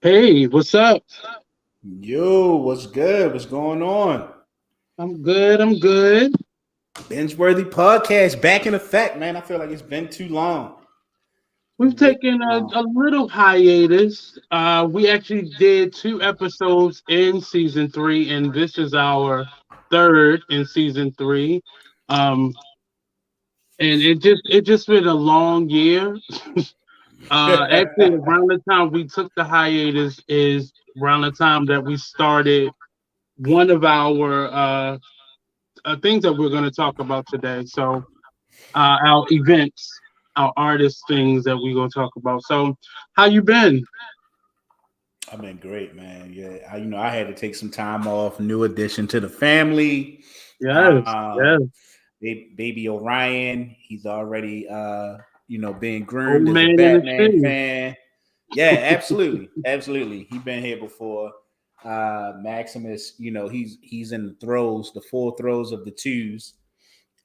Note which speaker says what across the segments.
Speaker 1: Hey, what's up?
Speaker 2: Yo, what's good? What's going on?
Speaker 1: I'm good. I'm good.
Speaker 2: Binge-worthy podcast back in effect, man. I feel like it's been too long.
Speaker 1: We've
Speaker 2: Way too
Speaker 1: taken
Speaker 2: long.
Speaker 1: a little hiatus. We actually did two episodes in season three, and this is our third in season three. Um, and it just been a long year. Actually, around the time we took the hiatus is around the time that we started one of our things that we're going to talk about today. So our events, our artist things that we gonna talk about. So, how you been?
Speaker 2: I've been great, man. Yeah, I had to take some time off. New addition to the family.
Speaker 1: Yes,
Speaker 2: Um,
Speaker 1: yes.
Speaker 2: baby Orion, he's already being groomed
Speaker 1: Old
Speaker 2: as a
Speaker 1: man in the
Speaker 2: Batman
Speaker 1: city.
Speaker 2: fan. Yeah, absolutely, absolutely. He's been here before. Maximus, he's in the throes, the full throes of the twos.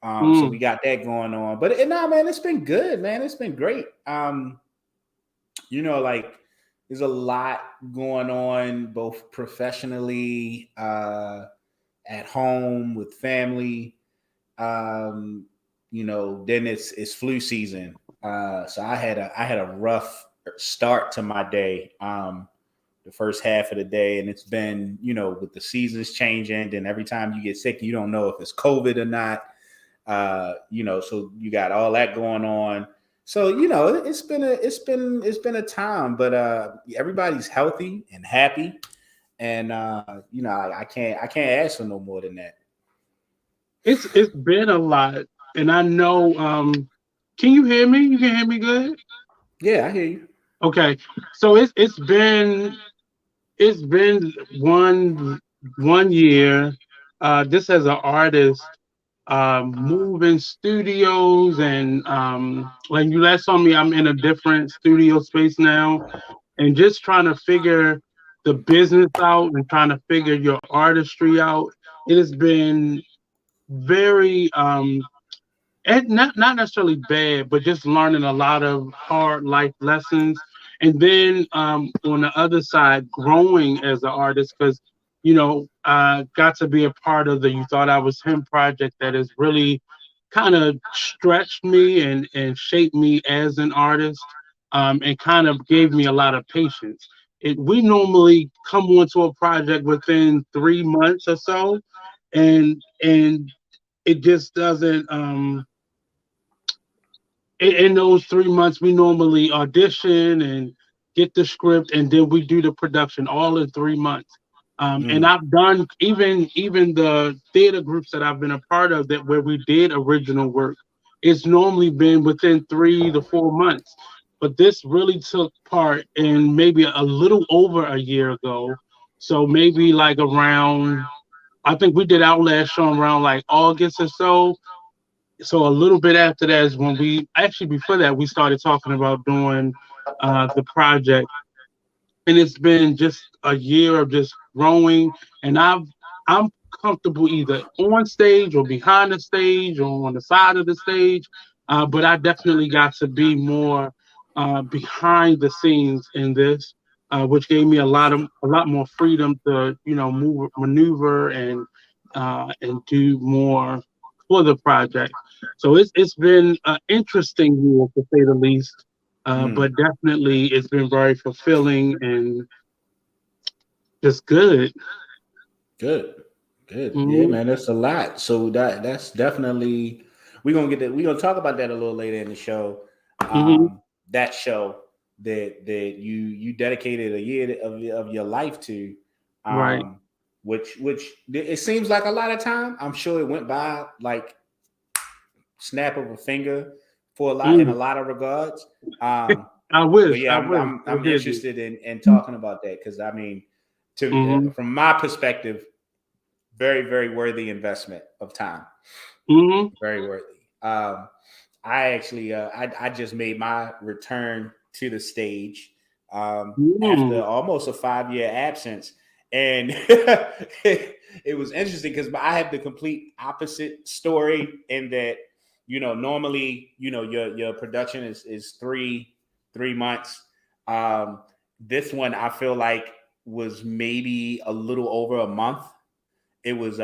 Speaker 2: So we
Speaker 1: Mm,
Speaker 2: got that going on. But nah, man, it's been good, man. It's been great. Like there's a lot going on both professionally, at home with family. Um, then it's flu season. So I had a rough start to my day. The first half of the day, and it's been, with the seasons changing, and every time you get sick, you don't know if it's COVID or not. So you got all that going on. So it's been a time, but everybody's healthy and happy, and I can't ask for no more than that.
Speaker 1: it's been a lot, and I know. Can you hear me? You can hear me good.
Speaker 2: Yeah, I hear you.
Speaker 1: Okay, so it's been one year. Just as an artist, moving studios, and like you last saw me, I'm in a different studio space now, and just trying to figure the business out and trying to figure your artistry out. It has been very and not necessarily bad, but just learning a lot of hard life lessons. And then on the other side, growing as an artist, because I got to be a part of the You Thought I Was Him project that has really kind of stretched me and shaped me as an artist, and kind of gave me a lot of patience. We normally come onto a project within 3 months or so, and it just doesn't. In those 3 months, we normally audition and get the script, and then we do the production all in 3 months. And
Speaker 2: Mm,
Speaker 1: I've done even the theater groups that I've been a part of that where we did original work. It's normally been within 3 to 4 months, but this really took part in maybe a little over a year ago. So maybe like around, I think we did our last show around like August or so. So a little bit after that is when we actually, before that, we started talking about doing the project, and it's been just a year of just growing. And I'm comfortable either on stage or behind the stage or on the side of the stage, but I definitely got to be more behind the scenes in this, which gave me a lot more freedom to move, maneuver, and do more for the project. So it's been an interesting year, to say the least, but
Speaker 2: mm.
Speaker 1: definitely it's been very fulfilling and just good.
Speaker 2: Good, good. Yeah,
Speaker 1: Hmm.
Speaker 2: man, that's a lot. So that's definitely we're gonna talk about that a little later in the show.
Speaker 1: Hmm.
Speaker 2: That show that you dedicated a year of your life to,
Speaker 1: Right.
Speaker 2: um, which it seems like a lot of time. I'm sure it went by like snap of a finger for a lot in a
Speaker 1: Mm.
Speaker 2: lot of regards. Um,
Speaker 1: I
Speaker 2: but
Speaker 1: wish.
Speaker 2: yeah,
Speaker 1: I
Speaker 2: I'm
Speaker 1: wish
Speaker 2: I'm,
Speaker 1: it
Speaker 2: I'm
Speaker 1: didn't.
Speaker 2: interested in talking about that because I mean, to
Speaker 1: Hmm.
Speaker 2: from my perspective, very very worthy investment of time,
Speaker 1: Hmm.
Speaker 2: very worthy. I actually I just made my return to the stage after
Speaker 1: Mm.
Speaker 2: almost a 5 year absence, and it was interesting because I have the complete opposite story in that normally your production is three months. Um, This one I feel like was maybe a little over a month. It was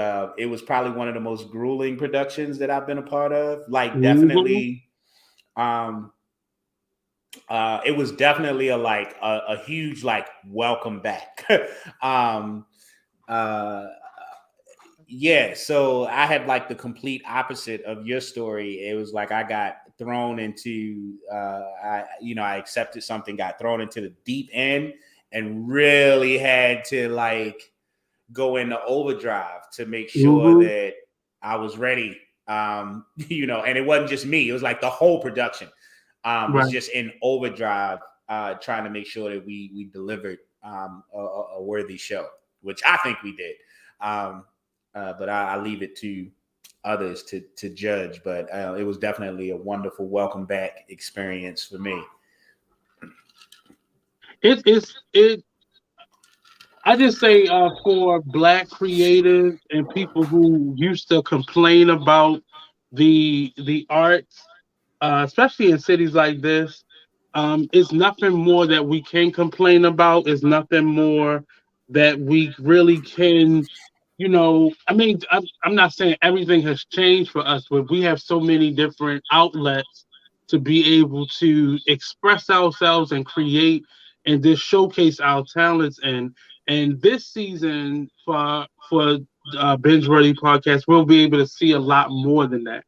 Speaker 2: probably one of the most grueling productions that I've been a part of. Like
Speaker 1: Mm-hmm.
Speaker 2: definitely um it was definitely a huge like welcome back. um uh yeah, so I had like the complete opposite of your story. It was like I got thrown into I accepted something, got thrown into the deep end, and really had to like go into overdrive to make sure
Speaker 1: Mm-hmm.
Speaker 2: that I was ready. And it wasn't just me, it was like the whole production was
Speaker 1: Right.
Speaker 2: just in overdrive, trying to make sure that we delivered a worthy show, which I think we did. Um, but I leave it to others to judge. But it was definitely a wonderful welcome back experience for me.
Speaker 1: It. I just say for Black creatives and people who used to complain about the arts, especially in cities like this, it's nothing more that we can complain about. It's nothing more that we really can, I mean, I'm not saying everything has changed for us, but we have so many different outlets to be able to express ourselves and create and just showcase our talents. And this season for Binge Ready podcast, we'll be able to see a lot more than that.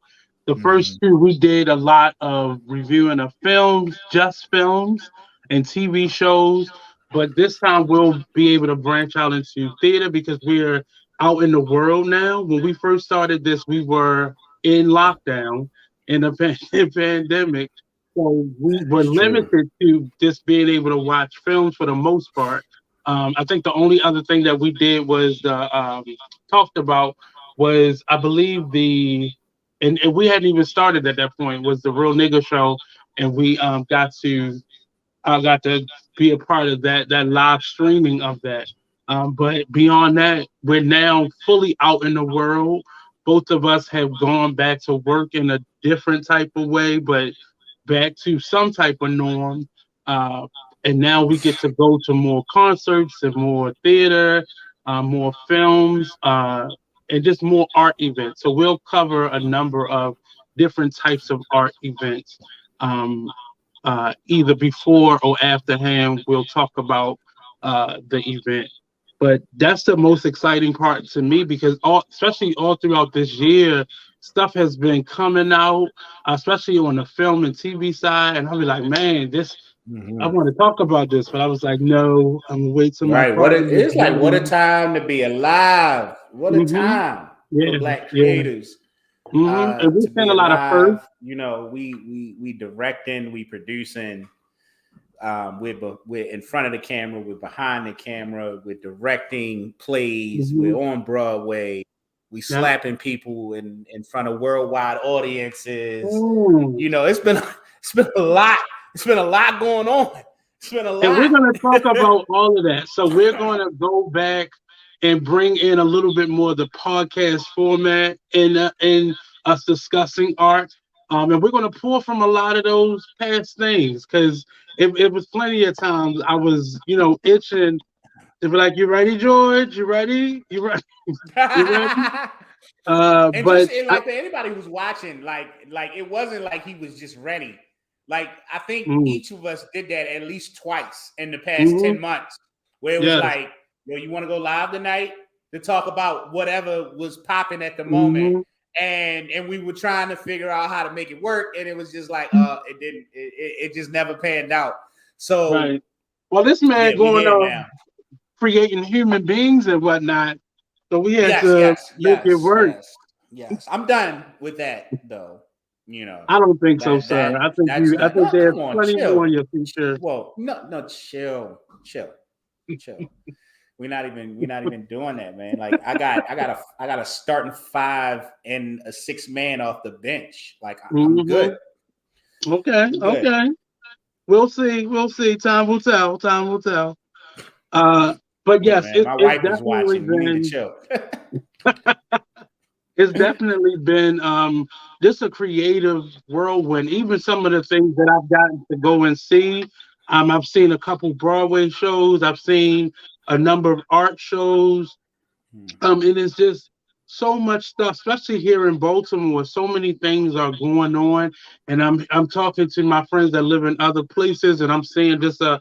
Speaker 1: The first
Speaker 2: Mm-hmm.
Speaker 1: two, we did a lot of reviewing of films, just films, and TV shows. But this time we'll be able to branch out into theater because we're out in the world now. When we first started this, we were in lockdown in a pandemic. So we were
Speaker 2: It's true.
Speaker 1: limited to just being able to watch films for the most part. I think the only other thing that we did was talked about was, I believe, and we hadn't even started at that point, was the Real Nigga Show, and we got to be a part of that live streaming of that. But beyond that, we're now fully out in the world. Both of us have gone back to work in a different type of way, but back to some type of norm. Uh, and now we get to go to more concerts and more theater, more films, and just more art events. So we'll cover a number of different types of art events. Um, Either before or after hand, we'll talk about the event. But that's the most exciting part to me because especially all throughout this year, stuff has been coming out, especially on the film and TV side. And I'll be like, man, I
Speaker 2: Mm-hmm.
Speaker 1: want to talk about this, but I was like, no, I'm gonna wait till my
Speaker 2: Right.
Speaker 1: partner is
Speaker 2: It's like what a
Speaker 1: ready.
Speaker 2: time to be alive. What a
Speaker 1: Hmm.
Speaker 2: time for
Speaker 1: Yeah,
Speaker 2: Black
Speaker 1: yeah.
Speaker 2: creators
Speaker 1: And we've
Speaker 2: to
Speaker 1: seen
Speaker 2: be
Speaker 1: a lot of firsts.
Speaker 2: alive. We directing, we producing. We're in front of the camera, we're behind the camera, we're directing plays, we're
Speaker 1: Hmm.
Speaker 2: on Broadway, we
Speaker 1: Yeah.
Speaker 2: slapping people in front of worldwide audiences.
Speaker 1: Mm.
Speaker 2: It's been a lot. It's been a lot going on. It's been a
Speaker 1: And we're
Speaker 2: lot.
Speaker 1: going to talk about all of that. So we're going to go back and bring in a little bit more of the podcast format in us discussing art. And we're going to pull from a lot of those past things because it was plenty of times I was, itching to be like, "You ready, George? You ready? You ready? You ready?"
Speaker 2: And
Speaker 1: But
Speaker 2: like for anybody who's watching, like it wasn't like he was just ready. Like I think
Speaker 1: mm,
Speaker 2: each of us did that at least twice in the past
Speaker 1: mhm,
Speaker 2: 10 months, where it was
Speaker 1: yes,
Speaker 2: like, yo, you want to go live tonight to talk about whatever was popping at the moment,
Speaker 1: mhm,
Speaker 2: and we were trying to figure out how to make it work, and it was just like, it didn't, it just never panned out. So
Speaker 1: right. Well, this man
Speaker 2: yeah, we
Speaker 1: going
Speaker 2: here now.
Speaker 1: creating human beings and whatnot. So we had
Speaker 2: Yes,
Speaker 1: to
Speaker 2: yes,
Speaker 1: make it
Speaker 2: yes,
Speaker 1: work.
Speaker 2: yes, yes. I'm done with that though. You know
Speaker 1: I don't think so,
Speaker 2: that
Speaker 1: sir.
Speaker 2: that
Speaker 1: I think
Speaker 2: that's
Speaker 1: I
Speaker 2: done.
Speaker 1: think
Speaker 2: No,
Speaker 1: there's
Speaker 2: come on,
Speaker 1: plenty more
Speaker 2: chill.
Speaker 1: in your future.
Speaker 2: Well, no, chill, chill, chill. We're not even doing that, man. Like I got a starting five and a six man off the bench. Like I'm
Speaker 1: Hmm.
Speaker 2: good.
Speaker 1: Okay,
Speaker 2: I'm good.
Speaker 1: okay. We'll see. We'll see. Time will tell. Time will tell. Uh, but
Speaker 2: Hey
Speaker 1: yes,
Speaker 2: man, my
Speaker 1: it's
Speaker 2: wife is
Speaker 1: definitely
Speaker 2: watching. We need to
Speaker 1: been
Speaker 2: chill.
Speaker 1: it's definitely been just a creative whirlwind. Even some of the things that I've gotten to go and see. I've seen a couple Broadway shows. I've seen a number of art shows.
Speaker 2: Hmm.
Speaker 1: And it's just so much stuff, especially here in Baltimore. So many things are going on, and I'm talking to my friends that live in other places, and I'm seeing just a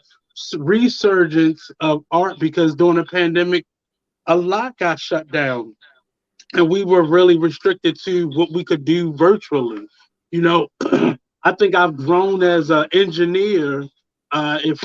Speaker 1: resurgence of art because during the pandemic, a lot got shut down and we were really restricted to what we could do virtually. You know, I think I've grown as an engineer. If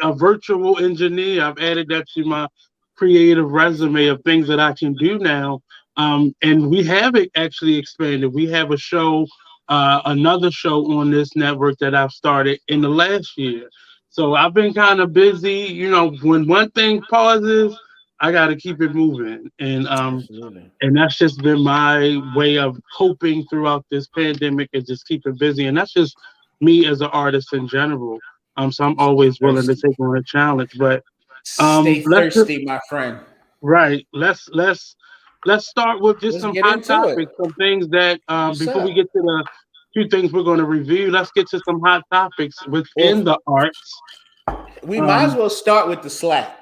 Speaker 1: a virtual engineer, I've added that to my creative resume of things that I can do now. And we have it actually expanded. We have a show, another show on this network that I've started in the last year. So I've been kind of busy. You know, when one thing pauses, I got to keep it moving.
Speaker 2: Absolutely.
Speaker 1: And that's just been my way of coping throughout this pandemic and just keeping busy. And that's just me as an artist in general. So I'm
Speaker 2: Stay
Speaker 1: always willing to
Speaker 2: thirsty.
Speaker 1: take on a challenge. But
Speaker 2: Stay
Speaker 1: let's
Speaker 2: thirsty, my friend.
Speaker 1: right. Let's start with just
Speaker 2: Let's
Speaker 1: some
Speaker 2: get
Speaker 1: hot
Speaker 2: into it.
Speaker 1: topics, some things that
Speaker 2: What's
Speaker 1: before we
Speaker 2: up?
Speaker 1: get to the few things we're going to review. Let's get to some hot topics within
Speaker 2: Well,
Speaker 1: the arts.
Speaker 2: we might as
Speaker 1: Um,
Speaker 2: well start with the slap.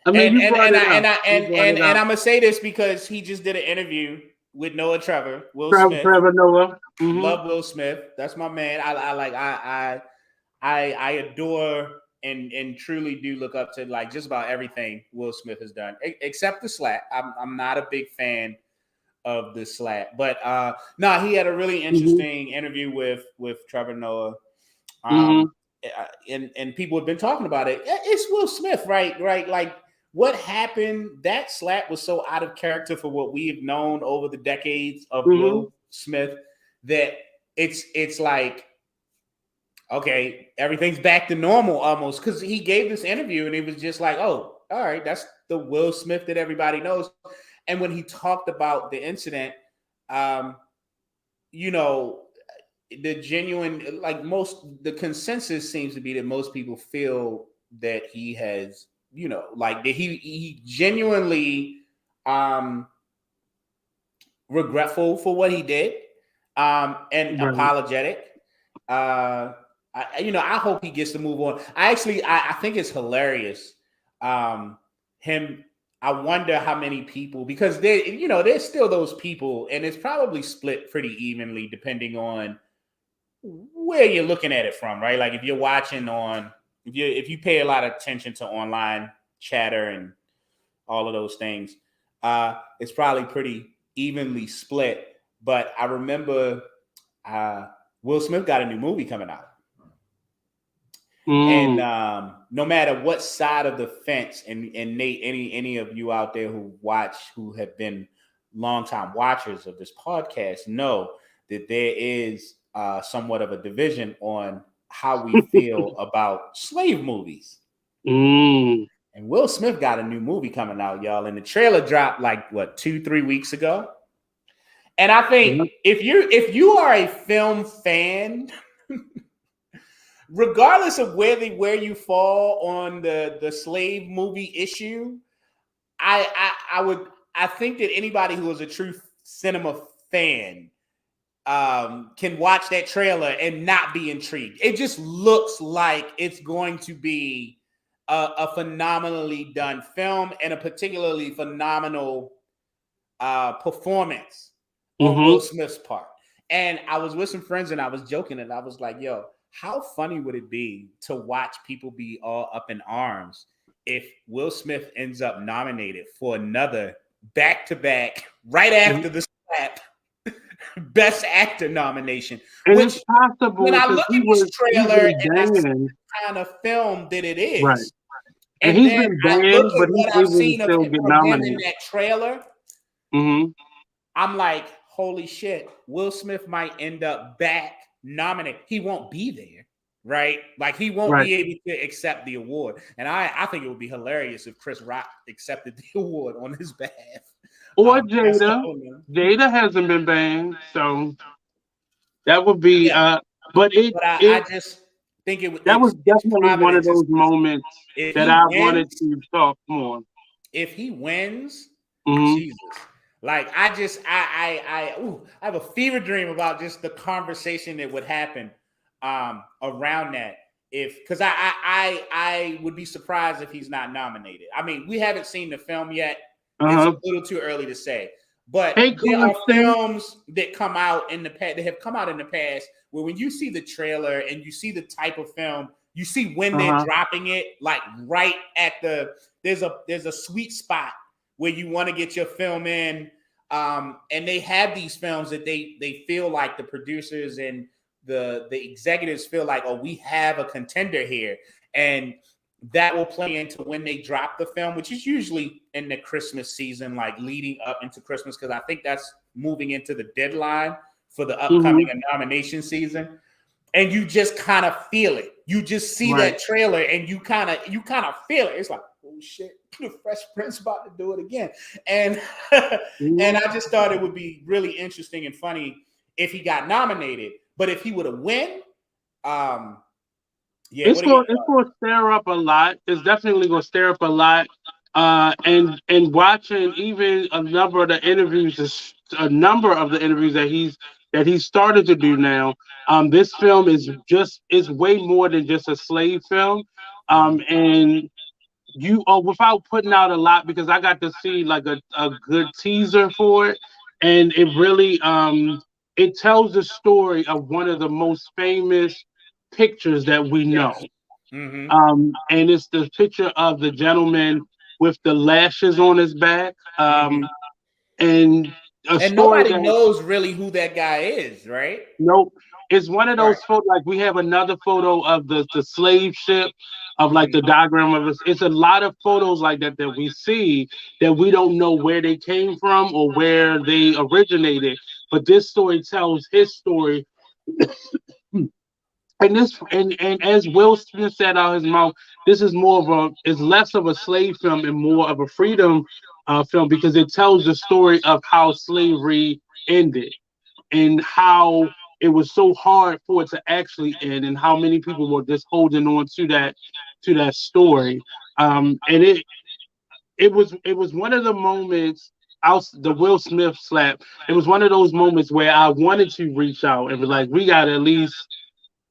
Speaker 1: I mean,
Speaker 2: And
Speaker 1: you
Speaker 2: and
Speaker 1: brought
Speaker 2: and
Speaker 1: it
Speaker 2: I
Speaker 1: up.
Speaker 2: and I
Speaker 1: You
Speaker 2: and
Speaker 1: brought
Speaker 2: and,
Speaker 1: it
Speaker 2: and
Speaker 1: up.
Speaker 2: I'm gonna say this because he just did an interview with Noah Trevor, Will Smith.
Speaker 1: Trevor Noah. Hmm.
Speaker 2: Love Will Smith. That's my man. I like I adore and truly do look up to like just about everything Will Smith has done, except the slap. I'm not a big fan of the slap, but no, he had a really
Speaker 1: Hmm.
Speaker 2: interesting interview with Trevor Noah.
Speaker 1: Hmm.
Speaker 2: Um, and people have been talking about it. It's Will Smith, right? Right, like what happened? That slap was so out of character for what we have known over the decades of
Speaker 1: Hmm.
Speaker 2: Will Smith that it's like okay, everything's back to normal almost because he gave this interview and it was just like, oh, all right, that's the Will Smith that everybody knows. And when he talked about the incident, um, you know, the genuine, like most, the consensus seems to be that most people feel that he has, like that he genuinely um regretful for what he did, and
Speaker 1: Right.
Speaker 2: apologetic. I hope he gets to move on. I think it's hilarious. Him, I wonder how many people because there's still those people, and it's probably split pretty evenly depending on where you're looking at it from, right? Like if you're watching on, if you pay a lot of attention to online chatter and all of those things, it's probably pretty evenly split. But I remember uh, Will Smith got a new movie coming out, and
Speaker 1: Mm.
Speaker 2: no matter what side of the fence, and Nate, any of you out there who have been longtime watchers of this podcast know that there is somewhat of a division on how we feel about slave movies.
Speaker 1: Mm.
Speaker 2: And Will Smith got a new movie coming out, y'all, and the trailer dropped like what 2-3 weeks ago. And I think
Speaker 1: Yep.
Speaker 2: if you are a film fan, regardless of where you fall on the slave movie issue, I think that anybody who is a true cinema fan can watch that trailer and not be intrigued. It just looks like it's going to be a phenomenally done film and a particularly phenomenal performance on Will
Speaker 1: Mm-hmm.
Speaker 2: Smith's part. And I was with some friends and I was joking and I was like, yo, how funny would it be to watch people be all up in arms if Will Smith ends up nominated for another back to back right after the slap best actor nomination?
Speaker 1: And it's
Speaker 2: Which when
Speaker 1: possible
Speaker 2: I
Speaker 1: because
Speaker 2: look at this
Speaker 1: he's
Speaker 2: trailer
Speaker 1: been
Speaker 2: and I see
Speaker 1: banned,
Speaker 2: the kind of film that it
Speaker 1: right?
Speaker 2: is,
Speaker 1: And
Speaker 2: and
Speaker 1: he's
Speaker 2: then
Speaker 1: been
Speaker 2: I look
Speaker 1: banned,
Speaker 2: at
Speaker 1: but he's
Speaker 2: what I've
Speaker 1: able to
Speaker 2: seen
Speaker 1: still get
Speaker 2: from him in
Speaker 1: nominated.
Speaker 2: that trailer,
Speaker 1: Mm-hmm.
Speaker 2: I'm like, holy shit, Will Smith might end up back nominated. He won't be there, right? Like he won't
Speaker 1: Right.
Speaker 2: be able to accept the award. And I think it would be hilarious if Chris Rock accepted the award on his behalf.
Speaker 1: Or
Speaker 2: That's
Speaker 1: Jada.
Speaker 2: all, man.
Speaker 1: Jada hasn't been banned, so that would be.
Speaker 2: Yeah,
Speaker 1: But it
Speaker 2: but I
Speaker 1: it
Speaker 2: just think
Speaker 1: that was
Speaker 2: it's
Speaker 1: definitely one of
Speaker 2: providence.
Speaker 1: those moments
Speaker 2: If
Speaker 1: that
Speaker 2: he
Speaker 1: I wanted
Speaker 2: wins,
Speaker 1: to talk more.
Speaker 2: if he wins,
Speaker 1: Mm-hmm.
Speaker 2: Jesus. Like I just I have a fever dream about just the conversation that would happen around that. if because I would be surprised if he's not nominated. I mean, we haven't seen the film yet. It's a
Speaker 1: Uh-huh.
Speaker 2: little too early to say. But
Speaker 1: Hey,
Speaker 2: there are
Speaker 1: Constant.
Speaker 2: films that come out in the past that have come out in the past where when you see the trailer and you see the type of film, you see when they're
Speaker 1: Uh-huh.
Speaker 2: dropping it, like right at there's a sweet spot where you want to get your film in. And they have these films that they feel like the producers and the executives feel like, oh, we have a contender here. And that will play into when they drop the film, which is usually in the Christmas season, like leading up into Christmas, because I think that's moving into the deadline for the upcoming
Speaker 1: Mm-hmm.
Speaker 2: nomination season. And you just kind of feel it. You just see
Speaker 1: Right.
Speaker 2: that trailer and you kind of feel it. It's like, oh shit, the Fresh Prince about to do it again. And and
Speaker 1: Mhm.
Speaker 2: I just thought it would be really interesting and funny if he got nominated. But if he would have win, um, yeah,
Speaker 1: It's
Speaker 2: what are your
Speaker 1: going it's going to stir up a lot. It's definitely going to stir up a lot. And watching even a number of the interviews that he's started to do now. This film is way more than just a slave film.
Speaker 2: thoughts?
Speaker 1: And you without putting out a lot because I got to see like a good teaser for it, and it tells the story of one of the most famous pictures that we know.
Speaker 2: Yes. Mm-hmm.
Speaker 1: And it's the picture of the gentleman with the lashes on his back.
Speaker 2: Mm-hmm.
Speaker 1: And a
Speaker 2: And
Speaker 1: story
Speaker 2: nobody
Speaker 1: that
Speaker 2: knows really who that guy is, right?
Speaker 1: nope. It's one of
Speaker 2: Right.
Speaker 1: those photos. Like we have another photo of the slave ship, of like
Speaker 2: Mm-hmm.
Speaker 1: the diagram of it. It's a lot of photos like that that we see that we don't know where they came from or where they originated. But this story tells his story, and as Will Smith said out his mouth, this is more of is less of a slave film and more of a freedom film because it tells the story of how slavery ended and how it was so hard for it to actually end and how many people were just holding on to that story. And it was one of the moments out the Will Smith slap. It was one of those moments where I wanted to reach out and be like, we got at least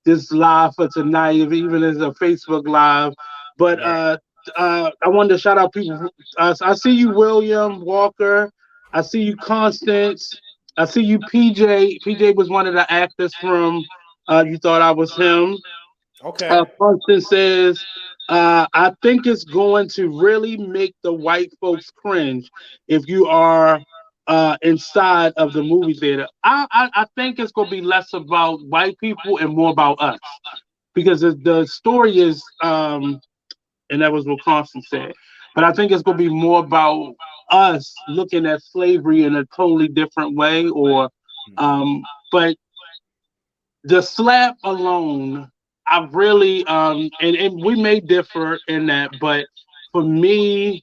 Speaker 1: this live for tonight, if even as a Facebook live. But
Speaker 2: Right.
Speaker 1: I wanted to shout out people. I see you, William Walker. I see you, Constance. I see you, PJ. PJ was one of the actors from You Thought I Was Him.
Speaker 2: Okay.
Speaker 1: Constance says, I think it's going to really make the white folks cringe if you are inside of the movie theater. I think it's going to be less about white people and more about us because the story is, and that was what Constance said. But I think it's going to be more about us looking at slavery in a totally different way, or, but the slap alone, I really and we may differ in that, but for me,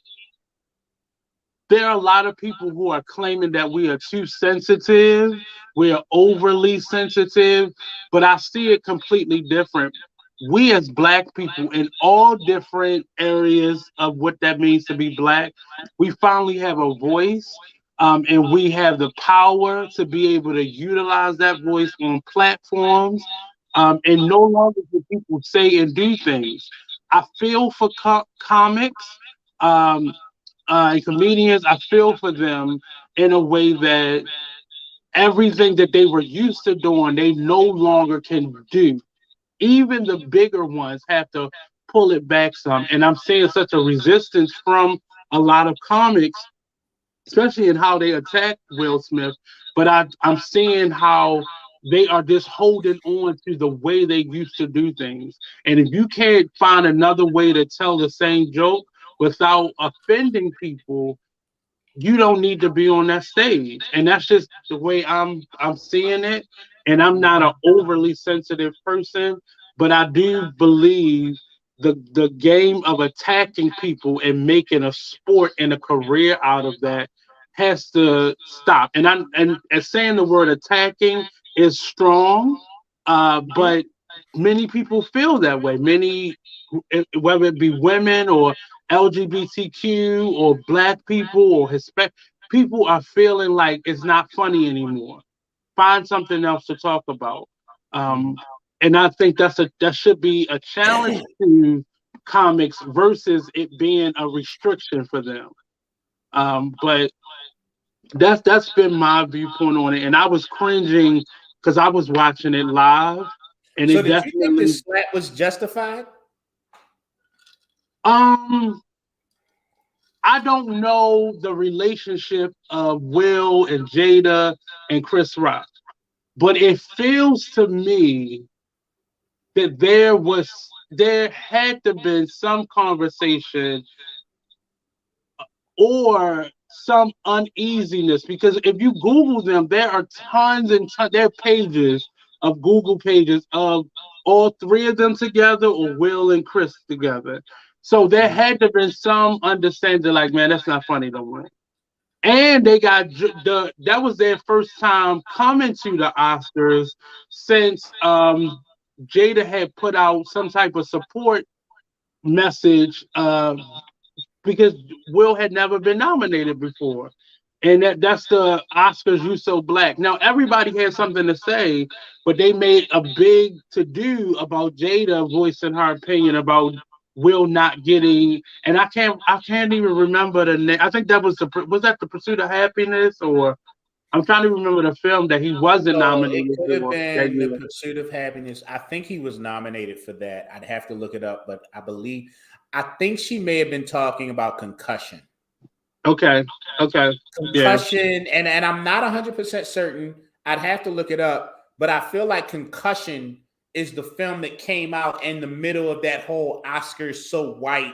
Speaker 1: there are a lot of people who are claiming that we are too sensitive, we are overly sensitive, but I see it completely different. We as black people in all different areas of what that means to be black, we finally have a voice. And we have the power to be able to utilize that voice on platforms, and no longer do people say and do things. I feel for comics. Um, Comedians, I feel for them in a way that everything that they were used to doing, they no longer can do. Even the bigger ones have to pull it back some. And I'm seeing such a resistance from a lot of comics, especially in how they attack Will Smith. But I'm seeing how they are just holding on to the way they used to do things. And if you can't find another way to tell the same joke without offending people, you don't need to be on that stage. And that's just the way I'm seeing it. And I'm not an overly sensitive person, but I do believe the game of attacking people and making a sport and a career out of that has to stop. And saying the word attacking is strong, but many people feel that way. Many, whether it be women or LGBTQ or black people or Hispanic people, are feeling like it's not funny anymore. Find something else to talk about. Um, And I think that should be a challenge to comics versus it being a restriction for them. But that's been my viewpoint on it, and I was cringing because I was watching it live, and
Speaker 2: So
Speaker 1: it
Speaker 2: did you think the
Speaker 1: definitely.
Speaker 2: slap was justified?
Speaker 1: Um, I don't know the relationship of Will and Jada and Chris Rock, but it feels to me that there had to been some conversation or some uneasiness because if you Google them, there are tons and tons. There are pages of Google pages of all three of them together or Will and Chris together. So there
Speaker 2: Mhm.
Speaker 1: had to been some understanding, like, man, that's not funny no more. And they got that was their first time coming to the Oscars since Jada had put out some type of support message because Will had never been nominated before. And that's the Oscars You So Black. Now everybody had something to say, but they made a big to do about Jada voicing her opinion about Will not getting, and I can't even remember the name. I think that was that the Pursuit of Happiness, or I'm trying to remember the film that he wasn't
Speaker 2: So it
Speaker 1: nominated
Speaker 2: could have
Speaker 1: for that
Speaker 2: been The
Speaker 1: year.
Speaker 2: Pursuit of Happiness. I think he was nominated for that. I'd have to look it up, but I think she may have been talking about Concussion.
Speaker 1: Okay, okay, yeah,
Speaker 2: Concussion, and I'm not 100% certain. I'd have to look it up, but I feel like Concussion is the film that came out in the middle of that whole Oscars so white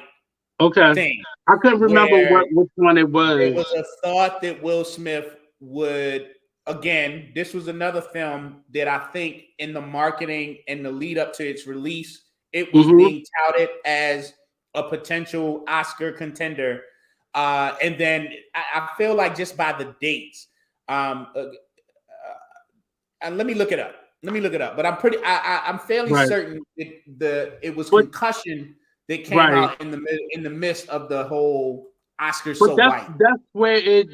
Speaker 1: okay.
Speaker 2: thing,
Speaker 1: I couldn't remember
Speaker 2: where
Speaker 1: which one it
Speaker 2: there
Speaker 1: was.
Speaker 2: was a thought that Will Smith would, again, this was another film that I think in the marketing and the lead up to its release, it was
Speaker 1: Mm-hmm.
Speaker 2: being touted as a potential Oscar contender. And then I feel like just by the dates, um, uh, and let me look it up. Let me look it up. But I'm fairly
Speaker 1: Right,
Speaker 2: certain it was
Speaker 1: but
Speaker 2: Concussion that came
Speaker 1: right.
Speaker 2: out in the midst of the whole Oscar
Speaker 1: But
Speaker 2: so
Speaker 1: that's
Speaker 2: white.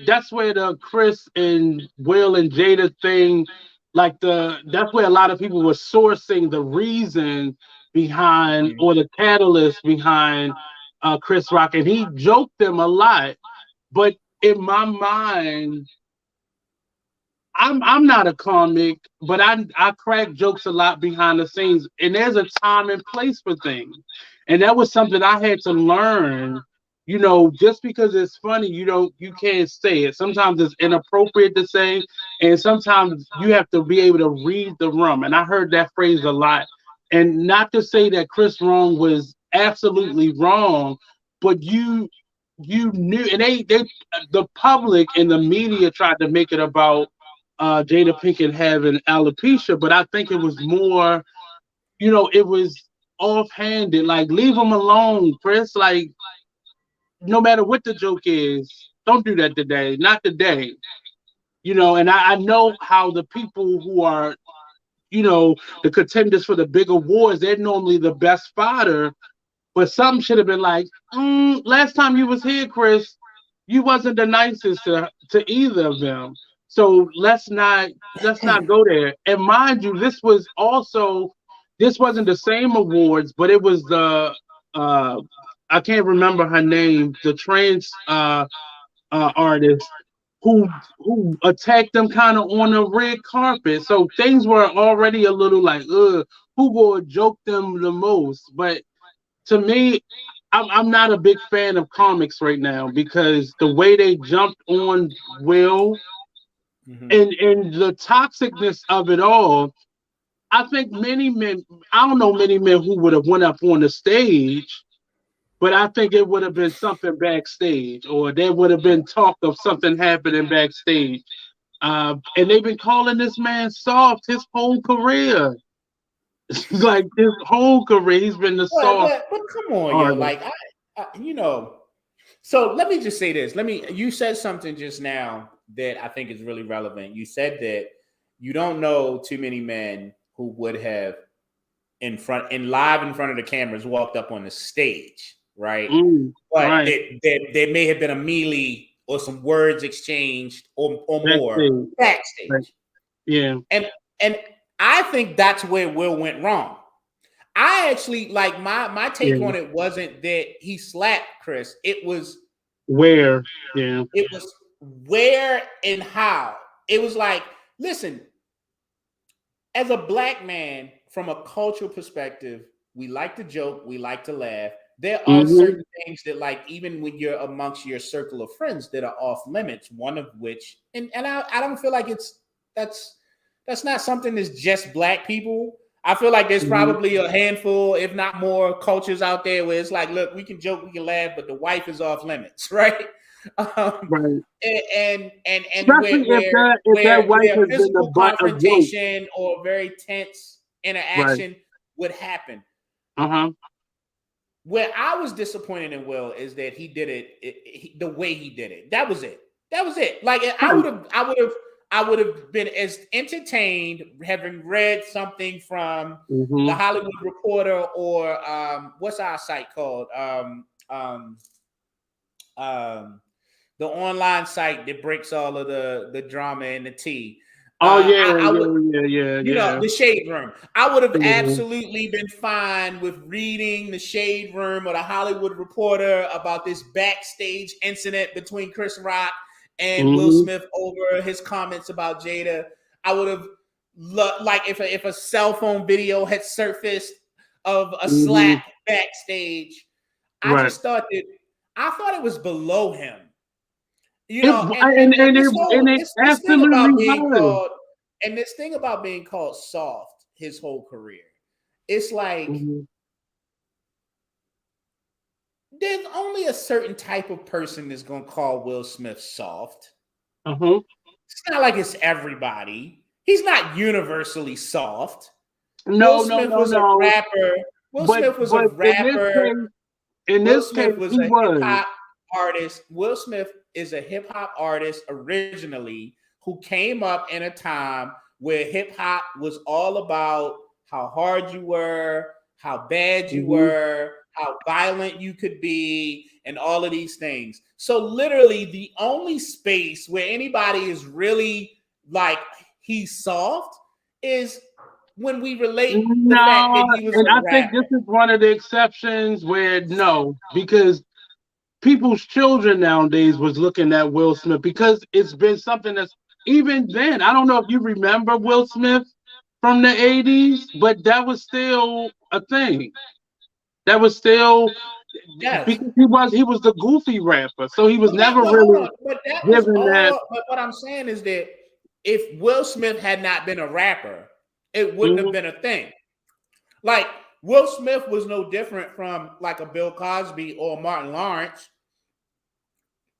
Speaker 1: that's where the Chris and Will and Jada thing, like that's where a lot of people were sourcing the reason behind or the catalyst behind Chris Rock, and he joked them a lot. But in my mind, I'm not a comic, but I crack jokes a lot behind the scenes, and there's a time and place for things, and that was something I had to learn. Just because it's funny, you can't say it. Sometimes it's inappropriate to say, and sometimes you have to be able to read the room. And I heard that phrase a lot. And not to say that Chris Wrong was absolutely wrong, but you knew, and they the public and the media tried to make it about Jada Pinkett having alopecia, but I think it was more, it was offhanded. Like, leave them alone, Chris. Like, no matter what the joke is, don't do that today. Not today. And I know how the people who are, the contenders for the big awards, they're normally the best fodder. But some should have been like, last time you was here, Chris, you wasn't the nicest to either of them. So let's not go there. And mind you, this wasn't the same awards, but it was the I can't remember her name, the trans artist who attacked them kind of on the red carpet. So things were already a little like, who will joke them the most? But to me, I'm not a big fan of comics right now because the way they jumped on Will
Speaker 2: Mhm.
Speaker 1: and the toxicness of it all, I think many men, I don't know many men who would have went up on the stage, but I think it would have been something backstage, or there would have been talk of something happening backstage. And they've been calling this man soft his whole career. Like his whole career, he's been the soft
Speaker 2: But come on, yo,
Speaker 1: artist.
Speaker 2: like I. So let me just say this. You said something just now that I think is really relevant. You said that you don't know too many men who would have live in front of the cameras walked up on the stage, right? But
Speaker 1: Right.
Speaker 2: there may have been a melee or some words exchanged or more
Speaker 1: Backstage. Right.
Speaker 2: backstage.
Speaker 1: Yeah.
Speaker 2: And and I think that's where Will went wrong. I actually like my take
Speaker 1: Yeah.
Speaker 2: on it wasn't that he slapped Chris.
Speaker 1: Where? Yeah.
Speaker 2: It was where and how. It was like, listen, as a black man, from a cultural perspective, we like to joke, we like to laugh. There are
Speaker 1: Mm-hmm.
Speaker 2: certain things that, like, even when you're amongst your circle of friends, that are off limits. One of which, and I don't feel like that's that's not something that's just black people. I feel like there's
Speaker 1: Mm-hmm.
Speaker 2: probably a handful, if not more, cultures out there where it's like, look, we can joke, we can laugh, but the wife is off limits, right? Um,
Speaker 1: Right.
Speaker 2: and
Speaker 1: Especially if that wife
Speaker 2: where
Speaker 1: has been the
Speaker 2: physical
Speaker 1: butt of jokes.
Speaker 2: confrontation or very tense
Speaker 1: Right.
Speaker 2: interaction would happen.
Speaker 1: Uh-huh.
Speaker 2: Where I was disappointed in Will is that he did it the way he did it. That was it. That was it. Like,
Speaker 1: Right.
Speaker 2: I would have been as entertained having read something from the
Speaker 1: Mm-hmm.
Speaker 2: Hollywood Reporter, or what's our site called? Um, the online site that breaks all of the drama and the tea.
Speaker 1: Oh yeah,
Speaker 2: I would,
Speaker 1: yeah, yeah, yeah, yeah.
Speaker 2: the Shade Room. I would have
Speaker 1: Mhm.
Speaker 2: absolutely been fine with reading the Shade Room or the Hollywood Reporter about this backstage incident between Chris Rock and Will
Speaker 1: Mhm.
Speaker 2: Smith over his comments about Jada. I would have like if a cell phone video had surfaced of a slap
Speaker 1: Mhm.
Speaker 2: backstage. I
Speaker 1: Right.
Speaker 2: just thought that I thought it was below him. You
Speaker 1: It
Speaker 2: know, and
Speaker 1: and it and it
Speaker 2: this thing
Speaker 1: absolutely
Speaker 2: about being
Speaker 1: was.
Speaker 2: called and this thing about being called soft his whole career. It's like
Speaker 1: Mhm.
Speaker 2: there's only a certain type of person that's gonna call Will Smith soft.
Speaker 1: Uh-huh.
Speaker 2: It's not like it's everybody. He's not universally soft. Will
Speaker 1: No, no,
Speaker 2: Smith
Speaker 1: no,
Speaker 2: was a
Speaker 1: no.
Speaker 2: rapper. Will
Speaker 1: But
Speaker 2: Smith was a
Speaker 1: but
Speaker 2: rapper.
Speaker 1: in
Speaker 2: Will
Speaker 1: this case,
Speaker 2: Smith was
Speaker 1: he
Speaker 2: a hip
Speaker 1: was.
Speaker 2: hop artist. Will Smith is a hip hop artist originally who came up in a time where hip hop was all about how hard you were, how bad you
Speaker 1: Mhm.
Speaker 2: were, how violent you could be, and all of these things. So, literally, the only space where anybody is really like he's soft is when we relate the fact
Speaker 1: No,
Speaker 2: that he was
Speaker 1: and
Speaker 2: a
Speaker 1: I think
Speaker 2: rapper.
Speaker 1: this is one of the exceptions where no, because people's children nowadays was looking at Will Smith because it's been something that's even then. I don't know if you remember Will Smith from the 80s, but that was still a thing. That was still
Speaker 2: Yes.
Speaker 1: because he was the goofy rapper, so he was
Speaker 2: Okay,
Speaker 1: never
Speaker 2: but hold
Speaker 1: really
Speaker 2: on. But that was
Speaker 1: given that.
Speaker 2: all. But what I'm saying is that if Will Smith had not been a rapper, it wouldn't have
Speaker 1: Mhm.
Speaker 2: been a thing. Like, Will Smith was no different from like a Bill Cosby or Martin Lawrence.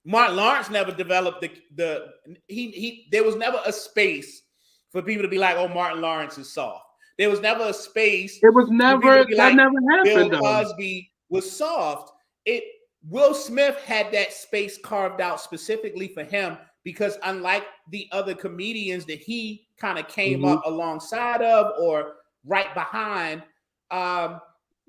Speaker 2: Martin Lawrence never developed the he there was never a space for people to be like, oh, Martin Lawrence is soft. There was never a space
Speaker 1: It was
Speaker 2: for people to
Speaker 1: never
Speaker 2: be
Speaker 1: that
Speaker 2: like,
Speaker 1: never
Speaker 2: Bill
Speaker 1: happened though.
Speaker 2: Cosby was soft. It Will Smith had that space carved out specifically for him because unlike the other comedians that he kind of came
Speaker 1: Mhm.
Speaker 2: up alongside of or right behind, um,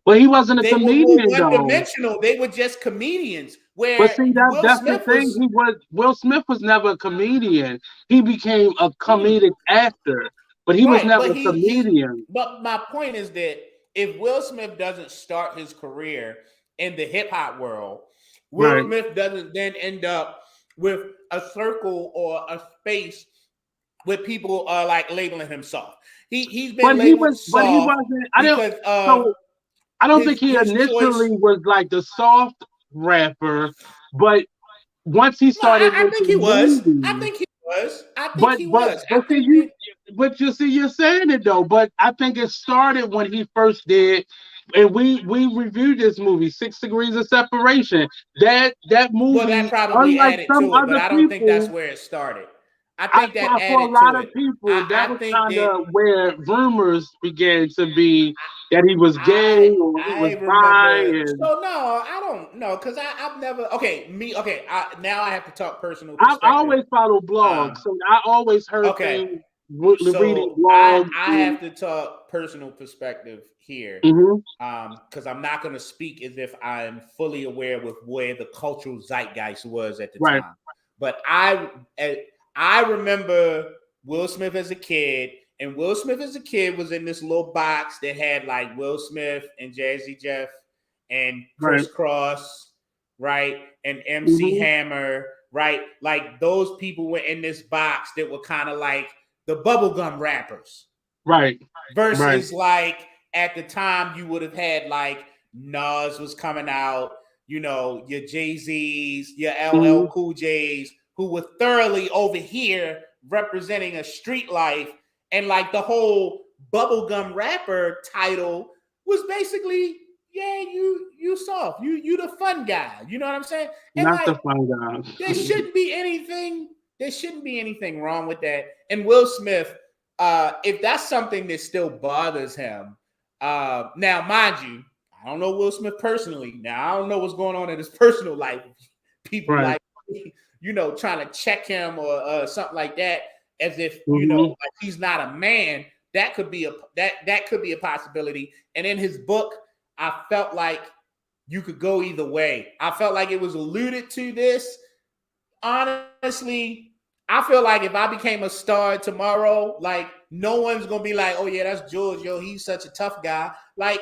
Speaker 1: But he wasn't a
Speaker 2: they were more
Speaker 1: comedian
Speaker 2: one
Speaker 1: though.
Speaker 2: dimensional. They were just comedians.
Speaker 1: But
Speaker 2: Where
Speaker 1: see that
Speaker 2: Will
Speaker 1: that's the
Speaker 2: Smith
Speaker 1: thing.
Speaker 2: was,
Speaker 1: Will Smith was never a comedian. He became a
Speaker 2: mm,
Speaker 1: comedic actor, but he was
Speaker 2: right,
Speaker 1: never
Speaker 2: but
Speaker 1: a comedian.
Speaker 2: but my point is that if Will Smith doesn't start his career in the hip hop world, Will
Speaker 1: Right.
Speaker 2: Smith doesn't then end up with a circle or a space where people are like labeling him soft. He's been labeled
Speaker 1: But he
Speaker 2: soft
Speaker 1: wasn't. I don't.
Speaker 2: because of
Speaker 1: So I don't think he
Speaker 2: his choice.
Speaker 1: initially was like the soft rapper, but once he
Speaker 2: No,
Speaker 1: started
Speaker 2: I think he
Speaker 1: making
Speaker 2: was. I
Speaker 1: movies,
Speaker 2: think he was. I think
Speaker 1: but
Speaker 2: he
Speaker 1: but
Speaker 2: was. I
Speaker 1: but see
Speaker 2: think
Speaker 1: you,
Speaker 2: that
Speaker 1: but you see you're saying it though. But I think it started when he first did, and we reviewed this movie, 6 Degrees of Separation. That
Speaker 2: well, that
Speaker 1: movie,
Speaker 2: probably
Speaker 1: unlike
Speaker 2: added
Speaker 1: some
Speaker 2: to it, but
Speaker 1: other
Speaker 2: I don't think that's
Speaker 1: people,
Speaker 2: where it started. I think that
Speaker 1: for a
Speaker 2: added
Speaker 1: lot
Speaker 2: to
Speaker 1: of
Speaker 2: it.
Speaker 1: people, that
Speaker 2: I
Speaker 1: was
Speaker 2: think
Speaker 1: kind
Speaker 2: that
Speaker 1: of where rumors began to be that he was gay or he was
Speaker 2: I
Speaker 1: bi,
Speaker 2: remember.
Speaker 1: and
Speaker 2: So no, I don't know because I've never. Okay, me. Okay, now I have to talk personal
Speaker 1: I
Speaker 2: perspective.
Speaker 1: always follow blogs,
Speaker 2: Um,
Speaker 1: so I always heard
Speaker 2: okay,
Speaker 1: things reading
Speaker 2: so
Speaker 1: blogs.
Speaker 2: I have to talk personal perspective here.
Speaker 1: Hmm.
Speaker 2: Because I'm not going to speak as if I'm fully aware with where the cultural zeitgeist was at the
Speaker 1: Right.
Speaker 2: time. But I remember Will Smith as a kid, And Will Smith as a kid was in this little box that had like Will Smith and Jazzy Jeff and
Speaker 1: Right.
Speaker 2: Chris Cross, right? And MC
Speaker 1: Mm-hmm.
Speaker 2: Hammer, right? Like those people were in this box that were kind of like the bubblegum rappers
Speaker 1: Right. Right.
Speaker 2: versus like at the time you would have had like Nas was coming out, you know, your Jay-Z's, your LL
Speaker 1: Mm-hmm.
Speaker 2: Cool J's, who were thoroughly over here representing a street life, and like the whole bubblegum rapper title was basically, yeah, you soft, you the fun guy, you know what I'm saying? And
Speaker 1: Not
Speaker 2: like
Speaker 1: the fun guy.
Speaker 2: there shouldn't be anything. There shouldn't be anything wrong with that. And Will Smith, if that's something that still bothers him, now mind you, I don't know Will Smith personally. Now I don't know what's going on in his personal life. People
Speaker 1: Right.
Speaker 2: like, you know, trying to check him or something like that, as if you know
Speaker 1: Mm-hmm.
Speaker 2: like he's not a man. That could be that could be a possibility. And in his book, I felt like you could go either way. I felt like it was alluded to this. Honestly, I feel like if I became a star tomorrow, like no one's gonna be like, "Oh yeah, that's George. Yo, he's such a tough guy." Like,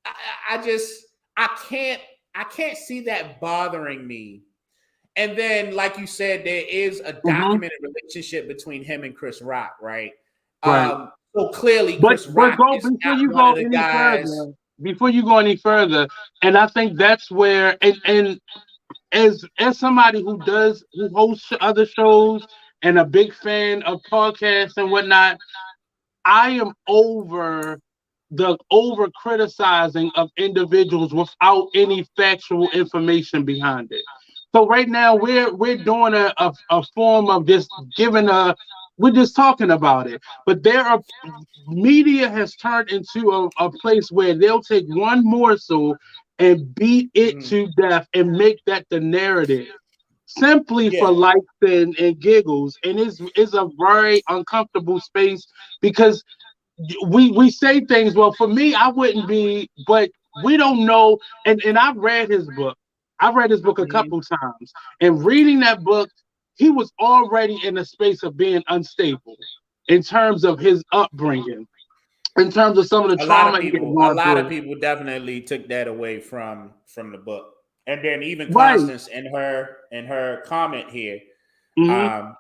Speaker 2: I, I just, I can't see that bothering me. And then, like you said, there is a
Speaker 1: Mm-hmm.
Speaker 2: documented relationship between him and Chris Rock, right?
Speaker 1: Right.
Speaker 2: So clearly,
Speaker 1: But
Speaker 2: Chris
Speaker 1: but
Speaker 2: Rock
Speaker 1: go
Speaker 2: is
Speaker 1: before
Speaker 2: not
Speaker 1: you
Speaker 2: one
Speaker 1: go
Speaker 2: of the
Speaker 1: any
Speaker 2: guys.
Speaker 1: further. Before you go any further, and I think that's where and as somebody who hosts other shows and a big fan of podcasts and whatnot, I am over criticizing of individuals without any factual information behind it. So right now we're doing a form of just giving a we're just talking about it. But there are media has turned into a place where they'll take one morsel and beat it
Speaker 2: Mm,
Speaker 1: to death and make that the narrative simply for
Speaker 2: yeah,
Speaker 1: likes and giggles. And it's a very uncomfortable space because we say things. Well, for me, I wouldn't be, but we don't know. And I've read his book. I've read his book a
Speaker 2: mhm.
Speaker 1: couple times, and reading that book, he was already in a space of being unstable in terms of his upbringing, in terms of some of the trauma he had
Speaker 2: A
Speaker 1: gone
Speaker 2: lot of
Speaker 1: through.
Speaker 2: people definitely took that away from the book. And then even
Speaker 1: Right.
Speaker 2: Constance in her comment here,
Speaker 1: Mm-hmm.
Speaker 2: um,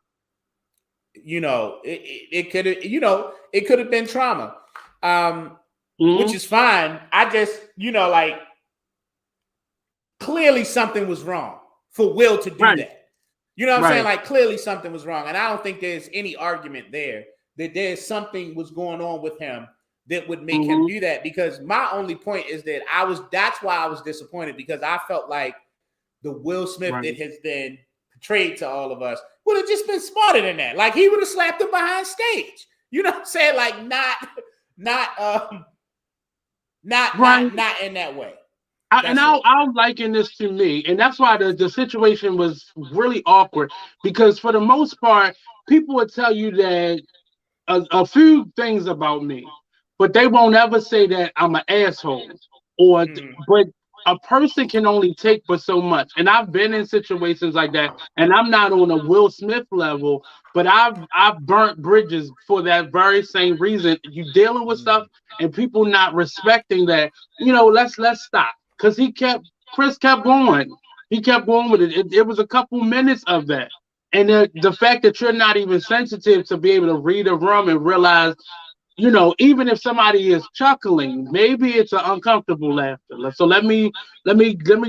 Speaker 2: you know, it could have, you know, it could have been trauma, which
Speaker 1: Mm-hmm.
Speaker 2: is fine. I just, you know, like clearly something was wrong for Will to do
Speaker 1: Right.
Speaker 2: that. You know what I'm saying?
Speaker 1: Right.
Speaker 2: Like clearly something was wrong, and I don't think there's any argument there that there's something was going on with him that would make him
Speaker 1: Mm-hmm.
Speaker 2: do that. Because my only point is that that's why I was disappointed, because I felt like the Will Smith
Speaker 1: Right.
Speaker 2: that has been portrayed to all of us would have just been smarter than that. Like he would have slapped him behind stage. You know what I'm saying? Like not
Speaker 1: Right.
Speaker 2: not in that way.
Speaker 1: And
Speaker 2: That's it.
Speaker 1: I'll liken this to me, and that's why the situation was really awkward because for the most part, people would tell you that a few things about me, but they won't ever say that I'm an asshole.
Speaker 2: Mhm.
Speaker 1: But a person can only take but so much, and I've been in situations like that, and I'm not on a Will Smith level, but I've burnt bridges for that very same reason. You dealing with stuff,
Speaker 2: Mhm.
Speaker 1: and people not respecting that. Let's stop because Chris kept going. He kept going with it. It was a couple minutes of that. And the fact that you're not even sensitive to be able to read a room and realize, even if somebody is chuckling, maybe it's an uncomfortable laughter. So let me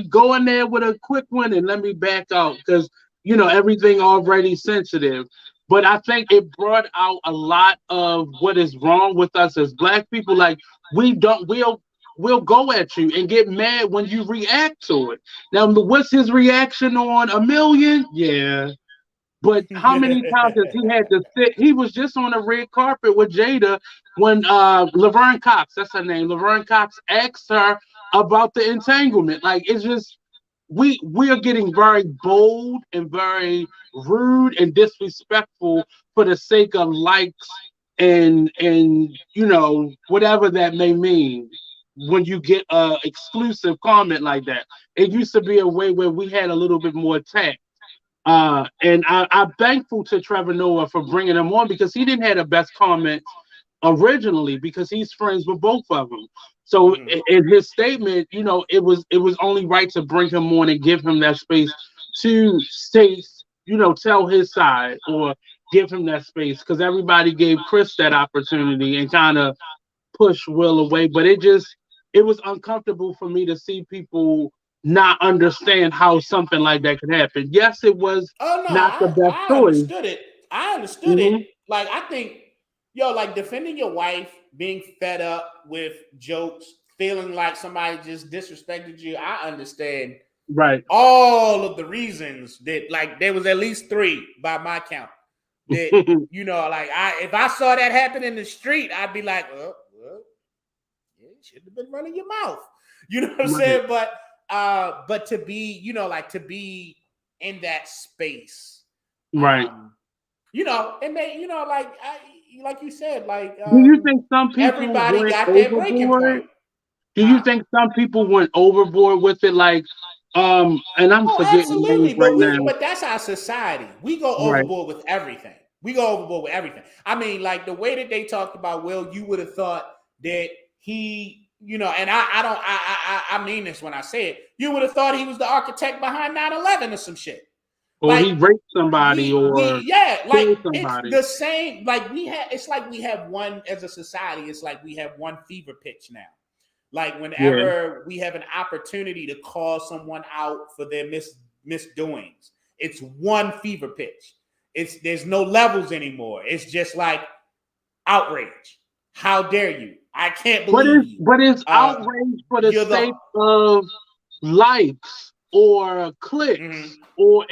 Speaker 1: go in there with a quick one and let me back out because everything already sensitive. But I think it brought out a lot of what is wrong with us as black people. Like we don't we'll go at you and get mad when you react to it. Now, what's his reaction on a million? Yeah, but how many times has he had to sit? He was just on the red carpet with Jada when Laverne Cox, that's her name, Laverne Cox asked her about the entanglement. Like it's just we are getting very bold and very rude and disrespectful for the sake of likes and whatever that may mean when you get a exclusive comment like that. It used to be a way where we had a little bit more tact, and I'm thankful to Trevor Noah for bringing him on because he didn't have the best comments originally because he's friends with both of them. So in his statement, it was only right to bring him on and give him that space to say, tell his side or give him that space because everybody gave Chris that opportunity and kind of push Will away. But it was uncomfortable for me to see people not understand how something like that could happen. Yes, it was
Speaker 2: Oh no,
Speaker 1: not the best
Speaker 2: I
Speaker 1: choice.
Speaker 2: understood it. I understood it.
Speaker 1: Hmm.
Speaker 2: Like I think, like defending your wife, being fed up with jokes, feeling like somebody just disrespected you. I understand
Speaker 1: Right.
Speaker 2: all of the reasons that, like, there was at least 3 by my count that, like, if I saw that happen in the street, I'd be like, well, yeah, you shouldn't have been running your mouth. You know what I'm
Speaker 1: Right.
Speaker 2: saying? But to be, like to be in that space,
Speaker 1: Right.
Speaker 2: um, it may, like you said, like
Speaker 1: Do you think some people
Speaker 2: everybody
Speaker 1: went
Speaker 2: got their breaking point.
Speaker 1: overboard? Do you
Speaker 2: Huh?
Speaker 1: think some people went overboard with it? Like, and I'm
Speaker 2: Oh,
Speaker 1: forgetting names
Speaker 2: absolutely.
Speaker 1: right now.
Speaker 2: But that's our society. We go
Speaker 1: Right.
Speaker 2: overboard with everything. We go overboard with everything. I mean, like the way that they talked about Will, you would have thought that he, and I mean this when I say it, you would have thought he was the architect behind 9/11 or some shit.
Speaker 1: Or
Speaker 2: Like
Speaker 1: he raped somebody or
Speaker 2: like
Speaker 1: killed
Speaker 2: it's
Speaker 1: somebody.
Speaker 2: the same. Like it's like we have one as a society. It's like we have one fever pitch now. Like
Speaker 1: Yeah.
Speaker 2: whenever we have an opportunity to call someone out for their misdoings, it's one fever pitch. There's no levels anymore. It's just like outrage. How dare you? I can't
Speaker 1: But
Speaker 2: believe you.
Speaker 1: it's outrage for the
Speaker 2: You're the
Speaker 1: sake of likes or clicks.
Speaker 2: Mhm.
Speaker 1: Or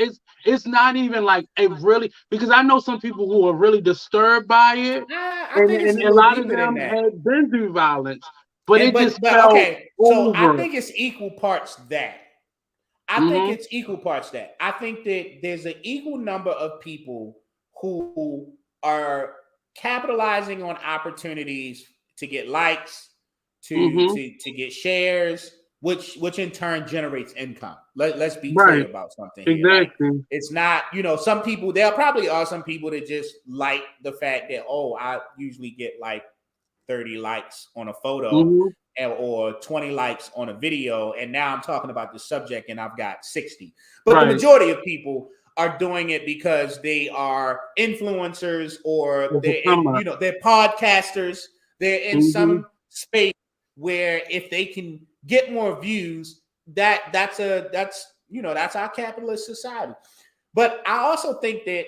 Speaker 1: it's not even like a really because I know some people who are really disturbed by it,
Speaker 2: I
Speaker 1: and
Speaker 2: think it's a
Speaker 1: a
Speaker 2: little
Speaker 1: lot of
Speaker 2: deeper than
Speaker 1: them
Speaker 2: that.
Speaker 1: had been through violence, but
Speaker 2: And
Speaker 1: it just
Speaker 2: but
Speaker 1: felt
Speaker 2: okay, so I
Speaker 1: over.
Speaker 2: think it's equal parts that. I think
Speaker 1: Hmm.
Speaker 2: it's equal parts that. I think that there's an equal number of people who are capitalizing on opportunities to get likes, to
Speaker 1: Hmm.
Speaker 2: to to get shares, which in turn generates income. Let's be clear
Speaker 1: Right.
Speaker 2: about something here. Like
Speaker 1: Exactly.
Speaker 2: it's not, some people, there probably are some people that just like the fact that, oh, I usually get like 30 likes on a photo
Speaker 1: Hmm.
Speaker 2: or 20 likes on a video, and now I'm talking about the subject and I've got 60. But the
Speaker 1: Right.
Speaker 2: majority of people are doing it because they are influencers or
Speaker 1: Over
Speaker 2: they're in,
Speaker 1: somebody.
Speaker 2: they're podcasters. They're in
Speaker 1: Hmm.
Speaker 2: some space where if they can get more views, that's our capitalist society. But I also think that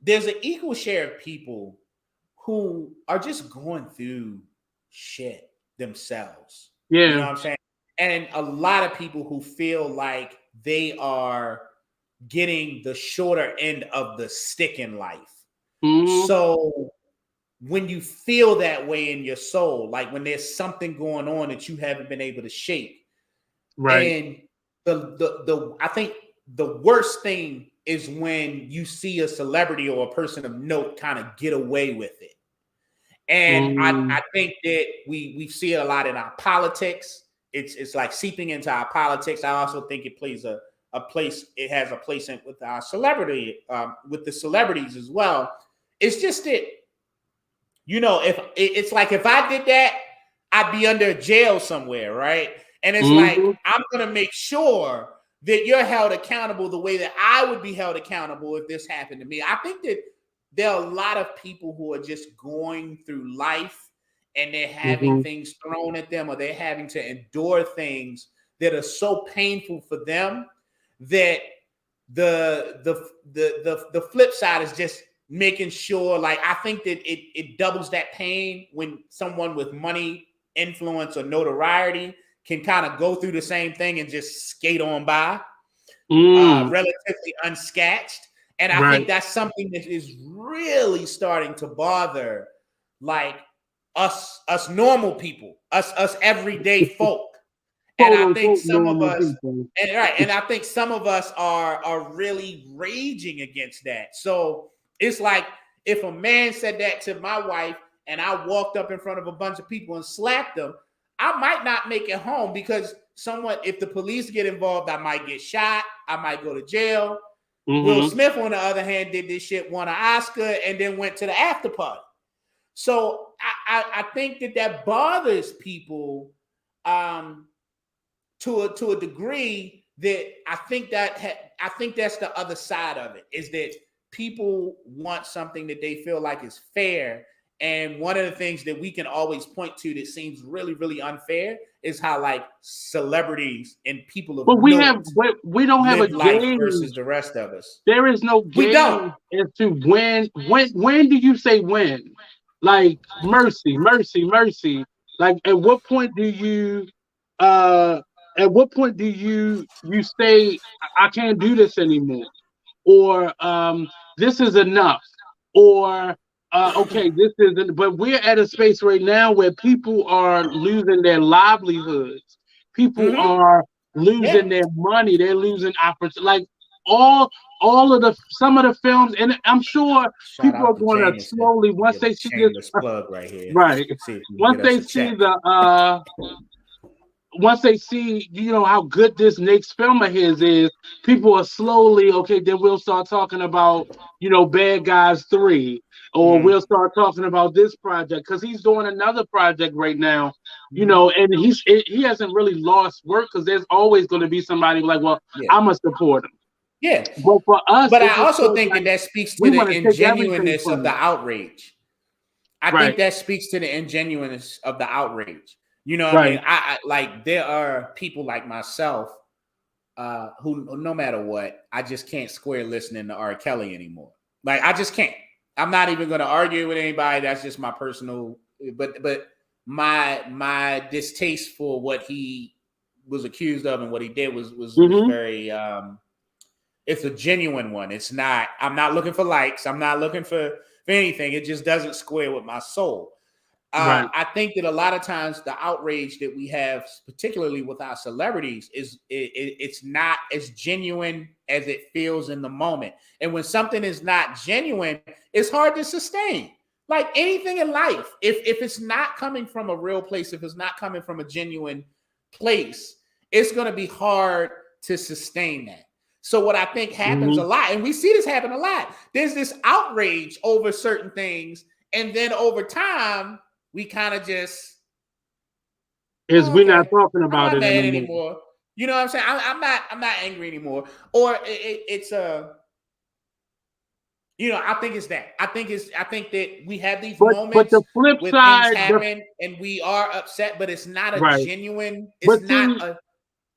Speaker 2: there's an equal share of people who are just going through shit themselves. You know
Speaker 1: Yeah.
Speaker 2: what I'm saying? And a lot of people who feel like they are getting the shorter end of the stick in life.
Speaker 1: Hmm.
Speaker 2: So when you feel that way in your soul, like when there's something going on that you haven't been able to shake,
Speaker 1: Right.
Speaker 2: and the I think the worst thing is when you see a celebrity or a person of note kind of get away with it. And
Speaker 1: Mm.
Speaker 2: I think that we see it a lot in our politics. It's like seeping into our politics. I also think it plays a place. It has a place in with our celebrity, with the celebrities as well. It's just that, if it's like if I did that, I'd be under jail somewhere, right? And it's like
Speaker 1: Mhm.
Speaker 2: I'm gonna make sure that you're held accountable the way that I would be held accountable if this happened to me. I think that there are a lot of people who are just going through life and they're having
Speaker 1: Mhm.
Speaker 2: things thrown at them, or they're having to endure things that are so painful for them that the flip side is just making sure, like, I think that it doubles that pain when someone with money, influence, or notoriety can kind of go through the same thing and just skate on by
Speaker 1: Mm.
Speaker 2: relatively unscathed. And I think
Speaker 1: Right.
Speaker 2: that's something that is really starting to bother, like, us normal people, us everyday folk. And
Speaker 1: Quote
Speaker 2: I think
Speaker 1: unquote
Speaker 2: some of
Speaker 1: normal
Speaker 2: us,
Speaker 1: people.
Speaker 2: and I think some of us are really raging against that. So it's like if a man said that to my wife and I walked up in front of a bunch of people and slapped them, I might not make it home because if the police get involved, I might get shot, I might go to jail. Will
Speaker 1: Mhm.
Speaker 2: Smith, on the other hand, did this shit, won an Oscar, and then went to the after party. So I think that bothers people to a degree that I think that's the other side of it, is that people want something that they feel like is fair. And one of the things that we can always point to that seems really, really unfair is how like celebrities and people of
Speaker 1: But
Speaker 2: note
Speaker 1: we don't have a
Speaker 2: live life
Speaker 1: gauge.
Speaker 2: versus the rest of us.
Speaker 1: There is no
Speaker 2: We don't.
Speaker 1: gauge as to when do you say when? Like mercy, mercy, mercy. Like uh at what point do you say I can't do this anymore? Or this is enough, or okay, this isn't. But we're at a space right now where people are losing their livelihoods. People
Speaker 2: Mm-hmm.
Speaker 1: are losing
Speaker 2: Yeah.
Speaker 1: their money. They're losing opportunity. Like all all of the some of the films, and I'm sure
Speaker 2: Shout
Speaker 1: people are
Speaker 2: out to
Speaker 1: going to
Speaker 2: Jameson.
Speaker 1: slowly once
Speaker 2: Get a
Speaker 1: they see this.
Speaker 2: shameless plug right here.
Speaker 1: Right.
Speaker 2: See if you can
Speaker 1: Once
Speaker 2: get us
Speaker 1: they
Speaker 2: a
Speaker 1: see
Speaker 2: check.
Speaker 1: the once they see, how good this next film of his is, people are slowly, okay, then we'll start talking about, Bad Guys 3, or
Speaker 2: Mm-hmm.
Speaker 1: we'll start talking about this project, because he's doing another project right now,
Speaker 2: Mm-hmm.
Speaker 1: and he hasn't really lost work, because there's always going to be somebody like, well,
Speaker 2: Yeah.
Speaker 1: I must support him.
Speaker 2: Yeah.
Speaker 1: But for us,
Speaker 2: But
Speaker 1: it
Speaker 2: I
Speaker 1: just
Speaker 2: also
Speaker 1: feels
Speaker 2: think
Speaker 1: like
Speaker 2: that speaks to
Speaker 1: we
Speaker 2: the
Speaker 1: want to take everything
Speaker 2: ingenuineness
Speaker 1: from
Speaker 2: of the
Speaker 1: him.
Speaker 2: outrage. I think
Speaker 1: Right,
Speaker 2: that speaks to the ingenuineness of the outrage. You know what I mean?
Speaker 1: right.
Speaker 2: I like, there are people like myself who, no matter what, I just can't square listening to R. Kelly anymore. Like, I just can't. I'm not even going to argue with anybody. That's just my personal. But my distaste for what he was accused of and what he did was
Speaker 1: Mm-hmm.
Speaker 2: very. It's a genuine one. It's not. I'm not looking for likes. I'm not looking for anything. It just doesn't square with my soul.
Speaker 1: Right.
Speaker 2: I think that a lot of times the outrage that we have, particularly with our celebrities, it's not as genuine as it feels in the moment. And when something is not genuine, it's hard to sustain. Like anything in life, if it's not coming from a real place, if it's not coming from a genuine place, it's going to be hard to sustain that. So what I think happens
Speaker 1: Mm-hmm.
Speaker 2: a lot, and we see this happen a lot, there's this outrage over certain things, and then over time, we kind of just,
Speaker 1: Is
Speaker 2: oh,
Speaker 1: we're not
Speaker 2: okay,
Speaker 1: talking
Speaker 2: I'm
Speaker 1: about
Speaker 2: not
Speaker 1: it
Speaker 2: mad
Speaker 1: anymore.
Speaker 2: anymore. You know what I'm saying? I'm not angry anymore. Or it's I think it's that. I think that we have these
Speaker 1: But
Speaker 2: moments
Speaker 1: the flip
Speaker 2: where things
Speaker 1: side,
Speaker 2: happen and we are upset, but it's not a
Speaker 1: right.
Speaker 2: genuine. It's
Speaker 1: But
Speaker 2: not
Speaker 1: see,
Speaker 2: a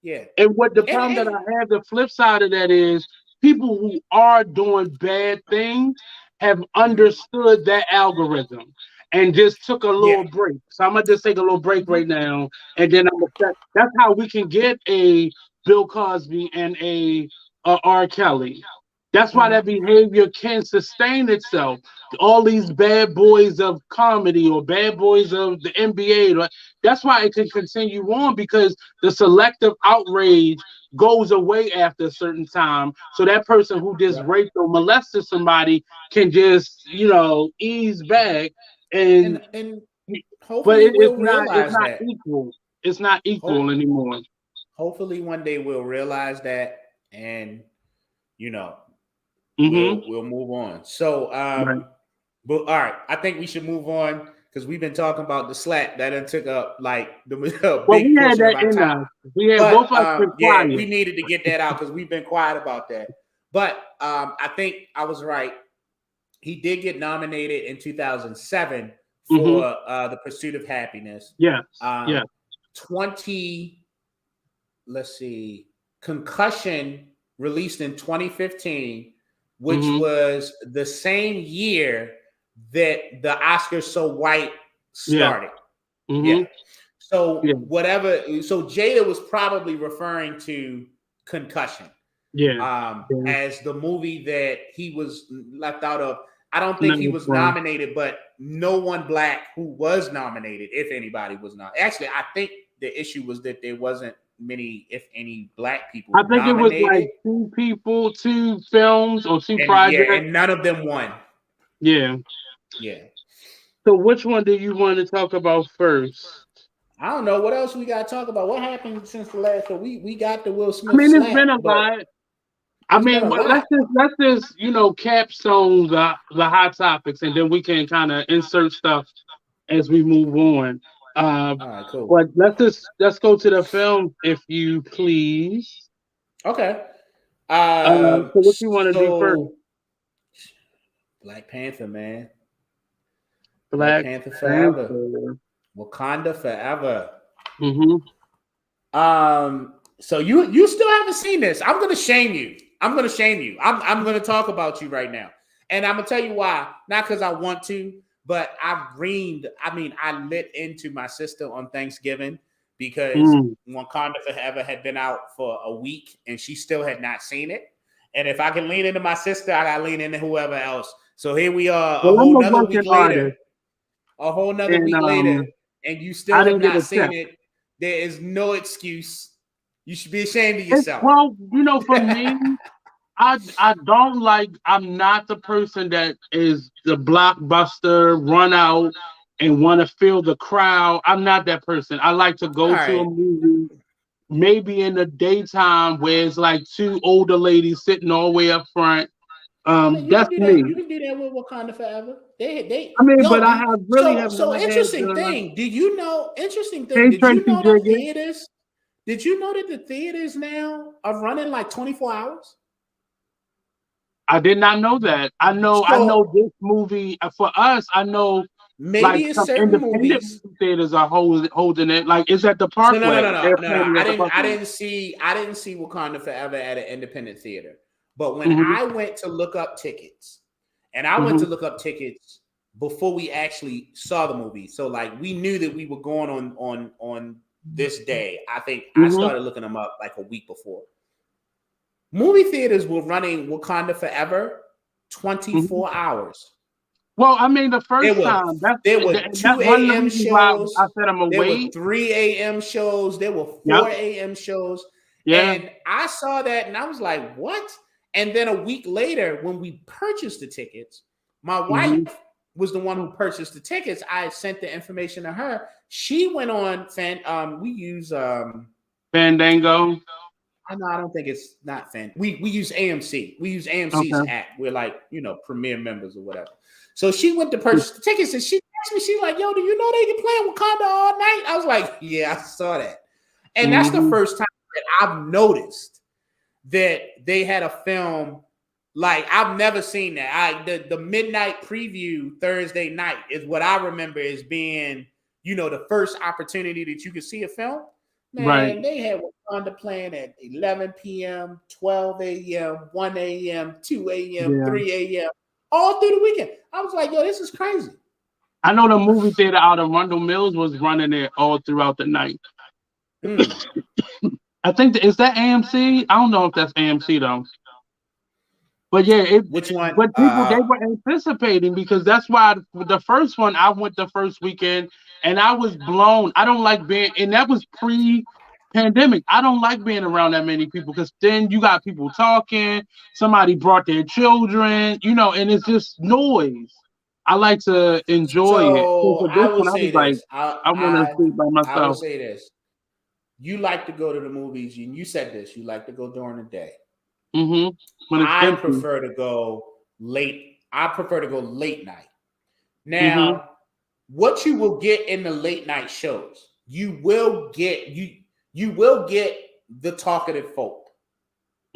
Speaker 2: yeah.
Speaker 1: and what the problem that
Speaker 2: And
Speaker 1: I have, the flip side of that is people who are doing bad things have
Speaker 2: mhm.
Speaker 1: understood that algorithm and just took a
Speaker 2: Yeah.
Speaker 1: little break. So I'm gonna just take a little break
Speaker 2: Mhm.
Speaker 1: right now, and then that's how we can get a Bill Cosby and a R. Kelly. That's why
Speaker 2: Mhm.
Speaker 1: that behavior can sustain itself. All these bad boys of comedy or bad boys of the NBA, that's why it can continue on, because the selective outrage goes away after a certain time. So that person who just
Speaker 2: Yeah.
Speaker 1: raped or molested somebody can just, ease back. And
Speaker 2: And
Speaker 1: but
Speaker 2: hopefully we'll
Speaker 1: it's
Speaker 2: realize
Speaker 1: not
Speaker 2: that.
Speaker 1: equal. It's not equal
Speaker 2: Hope
Speaker 1: anymore.
Speaker 2: hopefully one day we'll realize that, and you know
Speaker 1: Mm-hmm.
Speaker 2: we'll move on. So
Speaker 1: Right.
Speaker 2: but all right, I think we should move on because we've been talking about the slap that done took up like the a
Speaker 1: Well, we
Speaker 2: big
Speaker 1: had
Speaker 2: portion of
Speaker 1: that
Speaker 2: our
Speaker 1: in
Speaker 2: time.
Speaker 1: us. We had
Speaker 2: But
Speaker 1: both of us been
Speaker 2: yeah,
Speaker 1: quiet.
Speaker 2: we needed to get that out because we've been quiet about that. But I think I was right. He did get nominated in 2007
Speaker 1: Mm-hmm.
Speaker 2: for The Pursuit of Happiness.
Speaker 1: Yes. Yes.
Speaker 2: Um, 20, let's see, Concussion released in 2015, which
Speaker 1: Mm-hmm.
Speaker 2: was the same year that the Oscars So White
Speaker 1: Yeah.
Speaker 2: started. Yeah.
Speaker 1: Mm-hmm.
Speaker 2: So
Speaker 1: Yeah.
Speaker 2: Jada was probably referring to Concussion
Speaker 1: Yeah. Yeah.
Speaker 2: as the movie that he was left out of. I don't think he
Speaker 1: No,
Speaker 2: was
Speaker 1: well,
Speaker 2: nominated, but no one black who was nominated, if anybody was not. Actually, I think the issue was that there wasn't many, if any, black people
Speaker 1: I think it was like
Speaker 2: nominated,
Speaker 1: two people, two films, or two
Speaker 2: and yeah,
Speaker 1: projects.
Speaker 2: and none of them won.
Speaker 1: Yeah.
Speaker 2: Yeah,
Speaker 1: So which one do you want to talk about first?
Speaker 2: I don't know what else we got to talk about. What happened since the last? So we got the Will
Speaker 1: I
Speaker 2: Smith
Speaker 1: mean, it's
Speaker 2: slap,
Speaker 1: been a
Speaker 2: but
Speaker 1: lot. I
Speaker 2: it's been
Speaker 1: mean,
Speaker 2: a
Speaker 1: well,
Speaker 2: lot.
Speaker 1: let's just capstone the hot topics, and then we can kind of insert stuff as we move on. Uh,
Speaker 2: All right, cool.
Speaker 1: but let's go to the film, if you please.
Speaker 2: Okay.
Speaker 1: So what you want to do first?
Speaker 2: So Black Panther, man. Black
Speaker 1: Black
Speaker 2: Panther forever.
Speaker 1: Panther.
Speaker 2: Wakanda forever.
Speaker 1: Mm-hmm.
Speaker 2: So you still haven't seen this. I'm gonna shame you. I'm gonna shame you. I'm gonna talk about you right now. And I'm gonna tell you why. Not because I want to, but I lit into my sister on Thanksgiving because
Speaker 1: Mm.
Speaker 2: Wakanda Forever had been out for a week and she still had not seen it. And if I can lean into my sister, I gotta lean into whoever else. So here we are,
Speaker 1: Well, I'm a working artist,
Speaker 2: a whole nother
Speaker 1: and
Speaker 2: week later, and you
Speaker 1: I
Speaker 2: still have
Speaker 1: didn't get
Speaker 2: not
Speaker 1: a
Speaker 2: seen
Speaker 1: check.
Speaker 2: it. There is no excuse. You should be ashamed of
Speaker 1: It's,
Speaker 2: yourself.
Speaker 1: well, for me, I don't like. I'm not the person that is the blockbuster run out and want to feel the crowd. I'm not that person. I like to
Speaker 2: All
Speaker 1: go to a
Speaker 2: right.
Speaker 1: movie maybe in the daytime where it's like two older ladies sitting all the way up front.
Speaker 2: Yeah, you can
Speaker 1: That's
Speaker 2: do that.
Speaker 1: me.
Speaker 2: You can do that with Wakanda Forever.
Speaker 1: I mean, but
Speaker 2: Yo,
Speaker 1: I have really have
Speaker 2: so
Speaker 1: not had
Speaker 2: interesting
Speaker 1: the
Speaker 2: thing. Do you know? Interesting thing.
Speaker 1: hey
Speaker 2: Did you
Speaker 1: Tracy
Speaker 2: know that
Speaker 1: Jigger.
Speaker 2: theaters? Did you know that the theaters now are running like 24 hours?
Speaker 1: I did not know that. I know
Speaker 2: So
Speaker 1: this movie for us. I know like
Speaker 2: maybe it's
Speaker 1: some
Speaker 2: certain
Speaker 1: independent
Speaker 2: movies.
Speaker 1: movie theaters are holding it. Like it's at the
Speaker 2: So no, no,
Speaker 1: Parkway.
Speaker 2: no, no,
Speaker 1: They're
Speaker 2: no, no.
Speaker 1: planning at the
Speaker 2: I
Speaker 1: Parkway.
Speaker 2: didn't see Wakanda Forever at an independent theater. But when
Speaker 1: Hmm.
Speaker 2: I went to look up tickets, and I went
Speaker 1: Hmm.
Speaker 2: to look up tickets before we actually saw the movie. So like we knew that we were going on this day. I think I
Speaker 1: Hmm.
Speaker 2: started looking them up like a week before. Movie theaters were running Wakanda Forever
Speaker 1: Hmm.
Speaker 2: 24 hours.
Speaker 1: Well, I mean, the
Speaker 2: There
Speaker 1: first
Speaker 2: were
Speaker 1: time
Speaker 2: there were
Speaker 1: that's
Speaker 2: 2
Speaker 1: one of the
Speaker 2: a.m.
Speaker 1: reasons why I
Speaker 2: shows,
Speaker 1: said I'm gonna
Speaker 2: there were
Speaker 1: wait.
Speaker 2: 3 a.m. shows, there were
Speaker 1: Yep.
Speaker 2: 4 a.m. shows.
Speaker 1: Yeah.
Speaker 2: And I saw that and I was like, what? And then a week later, when we purchased the tickets, my wife
Speaker 1: Hmm.
Speaker 2: was the one who purchased the tickets. I sent the information to her. She went on we use
Speaker 1: Fandango.
Speaker 2: I know I don't think it's not fan. We use AMC. We use AMC's
Speaker 1: Okay.
Speaker 2: app. We're like, premier members or whatever. So she went to purchase the tickets and she asked me, she's like, yo, do you know they can play Wakanda all night? I was like, yeah, I saw that. And that's the
Speaker 1: Hmm.
Speaker 2: first time that I've noticed that they had a film like I've never seen that. The midnight preview Thursday night is what I remember as being, the first opportunity that you could see a film.
Speaker 1: Right.
Speaker 2: Man, they had Wakanda playing at 11 p.m., 12 a.m., 1 a.m., 2 a.m.,
Speaker 1: Yeah.
Speaker 2: 3 a.m., all through the weekend. I was like, yo, this is crazy.
Speaker 1: I know the movie theater out of Rundle Mills was running it all throughout the night.
Speaker 2: Hmm.
Speaker 1: I think is that AMC? I don't know if that's AMC though. But yeah,
Speaker 2: Which one?
Speaker 1: but people they were anticipating because that's why the first one I went the first weekend and I was blown. I don't like being and that was pre-pandemic. I don't like being around that many people because then you got people talking. Somebody brought their children, and it's just noise. I like to enjoy it. So
Speaker 2: So
Speaker 1: for
Speaker 2: I
Speaker 1: this
Speaker 2: would
Speaker 1: one, I
Speaker 2: say
Speaker 1: was like,
Speaker 2: this.
Speaker 1: I want to see it by
Speaker 2: I would
Speaker 1: myself.
Speaker 2: say this. You like to go to the movies, and you said this. You like to go during the day.
Speaker 1: When it's
Speaker 2: I
Speaker 1: empty.
Speaker 2: prefer to go late. I prefer to go late night.
Speaker 1: Mm-hmm.
Speaker 2: Now, what you will get in the late night shows, you will get the talkative folk,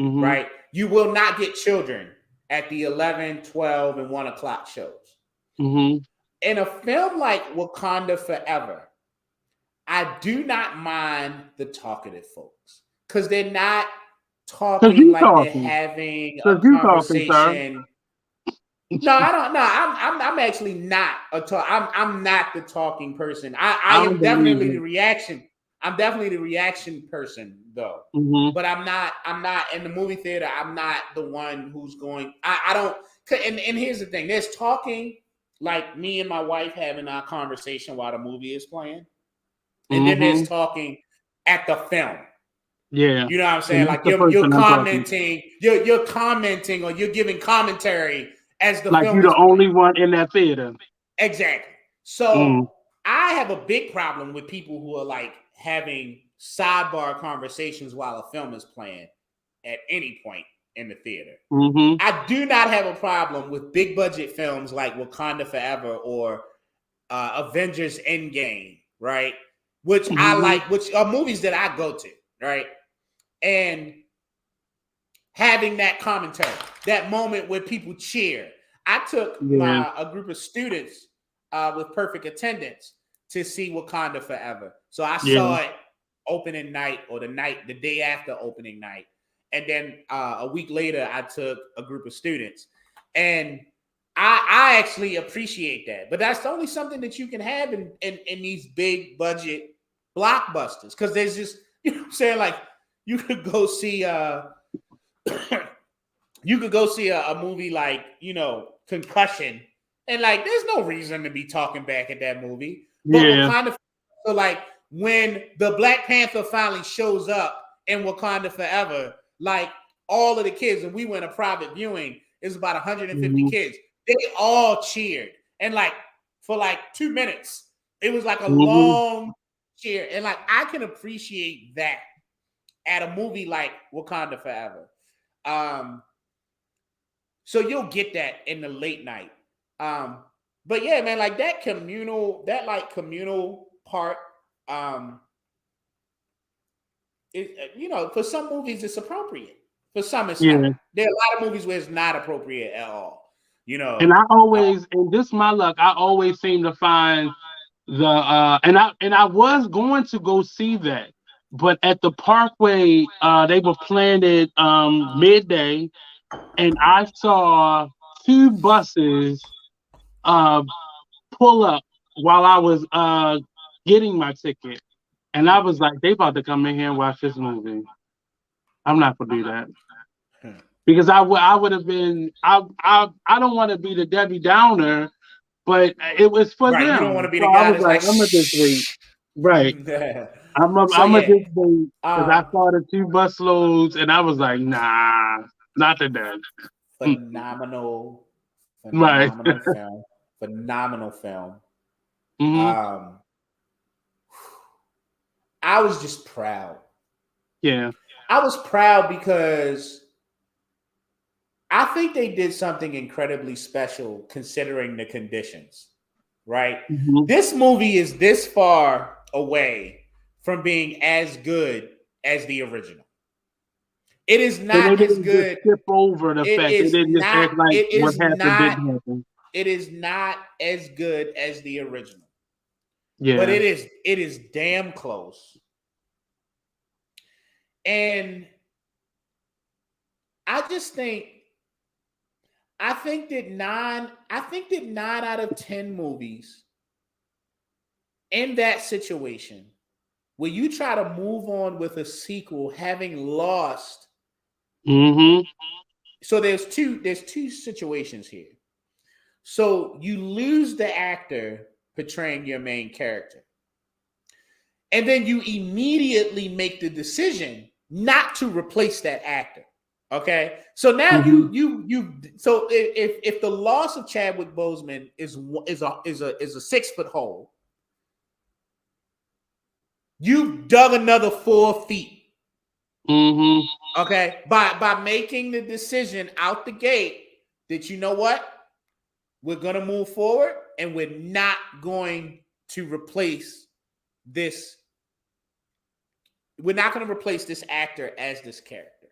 Speaker 1: Mm-hmm.
Speaker 2: right? You will not get children at the 11, 12, and 1 o'clock shows.
Speaker 1: Mm-hmm.
Speaker 2: In a film like Wakanda Forever, I do not mind the talkative folks because they're not
Speaker 1: Cause
Speaker 2: talking
Speaker 1: you
Speaker 2: like they're
Speaker 1: talking.
Speaker 2: having
Speaker 1: Cause
Speaker 2: a
Speaker 1: you talking, sir.
Speaker 2: conversation. No, I don't. No, I'm actually not a talk. I'm not the talking person. I
Speaker 1: I don't
Speaker 2: am
Speaker 1: believe
Speaker 2: definitely the
Speaker 1: it.
Speaker 2: reaction. I'm definitely the reaction person though.
Speaker 1: Mm-hmm.
Speaker 2: But I'm not. I'm not in the movie theater. I'm not the one who's going. I don't. And here's the thing. There's talking like me and my wife having our conversation while the movie is playing. And then there's
Speaker 1: Mm-hmm.
Speaker 2: talking at the film.
Speaker 1: Yeah.
Speaker 2: You know what I'm saying?
Speaker 1: And that's
Speaker 2: Like
Speaker 1: the
Speaker 2: you're
Speaker 1: person I'm talking.
Speaker 2: commenting, you're commenting or you're giving commentary as the
Speaker 1: Like you
Speaker 2: film is
Speaker 1: the
Speaker 2: playing.
Speaker 1: only one in that theater.
Speaker 2: Exactly.
Speaker 1: Mm.
Speaker 2: So I have a big problem with people who are like having sidebar conversations while a film is playing at any point in the theater.
Speaker 1: Mm-hmm.
Speaker 2: I do not have a problem with big budget films like Wakanda Forever or Avengers Endgame, right? Which I
Speaker 1: Mm-hmm.
Speaker 2: like, which are movies that I go to, right? And having that commentary, that moment where people cheer. I took
Speaker 1: Yeah.
Speaker 2: a group of students with perfect attendance to see Wakanda Forever. So I
Speaker 1: Yeah.
Speaker 2: saw it opening night or the day after opening night. And then a week later, I took a group of students. And I actually appreciate that. But that's only something that you can have in these big budget blockbusters. Because there's just, you know what I'm saying? Like, you could go see you could go see a movie like, Concussion, and like there's no reason to be talking back at that movie. But
Speaker 1: Yeah.
Speaker 2: Wakanda, so like when the Black Panther finally shows up in Wakanda Forever, like all of the kids, and we went a private viewing, it was about 150
Speaker 1: Mm-hmm.
Speaker 2: kids. They all cheered. And like for like 2 minutes, it was like a
Speaker 1: Mm-hmm.
Speaker 2: long cheer. And like I can appreciate that at a movie like Wakanda Forever. Um, so you'll get that in the late night. Um, but yeah, man, like that communal part, um, for some movies it's appropriate. For some it's not.
Speaker 1: Yeah.
Speaker 2: There are a lot of movies where it's not appropriate at all. You
Speaker 1: And
Speaker 2: know,
Speaker 1: I
Speaker 2: uh,
Speaker 1: always, and this my luck, I always seem to find the and I was going to go see that, but at the Parkway, they were playing it midday, and I saw two buses uh pull up while I was getting my ticket, and I
Speaker 2: mm,
Speaker 1: was like, they about to come in here and watch this movie. I'm not gonna do that.
Speaker 2: hmm.
Speaker 1: Because I would have been I don't want to be the Debbie Downer, but it was for
Speaker 2: Right. You don't want
Speaker 1: them.
Speaker 2: to be
Speaker 1: So
Speaker 2: the
Speaker 1: I
Speaker 2: guy
Speaker 1: was
Speaker 2: that's
Speaker 1: like,
Speaker 2: like,
Speaker 1: I'm gonna just wait.
Speaker 2: shh.
Speaker 1: Right.
Speaker 2: So
Speaker 1: I'm gonna
Speaker 2: yeah,
Speaker 1: just wait because I
Speaker 2: um,
Speaker 1: saw the two bus loads and I was like, nah, not today. Mm,
Speaker 2: phenomenal,
Speaker 1: right.
Speaker 2: phenomenal film, phenomenal film.
Speaker 1: Hmm.
Speaker 2: Um, I was just proud.
Speaker 1: Yeah.
Speaker 2: I was proud because I think they did something incredibly special considering the conditions, right?
Speaker 1: Hmm.
Speaker 2: This movie is this far away from being as good as the original. It is
Speaker 1: And they
Speaker 2: not as
Speaker 1: didn't just
Speaker 2: good.
Speaker 1: skip over the
Speaker 2: It
Speaker 1: fact. They
Speaker 2: is
Speaker 1: didn't just
Speaker 2: not.
Speaker 1: act like
Speaker 2: It
Speaker 1: what
Speaker 2: is
Speaker 1: happened
Speaker 2: not.
Speaker 1: didn't happen.
Speaker 2: It is not as good as the original, but
Speaker 1: Yeah.
Speaker 2: it is damn close. And I just think I think that 9 out of 10 movies in that situation where you try to move on with a sequel having lost.
Speaker 1: Hmm.
Speaker 2: So there's two situations here. So you lose the actor portraying your main character, and then you immediately make the decision not to replace that actor. Okay, so now
Speaker 1: Hmm.
Speaker 2: so if the loss of Chadwick Boseman is a 6 foot hole, you dug another 4 feet.
Speaker 1: Hmm.
Speaker 2: Okay, by making the decision out the gate that, you know what, we're gonna move forward and we're not going to replace this. We're not going to replace this actor as this character.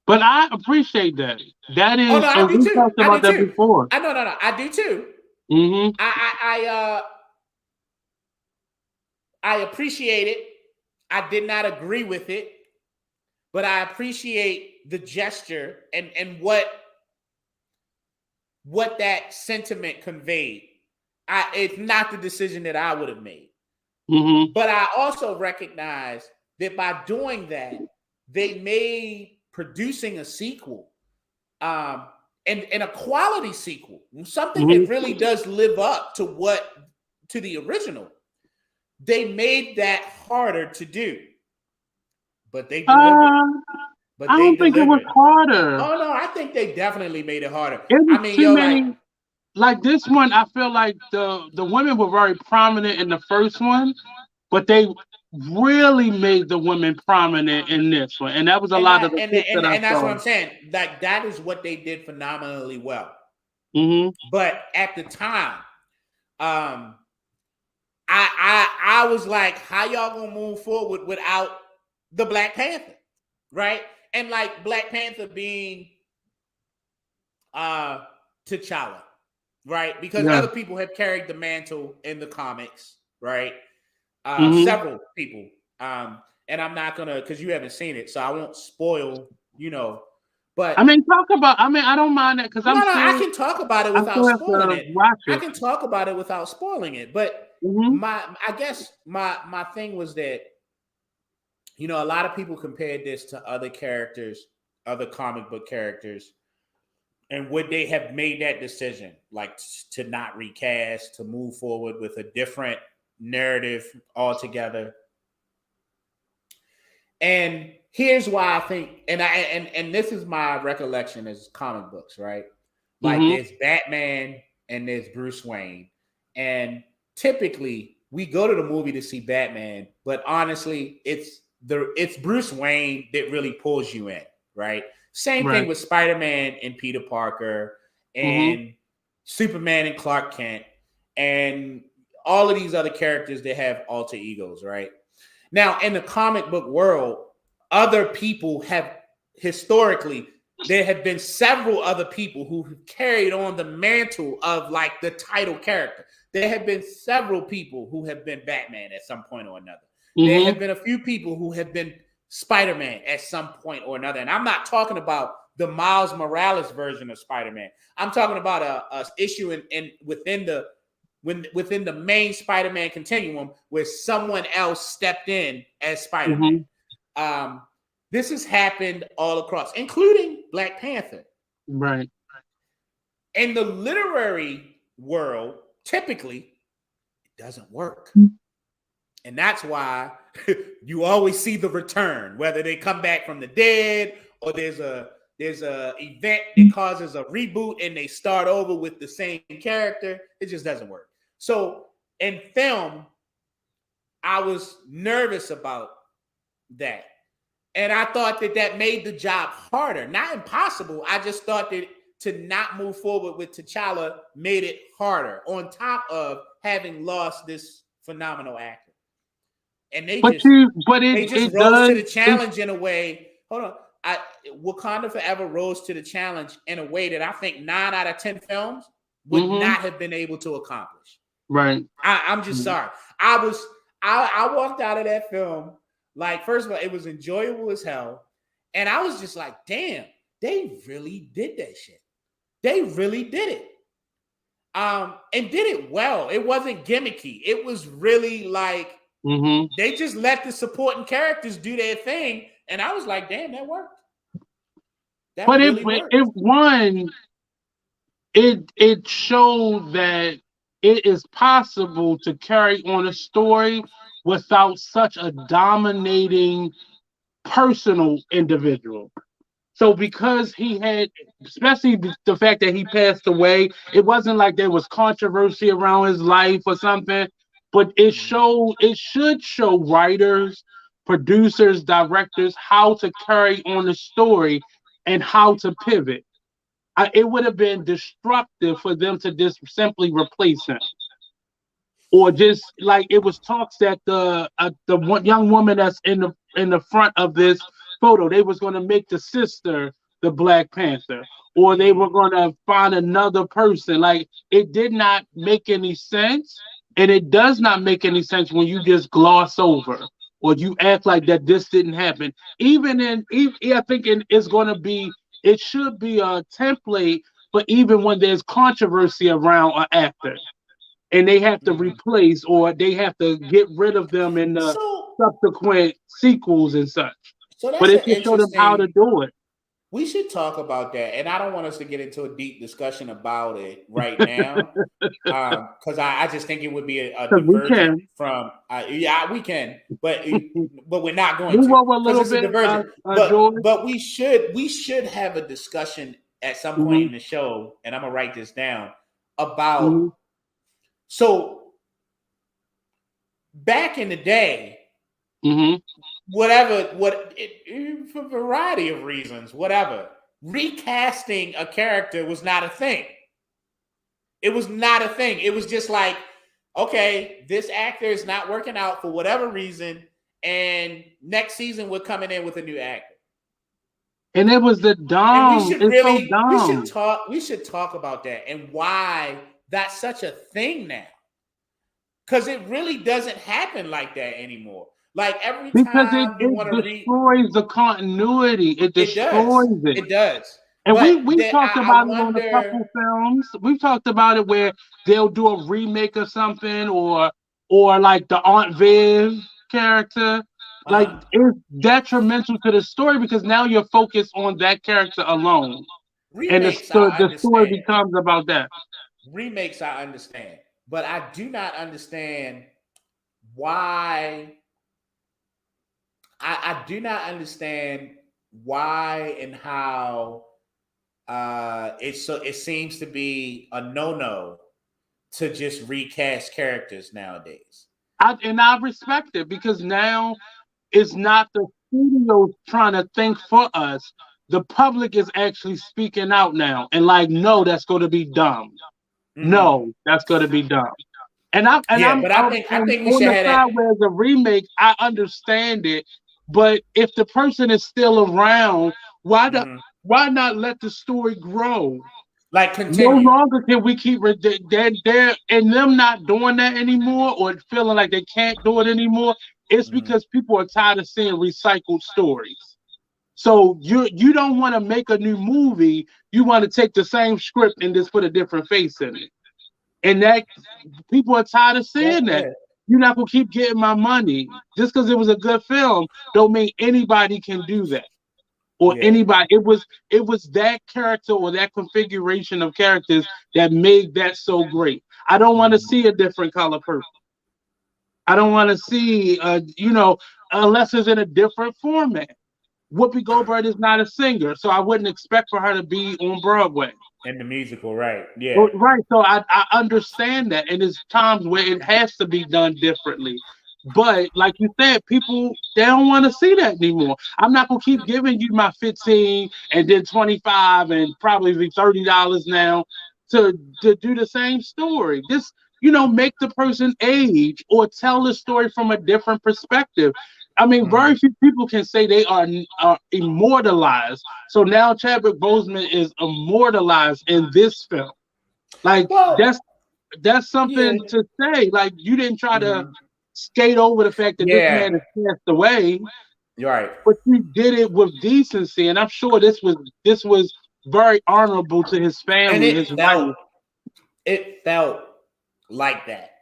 Speaker 1: But I appreciate that. That
Speaker 2: Oh no,
Speaker 1: is,
Speaker 2: I
Speaker 1: and
Speaker 2: do
Speaker 1: we
Speaker 2: too.
Speaker 1: talked
Speaker 2: I do
Speaker 1: about that
Speaker 2: too.
Speaker 1: before.
Speaker 2: I no no no. I do too.
Speaker 1: Hmm.
Speaker 2: I appreciate it. I did not agree with it, but I appreciate the gesture and what that sentiment conveyed. It's not the decision that I would have made,
Speaker 1: Hmm.
Speaker 2: but I also recognize that by doing that, they made producing a sequel, um, and a quality sequel, something
Speaker 1: Hmm.
Speaker 2: that really does live up to the original. They made that harder to do, but they delivered.
Speaker 1: Uh,
Speaker 2: But
Speaker 1: I
Speaker 2: they
Speaker 1: don't think it was
Speaker 2: delivered.
Speaker 1: harder.
Speaker 2: Oh no, I think they definitely made it harder.
Speaker 1: It
Speaker 2: I
Speaker 1: was
Speaker 2: mean,
Speaker 1: too
Speaker 2: yo, like,
Speaker 1: many. Like this one, I feel like the women were very prominent in the first one, but they really made the women prominent in this one, and that was a
Speaker 2: and
Speaker 1: lot of
Speaker 2: that
Speaker 1: the
Speaker 2: and
Speaker 1: clips that
Speaker 2: and
Speaker 1: I
Speaker 2: and that's what
Speaker 1: saw.
Speaker 2: I'm saying. Like that is what they did phenomenally well.
Speaker 1: Hmm.
Speaker 2: But at the time, um, I was like, how y'all gonna move forward without the Black Panther, right? And like Black Panther being uh T'Challa, right? Because
Speaker 1: Yeah.
Speaker 2: other people have carried the mantle in the comics, right?
Speaker 1: Hmm.
Speaker 2: Several people. And I'm not gonna, because you haven't seen it, so I won't spoil,
Speaker 1: I
Speaker 2: but
Speaker 1: mean, talk about. I mean, I don't mind that because
Speaker 2: no, no, I can talk about it
Speaker 1: I
Speaker 2: without
Speaker 1: still have
Speaker 2: spoiling
Speaker 1: to
Speaker 2: it.
Speaker 1: watch
Speaker 2: I
Speaker 1: it.
Speaker 2: can talk about it without spoiling it. But
Speaker 1: Hmm.
Speaker 2: I guess my thing was that, a lot of people compared this to other characters, other comic book characters, and would they have made that decision, like to not recast, to move forward with a different narrative altogether? And here's why I think, and this is my recollection as comic books, right? Like
Speaker 1: Hmm.
Speaker 2: there's Batman and there's Bruce Wayne, and typically we go to the movie to see Batman, but honestly, it's Bruce Wayne that really pulls you in, right? Same thing
Speaker 1: Right.
Speaker 2: with Spider-Man and Peter Parker,
Speaker 1: Hmm.
Speaker 2: and Superman and Clark Kent, and all of these other characters that have alter egos, right? Now, in the comic book world, other people have historically, there have been several other people who have carried on the mantle of like the title character. There have been several people who have been Batman at some point or another. There
Speaker 1: Hmm.
Speaker 2: have been a few people who have been Spider-Man at some point or another. And I'm not talking about the Miles Morales version of Spider-Man. I'm talking about a issue in within the main Spider-Man continuum where someone else stepped in as Spider-Man.
Speaker 1: Hmm.
Speaker 2: Um, this has happened all across, including Black Panther.
Speaker 1: Right.
Speaker 2: In the literary world, typically, it doesn't work. And that's why you always see the return, whether they come back from the dead or there's a event that causes a reboot and they start over with the same character. It just doesn't work. So in film, I was nervous about that. And I thought that that made the job harder. Not impossible. I just thought that to not move forward with T'Challa made it harder, on top of having lost this phenomenal actor. And
Speaker 1: But
Speaker 2: they just
Speaker 1: it
Speaker 2: rose
Speaker 1: does.
Speaker 2: to the challenge in a way. Hold on. Wakanda Forever rose to the challenge in a way that I think 9 out of 10 films would
Speaker 1: Hmm.
Speaker 2: not have been able to accomplish.
Speaker 1: Right.
Speaker 2: I'm just sorry. I was I walked out of that film like, first of all, it was enjoyable as hell, and I was just like, damn, they really did that shit. They really did it. And did it well. It wasn't gimmicky. It was really like
Speaker 1: Hmm.
Speaker 2: they just let the supporting characters do their thing, and I was like, damn, that worked. That
Speaker 1: But
Speaker 2: really
Speaker 1: it
Speaker 2: worked.
Speaker 1: won. It showed that it is possible to carry on a story without such a dominating personal individual. So because he had, especially the fact that he passed away, it wasn't like there was controversy around his life or something. But
Speaker 2: Mhm.
Speaker 1: it should show writers, producers, directors how to carry on the story and how to pivot. It would have been destructive for them to just simply replace him, or just like it was talks that the one young woman that's in the front of this photo, they was going to make the sister the Black Panther, or they were
Speaker 2: Mhm.
Speaker 1: going to find another person. Like, it did not make any sense, and it does not make any sense when you just gloss over or you act like that this didn't happen. I think it's going to be, it should be a template for even when there's controversy around an actor and they have to
Speaker 2: Mhm.
Speaker 1: replace or they have to get rid of them in the
Speaker 2: So
Speaker 1: subsequent sequels and such.
Speaker 2: so
Speaker 1: But
Speaker 2: that's
Speaker 1: it
Speaker 2: an
Speaker 1: should show them how to
Speaker 2: interesting.
Speaker 1: do it.
Speaker 2: We should talk about that, and I don't want us to get into a deep discussion about it right now, because I just think it would be a
Speaker 1: Because we
Speaker 2: divergent
Speaker 1: can
Speaker 2: from. Yeah, we can, but we're not going
Speaker 1: move
Speaker 2: to,
Speaker 1: over a
Speaker 2: because
Speaker 1: little
Speaker 2: it's a
Speaker 1: bit,
Speaker 2: divergent.
Speaker 1: George.
Speaker 2: But we should have a discussion at some point
Speaker 1: Hmm.
Speaker 2: in the show, and I'm gonna write this down about.
Speaker 1: Hmm.
Speaker 2: So back in the day,
Speaker 1: Hmm.
Speaker 2: for a variety of reasons, whatever, recasting a character was not a thing. It was not a thing. It was just like, okay, this actor is not working out for whatever reason, and next season we're coming in with a new actor.
Speaker 1: And it was the
Speaker 2: And
Speaker 1: dumb. It's so dumb.
Speaker 2: we should talk about that and why that's such a thing now. Because it really doesn't happen like that anymore. Like every
Speaker 1: Because
Speaker 2: time you
Speaker 1: it
Speaker 2: want to read,
Speaker 1: destroys the continuity. It
Speaker 2: it does.
Speaker 1: destroys it.
Speaker 2: It does.
Speaker 1: And
Speaker 2: But
Speaker 1: we talked
Speaker 2: I
Speaker 1: about it on a
Speaker 2: wonder.
Speaker 1: couple films. We've talked about it where they'll do a remake of something, or like the Aunt Viv character. Like
Speaker 2: Uh-huh.
Speaker 1: it's detrimental to the story because now you're focused on that character alone, and
Speaker 2: Remakes, I
Speaker 1: the story
Speaker 2: understand.
Speaker 1: becomes about that.
Speaker 2: Remakes, I understand. But I do not understand why. I do not understand why and how it seems to be a no-no to just recast characters nowadays.
Speaker 1: And I respect it because now it's not the studios trying to think for us. The public is actually speaking out now and like, no, that's going to be dumb.
Speaker 2: Mm-hmm.
Speaker 1: No, that's going to be dumb. And I'm and
Speaker 2: Yeah,
Speaker 1: I'm
Speaker 2: but I
Speaker 1: and
Speaker 2: think we
Speaker 1: on
Speaker 2: should
Speaker 1: the
Speaker 2: have that.
Speaker 1: side where it's a remake, I understand it. But if the person is still around,
Speaker 2: Mhm.
Speaker 1: why not let the story grow?
Speaker 2: Like
Speaker 1: No
Speaker 2: continue.
Speaker 1: longer can we keep they're and them not doing that anymore or feeling like they can't do it anymore. It's
Speaker 2: Mhm.
Speaker 1: because people are tired of seeing recycled stories. So you don't want to make a new movie. You want to take the same script and just put a different face in it. And that people are tired of
Speaker 2: That's
Speaker 1: seeing that.
Speaker 2: good.
Speaker 1: You're not gonna keep getting my money just because it was a good film. Don't mean anybody can do that or
Speaker 2: Yeah.
Speaker 1: anybody. It was that character or that configuration of characters that made that so great. I don't want to
Speaker 2: Mhm.
Speaker 1: see a different color person. I don't want to see, unless it's in a different format. Whoopi Goldberg is not a singer, so I wouldn't expect for her to be on Broadway.
Speaker 2: And the musical, right? Yeah.
Speaker 1: Well, right. So I understand that. And there's times where it has to be done differently. But like you said, people they don't want to see that anymore. I'm not gonna keep giving you my 15 and then 25 and probably be $30 now to do the same story. Just make the person age or tell the story from a different perspective. I mean,
Speaker 2: Mhm.
Speaker 1: very few people can say they are immortalized. So now Chadwick Boseman is immortalized in this film. Like
Speaker 2: Well,
Speaker 1: that's
Speaker 2: yeah.
Speaker 1: something to say. Like you didn't try to
Speaker 2: Mhm.
Speaker 1: skate over the fact that this
Speaker 2: Yeah.
Speaker 1: man has passed away,
Speaker 2: You're right.
Speaker 1: but you did it with decency. And I'm sure this was very honorable to his
Speaker 2: And
Speaker 1: family, his wife.
Speaker 2: it felt like that.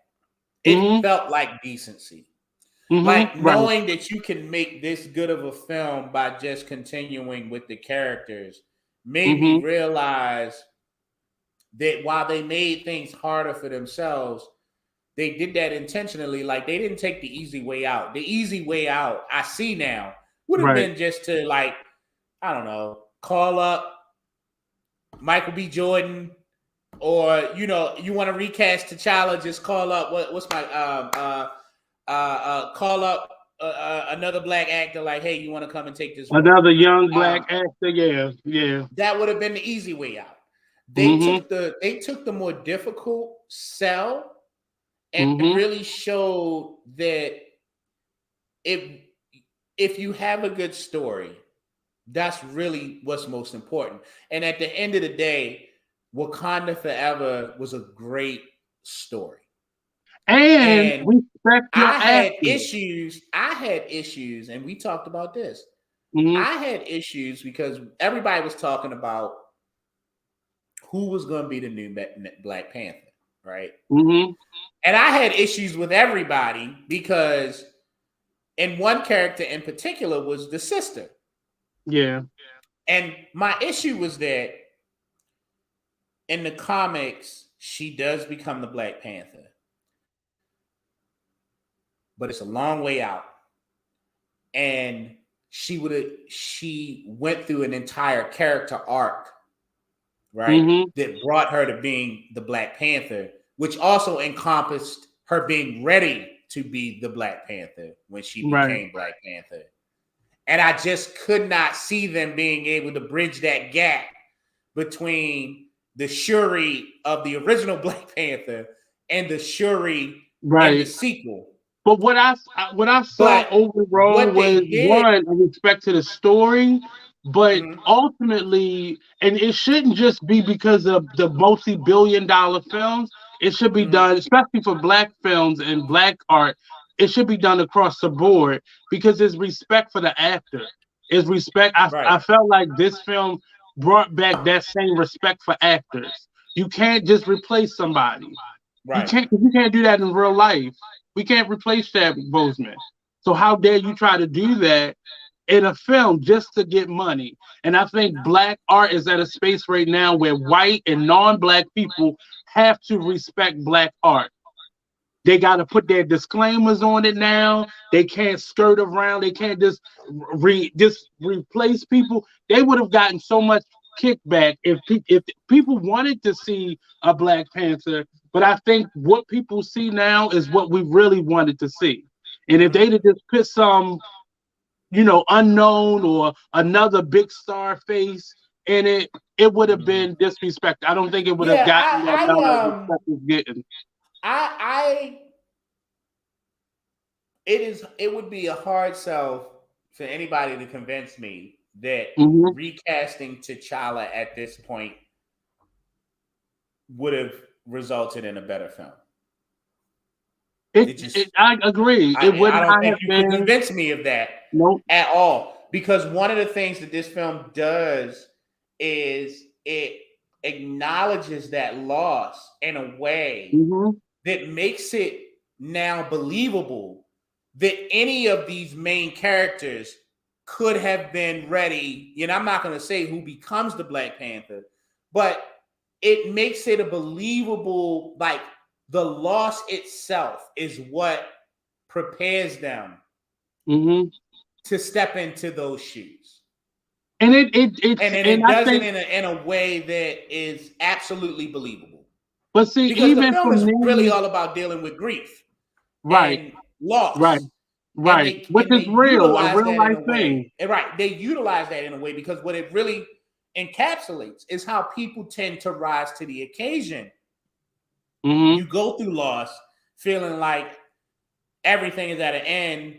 Speaker 2: It
Speaker 1: Hmm.
Speaker 2: felt like decency.
Speaker 1: Hmm.
Speaker 2: Like
Speaker 1: Right.
Speaker 2: knowing that you can make this good of a film by just continuing with the characters made me
Speaker 1: Hmm.
Speaker 2: realize that while they made things harder for themselves, they did that intentionally. Like they didn't take the easy way out. The easy way out, I see now, would have
Speaker 1: Right.
Speaker 2: been just to like, I don't know, call up Michael B. Jordan, or you want to recast T'Challa, just call up what's my call up another black actor, like, hey, you want to come and take this role?
Speaker 1: Another young black
Speaker 2: Um,
Speaker 1: actor. Yeah. Yeah.
Speaker 2: that would have been the easy way out.
Speaker 1: Hmm.
Speaker 2: They took the more difficult sell and
Speaker 1: Hmm.
Speaker 2: really showed that if if you have a good story, that's really what's most important. And at the end of the day, Wakanda Forever was a great story.
Speaker 1: And
Speaker 2: And
Speaker 1: respect your actors.
Speaker 2: I had issues, and we talked about this.
Speaker 1: Hmm.
Speaker 2: I had issues because everybody was talking about who was going to be the new Black Panther, right?
Speaker 1: Hmm.
Speaker 2: And I had issues with everybody because, and one character in particular was the sister.
Speaker 1: Yeah.
Speaker 2: And my issue was that in the comics, she does become the Black Panther, but it's a long way out. And she went through an entire character arc, right?
Speaker 1: Hmm.
Speaker 2: That brought her to being the Black Panther, which also encompassed her being ready to be the Black Panther when she
Speaker 1: Right.
Speaker 2: became Black Panther. And I just could not see them being able to bridge that gap between the Shuri of the original Black Panther and the Shuri and the
Speaker 1: Right.
Speaker 2: sequel.
Speaker 1: But what I saw
Speaker 2: But
Speaker 1: overall
Speaker 2: what
Speaker 1: was
Speaker 2: they did,
Speaker 1: one in respect to the story, but
Speaker 2: mhm,
Speaker 1: ultimately, and it shouldn't just be because of the multi-billion-dollar films. It should be
Speaker 2: mhm,
Speaker 1: done, especially for black films and black art. It should be done across the board because there's respect for the actor. Is respect.
Speaker 2: right,
Speaker 1: I felt like this film brought back that same respect for actors. You can't just replace somebody.
Speaker 2: right.
Speaker 1: You can't do that in real life. We can't replace Chadwick Boseman. So how dare you try to do that in a film just to get money? And I think black art is at a space right now where white and non-black people have to respect black art. They got to put their disclaimers on it now. They can't skirt around. They can't just replace people. They would have gotten so much kickback if people wanted to see a Black Panther. But I think what people see now is what we really wanted to see. And if they'd
Speaker 2: Mhm,
Speaker 1: have just put some, unknown or another big star face in it, it would have
Speaker 2: mhm.
Speaker 1: been disrespect. I don't think it would have
Speaker 2: Yeah,
Speaker 1: gotten the
Speaker 2: I
Speaker 1: amount of respect it's getting.
Speaker 2: I it would be a hard sell for anybody to convince me that
Speaker 1: Hmm.
Speaker 2: recasting T'Challa at this point would have resulted in a better film. It just
Speaker 1: I agree. It would
Speaker 2: I don't
Speaker 1: not
Speaker 2: think
Speaker 1: have
Speaker 2: you could
Speaker 1: been
Speaker 2: convince me of that
Speaker 1: no.
Speaker 2: at all, because one of the things that this film does is it acknowledges that loss in a way
Speaker 1: Hmm.
Speaker 2: that makes it now believable that any of these main characters could have been ready. I'm not going to say who becomes the Black Panther, but it makes it a believable, like, the loss itself is what prepares them
Speaker 1: Hmm.
Speaker 2: to step into those shoes.
Speaker 1: And it's
Speaker 2: And then
Speaker 1: and
Speaker 2: it
Speaker 1: I
Speaker 2: does it
Speaker 1: think,
Speaker 2: in a way that is absolutely believable.
Speaker 1: but see,
Speaker 2: Because the
Speaker 1: even for
Speaker 2: film is really
Speaker 1: me,
Speaker 2: all about dealing with grief
Speaker 1: right,
Speaker 2: and
Speaker 1: right,
Speaker 2: loss. And
Speaker 1: right,
Speaker 2: they
Speaker 1: which
Speaker 2: and
Speaker 1: is
Speaker 2: they
Speaker 1: real, a
Speaker 2: utilize
Speaker 1: real
Speaker 2: that in
Speaker 1: life
Speaker 2: a
Speaker 1: thing.
Speaker 2: way. And right, they utilize that in a way because what it really encapsulates is how people tend to rise to the occasion.
Speaker 1: Hmm.
Speaker 2: You go through loss feeling like everything is at an end,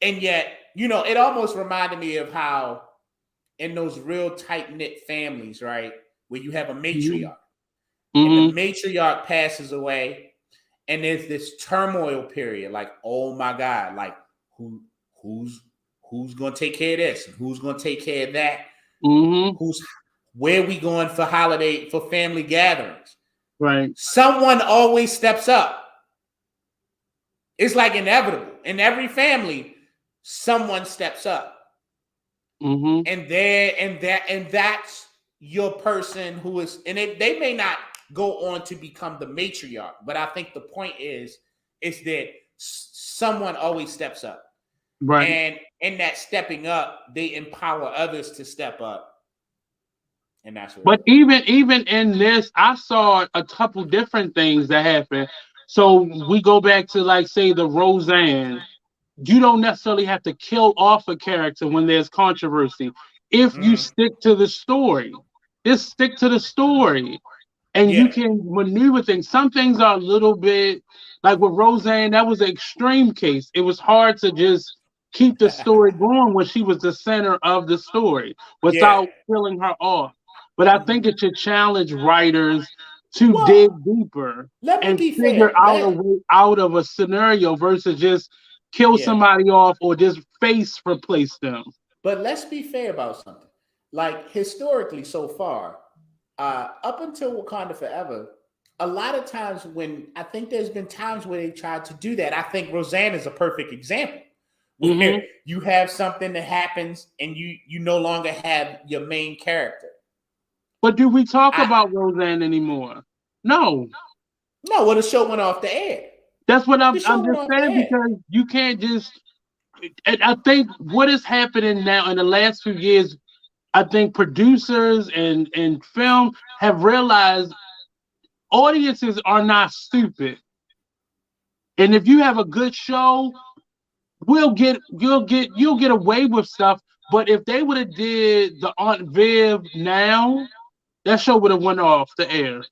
Speaker 2: and yet, it almost reminded me of how in those real tight-knit families, right, where you have a
Speaker 1: Hmm.
Speaker 2: matriarch and the
Speaker 1: Hmm.
Speaker 2: matriarch passes away, and there's this turmoil period, like, oh my god, like, who who's who's gonna take care of this, who's gonna take care of that,
Speaker 1: Hmm.
Speaker 2: who's where we going for holiday, for family gatherings.
Speaker 1: Right.
Speaker 2: Someone always steps up. It's like inevitable in every family. Someone steps up,
Speaker 1: Hmm.
Speaker 2: and that's your person who is, and they may not go on to become the matriarch, but I think the point is that someone always steps up,
Speaker 1: Right.
Speaker 2: and in that stepping up they empower others to step up, and that's what it
Speaker 1: But
Speaker 2: was.
Speaker 1: even in this, I saw a couple different things that happened. So we go back to, like, say, the Roseanne. You don't necessarily have to kill off a character when there's controversy if you
Speaker 2: Mm-hmm.
Speaker 1: stick to the story. Just stick to the story, and you
Speaker 2: Yeah.
Speaker 1: can maneuver things. Some things are a little bit like with Roseanne. That was an extreme case. It was hard to just keep the story going when she was the center of the story
Speaker 2: Yeah.
Speaker 1: without killing her off. But I think
Speaker 2: Mm-hmm.
Speaker 1: it should challenge writers to dig
Speaker 2: Well,
Speaker 1: deeper
Speaker 2: let me
Speaker 1: and
Speaker 2: be
Speaker 1: figure
Speaker 2: fair.
Speaker 1: out a way out of a scenario versus just kill
Speaker 2: Yeah,
Speaker 1: somebody off or just face replace them.
Speaker 2: but let's be fair about something. Like, historically, so far, up until Wakanda Forever, a lot of times when I think there's been times where they tried to do that. I think Roseanne is a perfect example where
Speaker 1: Hmm.
Speaker 2: you have something that happens and you no longer have your main character.
Speaker 1: But do we talk
Speaker 2: I
Speaker 1: about Roseanne anymore? No.
Speaker 2: No, well, the show went off the air.
Speaker 1: That's what
Speaker 2: The
Speaker 1: I'm
Speaker 2: show went
Speaker 1: just
Speaker 2: off the
Speaker 1: saying
Speaker 2: air.
Speaker 1: because you can't just. And I think what is happening now in the last few years, I think producers and film have realized audiences are not stupid, and if you have a good show, you'll get away with stuff. But if they would have did the Aunt Viv now, that show would have went off the air.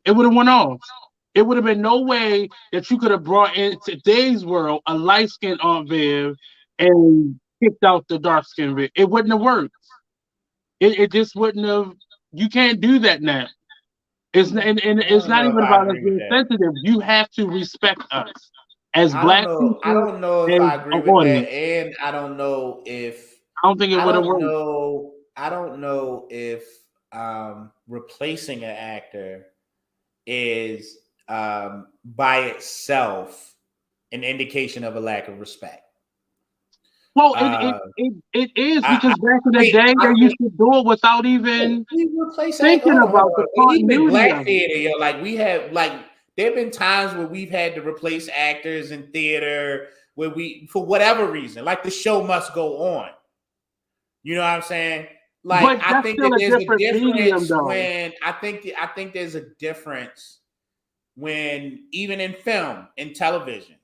Speaker 1: It would have went off. It would have been no way that you could have brought in today's world a light skinned Aunt Viv and kicked out the dark skinned Viv. It wouldn't have worked. It just wouldn't have. You can't do that now. And
Speaker 2: I
Speaker 1: it's
Speaker 2: don't
Speaker 1: not
Speaker 2: know if
Speaker 1: even
Speaker 2: I
Speaker 1: about us
Speaker 2: agree with
Speaker 1: being
Speaker 2: that.
Speaker 1: sensitive. You have to respect us as
Speaker 2: I don't
Speaker 1: black
Speaker 2: know. I
Speaker 1: people,
Speaker 2: don't know if
Speaker 1: as
Speaker 2: I
Speaker 1: an
Speaker 2: agree with that,
Speaker 1: audience.
Speaker 2: and I don't know if
Speaker 1: I don't think it
Speaker 2: I
Speaker 1: would have
Speaker 2: don't
Speaker 1: worked.
Speaker 2: know. I don't know if replacing an actor is by itself an indication of a lack of respect.
Speaker 1: Well,
Speaker 2: Uh,
Speaker 1: it is
Speaker 2: I
Speaker 1: because back in the day
Speaker 2: I
Speaker 1: they
Speaker 2: think
Speaker 1: used to do it without even
Speaker 2: we replace act.
Speaker 1: thinking
Speaker 2: Hold
Speaker 1: about the
Speaker 2: on. Even in
Speaker 1: continuity
Speaker 2: black
Speaker 1: of it.
Speaker 2: theater, yo, like we have like there have been times where we've had to replace actors in theater where we for whatever reason, like the show must go on. You know what I'm saying? Like
Speaker 1: But
Speaker 2: I
Speaker 1: that's
Speaker 2: think
Speaker 1: still
Speaker 2: that
Speaker 1: a
Speaker 2: there's a
Speaker 1: different medium,
Speaker 2: difference
Speaker 1: though.
Speaker 2: when I think there's a difference when even in film in television.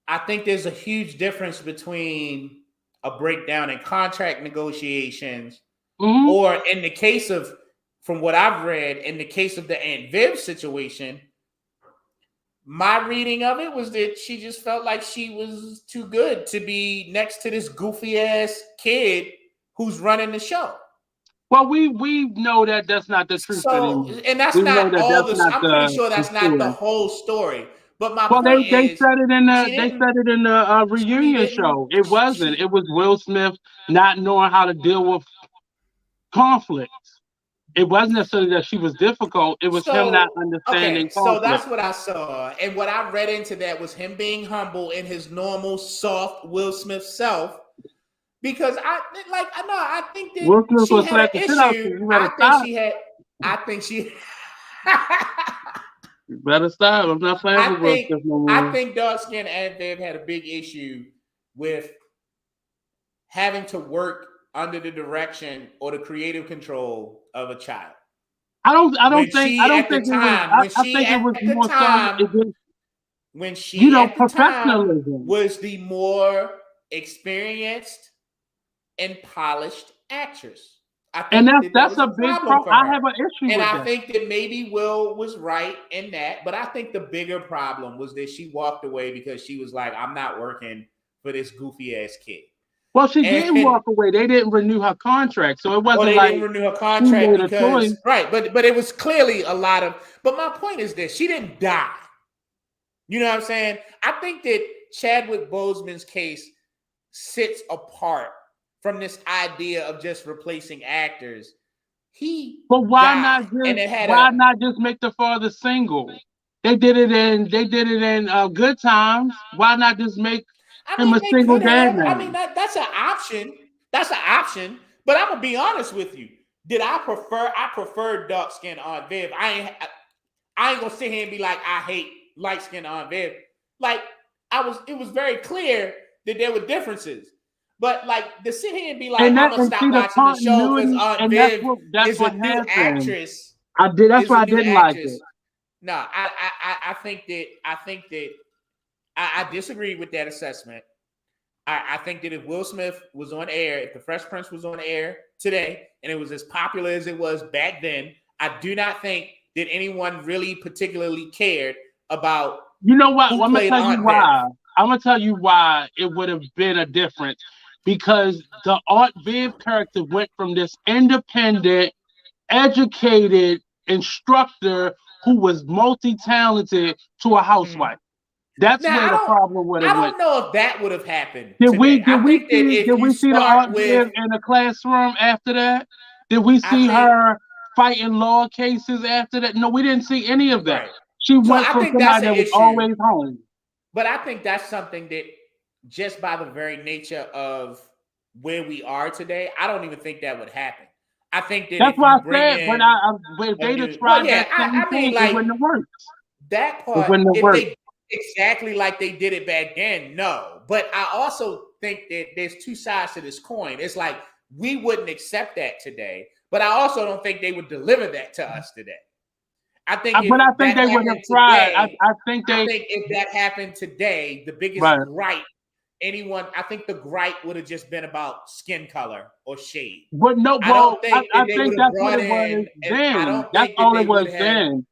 Speaker 2: I think there's a huge difference between a breakdown in contract negotiations,
Speaker 1: Hmm.
Speaker 2: or in the case of, from what I've read, in the case of the Aunt Viv situation, my reading of it was that she just felt like she was too good to be next to this goofy ass kid who's running the show.
Speaker 1: Well, we know that that's not the truth
Speaker 2: So,
Speaker 1: anymore.
Speaker 2: and that's
Speaker 1: We know
Speaker 2: not
Speaker 1: that
Speaker 2: all
Speaker 1: that's
Speaker 2: this.
Speaker 1: not
Speaker 2: I'm pretty sure
Speaker 1: the
Speaker 2: that's not the
Speaker 1: story.
Speaker 2: whole story. But my
Speaker 1: Well,
Speaker 2: point
Speaker 1: they
Speaker 2: is,
Speaker 1: said it in
Speaker 2: she didn't.
Speaker 1: the
Speaker 2: She
Speaker 1: reunion
Speaker 2: didn't.
Speaker 1: show. It wasn't.
Speaker 2: She
Speaker 1: It was Will Smith not knowing how to deal with conflict. It wasn't necessarily that she was difficult. It was him not
Speaker 2: So okay,
Speaker 1: understanding
Speaker 2: so
Speaker 1: conflict.
Speaker 2: that's what I saw, and what I read into that was him being humble in his normal soft Will Smith self. Because I know I think that
Speaker 1: Will Smith
Speaker 2: she
Speaker 1: was
Speaker 2: had an
Speaker 1: slapping the shit out
Speaker 2: issue.
Speaker 1: you. You better
Speaker 2: I think
Speaker 1: stop.
Speaker 2: she had. I think she.
Speaker 1: You better stop. I'm not playing
Speaker 2: I
Speaker 1: with Will
Speaker 2: think
Speaker 1: Smith no
Speaker 2: I
Speaker 1: more.
Speaker 2: think dark skin and Viv had a big issue with having to work under the direction or the creative control of a child.
Speaker 1: I don't think it was. I think it was more so. It was,
Speaker 2: When
Speaker 1: you
Speaker 2: she
Speaker 1: know,
Speaker 2: at the time
Speaker 1: professionalism.
Speaker 2: was the more experienced and polished actress. I
Speaker 1: And
Speaker 2: think that that
Speaker 1: that's
Speaker 2: was
Speaker 1: a
Speaker 2: a
Speaker 1: big
Speaker 2: problem
Speaker 1: problem.
Speaker 2: for
Speaker 1: I
Speaker 2: her.
Speaker 1: have an issue
Speaker 2: And
Speaker 1: with
Speaker 2: I
Speaker 1: that.
Speaker 2: think that maybe Will was right in that, but I think the bigger problem was that she walked away because she was like, I'm not working for this goofy ass kid.
Speaker 1: Well, she didn't
Speaker 2: And
Speaker 1: walk away. They didn't renew her contract, so it
Speaker 2: or
Speaker 1: wasn't
Speaker 2: they
Speaker 1: like
Speaker 2: didn't renew her
Speaker 1: she
Speaker 2: contract
Speaker 1: made a
Speaker 2: because
Speaker 1: choice.
Speaker 2: right, but it was clearly a lot of, but my point is this, she didn't die. You know what I'm saying? I think that Chadwick Boseman's case sits apart from this idea of just replacing actors. He
Speaker 1: But
Speaker 2: died, and it had
Speaker 1: why
Speaker 2: a.
Speaker 1: not just make the father single? They did it in Good Times. Why not just make
Speaker 2: I
Speaker 1: him
Speaker 2: mean,
Speaker 1: a
Speaker 2: they
Speaker 1: single
Speaker 2: could
Speaker 1: dad
Speaker 2: have. I
Speaker 1: now?
Speaker 2: mean, that's an option. That's an option. But I'm gonna be honest with you. Did I prefer? I prefer dark skin on Viv. I ain't gonna sit here and be like I hate light skin on Viv. Like I was. It was very clear that there were differences. But like to sit here and be like,
Speaker 1: And
Speaker 2: I'm
Speaker 1: that
Speaker 2: gonna
Speaker 1: and see
Speaker 2: stop
Speaker 1: the
Speaker 2: watching the show because
Speaker 1: continuity,
Speaker 2: Aunt
Speaker 1: and
Speaker 2: Viv
Speaker 1: that's
Speaker 2: is a
Speaker 1: what
Speaker 2: new
Speaker 1: happened.
Speaker 2: actress.
Speaker 1: I did. That's
Speaker 2: Is a
Speaker 1: why I
Speaker 2: new
Speaker 1: didn't like it.
Speaker 2: actress. No, I think that I disagree with that assessment. I think that if Will Smith was on air, if the Fresh Prince was on air today, and it was as popular as it was back then, I do not think that anyone really particularly cared about
Speaker 1: You know what?
Speaker 2: who
Speaker 1: I'm gonna
Speaker 2: played
Speaker 1: tell you
Speaker 2: Aunt Viv.
Speaker 1: why. I'm gonna tell you why it would have been a difference because the Aunt Viv character went from this independent, educated instructor who was multi-talented to a
Speaker 2: Mhm.
Speaker 1: housewife. That's
Speaker 2: Now,
Speaker 1: where the problem would have
Speaker 2: I
Speaker 1: went.
Speaker 2: don't know if that would have happened today. I think that
Speaker 1: Did
Speaker 2: if you
Speaker 1: we see the
Speaker 2: start
Speaker 1: Aunt
Speaker 2: with,
Speaker 1: Viv in the classroom after that? Did we
Speaker 2: I
Speaker 1: see
Speaker 2: think,
Speaker 1: her fighting law cases after that? No, we didn't see any of that.
Speaker 2: right.
Speaker 1: She
Speaker 2: So
Speaker 1: went
Speaker 2: I
Speaker 1: from
Speaker 2: think that's
Speaker 1: somebody
Speaker 2: an
Speaker 1: that was
Speaker 2: issue.
Speaker 1: always home.
Speaker 2: But I think that's something that just by the very nature of where we are today, I don't even think that would happen. I think that
Speaker 1: That's
Speaker 2: if
Speaker 1: what
Speaker 2: you
Speaker 1: I
Speaker 2: bring
Speaker 1: said.
Speaker 2: in
Speaker 1: But if
Speaker 2: a
Speaker 1: they'd have
Speaker 2: new, well,
Speaker 1: tried
Speaker 2: yeah,
Speaker 1: that same
Speaker 2: I mean,
Speaker 1: thing, it
Speaker 2: like
Speaker 1: wouldn't have worked.
Speaker 2: that
Speaker 1: It
Speaker 2: part,
Speaker 1: wouldn't have
Speaker 2: if
Speaker 1: worked.
Speaker 2: they exactly like they did it back then, no. But I also think that there's two sides to this coin. It's like we wouldn't accept that today, but I also don't think they would deliver that to us today. I think
Speaker 1: But I
Speaker 2: if
Speaker 1: think
Speaker 2: that
Speaker 1: they would have
Speaker 2: happened
Speaker 1: tried.
Speaker 2: today,
Speaker 1: I think
Speaker 2: I
Speaker 1: they
Speaker 2: think if that happened today, the biggest
Speaker 1: right.
Speaker 2: gripe I think the gripe would have just been about skin color or shade.
Speaker 1: But no,
Speaker 2: I don't
Speaker 1: I
Speaker 2: think that they
Speaker 1: think
Speaker 2: would have
Speaker 1: that's what
Speaker 2: brought
Speaker 1: it was
Speaker 2: in, I
Speaker 1: then.
Speaker 2: don't
Speaker 1: That's
Speaker 2: think that
Speaker 1: all
Speaker 2: they
Speaker 1: it
Speaker 2: would
Speaker 1: was
Speaker 2: have,
Speaker 1: then.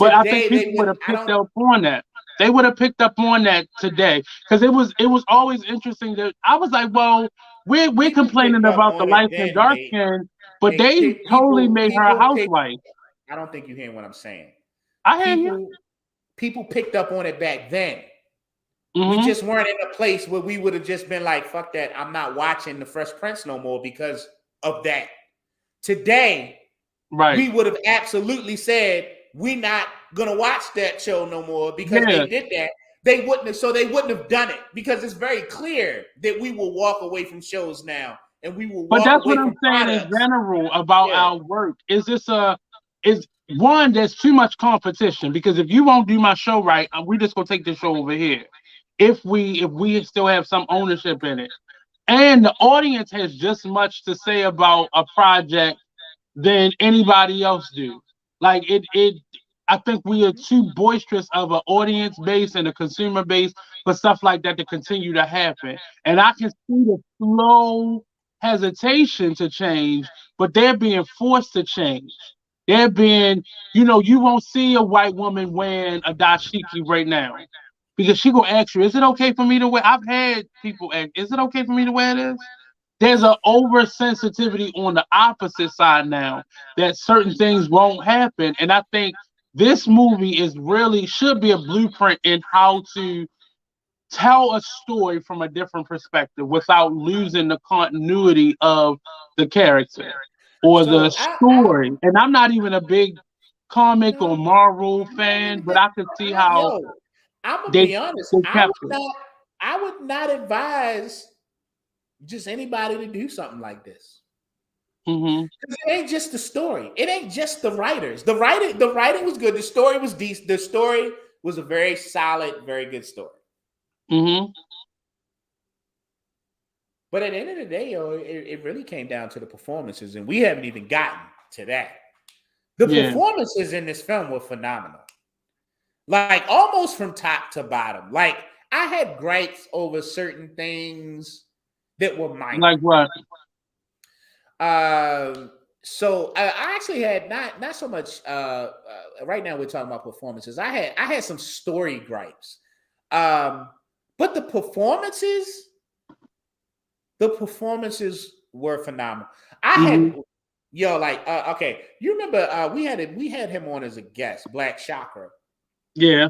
Speaker 1: But I think
Speaker 2: Today
Speaker 1: people
Speaker 2: they
Speaker 1: would
Speaker 2: wouldn't.
Speaker 1: have
Speaker 2: I
Speaker 1: picked
Speaker 2: don't
Speaker 1: up on that. They would have picked up on that today because it was always interesting that I was like, well, we're
Speaker 2: people
Speaker 1: complaining
Speaker 2: picked up
Speaker 1: about the
Speaker 2: on it
Speaker 1: light skin,
Speaker 2: then,
Speaker 1: dark
Speaker 2: Nate.
Speaker 1: skin, but
Speaker 2: Nate,
Speaker 1: they totally made her a
Speaker 2: people pick.
Speaker 1: housewife.
Speaker 2: I don't think you're hearing what I'm saying.
Speaker 1: I hear you.
Speaker 2: People people picked up on it back then. We
Speaker 1: Hmm.
Speaker 2: just weren't in a place where we would have just been like, fuck that, I'm not watching the Fresh Prince no more because of that. Today,
Speaker 1: Right.
Speaker 2: we would have absolutely said, we're not gonna watch that show no more because
Speaker 1: Yeah.
Speaker 2: they did that. They wouldn't have done it because it's very clear that we will walk away from shows now and we will
Speaker 1: But
Speaker 2: walk
Speaker 1: that's what
Speaker 2: away
Speaker 1: I'm
Speaker 2: from
Speaker 1: saying in
Speaker 2: products.
Speaker 1: general about
Speaker 2: Yeah.
Speaker 1: our work. Is one, there's too much competition because if you won't do my show right, we just gonna take the show over here. If we still have some ownership in it. And the audience has just much to say about a project than anybody else do. Like I think we are too boisterous of an audience base and a consumer base for stuff like that to continue to happen. And I can see the slow hesitation to change, but they're being forced to change. They're being, you won't see a white woman wearing a dashiki right now. Because she gonna ask you, is it okay for me to wear? I've had people ask, is it okay for me to wear this? There's an oversensitivity on the opposite side now that certain things won't happen. And I think this movie is really should be a blueprint in how to tell a story from a different perspective without losing the continuity of the character or the
Speaker 2: So I
Speaker 1: story. And I'm not even a big comic or
Speaker 2: no,
Speaker 1: Marvel
Speaker 2: I ain't
Speaker 1: fan,
Speaker 2: even
Speaker 1: but I could see how
Speaker 2: yo, I'm gonna
Speaker 1: they
Speaker 2: be honest.
Speaker 1: they kept it.
Speaker 2: I would not advise just anybody to do something like this.
Speaker 1: Hmm.
Speaker 2: Because it ain't just the story. It ain't just the writers. The writing was good. The story was decent. The story was a very solid, very good story.
Speaker 1: Hmm.
Speaker 2: But at the end of the day, yo, it really came down to the performances, and we haven't even gotten to that. The
Speaker 1: Yeah.
Speaker 2: performances in this film were phenomenal. Like almost from top to bottom. Like I had gripes over certain things that were minor.
Speaker 1: Like what?
Speaker 2: Um, so I actually had not so much. Right now we're talking about performances. I had some story gripes, um, but the performances were phenomenal. I
Speaker 1: Hmm.
Speaker 2: had like okay, you remember we had him on as a guest, Black Chakra.
Speaker 1: Yeah.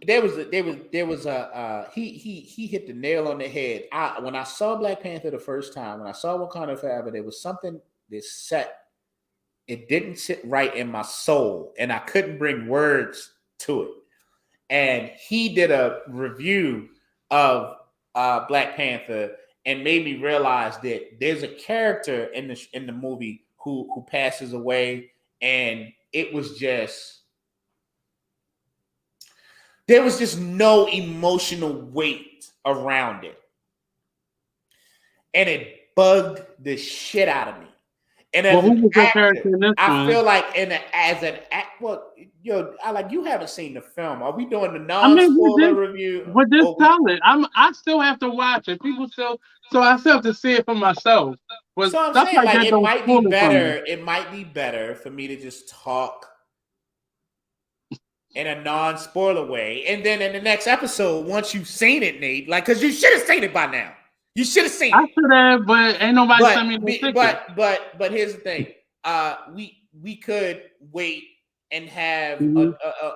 Speaker 2: There was a he hit the nail on the head. When I saw Black Panther the first time, when I saw Wakanda Forever, there was something that it didn't sit right in my soul, and I couldn't bring words to it. And he did a review of Black Panther and made me realize that there's a character in the movie who passes away, and there was just no emotional weight around it. And it bugged the shit out of me. And
Speaker 1: Well,
Speaker 2: as
Speaker 1: who
Speaker 2: an
Speaker 1: was your character
Speaker 2: actor,
Speaker 1: in this
Speaker 2: I
Speaker 1: one?
Speaker 2: feel like as an act, well, I like you haven't seen the film. Are we doing the
Speaker 1: I mean,
Speaker 2: non-spoiler review?
Speaker 1: with this
Speaker 2: Or we
Speaker 1: solid. I still have to watch it. People still, so I still have to see it for myself. But
Speaker 2: so I'm
Speaker 1: stuff
Speaker 2: saying
Speaker 1: like
Speaker 2: like
Speaker 1: that don't spoil it for me.
Speaker 2: it might be better for me to just talk in a non-spoiler way. And then in the next episode, once you've seen it, Nate, like because you should have seen it by now. You should have seen
Speaker 1: I
Speaker 2: it.
Speaker 1: should have, but ain't nobody
Speaker 2: But
Speaker 1: sent me no
Speaker 2: be-
Speaker 1: ticket.
Speaker 2: but here's the thing. We could wait and have
Speaker 1: Hmm.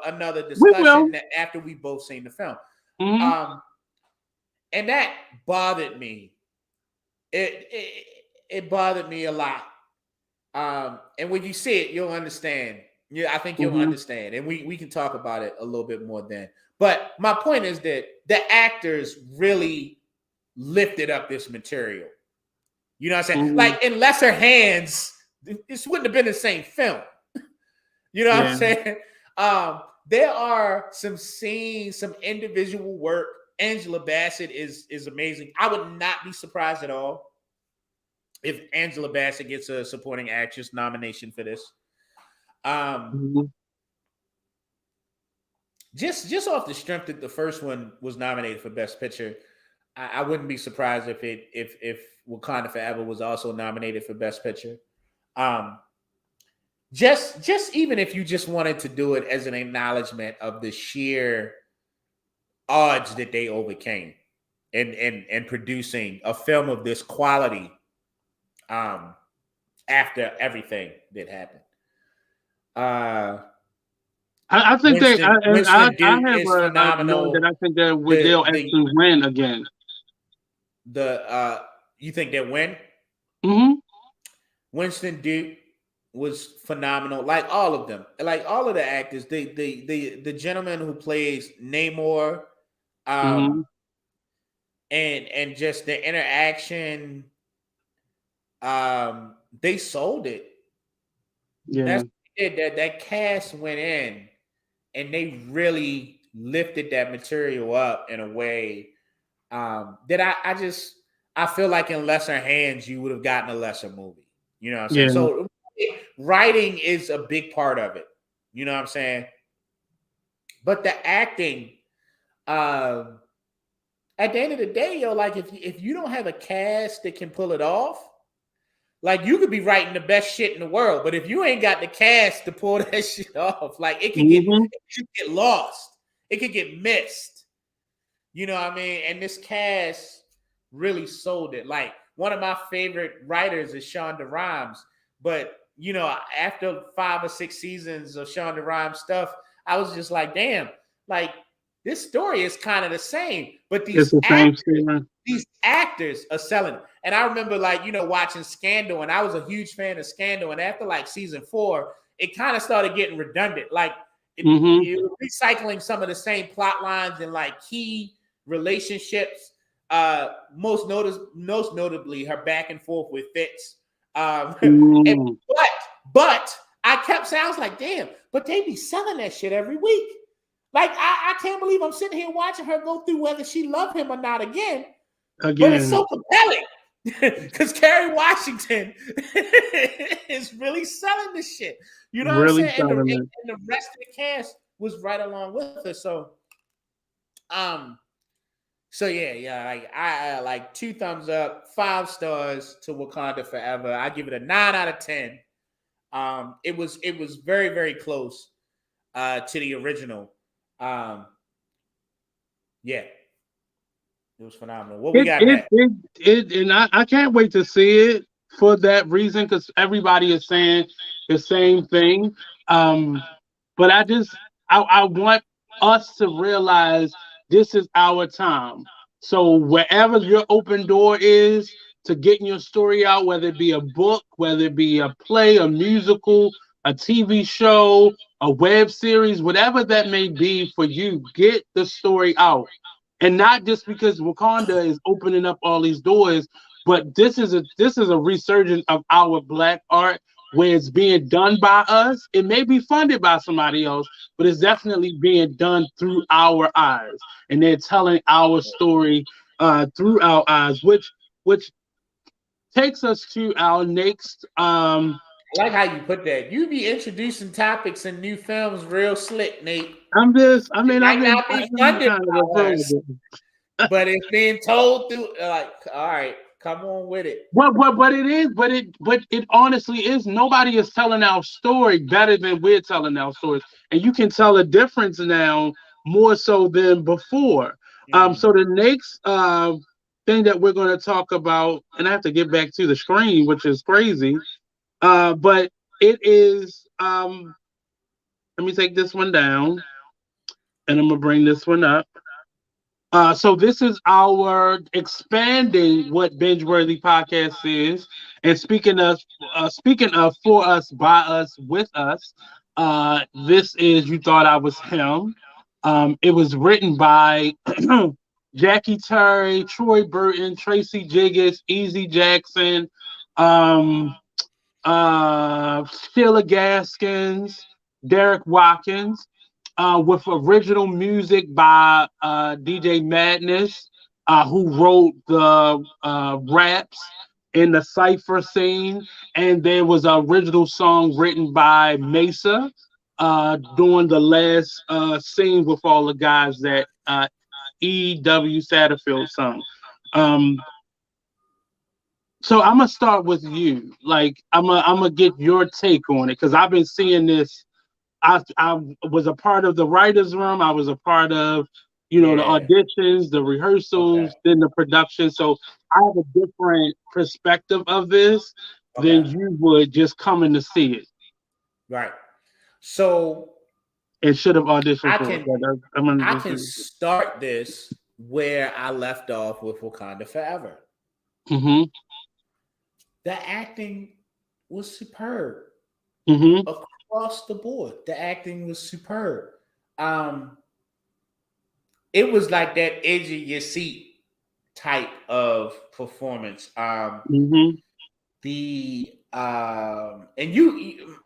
Speaker 2: another
Speaker 1: We will.
Speaker 2: discussion after we both seen the film.
Speaker 1: Hmm.
Speaker 2: Um, and that bothered me. It bothered me a lot. And when you see it, you'll understand. Yeah, I think you'll
Speaker 1: Hmm.
Speaker 2: understand, and we can talk about it a little bit more then. But my point is that the actors really lifted up this material. You know what I'm saying?
Speaker 1: Hmm.
Speaker 2: Like in lesser hands, this wouldn't have been the same film. You know what I'm
Speaker 1: Yeah.
Speaker 2: saying? There are some scenes, some individual work. Angela Bassett is amazing. I would not be surprised at all if Angela Bassett gets a supporting actress nomination for this. Um,
Speaker 1: Hmm.
Speaker 2: just off the strength that the first one was nominated for Best Picture, I wouldn't be surprised if Wakanda Forever was also nominated for Best Picture. Um, just even if you just wanted to do it as an acknowledgement of the sheer odds that they overcame and producing a film of this quality um after everything that happened. Uh
Speaker 1: I think they. I
Speaker 2: Winston
Speaker 1: have
Speaker 2: is
Speaker 1: a note that
Speaker 2: phenomenal.
Speaker 1: I think that they'll
Speaker 2: The
Speaker 1: actually win again.
Speaker 2: you think that when
Speaker 1: Hmm.
Speaker 2: Winston Duke was phenomenal, like all of them, like all of the actors. The gentleman who plays Namor, um,
Speaker 1: Hmm.
Speaker 2: and just the interaction, they sold it.
Speaker 1: Yeah.
Speaker 2: That's it. That cast went in and they really lifted that material up in a way that I feel like in lesser hands you would have gotten a lesser movie. You know what I'm saying?
Speaker 1: Yeah.
Speaker 2: So writing is a big part of it. You know what I'm saying? But the acting, um, at the end of the day, yo, like if you don't have a cast that can pull it off, like you could be writing the best shit in the world, but if you ain't got the cast to pull that shit off, like
Speaker 1: Hmm.
Speaker 2: it could get lost, it could get missed. You know what I mean? And this cast really sold it. Like one of my favorite writers is Shonda Rhimes, but you know, after 5 or 6 seasons of Shonda Rhimes stuff, I was just like, damn, like this story is kind of the same, but
Speaker 1: It's the same story.
Speaker 2: these actors are selling it. And I remember, like, you know, watching Scandal, and I was a huge fan of Scandal. And after like season 4, it kind of started getting redundant. Like,
Speaker 1: Hmm.
Speaker 2: it was recycling some of the same plot lines and like key relationships. Most notably, her back and forth with Fitz. And,
Speaker 1: Mm.
Speaker 2: but, but I kept saying, I was like, damn, but they be selling that shit every week. Like, I can't believe I'm sitting here watching her go through whether she loved him or not again. But it's
Speaker 1: Again,
Speaker 2: so compelling because Kerry Washington is really selling this shit. You know what I'm
Speaker 1: really
Speaker 2: saying?
Speaker 1: selling it.
Speaker 2: And the rest of the cast was right along with her. Um, so yeah, like I like 2 thumbs up, 5 stars to Wakanda Forever. I give it a 9 out of 10. It was very very close to the original. Um, yeah, it was phenomenal. What we
Speaker 1: It
Speaker 2: got
Speaker 1: it
Speaker 2: next?
Speaker 1: it it and I can't wait to see it for that reason because everybody is saying the same thing. Um, but I want us to realize this is our time. So wherever your open door is to getting your story out, whether it be a book, whether it be a play, a musical, a TV show, a web series, whatever that may be for you, get the story out. And not just because Wakanda is opening up all these doors, but this is a resurgence of our black art where it's being done by us. It may be funded by somebody else, but it's definitely being done through our eyes, and they're telling our story through our eyes, which takes us to our next.
Speaker 2: I like how you put that. You be introducing topics and new films real slick, Nate.
Speaker 1: I'm just, I
Speaker 2: It
Speaker 1: mean,
Speaker 2: might not
Speaker 1: I
Speaker 2: be
Speaker 1: am
Speaker 2: funded
Speaker 1: kind of a
Speaker 2: by
Speaker 1: pro.
Speaker 2: us, but it's being told through. Like, all right, come on with it.
Speaker 1: But it is, but it honestly is. Nobody is telling our story better than we're telling our stories, and you can tell a difference now more so than before.
Speaker 2: Mm.
Speaker 1: So the next thing that we're going to talk about, and I have to get back to the screen, which is crazy. But it is. Let me take this one down, and I'm gonna bring this one up. So this is our expanding what binge-worthy podcast is, and speaking of for us, by us, with us. This is you thought I was him. It was written by Jackie Terry, Troy Burton, Tracy Jiggets, Easy Jackson, um, Sheila Gaskins, Derek Watkins, with original music by DJ Madness, who wrote the raps in the cipher scene, and there was an original song written by Mesa doing the last scene with all the guys that E.W. Satterfield sung. Um, So I'm gonna start with you. Like I'm gonna get your take on it because I've been seeing this. I was a part of the writers' room. I was a part of, the
Speaker 2: Yeah.
Speaker 1: auditions, the
Speaker 2: Okay.
Speaker 1: rehearsals, then the production. So I have a different perspective of this than
Speaker 2: Okay.
Speaker 1: you would just coming to see it
Speaker 2: Right. So
Speaker 1: and should have auditioned
Speaker 2: I
Speaker 1: for it.
Speaker 2: can
Speaker 1: I'm gonna
Speaker 2: I
Speaker 1: just
Speaker 2: can start this where I left off with Wakanda Forever.
Speaker 1: mm-hmm,
Speaker 2: The acting was superb
Speaker 1: mm-hmm.
Speaker 2: across the board. The acting was superb. Um, it was like that edge of your seat type of performance.
Speaker 1: Mm-hmm.
Speaker 2: The and you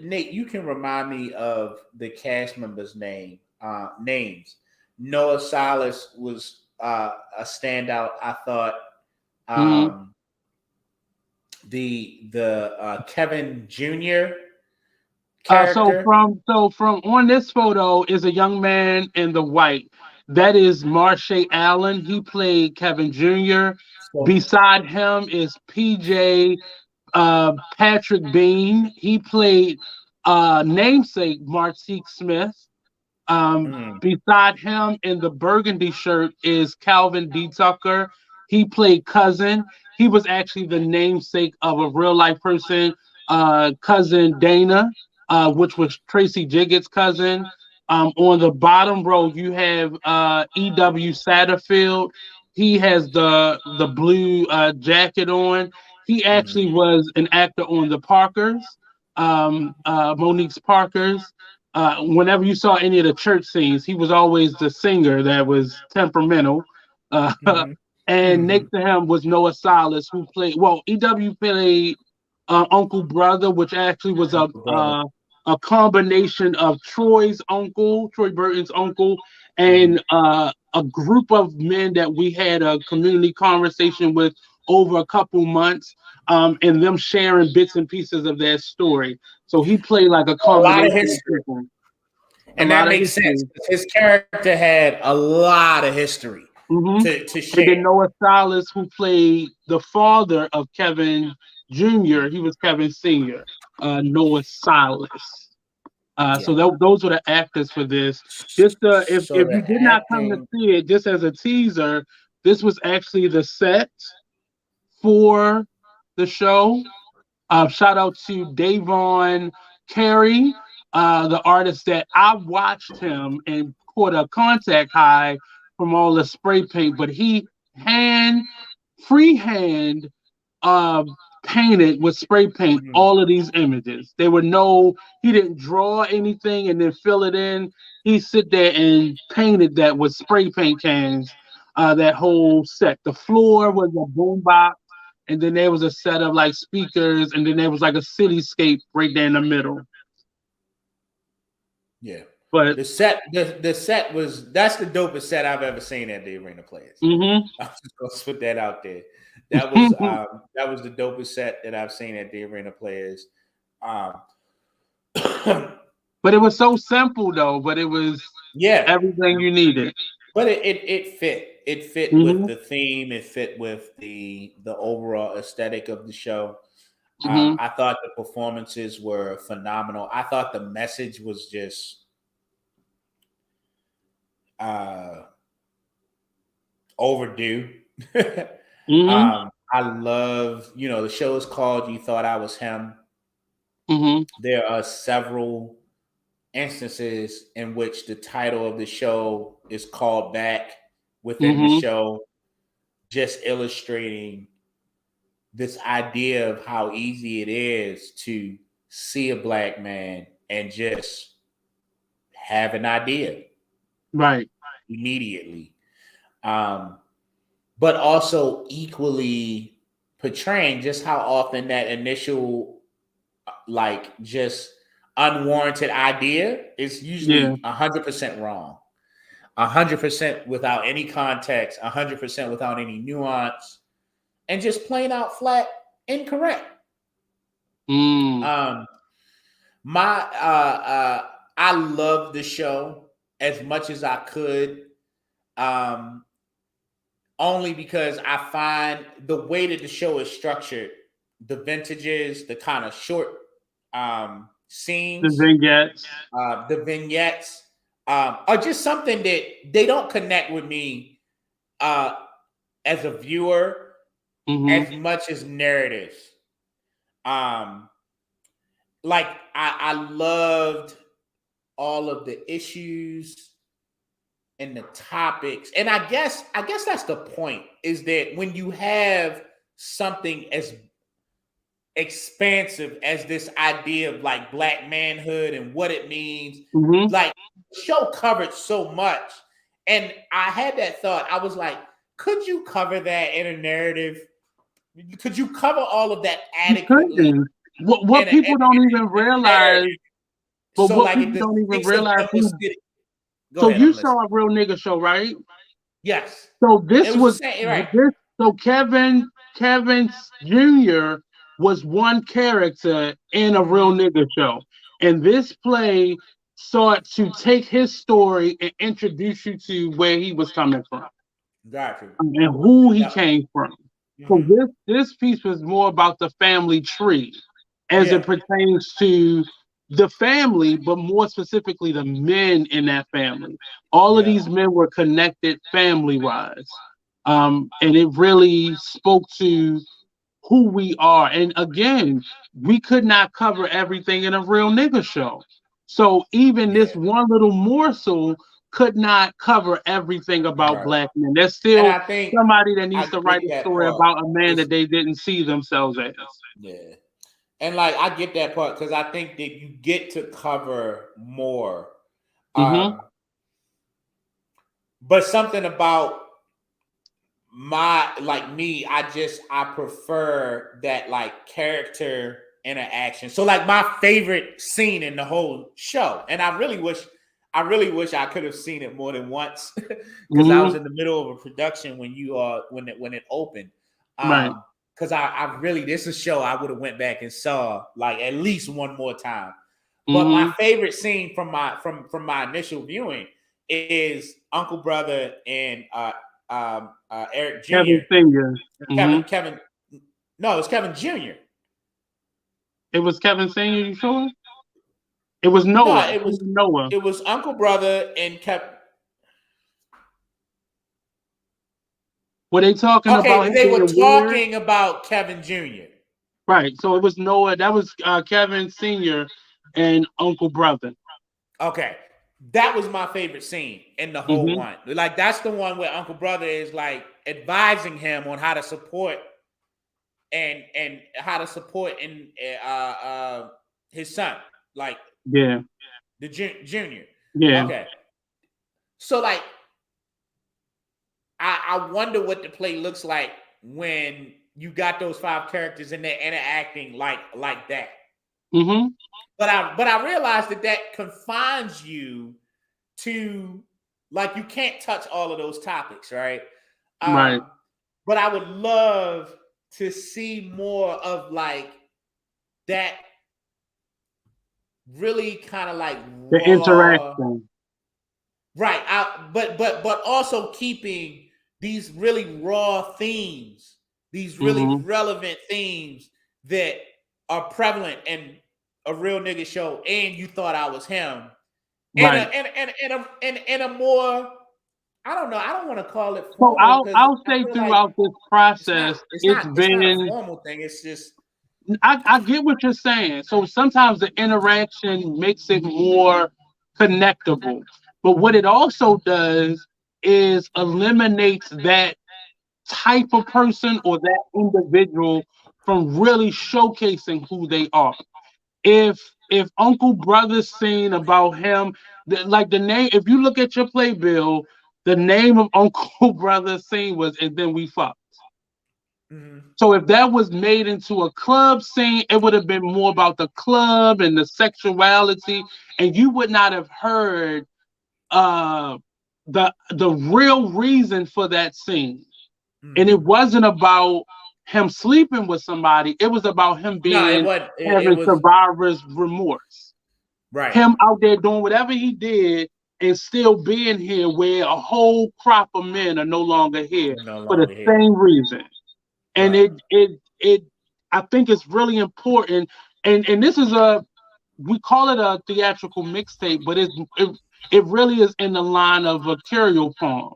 Speaker 2: Nate, you can remind me of the cast members' names. Noah Silas was a standout. I thought
Speaker 1: Mm-hmm.
Speaker 2: um, the Kevin Jr. character.
Speaker 1: So from on this photo is a young man in the white. That is Marsha Allen. He played Kevin Jr.
Speaker 2: So,
Speaker 1: Beside him is PJ Patrick Bean. He played namesake Martique Smith.
Speaker 2: mm,
Speaker 1: Beside him in the burgundy shirt is Calvin D. Tucker. He played cousin. He was actually the namesake of a real life person, cousin Dana, which was Tracy Jiggett's cousin. On the bottom row, you have E.W. Satterfield. He has the blue jacket on. He actually
Speaker 2: mm,
Speaker 1: was an actor on the Parkers, Monique's Parkers. Whenever you saw any of the church scenes, he was always the singer that was temperamental. Uh,
Speaker 2: mm,
Speaker 1: and
Speaker 2: mm,
Speaker 1: next to him was Noah Silas, who played, well, EW played Uncle Brother, which actually was
Speaker 2: brother.
Speaker 1: a combination of Troy's uncle, Troy Burton's uncle,
Speaker 2: Mm.
Speaker 1: and a group of men that we had a community conversation with over a couple months, and them sharing bits and pieces of their story. So he played like a
Speaker 2: A lot of
Speaker 1: combination of
Speaker 2: history.
Speaker 1: people, a
Speaker 2: And
Speaker 1: lot
Speaker 2: that
Speaker 1: of
Speaker 2: makes sense.
Speaker 1: history.
Speaker 2: His character had a lot of history
Speaker 1: Hmm.
Speaker 2: to
Speaker 1: And
Speaker 2: share.
Speaker 1: then Noah Silas, who played the father of Kevin Jr., he was Kevin Sr., Noah Silas. So
Speaker 2: Yeah.
Speaker 1: those were the actors for this. Just
Speaker 2: So
Speaker 1: if
Speaker 2: the
Speaker 1: you did not come to
Speaker 2: acting.
Speaker 1: see it, just as a teaser, this was actually the set for the show. Shout out to Davon Carey, the artist that I watched him and caught a contact high from all the spray paint, but he hand freehand uh, painted with spray paint
Speaker 2: Mhm.
Speaker 1: all of these images. There were no, he didn't draw anything and then fill it in. He sit there and painted that with spray paint cans. That whole set. The floor was a boombox, and then there was a set of like speakers, and then there was like a cityscape right there in the middle.
Speaker 2: Yeah.
Speaker 1: But
Speaker 2: The set was that's the dopest set I've ever seen at the Arena Players.
Speaker 1: hmm
Speaker 2: I'm just gonna put that out there. That was the dopest set that I've seen at the Arena Players. Um,
Speaker 1: but it was so simple though. But it was
Speaker 2: yeah,
Speaker 1: everything you needed.
Speaker 2: but it fit. It fit with
Speaker 1: Hmm.
Speaker 2: the theme. It fit with the overall aesthetic of the show.
Speaker 1: Hmm.
Speaker 2: I thought the performances were phenomenal. I thought the message was just uh, overdue.
Speaker 1: Hmm.
Speaker 2: I love, the show is called "You Thought I Was Him."
Speaker 1: Hmm.
Speaker 2: There are several instances in which the title of the show is called back within the
Speaker 1: Hmm.
Speaker 2: show, just illustrating this idea of how easy it is to see a black man and just have an idea
Speaker 1: Right.
Speaker 2: immediately. Um, but also equally portraying just how often that initial, like, just unwarranted idea is
Speaker 1: Yeah.
Speaker 2: usually 100% wrong. 100% without any context, 100% without any nuance, and just plain out flat incorrect.
Speaker 1: Mm.
Speaker 2: Um, my I love the show as much as I could. Um, only because I find the way that the show is structured, the vintages, the kind of short
Speaker 1: The
Speaker 2: scenes,
Speaker 1: vignettes.
Speaker 2: the vignettes are just something that they don't connect with me uh, as a viewer
Speaker 1: Mm-hmm.
Speaker 2: as much as narratives. Um, like I loved all of the issues and the topics, and I guess that's the point, is that when you have something as expansive as this idea of like black manhood and what it means,
Speaker 1: Mm-hmm.
Speaker 2: like the show covered so much, and I had that thought. I was like, could you cover that in a narrative? Could you cover all of that
Speaker 1: You
Speaker 2: adequately
Speaker 1: couldn't. What people don't even
Speaker 2: in a
Speaker 1: realize,
Speaker 2: narrative?
Speaker 1: but
Speaker 2: So
Speaker 1: what
Speaker 2: like
Speaker 1: people
Speaker 2: if the
Speaker 1: don't even
Speaker 2: stakes of
Speaker 1: realize
Speaker 2: him was
Speaker 1: who.
Speaker 2: sitting, go
Speaker 1: So
Speaker 2: ahead,
Speaker 1: you
Speaker 2: I'm
Speaker 1: saw
Speaker 2: listening.
Speaker 1: a real nigga show, right?
Speaker 2: Yes,
Speaker 1: So
Speaker 2: it
Speaker 1: this
Speaker 2: was the
Speaker 1: was
Speaker 2: same, right?
Speaker 1: this. So Kevin Jr. was one character in a real
Speaker 2: Mm-hmm.
Speaker 1: nigga show, and this play sought to take his story and introduce you to where he was coming from
Speaker 2: Got you.
Speaker 1: and who he
Speaker 2: Yep.
Speaker 1: came from. So
Speaker 2: Mm-hmm.
Speaker 1: this piece was more about the family tree as
Speaker 2: Yeah.
Speaker 1: it pertains to the family, but more specifically the men in that family. All of
Speaker 2: Yeah.
Speaker 1: these men were connected family wise. And it really spoke to who we are. And again, we could not cover everything in a real nigga show. So even
Speaker 2: Yeah.
Speaker 1: this one little morsel could not cover everything about
Speaker 2: Right.
Speaker 1: black men. There's
Speaker 2: And
Speaker 1: still
Speaker 2: I think
Speaker 1: somebody that
Speaker 2: I
Speaker 1: needs to
Speaker 2: get
Speaker 1: write a
Speaker 2: that
Speaker 1: story
Speaker 2: part.
Speaker 1: about a man
Speaker 2: It's
Speaker 1: that they didn't see themselves as.
Speaker 2: Yeah. And like I get that part because I think that you get to cover more.
Speaker 1: Mm-hmm.
Speaker 2: Um, but something about my like me, I prefer that like character interaction. So like my favorite scene in the whole show, and I really wish I could have seen it more than once because I was
Speaker 1: Mm-hmm.
Speaker 2: in the middle of a production when when it opened.
Speaker 1: Right.
Speaker 2: Because I really, this is a show I would have went back and saw like at least one more time. But my
Speaker 1: Mm-hmm.
Speaker 2: favorite scene from my initial viewing is Uncle Brother and Eric
Speaker 1: Kevin
Speaker 2: Jr.
Speaker 1: Senior. Mm-hmm.
Speaker 2: Kevin. No, it's Kevin Jr.
Speaker 1: It was Kevin Senior. You sure? It was
Speaker 2: No,
Speaker 1: Noah. It was Noah.
Speaker 2: it was Uncle Brother and Kevin.
Speaker 1: Were they talking about
Speaker 2: Okay,
Speaker 1: him
Speaker 2: they were
Speaker 1: being weird?
Speaker 2: talking about Kevin Jr.
Speaker 1: Right. So it was Noah. That was Kevin Senior and Uncle Brother.
Speaker 2: Okay, that was my favorite scene in the whole
Speaker 1: Mm-hmm.
Speaker 2: one. Like that's the one where Uncle Brother is like advising him on how to support and how to support in his son, like
Speaker 1: Yeah.
Speaker 2: the junior.
Speaker 1: Yeah.
Speaker 2: Okay, so like I wonder what the play looks like when you got those five characters and they're interacting like that.
Speaker 1: Mm-hmm.
Speaker 2: But I realized that confines you to like you can't touch all of those topics, right?
Speaker 1: Right.
Speaker 2: Um, but I would love to see more of like that really kind of like
Speaker 1: The
Speaker 2: raw,
Speaker 1: interaction.
Speaker 2: right? But also keeping these really raw themes, these really
Speaker 1: Mm-hmm.
Speaker 2: relevant themes that are prevalent in a real nigga show, and you thought I was him, and
Speaker 1: Right.
Speaker 2: and a more, I don't know, I don't want to call it
Speaker 1: So
Speaker 2: formal because
Speaker 1: I'll
Speaker 2: I
Speaker 1: say
Speaker 2: feel like
Speaker 1: throughout this
Speaker 2: it's not
Speaker 1: process,
Speaker 2: it's
Speaker 1: it's
Speaker 2: not it's not a
Speaker 1: been.
Speaker 2: formal thing. It's just
Speaker 1: I get what you're saying. So sometimes the interaction makes it more connectable. But what it also does is eliminates that type of person or that individual from really showcasing who they are. If Uncle Brother's scene about him, like the name, if you look at your playbill, the name of Uncle Brother's scene was "And Then We Fuck."
Speaker 2: mhm.
Speaker 1: So if that was made into a club scene, it would have been more about the club and the sexuality, and you would not have heard uh, the real reason for that scene. And it
Speaker 2: Mhm.
Speaker 1: wasn't about him sleeping with somebody. It was about him
Speaker 2: No, it
Speaker 1: being
Speaker 2: wasn't. It
Speaker 1: having
Speaker 2: was
Speaker 1: survivor's remorse.
Speaker 2: right.
Speaker 1: Him out there doing whatever he did and still being here where a whole crop of men are no longer here
Speaker 2: No
Speaker 1: for the
Speaker 2: longer here.
Speaker 1: same reason. And
Speaker 2: Right.
Speaker 1: it I think it's really important. And this is a, we call it a theatrical mixtape, but it really is in the line of a curio poem,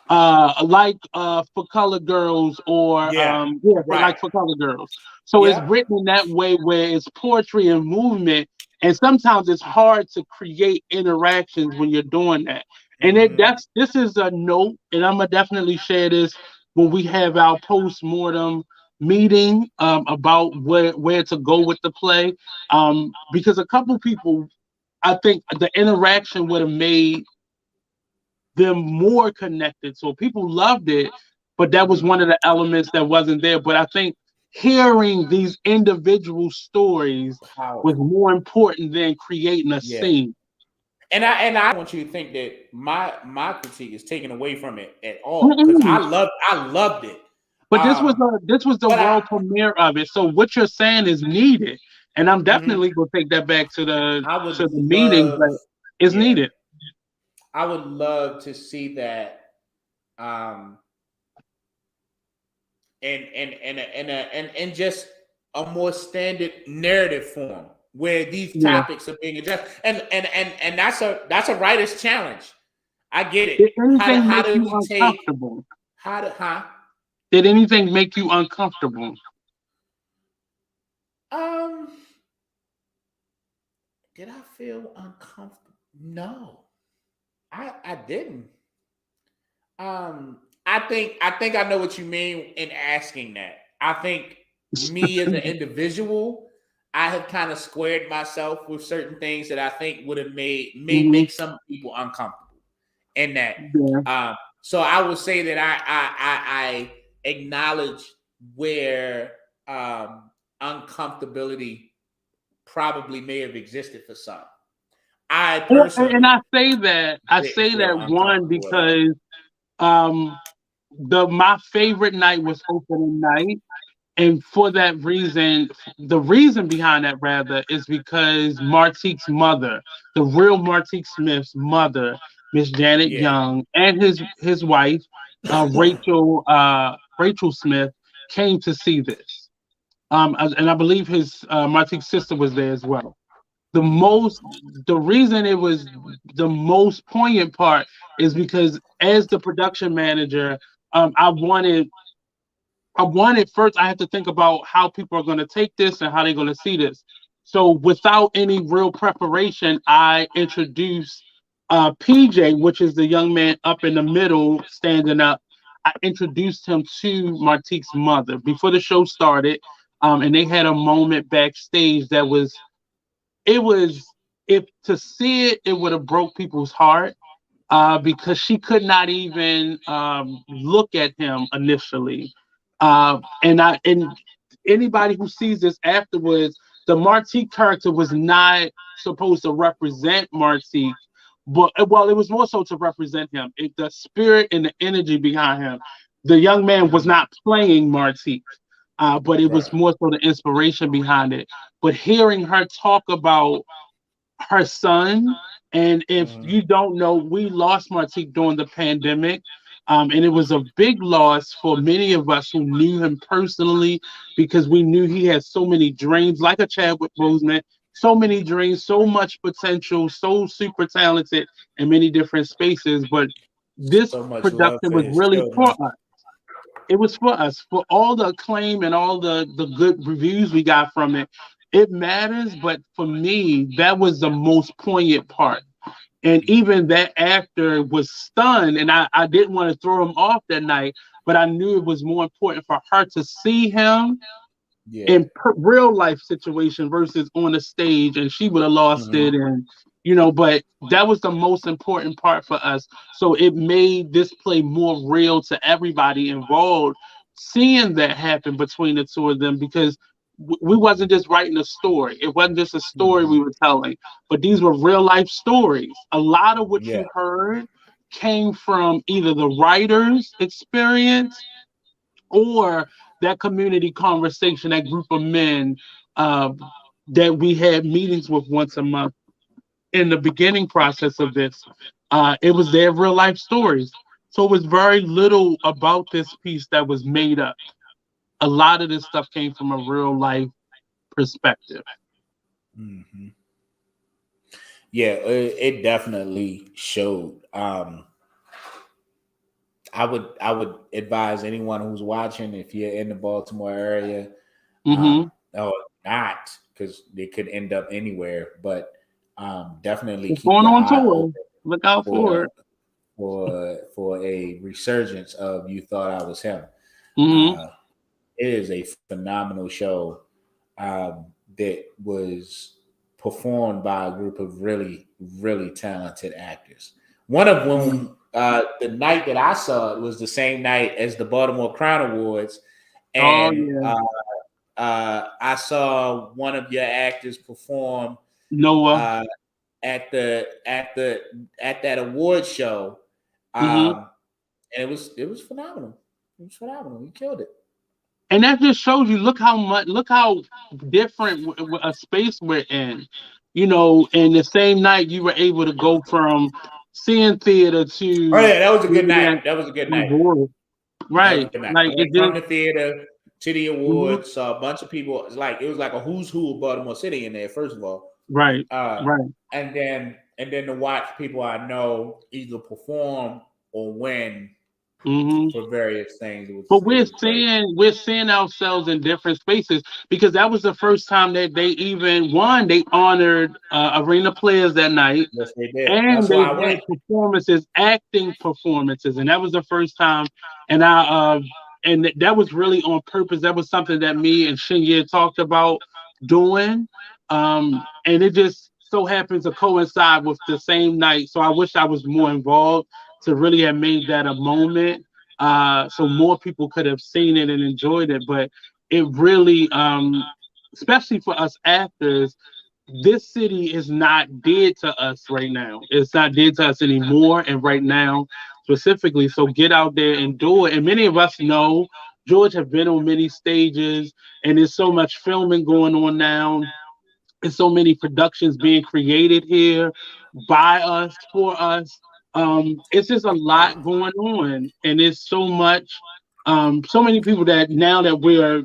Speaker 1: like for colored girls, or
Speaker 2: Yeah.
Speaker 1: yeah, for
Speaker 2: Right.
Speaker 1: like for colored girls. So it's
Speaker 2: Yep.
Speaker 1: written in that way where it's poetry and movement, and sometimes it's hard to create interactions when you're doing that. And
Speaker 2: Mm-hmm.
Speaker 1: this is a note, and I'm gonna definitely share this when we have our post mortem meeting, about where to go with the play, because a couple people, I think the interaction would have made them more connected. So people loved it, but that was
Speaker 2: Mm-hmm.
Speaker 1: one of the elements that wasn't there. But I think hearing these individual stories was
Speaker 2: Powerful.
Speaker 1: more important than creating a
Speaker 2: Yeah.
Speaker 1: scene.
Speaker 2: And I want you to think that my critique is taken away from it at all, because
Speaker 1: Mm-mm.
Speaker 2: I loved it.
Speaker 1: But
Speaker 2: Um,
Speaker 1: this was the
Speaker 2: but I
Speaker 1: world premiere of it. So what you're saying is needed, and I'm
Speaker 2: mhm,
Speaker 1: definitely gonna take that back
Speaker 2: I would
Speaker 1: to the meeting.
Speaker 2: love,
Speaker 1: But it's
Speaker 2: yeah,
Speaker 1: needed.
Speaker 2: I would love to see that, um, and just a more standard narrative form where these
Speaker 1: Yeah.
Speaker 2: topics are being addressed, and that's a writer's challenge. I get it.
Speaker 1: Did anything
Speaker 2: How
Speaker 1: make
Speaker 2: do
Speaker 1: you
Speaker 2: we take
Speaker 1: uncomfortable?
Speaker 2: how to huh?
Speaker 1: Did anything make you uncomfortable?
Speaker 2: Um, did I feel uncomfortable? No, I didn't. I think I know what you mean in asking that. I think me as an individual, I have kind of squared myself with certain things that I think would have may
Speaker 1: Hmm.
Speaker 2: make some people uncomfortable. In that,
Speaker 1: Yeah.
Speaker 2: so I would say that I acknowledge where uncomfortability probably may have existed for some. I
Speaker 1: And
Speaker 2: personally
Speaker 1: I
Speaker 2: didn't
Speaker 1: say
Speaker 2: feel
Speaker 1: that one
Speaker 2: uncomfortable at all.
Speaker 1: because um the my favorite night was opening night. And for that reason, the reason behind that rather is because Martique's mother, the real Martique Smith's mother, Miss Janet
Speaker 2: Yeah.
Speaker 1: Young, and his wife, Rachel Smith, came to see this. And I believe his Martique's sister was there as well. The
Speaker 2: Hmm.
Speaker 1: most the reason it was the most poignant part is because as the production manager, I wanted first, I had to think about how people are going to take this and how they're going to see this. So without any real preparation, I introduced PJ, which is the young man up in the middle standing up. I introduced him to Martique's mother before the show started, and they had a moment backstage that was, it was, if to see it, it would have broke people's heart, because she could not even look at him initially. And anybody who sees this afterwards, the Martique character was not supposed to represent Martique, but well, it was more so to represent him. The spirit and the energy behind him. The young man was
Speaker 2: Hmm.
Speaker 1: not playing Martique, but it was
Speaker 2: Right.
Speaker 1: more so the inspiration behind it. But hearing her talk about her son. And if
Speaker 2: Hmm.
Speaker 1: you don't know, we lost Martique during the pandemic. And it was a big loss for many of us who knew him personally, because we knew he had so many dreams, like a Chadwick Boseman, so many dreams, so much potential, so super talented in many different spaces. But this
Speaker 2: So much love
Speaker 1: production
Speaker 2: for
Speaker 1: was
Speaker 2: his
Speaker 1: really for
Speaker 2: children.
Speaker 1: us. It was for us, for all the acclaim and all the good reviews we got from it. It matters, but for me, that was the most poignant part. And even that actor was stunned, and I didn't want to throw him off that night, but I knew it was more important for her to see him
Speaker 2: Yeah.
Speaker 1: in real life situation versus on the stage, and she would have lost
Speaker 2: Hmm.
Speaker 1: it. And but that was the most important part for us. So it made this play more real to everybody involved, seeing that happen between the two of them, because we wasn't just writing a story. It wasn't just a story
Speaker 2: Hmm.
Speaker 1: we were telling, but these were real life stories. A lot of what
Speaker 2: Yeah.
Speaker 1: you heard came from either the writer's experience or that community conversation, that group of men, uh, that we had meetings with once a month in the beginning process of this. It was their real life stories. So it was very little about this piece that was made up. A lot of this stuff came from a real life perspective.
Speaker 2: Hmm. Yeah, it definitely showed. I would advise anyone who's watching, if you're in the Baltimore area,
Speaker 1: Mm-hmm.
Speaker 2: or not, because they could end up anywhere, but definitely
Speaker 1: It's
Speaker 2: keep
Speaker 1: going
Speaker 2: your
Speaker 1: on
Speaker 2: eye
Speaker 1: tour.
Speaker 2: open
Speaker 1: Look out for
Speaker 2: for
Speaker 1: it.
Speaker 2: for a resurgence of You Thought I Was Him.
Speaker 1: Mm-hmm.
Speaker 2: Uh, it is a phenomenal show that was performed by a group of really, really talented actors. One of whom, the night that I saw it was the same night as the Baltimore Crown Awards,
Speaker 1: Oh
Speaker 2: and
Speaker 1: yeah,
Speaker 2: I saw one of your actors perform
Speaker 1: Noah.
Speaker 2: uh, at that award show,
Speaker 1: Mm-hmm.
Speaker 2: um, and it was phenomenal. It was phenomenal. He killed it.
Speaker 1: And that just shows you, look how different a space we're in. You know, in the same night you were able to go from seeing theater
Speaker 2: Oh
Speaker 1: to
Speaker 2: yeah, that was a good
Speaker 1: being
Speaker 2: night.
Speaker 1: at
Speaker 2: That was a good night.
Speaker 1: reward.
Speaker 2: That was a
Speaker 1: Right.
Speaker 2: good night. I
Speaker 1: Like it
Speaker 2: went from
Speaker 1: just
Speaker 2: the theater to the
Speaker 1: mhm.
Speaker 2: awards. Saw a bunch of people. It was like a who's who of Baltimore City in there. First of all,
Speaker 1: Right.
Speaker 2: uh,
Speaker 1: Right.
Speaker 2: and then to watch people I know either perform or win
Speaker 1: Mm-hmm.
Speaker 2: for various things. It
Speaker 1: But
Speaker 2: was it was great.
Speaker 1: we're seeing ourselves in different spaces because that was the first time that they even they honored arena players that night,
Speaker 2: Yes, they did.
Speaker 1: and
Speaker 2: That's
Speaker 1: they
Speaker 2: why I
Speaker 1: had
Speaker 2: went.
Speaker 1: performances, acting performances, and that was the first time. And that was really on purpose. That was something that me and Shinye talked about doing, and it just so happens to coincide with the same night. So I wish I was more involved to really have made that a moment, so more people could have seen it and enjoyed it. But it really, especially for us actors, this city is not dead to us right now. It's not dead to us anymore, and right now specifically. So get out there and do it. And many of us know George have been on many stages, and there's so much filming going on now. And so many productions being created here by us, for us. It's just a lot going on, and it's so much, so many people that now that we're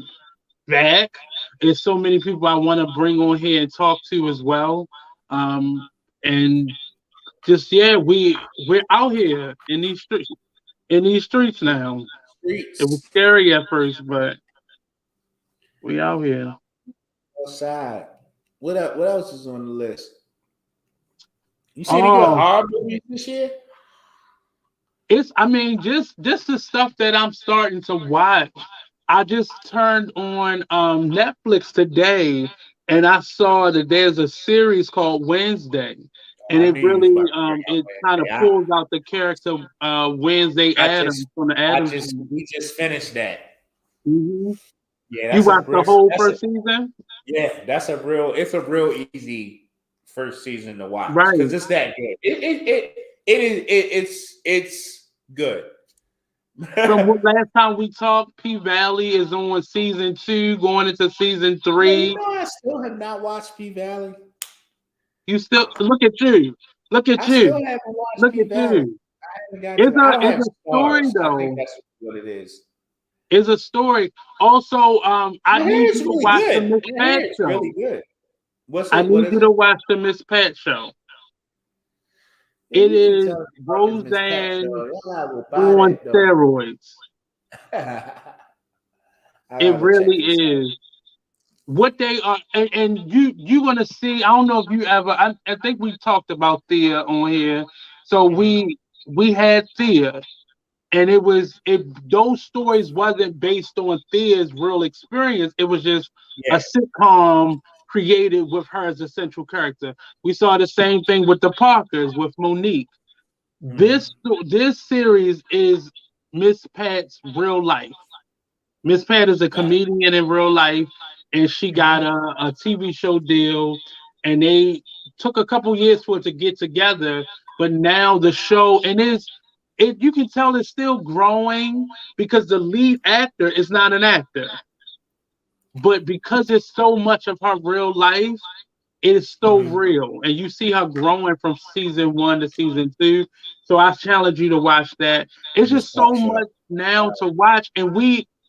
Speaker 1: back, there's so many people I want to bring on here and talk to as well. Um, and just yeah, we're out here in these streets now. It was
Speaker 2: Streets
Speaker 1: scary at first, but we out here.
Speaker 2: outside. What else is on the list? You see any good
Speaker 1: Oh,
Speaker 2: horror movies this year?
Speaker 1: it's I mean just the stuff that I'm starting to watch. I just turned on Netflix today and I saw that there's a series called Wednesday.
Speaker 2: Oh,
Speaker 1: And
Speaker 2: I
Speaker 1: it
Speaker 2: knew you was
Speaker 1: really
Speaker 2: about to bring up
Speaker 1: kind of
Speaker 2: Wednesday.
Speaker 1: pulls out the character Wednesday
Speaker 2: I just
Speaker 1: Adams from the
Speaker 2: I
Speaker 1: Adams
Speaker 2: just
Speaker 1: family.
Speaker 2: we just finished that.
Speaker 1: Hmm.
Speaker 2: Yeah,
Speaker 1: You watched the whole first season?
Speaker 2: that's a real it's a real easy first season to watch because
Speaker 1: Right.
Speaker 2: it's that good. It's good.
Speaker 1: From
Speaker 2: Yeah,
Speaker 1: what last time we talked, P Valley is on season 2, going into season
Speaker 2: you
Speaker 1: 3.
Speaker 2: know I still have not watched P Valley.
Speaker 1: You still look at you. Look at
Speaker 2: I still
Speaker 1: you.
Speaker 2: haven't watched
Speaker 1: Look
Speaker 2: P
Speaker 1: at
Speaker 2: Valley.
Speaker 1: you.
Speaker 2: I haven't got to. I don't
Speaker 1: It's
Speaker 2: have
Speaker 1: a story
Speaker 2: stars. I think
Speaker 1: though.
Speaker 2: that's what it is.
Speaker 1: It's a story. Also, I
Speaker 2: I
Speaker 1: need
Speaker 2: hear
Speaker 1: you
Speaker 2: it's
Speaker 1: to
Speaker 2: really
Speaker 1: watch the
Speaker 2: good.
Speaker 1: Miss
Speaker 2: I
Speaker 1: Pat
Speaker 2: hear it's
Speaker 1: show.
Speaker 2: really good. What's
Speaker 1: I
Speaker 2: it? What
Speaker 1: need
Speaker 2: is
Speaker 1: you
Speaker 2: it?
Speaker 1: to watch the Miss Pat show.
Speaker 2: Yeah,
Speaker 1: It
Speaker 2: you keep
Speaker 1: is
Speaker 2: telling me about this Miss Pat
Speaker 1: Roseanne
Speaker 2: show. I will buy
Speaker 1: on
Speaker 2: that though.
Speaker 1: steroids.
Speaker 2: I
Speaker 1: It
Speaker 2: gotta check
Speaker 1: really
Speaker 2: this out.
Speaker 1: is. What they are, and you're gonna see. I don't know if you ever. I think we talked about Thea on here. So
Speaker 2: Mhm.
Speaker 1: we had Thea, and it those stories wasn't based on Thea's real experience. It was just a
Speaker 2: Yeah.
Speaker 1: sitcom created with her as a central character. We saw the same thing with the Parkers with Monique.
Speaker 2: Mhm.
Speaker 1: This series is Miss Pat's real life. Miss Pat is a
Speaker 2: Got it.
Speaker 1: comedian in real life, and she got
Speaker 2: Mhm.
Speaker 1: a TV show deal, and they took a couple years for it to get together. But now the show, and you can tell it's still growing because the lead actor is not an actor, but because it's so much of her real life, It is so
Speaker 2: Mm-hmm.
Speaker 1: real, and you see her growing from season one to season two. So I challenge you to watch that. It's
Speaker 2: The
Speaker 1: just so
Speaker 2: Stark Show.
Speaker 1: much now to watch, and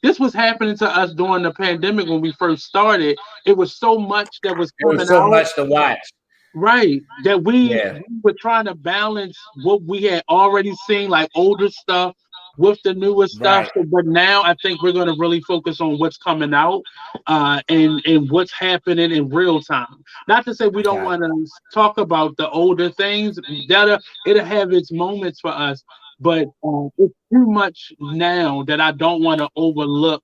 Speaker 1: this was happening to us during the pandemic when we first started. It was so much that was
Speaker 2: There was
Speaker 1: coming
Speaker 2: so
Speaker 1: out.
Speaker 2: much to watch.
Speaker 1: Right. That
Speaker 2: Yeah.
Speaker 1: we were trying to balance what we had already seen, like older stuff, with the newer stuff.
Speaker 2: Right.
Speaker 1: So, but now I think we're going to really focus on what's coming out, and what's happening in real time. Not to say we don't
Speaker 2: Got
Speaker 1: want to talk about the older things. It'll have its moments for us, but it's too much now that I don't want to overlook.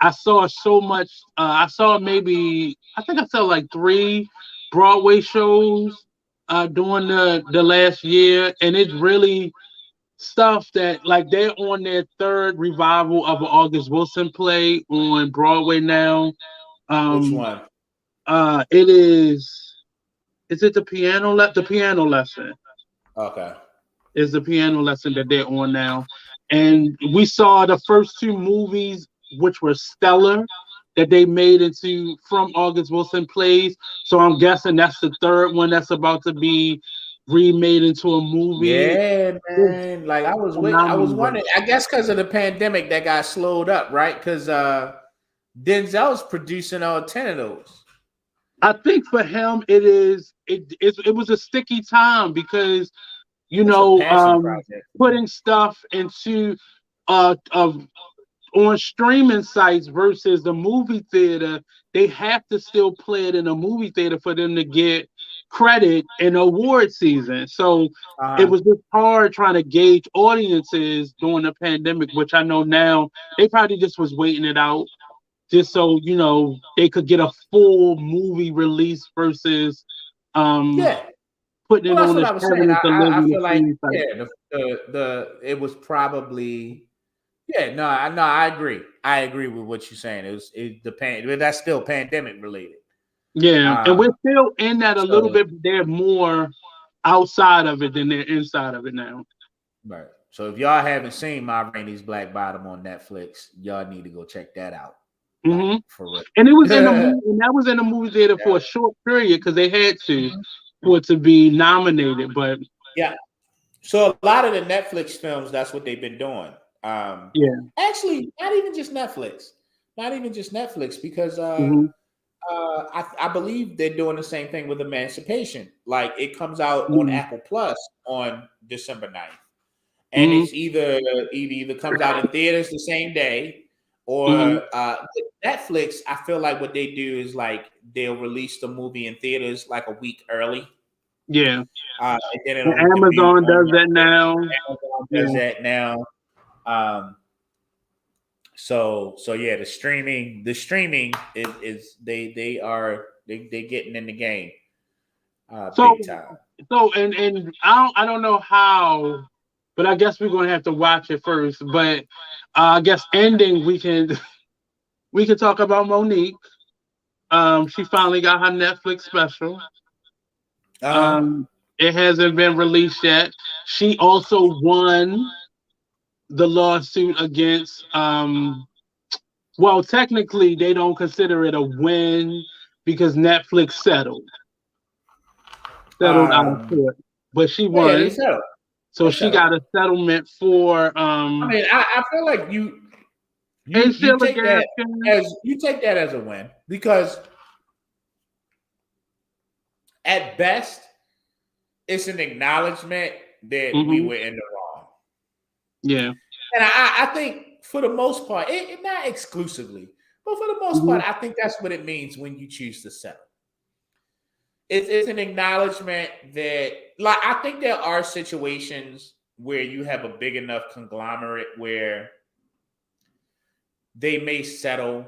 Speaker 1: I saw so much. I saw maybe I think I saw like three Broadway shows during the last year, and it's really stuff that like they're on their third revival of an August Wilson play on Broadway now.
Speaker 2: which
Speaker 1: Um,
Speaker 2: one?
Speaker 1: it is. Is it the piano lesson?
Speaker 2: Okay.
Speaker 1: Is the piano lesson that they're on now. And we saw the first two movies, which were stellar, that they made into from August Wilson plays. So I'm guessing that's the third one that's about to be remade into a movie.
Speaker 2: Yeah,
Speaker 1: It's
Speaker 2: man. Like I was
Speaker 1: phenomenal.
Speaker 2: wondering. I guess because of the pandemic, that got slowed up, right? Because Denzel's producing all 10 of those.
Speaker 1: I think for him, it was a sticky time because you
Speaker 2: That's a
Speaker 1: know
Speaker 2: passion project.
Speaker 1: putting stuff into of on streaming sites versus the movie theater, they have to still play it in a movie theater for them to get credit in award season. So it
Speaker 2: Uh-huh.
Speaker 1: was just hard trying to gauge audiences during the pandemic, which I know now they probably just was waiting it out just so they could get a full movie release versus um
Speaker 2: Yeah.
Speaker 1: putting
Speaker 2: Well,
Speaker 1: it
Speaker 2: that's
Speaker 1: on
Speaker 2: what
Speaker 1: the
Speaker 2: I was saying.
Speaker 1: having it delivered
Speaker 2: I
Speaker 1: on the
Speaker 2: feel like
Speaker 1: streaming site.
Speaker 2: yeah, the it was probably yeah. No, I agree. I agree with what you're saying. But that's still pandemic related.
Speaker 1: Yeah, and
Speaker 2: Um.
Speaker 1: we're still in that a little
Speaker 2: So
Speaker 1: bit, but they're more outside of it than they're inside of it now.
Speaker 2: right. So if y'all haven't seen Ma Rainey's Black Bottom on Netflix, y'all need to go check that out. Like
Speaker 1: hmm
Speaker 2: for real.
Speaker 1: And it was in the
Speaker 2: Yeah.
Speaker 1: movie, and that was in the movie theater for a short period because they had to for it to be nominated. But
Speaker 2: Yeah. So a lot of the Netflix films, that's what they've been doing. Um,
Speaker 1: yeah,
Speaker 2: actually, not even just Netflix, not even just Netflix, because
Speaker 1: hmm
Speaker 2: I believe they're doing the same thing with Emancipation. Like it comes out on
Speaker 1: hmm
Speaker 2: Apple Plus on December 9th. And
Speaker 1: hmm
Speaker 2: it's either comes out in theaters the same day,
Speaker 1: hmm
Speaker 2: or with Netflix. I feel like what they do is like they'll release the movie in theaters like a week early,
Speaker 1: yeah.
Speaker 2: and then
Speaker 1: And
Speaker 2: it'll debut
Speaker 1: Amazon
Speaker 2: on
Speaker 1: does that
Speaker 2: Netflix.
Speaker 1: now.
Speaker 2: Amazon does
Speaker 1: Yeah.
Speaker 2: that now. Um, so yeah, the streaming is they getting in the game
Speaker 1: So
Speaker 2: big time.
Speaker 1: and I don't know how, but I guess we're gonna have to watch it first. But I guess ending we can talk about Monique. She finally got her Netflix special.
Speaker 2: Uh huh.
Speaker 1: Um, it hasn't been released yet. She also won the lawsuit against. Well, technically, they don't consider it a win because Netflix settled out of court, but she
Speaker 2: Yeah, they
Speaker 1: won.
Speaker 2: settled.
Speaker 1: So
Speaker 2: They
Speaker 1: she
Speaker 2: settled.
Speaker 1: got a settlement for
Speaker 2: I mean, I feel like you
Speaker 1: ACL
Speaker 2: take that
Speaker 1: Gaskin.
Speaker 2: as a win because at best it's an acknowledgement that we
Speaker 1: Hmm
Speaker 2: were in the wrong.
Speaker 1: Yeah.
Speaker 2: And I think for the most part, not exclusively, but for the most
Speaker 1: hmm
Speaker 2: part, I think that's what it means when you choose to settle. It's an acknowledgement that, like, I think there are situations where you have a big enough conglomerate where they may settle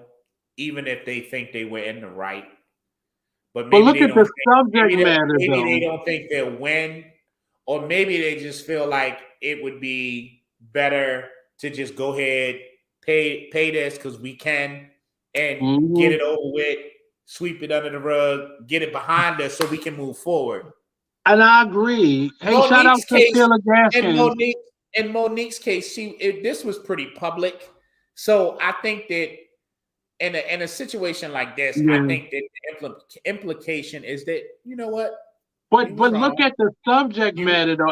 Speaker 2: even if they think they were in the right, but
Speaker 1: But
Speaker 2: maybe
Speaker 1: look
Speaker 2: they
Speaker 1: at
Speaker 2: don't
Speaker 1: the
Speaker 2: think
Speaker 1: subject matter,
Speaker 2: maybe they
Speaker 1: though.
Speaker 2: don't think they'll win, or maybe they just feel like it would be better to just go ahead pay this because we can and get
Speaker 1: hmm
Speaker 2: it over with, sweep it under the rug, get it behind us so we can move forward.
Speaker 1: And I agree.
Speaker 2: In
Speaker 1: Hey, shout out
Speaker 2: Monique's
Speaker 1: to
Speaker 2: case,
Speaker 1: Sheila
Speaker 2: in
Speaker 1: Gaskins.
Speaker 2: Monique, in Monique's case, this was pretty public. So I think that in a situation like this, I
Speaker 1: Yeah.
Speaker 2: think that the implication is that, you know what, he was
Speaker 1: But look
Speaker 2: wrong.
Speaker 1: at the subject
Speaker 2: You
Speaker 1: matter though.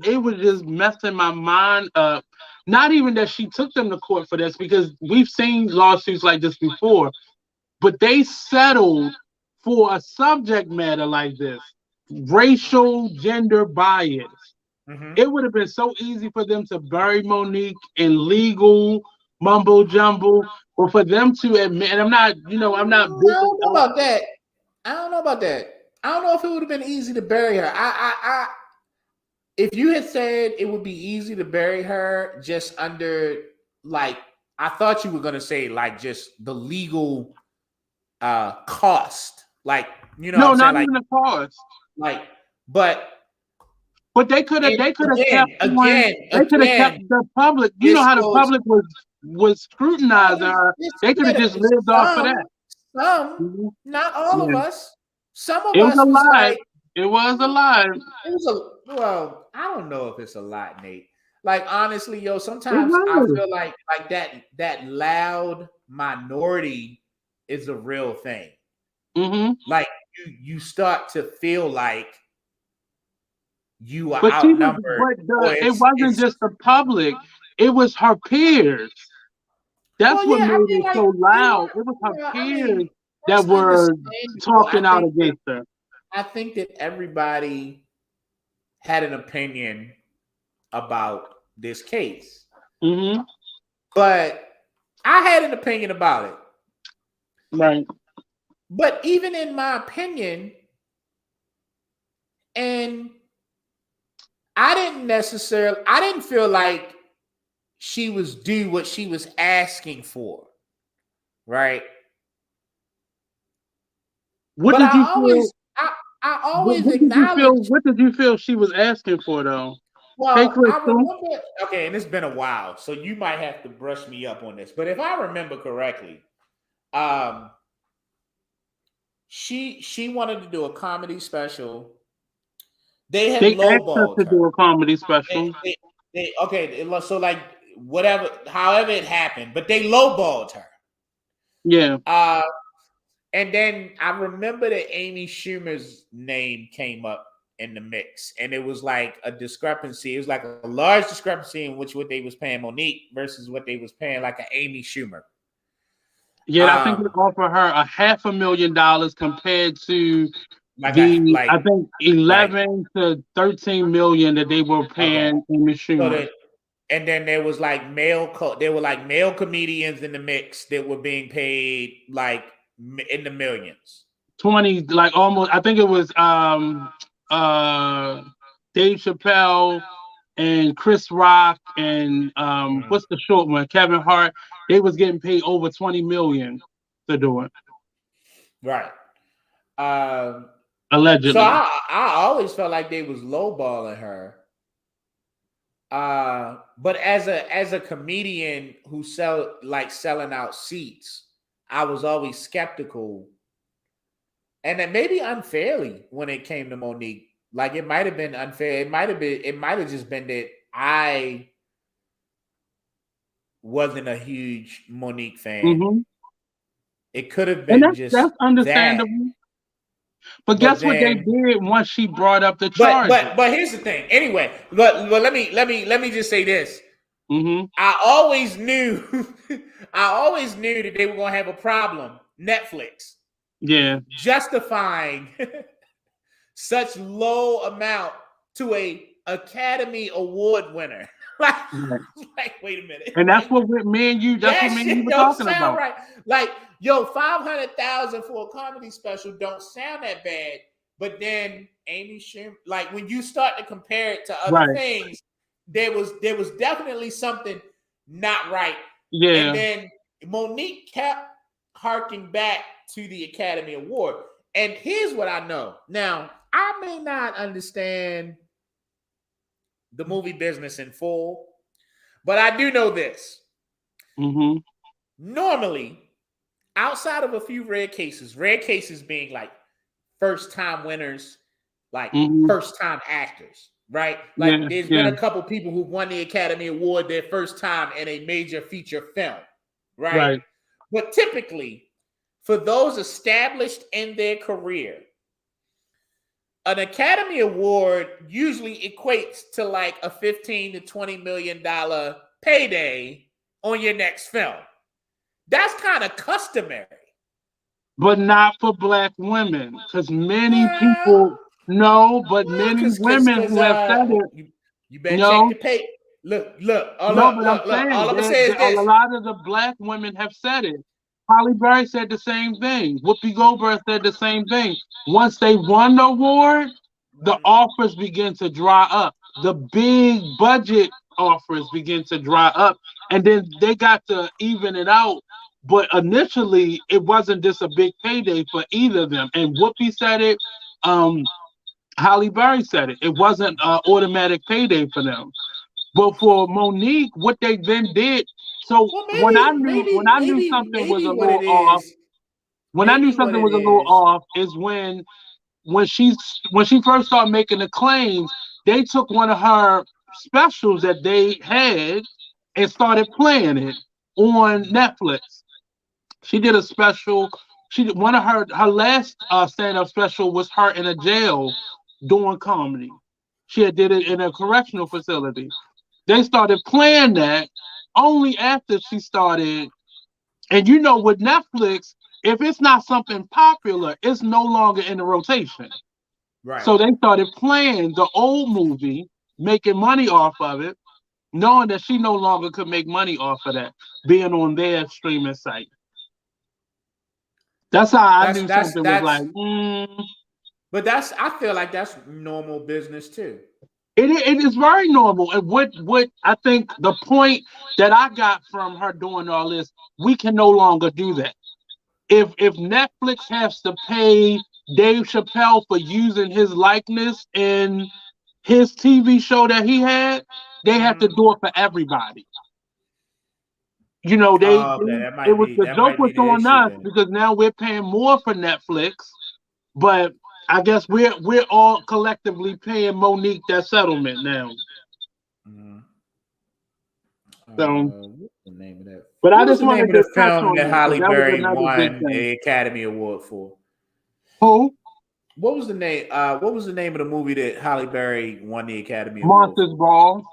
Speaker 1: It was just messing my mind up. Not even that she took them to court for this, because we've seen lawsuits like this before, but they settled for a subject matter like this. Racial gender bias.
Speaker 2: Mhm.
Speaker 1: It would have been so easy for them to bury Monique in legal mumbo jumbo, or for them to admit, and I'm not
Speaker 2: I
Speaker 1: big
Speaker 2: don't know
Speaker 1: on.
Speaker 2: about that. I don't know about that. I don't know if it would have been easy to bury her. If you had said it would be easy to bury her just under, like, I thought you were gonna say like just the legal cost, like, you know what
Speaker 1: No,
Speaker 2: I'm saying,
Speaker 1: not even the cost.
Speaker 2: like, but
Speaker 1: But
Speaker 2: and
Speaker 1: they could have
Speaker 2: again,
Speaker 1: kept on.
Speaker 2: again,
Speaker 1: They could have kept
Speaker 2: again,
Speaker 1: the public. You know
Speaker 2: this
Speaker 1: how the
Speaker 2: goes.
Speaker 1: public was
Speaker 2: Well,
Speaker 1: scrutinizing her. They could have just lived off of that.
Speaker 2: some,
Speaker 1: Mhm.
Speaker 2: not all of
Speaker 1: Yeah,
Speaker 2: us. Some of
Speaker 1: it was
Speaker 2: us
Speaker 1: a
Speaker 2: was
Speaker 1: lie.
Speaker 2: like,
Speaker 1: It was a
Speaker 2: mm,
Speaker 1: lie.
Speaker 2: it was I don't know if it's a lot, Nate. Like, honestly, yo,
Speaker 1: It
Speaker 2: sometimes I
Speaker 1: was.
Speaker 2: feel like that loud minority is a real thing.
Speaker 1: Hmm.
Speaker 2: Like, you start to feel like you are
Speaker 1: But she was.
Speaker 2: outnumbered,
Speaker 1: But
Speaker 2: or
Speaker 1: it wasn't
Speaker 2: it's
Speaker 1: just the public. It was her peers. That's
Speaker 2: well,
Speaker 1: what
Speaker 2: yeah. I
Speaker 1: made
Speaker 2: mean,
Speaker 1: it
Speaker 2: like,
Speaker 1: so
Speaker 2: they
Speaker 1: loud.
Speaker 2: were,
Speaker 1: It was her
Speaker 2: I mean,
Speaker 1: peers that
Speaker 2: that's
Speaker 1: were
Speaker 2: understandable.
Speaker 1: talking out against her.
Speaker 2: I think that everybody had an opinion about this case,
Speaker 1: Hmm.
Speaker 2: but I had an opinion about it.
Speaker 1: Right.
Speaker 2: But even in my opinion, and I didn't feel like she was due what she was asking for, right?
Speaker 1: What
Speaker 2: But
Speaker 1: did you feel?
Speaker 2: I always acknowledge.
Speaker 1: What did you feel she was asking for though? Hey,
Speaker 2: Well, I
Speaker 1: Crystal.
Speaker 2: remember. Okay, and it's been a while, so you might have to brush me up on this. But if I remember correctly, um, she wanted to do a comedy special. They had
Speaker 1: They asked her
Speaker 2: lowballed
Speaker 1: to
Speaker 2: her.
Speaker 1: do a comedy
Speaker 2: They,
Speaker 1: special.
Speaker 2: they, so like whatever, however it happened, but they lowballed her.
Speaker 1: Yeah.
Speaker 2: Uh, and then I remember that Amy Schumer's name came up in the mix, and it was like a discrepancy. It was like a large discrepancy in which what they was paying Monique versus what they was paying like an Amy Schumer.
Speaker 1: Yeah, I think they
Speaker 2: Um,
Speaker 1: offered her a $500,000 compared to
Speaker 2: like
Speaker 1: I think
Speaker 2: right,
Speaker 1: 11 to 13 million that they were
Speaker 2: okay.
Speaker 1: paying Amy
Speaker 2: So
Speaker 1: Schumer.
Speaker 2: that, and then there was like there were like male comedians in the mix that were being paid like in the millions.
Speaker 1: 20, like almost. I think it was uh Dave Chappelle and Chris Rock and
Speaker 2: Mhm.
Speaker 1: what's the short one? Kevin Hart. They was getting paid over 20 million to do it,
Speaker 2: Right. Um, so
Speaker 1: allegedly.
Speaker 2: I always felt like they was lowballing her. But as a comedian who selling out seats, I was always skeptical, and then maybe unfairly when it came to Monique. Like, it might have been unfair. It might have just been that I wasn't a huge Monique fan.
Speaker 1: Hmm.
Speaker 2: It could have
Speaker 1: And
Speaker 2: been just
Speaker 1: that's
Speaker 2: that.
Speaker 1: understandable. But
Speaker 2: But
Speaker 1: guess what they
Speaker 2: then
Speaker 1: did once she brought up the charges?
Speaker 2: but here's the thing. Anyway, but let me just say this.
Speaker 1: Hmm.
Speaker 2: I always knew I always knew that they were gonna have a problem. Netflix
Speaker 1: Yeah.
Speaker 2: justifying such low amount to a Academy Award winner. like,
Speaker 1: Right.
Speaker 2: like, wait a minute.
Speaker 1: And that's
Speaker 2: Like,
Speaker 1: what me and you. That's what
Speaker 2: that
Speaker 1: me and you
Speaker 2: shit
Speaker 1: were
Speaker 2: don't
Speaker 1: talking
Speaker 2: sound
Speaker 1: about.
Speaker 2: right. Like, yo, 500,000 for a comedy special don't sound that bad. But then Amy Schumer, like, when you start to compare it to other
Speaker 1: Right.
Speaker 2: things, there was definitely something not right. And
Speaker 1: Yeah.
Speaker 2: then Monique kept harking back to the Academy Award. And here's what I know. Now, I may not understand the movie business in full, but I do know this.
Speaker 1: Hmm.
Speaker 2: Normally, outside of a few rare cases being like first time winners, like
Speaker 1: Hmm.
Speaker 2: first time actors, right? Like,
Speaker 1: Yeah.
Speaker 2: there's been
Speaker 1: Yeah.
Speaker 2: a couple people who won the Academy Award their first time in a major feature film, right?
Speaker 1: Right.
Speaker 2: But typically, for those established in their career, an Academy Award usually equates to like a $15 to $20 million payday on your next film. That's kind of customary.
Speaker 1: But not for black women, because many
Speaker 2: Well,
Speaker 1: people know, but
Speaker 2: well,
Speaker 1: many
Speaker 2: because
Speaker 1: women who have said it,
Speaker 2: you better check
Speaker 1: no,
Speaker 2: the pay. Look, oh
Speaker 1: no, but I'm
Speaker 2: look.
Speaker 1: saying
Speaker 2: All I'm gonna
Speaker 1: that,
Speaker 2: say is
Speaker 1: that a
Speaker 2: this.
Speaker 1: lot of the black women have said it. Holly Berry said the same thing. Whoopi Goldberg said the same thing. Once they won the award, the offers begin to dry up. The big budget offers begin to dry up, and then they got to even it out. But initially, it wasn't just a big payday for either of them. And Whoopi said it. Um, Holly Berry said it. It wasn't an automatic payday for them. But for Monique, what they then did, so
Speaker 2: Well,
Speaker 1: when I knew something was a little off, when I knew
Speaker 2: maybe what
Speaker 1: something
Speaker 2: it
Speaker 1: was a little
Speaker 2: is.
Speaker 1: off is when she when she first started making the claims, they took one of her specials that they had and started playing it on Netflix. She did a special. She did one of her last stand up special was her in a jail doing comedy. She had did it in a correctional facility. They started playing that only after she started. And you know, with Netflix, if it's not something popular, it's no longer in the rotation.
Speaker 2: Right.
Speaker 1: So they started playing the old movie, making money off of it, knowing that she no longer could make money off of that, being on their streaming site. That's how I
Speaker 2: That's
Speaker 1: knew
Speaker 2: that's
Speaker 1: something was
Speaker 2: that's
Speaker 1: like,
Speaker 2: but that's I feel like that's normal business too.
Speaker 1: it is very normal. And what I think the point that I got from her doing all this, we can no longer do that. If Netflix has to pay Dave Chappelle for using his likeness in his TV show that he had, they have to do it for everybody. You know,
Speaker 2: Oh, okay,
Speaker 1: it was the
Speaker 2: that
Speaker 1: joke
Speaker 2: might
Speaker 1: was
Speaker 2: be the
Speaker 1: on
Speaker 2: issue
Speaker 1: us
Speaker 2: then.
Speaker 1: because now we're paying more for Netflix, but I guess we're all collectively paying Monique that settlement now.
Speaker 2: Mhm.
Speaker 1: So,
Speaker 2: What's the name of that?
Speaker 1: but I
Speaker 2: What was
Speaker 1: just
Speaker 2: the name
Speaker 1: wanted
Speaker 2: of
Speaker 1: to
Speaker 2: the
Speaker 1: touch
Speaker 2: film
Speaker 1: on
Speaker 2: that
Speaker 1: that because
Speaker 2: Halle
Speaker 1: that was
Speaker 2: Berry
Speaker 1: another big
Speaker 2: won
Speaker 1: thing.
Speaker 2: a Academy Award for?
Speaker 1: Who?
Speaker 2: What was the name? What was the name of the movie that Halle Berry won the Academy Award
Speaker 1: Monsters
Speaker 2: for?
Speaker 1: Ball.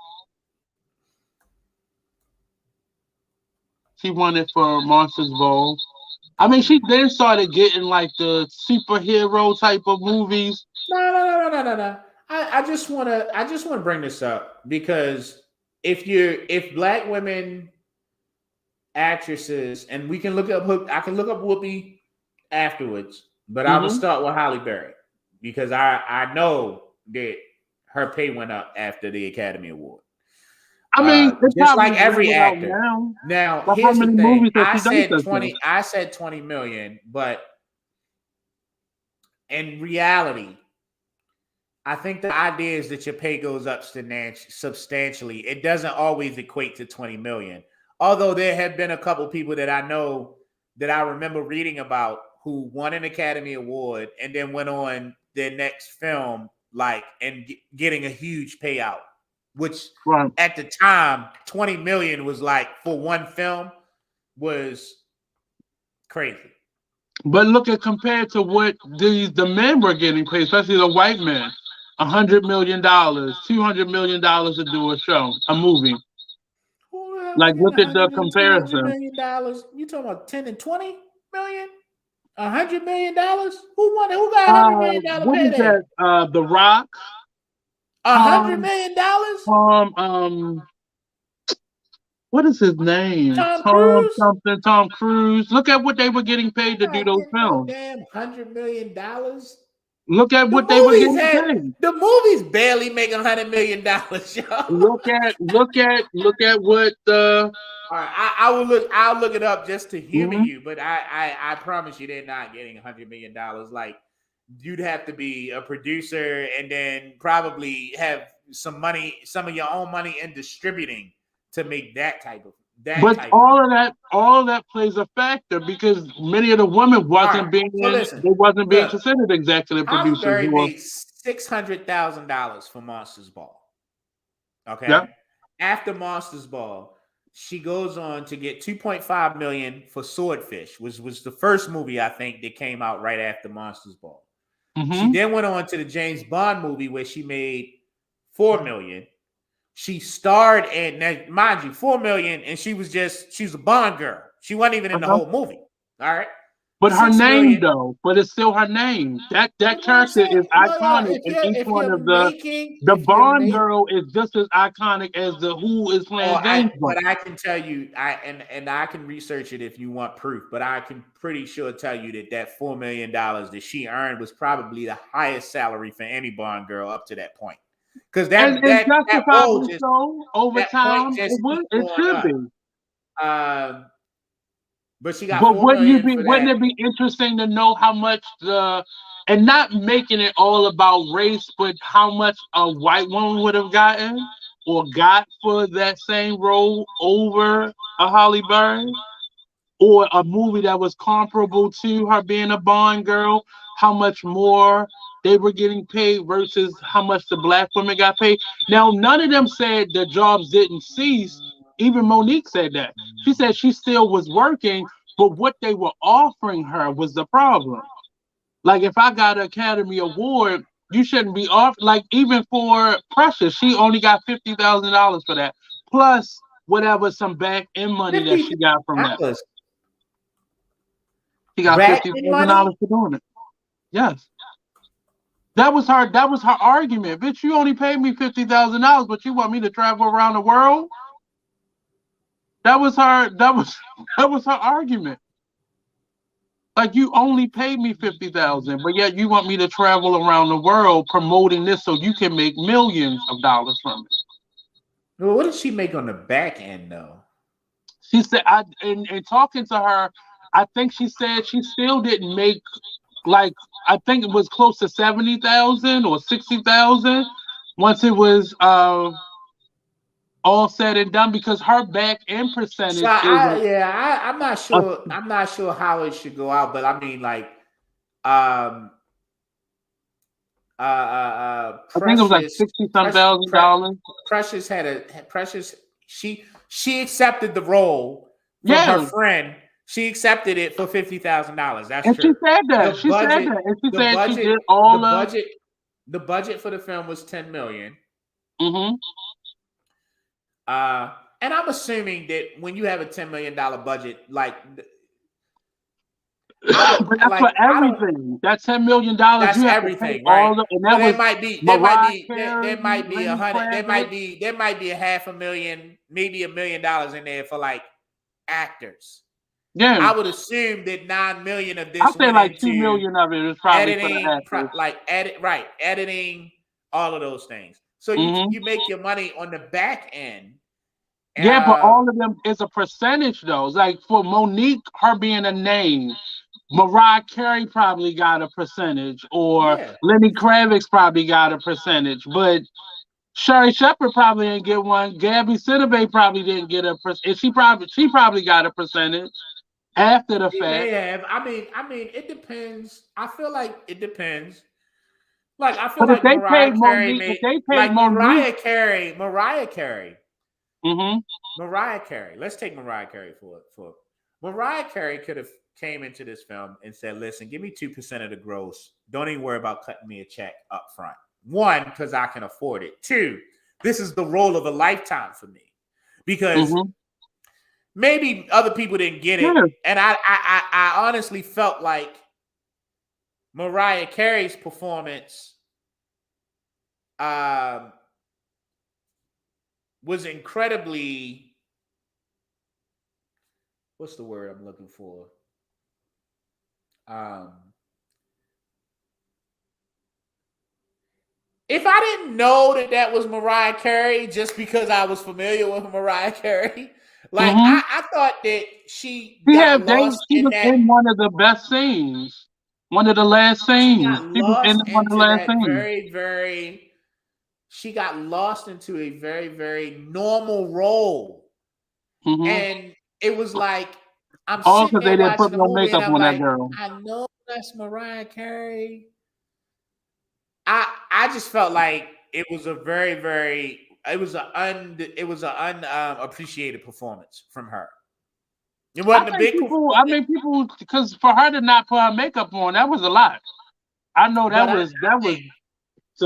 Speaker 1: She won it for Monsters Ball. I mean, she then started getting like the superhero type of movies.
Speaker 2: No. I just wanna bring this up because if black women actresses and we can look up I can look up Whoopi afterwards, but I will
Speaker 1: Hmm.
Speaker 2: start with Halle Berry because I know that her pay went up after the Academy Award.
Speaker 1: I mean, it
Speaker 2: Just
Speaker 1: probably
Speaker 2: like every
Speaker 1: leveled out
Speaker 2: actor.
Speaker 1: now.
Speaker 2: Now,
Speaker 1: But how
Speaker 2: here's the
Speaker 1: many
Speaker 2: thing.
Speaker 1: movies has she done such this?
Speaker 2: I said 20 million, but in reality, I think the idea is that your pay goes up substantially. It doesn't always equate to 20 million. Although there have been a couple people that I know that I remember reading about who won an Academy Award and then went on their next film, like and getting a huge payout, which
Speaker 1: Right.
Speaker 2: at the time 20 million was like for one film was crazy.
Speaker 1: But look at compared to what the men were getting paid, especially the white men. $100 million, $200 million to do a show, a movie.
Speaker 2: Who the hell was
Speaker 1: Like,
Speaker 2: getting
Speaker 1: look at the
Speaker 2: 200
Speaker 1: comparison.
Speaker 2: million dollars? You talking about 10 and 20 million? $100 million? Who got $100 million
Speaker 1: What is
Speaker 2: payday?
Speaker 1: that? The Rock,
Speaker 2: A hundred
Speaker 1: Tom,
Speaker 2: million dollars?
Speaker 1: Tom, what is his name?
Speaker 2: Tom
Speaker 1: Tom
Speaker 2: Cruise?
Speaker 1: something, Tom Cruise. Look at what they were getting paid to
Speaker 2: I'm
Speaker 1: do
Speaker 2: not
Speaker 1: those
Speaker 2: getting no
Speaker 1: films.
Speaker 2: damn $100 million.
Speaker 1: Look at
Speaker 2: The
Speaker 1: what they were
Speaker 2: movies
Speaker 1: getting
Speaker 2: had
Speaker 1: paid.
Speaker 2: the movies barely make $100 million, yo.
Speaker 1: Look at what the.
Speaker 2: All right, I will look. I'll look it up just to humor
Speaker 1: Mhm.
Speaker 2: you, but I promise you, they're not getting $100 million. Like you'd have to be a producer and then probably have some money, some of your own money in distributing to make that
Speaker 1: But
Speaker 2: type of money.
Speaker 1: all of that plays a factor because many of the women
Speaker 2: All right, so listen,
Speaker 1: wasn't being
Speaker 2: look,
Speaker 1: considered executive
Speaker 2: Halle
Speaker 1: producers.
Speaker 2: Berry
Speaker 1: Who were,
Speaker 2: made $600,000 for Monsters Ball.
Speaker 1: yeah.
Speaker 2: Okay, after Monsters Ball, she goes on to get 2.5 million for Swordfish, which was the first movie I think that came out right after Monsters Ball. She
Speaker 1: Mm-hmm.
Speaker 2: then went on to the James Bond movie where she made 4 million. She starred in, now, mind you, 4 million, and she's a Bond girl. She wasn't even in the
Speaker 1: Uh-huh.
Speaker 2: whole movie. All right.
Speaker 1: But her
Speaker 2: 6
Speaker 1: name
Speaker 2: million.
Speaker 1: though, but it's still her name. That
Speaker 2: You know what I'm
Speaker 1: character
Speaker 2: saying?
Speaker 1: is
Speaker 2: No.
Speaker 1: iconic, and each
Speaker 2: If
Speaker 1: one
Speaker 2: you're
Speaker 1: of
Speaker 2: making,
Speaker 1: the
Speaker 2: if you're
Speaker 1: Bond
Speaker 2: making,
Speaker 1: girl is just as iconic as the who is playing James Bond.
Speaker 2: but I can tell you, and I can research it if you want proof, but I can pretty sure tell you that $4 million that she earned was probably the highest salary for any Bond girl up to that point. Because
Speaker 1: And
Speaker 2: that role
Speaker 1: justifiably
Speaker 2: just
Speaker 1: so over
Speaker 2: that point
Speaker 1: time,
Speaker 2: just keeps
Speaker 1: it
Speaker 2: going
Speaker 1: should
Speaker 2: up.
Speaker 1: be.
Speaker 2: But she got
Speaker 1: But
Speaker 2: 4 million for
Speaker 1: wouldn't
Speaker 2: that.
Speaker 1: it be interesting to know how much and not making it all about race, but how much a white woman would have gotten or got for that same role over a Holly Berry? Or a movie that was comparable to her being a Bond girl, how much more they were getting paid versus how much the black women got paid. Now, none of them said the jobs didn't cease. Even Monique said that. She said she still was working, but what they were offering her was the problem. Like, if I got an Academy Award, you shouldn't be off. Like, even for Precious, she only got $50,000 for that, plus whatever some back end money that
Speaker 2: $50,000
Speaker 1: she got from that. She got
Speaker 2: back
Speaker 1: fifty
Speaker 2: in
Speaker 1: thousand
Speaker 2: money.
Speaker 1: dollars for doing it. Yes. That was her. That was her argument. Bitch, you only paid me $50,000, but you want me to travel around the world? That was her. That was her argument. Like, you only paid me 50,000, but yet you want me to travel around the world promoting this so you can make millions of dollars from it.
Speaker 2: Well, what did she make on the back end though?
Speaker 1: She said, in talking to her, I think she said she still didn't make, like, I think it was close to 70,000 or 60,000 once it was all said and done, because her back end
Speaker 2: So
Speaker 1: percentage is
Speaker 2: I'm not
Speaker 1: a,
Speaker 2: sure. I'm not sure how it should go out, but I mean, like, um,
Speaker 1: I think it was like 60 some thousand dollars.
Speaker 2: Precious Precious. She accepted the role from her
Speaker 1: Yeah,
Speaker 2: friend. She accepted it for $50,000. That's
Speaker 1: and she
Speaker 2: true.
Speaker 1: said that.
Speaker 2: The
Speaker 1: She said
Speaker 2: budget,
Speaker 1: that, and she
Speaker 2: the
Speaker 1: said she
Speaker 2: budget,
Speaker 1: did
Speaker 2: the
Speaker 1: all the.
Speaker 2: budget, the budget for the film was 10 million.
Speaker 1: Mm-hmm.
Speaker 2: And I'm assuming that when you have a $10 million budget, like
Speaker 1: But that's for
Speaker 2: I don't.
Speaker 1: everything. That $10 million, you
Speaker 2: That's
Speaker 1: have to pay
Speaker 2: everything, right?
Speaker 1: all the, and
Speaker 2: So
Speaker 1: that was Mariah Carey,
Speaker 2: there might be a
Speaker 1: Lenny
Speaker 2: hundred,
Speaker 1: Kravitz.
Speaker 2: there might be a half a million, maybe $1 million in there for like actors.
Speaker 1: Yeah,
Speaker 2: I would assume that 9 million of
Speaker 1: I
Speaker 2: this
Speaker 1: say
Speaker 2: went
Speaker 1: like two
Speaker 2: into
Speaker 1: million of it is probably for the
Speaker 2: editing,
Speaker 1: actors.
Speaker 2: editing, all of those things. So
Speaker 1: Hmm.
Speaker 2: you make your money on the back end.
Speaker 1: Yeah, but all of them is a percentage though. Like for Monique, her being a name, Mariah Carey probably got a percentage, or
Speaker 2: Yeah,
Speaker 1: Lenny Kravitz probably got a percentage, but Sherry Shepherd probably didn't get one. Gabby Sidibe probably didn't get a percentage. She probably got a percentage after the
Speaker 2: she may
Speaker 1: fact.
Speaker 2: have. It depends. I feel like it depends. Like I feel
Speaker 1: But if
Speaker 2: like
Speaker 1: they paid Monique, if they paid Monique,
Speaker 2: Mariah Carey.
Speaker 1: mm-hmm.
Speaker 2: Mariah Carey. Let's take Mariah Carey for Mariah Carey could have came into this film and said, "Listen, give me 2% of the gross. Don't even worry about cutting me a check up front. One, because I can afford it. Two, this is the role of a lifetime for me because
Speaker 1: Mm-hmm.
Speaker 2: maybe other people didn't get it,
Speaker 1: Yeah.
Speaker 2: and I honestly felt like Mariah Carey's performance um, was incredibly, what's the word I'm looking for? Um, if I didn't know that was Mariah Carey, just because I was familiar with Mariah Carey, like
Speaker 1: Mm-hmm.
Speaker 2: I thought that she got lost
Speaker 1: She
Speaker 2: in
Speaker 1: was
Speaker 2: that.
Speaker 1: in one of the best scenes. One of the last
Speaker 2: She
Speaker 1: scenes.
Speaker 2: got
Speaker 1: She was in
Speaker 2: lost
Speaker 1: one of the
Speaker 2: into
Speaker 1: last
Speaker 2: that
Speaker 1: scenes.
Speaker 2: very. She got lost into a very normal role,
Speaker 1: Mm-hmm.
Speaker 2: and it was like I'm
Speaker 1: All
Speaker 2: sitting
Speaker 1: because
Speaker 2: there
Speaker 1: they didn't
Speaker 2: watching
Speaker 1: put
Speaker 2: the
Speaker 1: no
Speaker 2: movie, and
Speaker 1: makeup
Speaker 2: I'm
Speaker 1: on that
Speaker 2: like,
Speaker 1: girl.
Speaker 2: I know that's Mariah Carey. I just felt like it was a very it was an unappreciated performance from her. It
Speaker 1: I
Speaker 2: wasn't a
Speaker 1: think
Speaker 2: big
Speaker 1: people.
Speaker 2: performance,
Speaker 1: I mean, people, because for her to not put her makeup on, that was a lot. I know
Speaker 2: but
Speaker 1: that was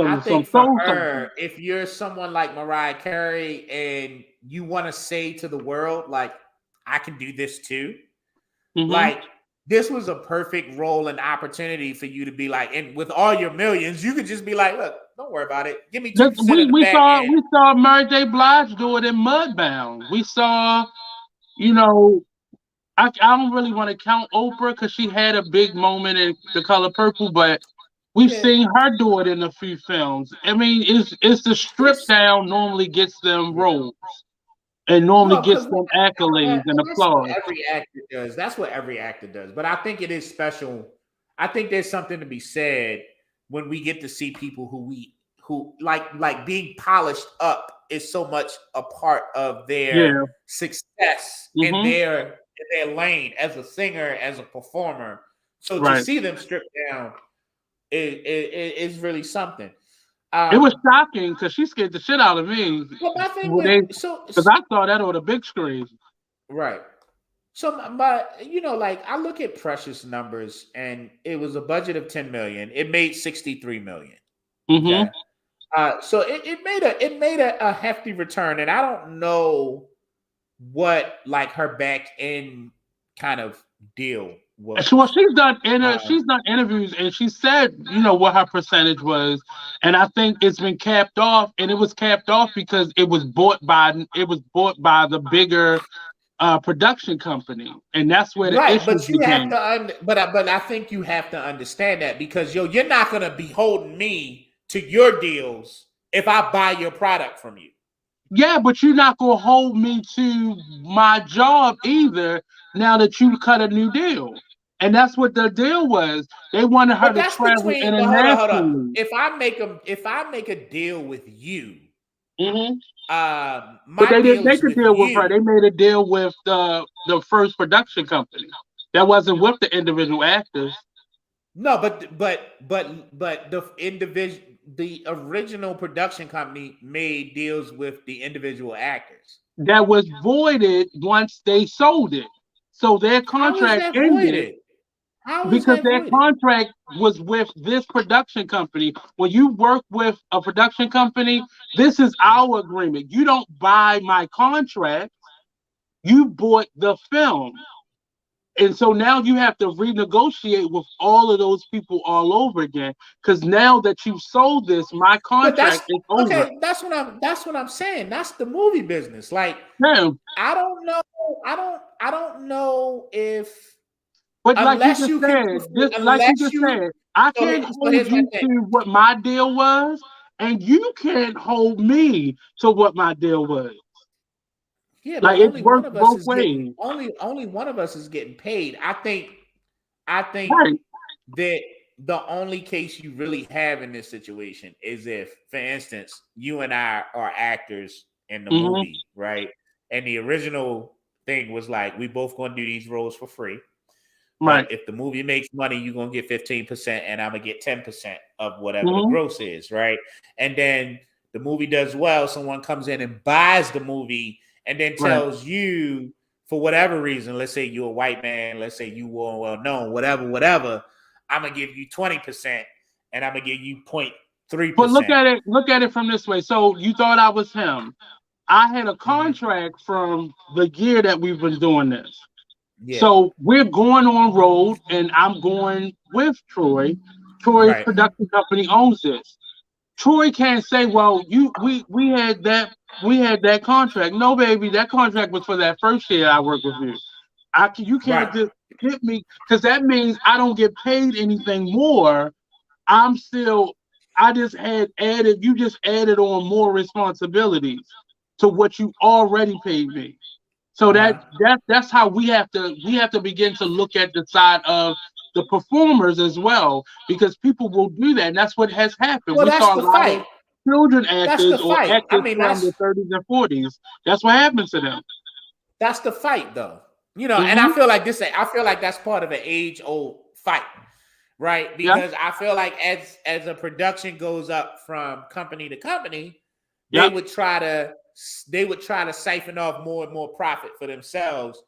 Speaker 2: I
Speaker 1: some
Speaker 2: think for
Speaker 1: soul
Speaker 2: her,
Speaker 1: searching.
Speaker 2: if you're someone like Mariah Carey and you want to say to the world, like, I can do this too,
Speaker 1: Hmm.
Speaker 2: like, this was a perfect role and opportunity for you to be like, and with all your millions, you could just be like, look, don't worry about it. Give me 2%
Speaker 1: We
Speaker 2: of the
Speaker 1: we
Speaker 2: back
Speaker 1: saw
Speaker 2: end.
Speaker 1: we saw Mary J. Blige do it in Mudbound. We saw, you know, I don't really want to count Oprah because she had a big moment in The Color Purple, but we've
Speaker 2: Yeah.
Speaker 1: seen her do it in a few films. I mean, it's the strip
Speaker 2: It's
Speaker 1: down normally gets them
Speaker 2: yeah.
Speaker 1: roles and normally
Speaker 2: Well,
Speaker 1: gets
Speaker 2: because
Speaker 1: them accolades and
Speaker 2: that's what
Speaker 1: applause.
Speaker 2: every actor does. That's what every actor does. But I think it is special. I think there's something to be said when we get to see people who like being polished up is so much a part of their
Speaker 1: Yeah.
Speaker 2: success
Speaker 1: Hmm.
Speaker 2: in their lane as a singer, as a performer. So to
Speaker 1: Right.
Speaker 2: see them stripped down is really something.
Speaker 1: It
Speaker 2: Um,
Speaker 1: was shocking because she scared the shit out of me
Speaker 2: but my thing
Speaker 1: when
Speaker 2: with
Speaker 1: they,
Speaker 2: so
Speaker 1: because I saw that on the big screen.
Speaker 2: right. So, but like I look at Precious numbers, and it was a budget of 10 million. It made 63 million.
Speaker 1: Hmm.
Speaker 2: Okay, so it made a hefty return, and I don't know what like her back end kind of deal
Speaker 1: Well,
Speaker 2: was. Um,
Speaker 1: she's done interviews and she said, what her percentage was, and I think it's been capped off, and it was capped off because it was bought by the bigger production company, and that's where the
Speaker 2: right,
Speaker 1: issues
Speaker 2: but you have
Speaker 1: began.
Speaker 2: to, but I think you have to understand that because you're not gonna be holding me to your deals if I buy your product from you.
Speaker 1: Yeah, but you're not gonna hold me to my job either. Now that you cut a new deal, and that's what the deal was. They wanted her
Speaker 2: But
Speaker 1: to
Speaker 2: that's
Speaker 1: travel
Speaker 2: between. But hold up.
Speaker 1: internationally.
Speaker 2: If I make a deal with you,
Speaker 1: Hmm. But
Speaker 2: my
Speaker 1: they didn't
Speaker 2: deal
Speaker 1: make
Speaker 2: is
Speaker 1: a
Speaker 2: with
Speaker 1: deal with her.
Speaker 2: you.
Speaker 1: They made a deal with the first production company. That wasn't with the individual actors.
Speaker 2: No, but the original production company made deals with the individual actors.
Speaker 1: That was voided once they sold it. So their
Speaker 2: How is
Speaker 1: contract
Speaker 2: that
Speaker 1: ended
Speaker 2: voided? How is
Speaker 1: because
Speaker 2: that
Speaker 1: their
Speaker 2: voided?
Speaker 1: contract was with this production company. When you work with a production company, this is our agreement. You don't buy my contract, you bought the film. And so now you have to renegotiate with all of those people all over again. Because now that you've sold this, my
Speaker 2: But
Speaker 1: contract
Speaker 2: that's
Speaker 1: is over.
Speaker 2: okay. That's what I'm saying. That's the movie business. Like
Speaker 1: Now,
Speaker 2: I don't know. I don't know if
Speaker 1: but like you
Speaker 2: unless
Speaker 1: just
Speaker 2: you can
Speaker 1: said, this like you just said, I can't
Speaker 2: so
Speaker 1: hold
Speaker 2: here's my
Speaker 1: you
Speaker 2: thing.
Speaker 1: to what my deal was, and you can't hold me to what my deal was.
Speaker 2: Yeah, but
Speaker 1: Like it works both ways.
Speaker 2: only one of us is getting paid. I think
Speaker 1: Right.
Speaker 2: that the only case you really have in this situation is if, for instance, you and I are actors in the
Speaker 1: Hmm.
Speaker 2: movie, right? And the original thing was like, we both gonna do these roles for free. But
Speaker 1: Right.
Speaker 2: if the movie makes money, you're gonna get 15%, and I'm gonna get 10% of whatever the
Speaker 1: Hmm.
Speaker 2: gross is, right? And then the movie does well, someone comes in and buys the movie and then
Speaker 1: Right.
Speaker 2: tells you, for whatever reason, let's say you're a white man, let's say you were well known, whatever, I'm gonna give you 20% and I'm gonna give you 0.3
Speaker 1: But
Speaker 2: percent.
Speaker 1: look at it from this way. So you thought I was him. I had a
Speaker 2: Mm-hmm.
Speaker 1: contract from the year that we've been doing this.
Speaker 2: Yeah,
Speaker 1: So we're going on road, and I'm going with Troy. Troy's
Speaker 2: right,
Speaker 1: production company owns this. Troy can't say, "Well, we had that contract." No, baby, that contract was for that first year I worked with you. You can't
Speaker 2: right.
Speaker 1: just hit me because that means I don't get paid anything more. I'm still. I just had added. You just added on more responsibilities to what you already paid me. So
Speaker 2: Uh-huh.
Speaker 1: that's how we have to begin to look at the side of the performers as well, because people will do that, and that's what has happened.
Speaker 2: Well,
Speaker 1: We
Speaker 2: that's
Speaker 1: saw a
Speaker 2: the
Speaker 1: lot of
Speaker 2: fight.
Speaker 1: children
Speaker 2: That's the
Speaker 1: actors or
Speaker 2: fight. I
Speaker 1: actors
Speaker 2: mean,
Speaker 1: from the 30s and 40s. That's what happens to them.
Speaker 2: that's the fight, though. And
Speaker 1: Hmm.
Speaker 2: I feel like that's part of an age old fight, right?
Speaker 1: Yeah.
Speaker 2: Because I feel like as a production goes up from company to company, they
Speaker 1: Yep.
Speaker 2: would try to siphon off more and more profit for themselves,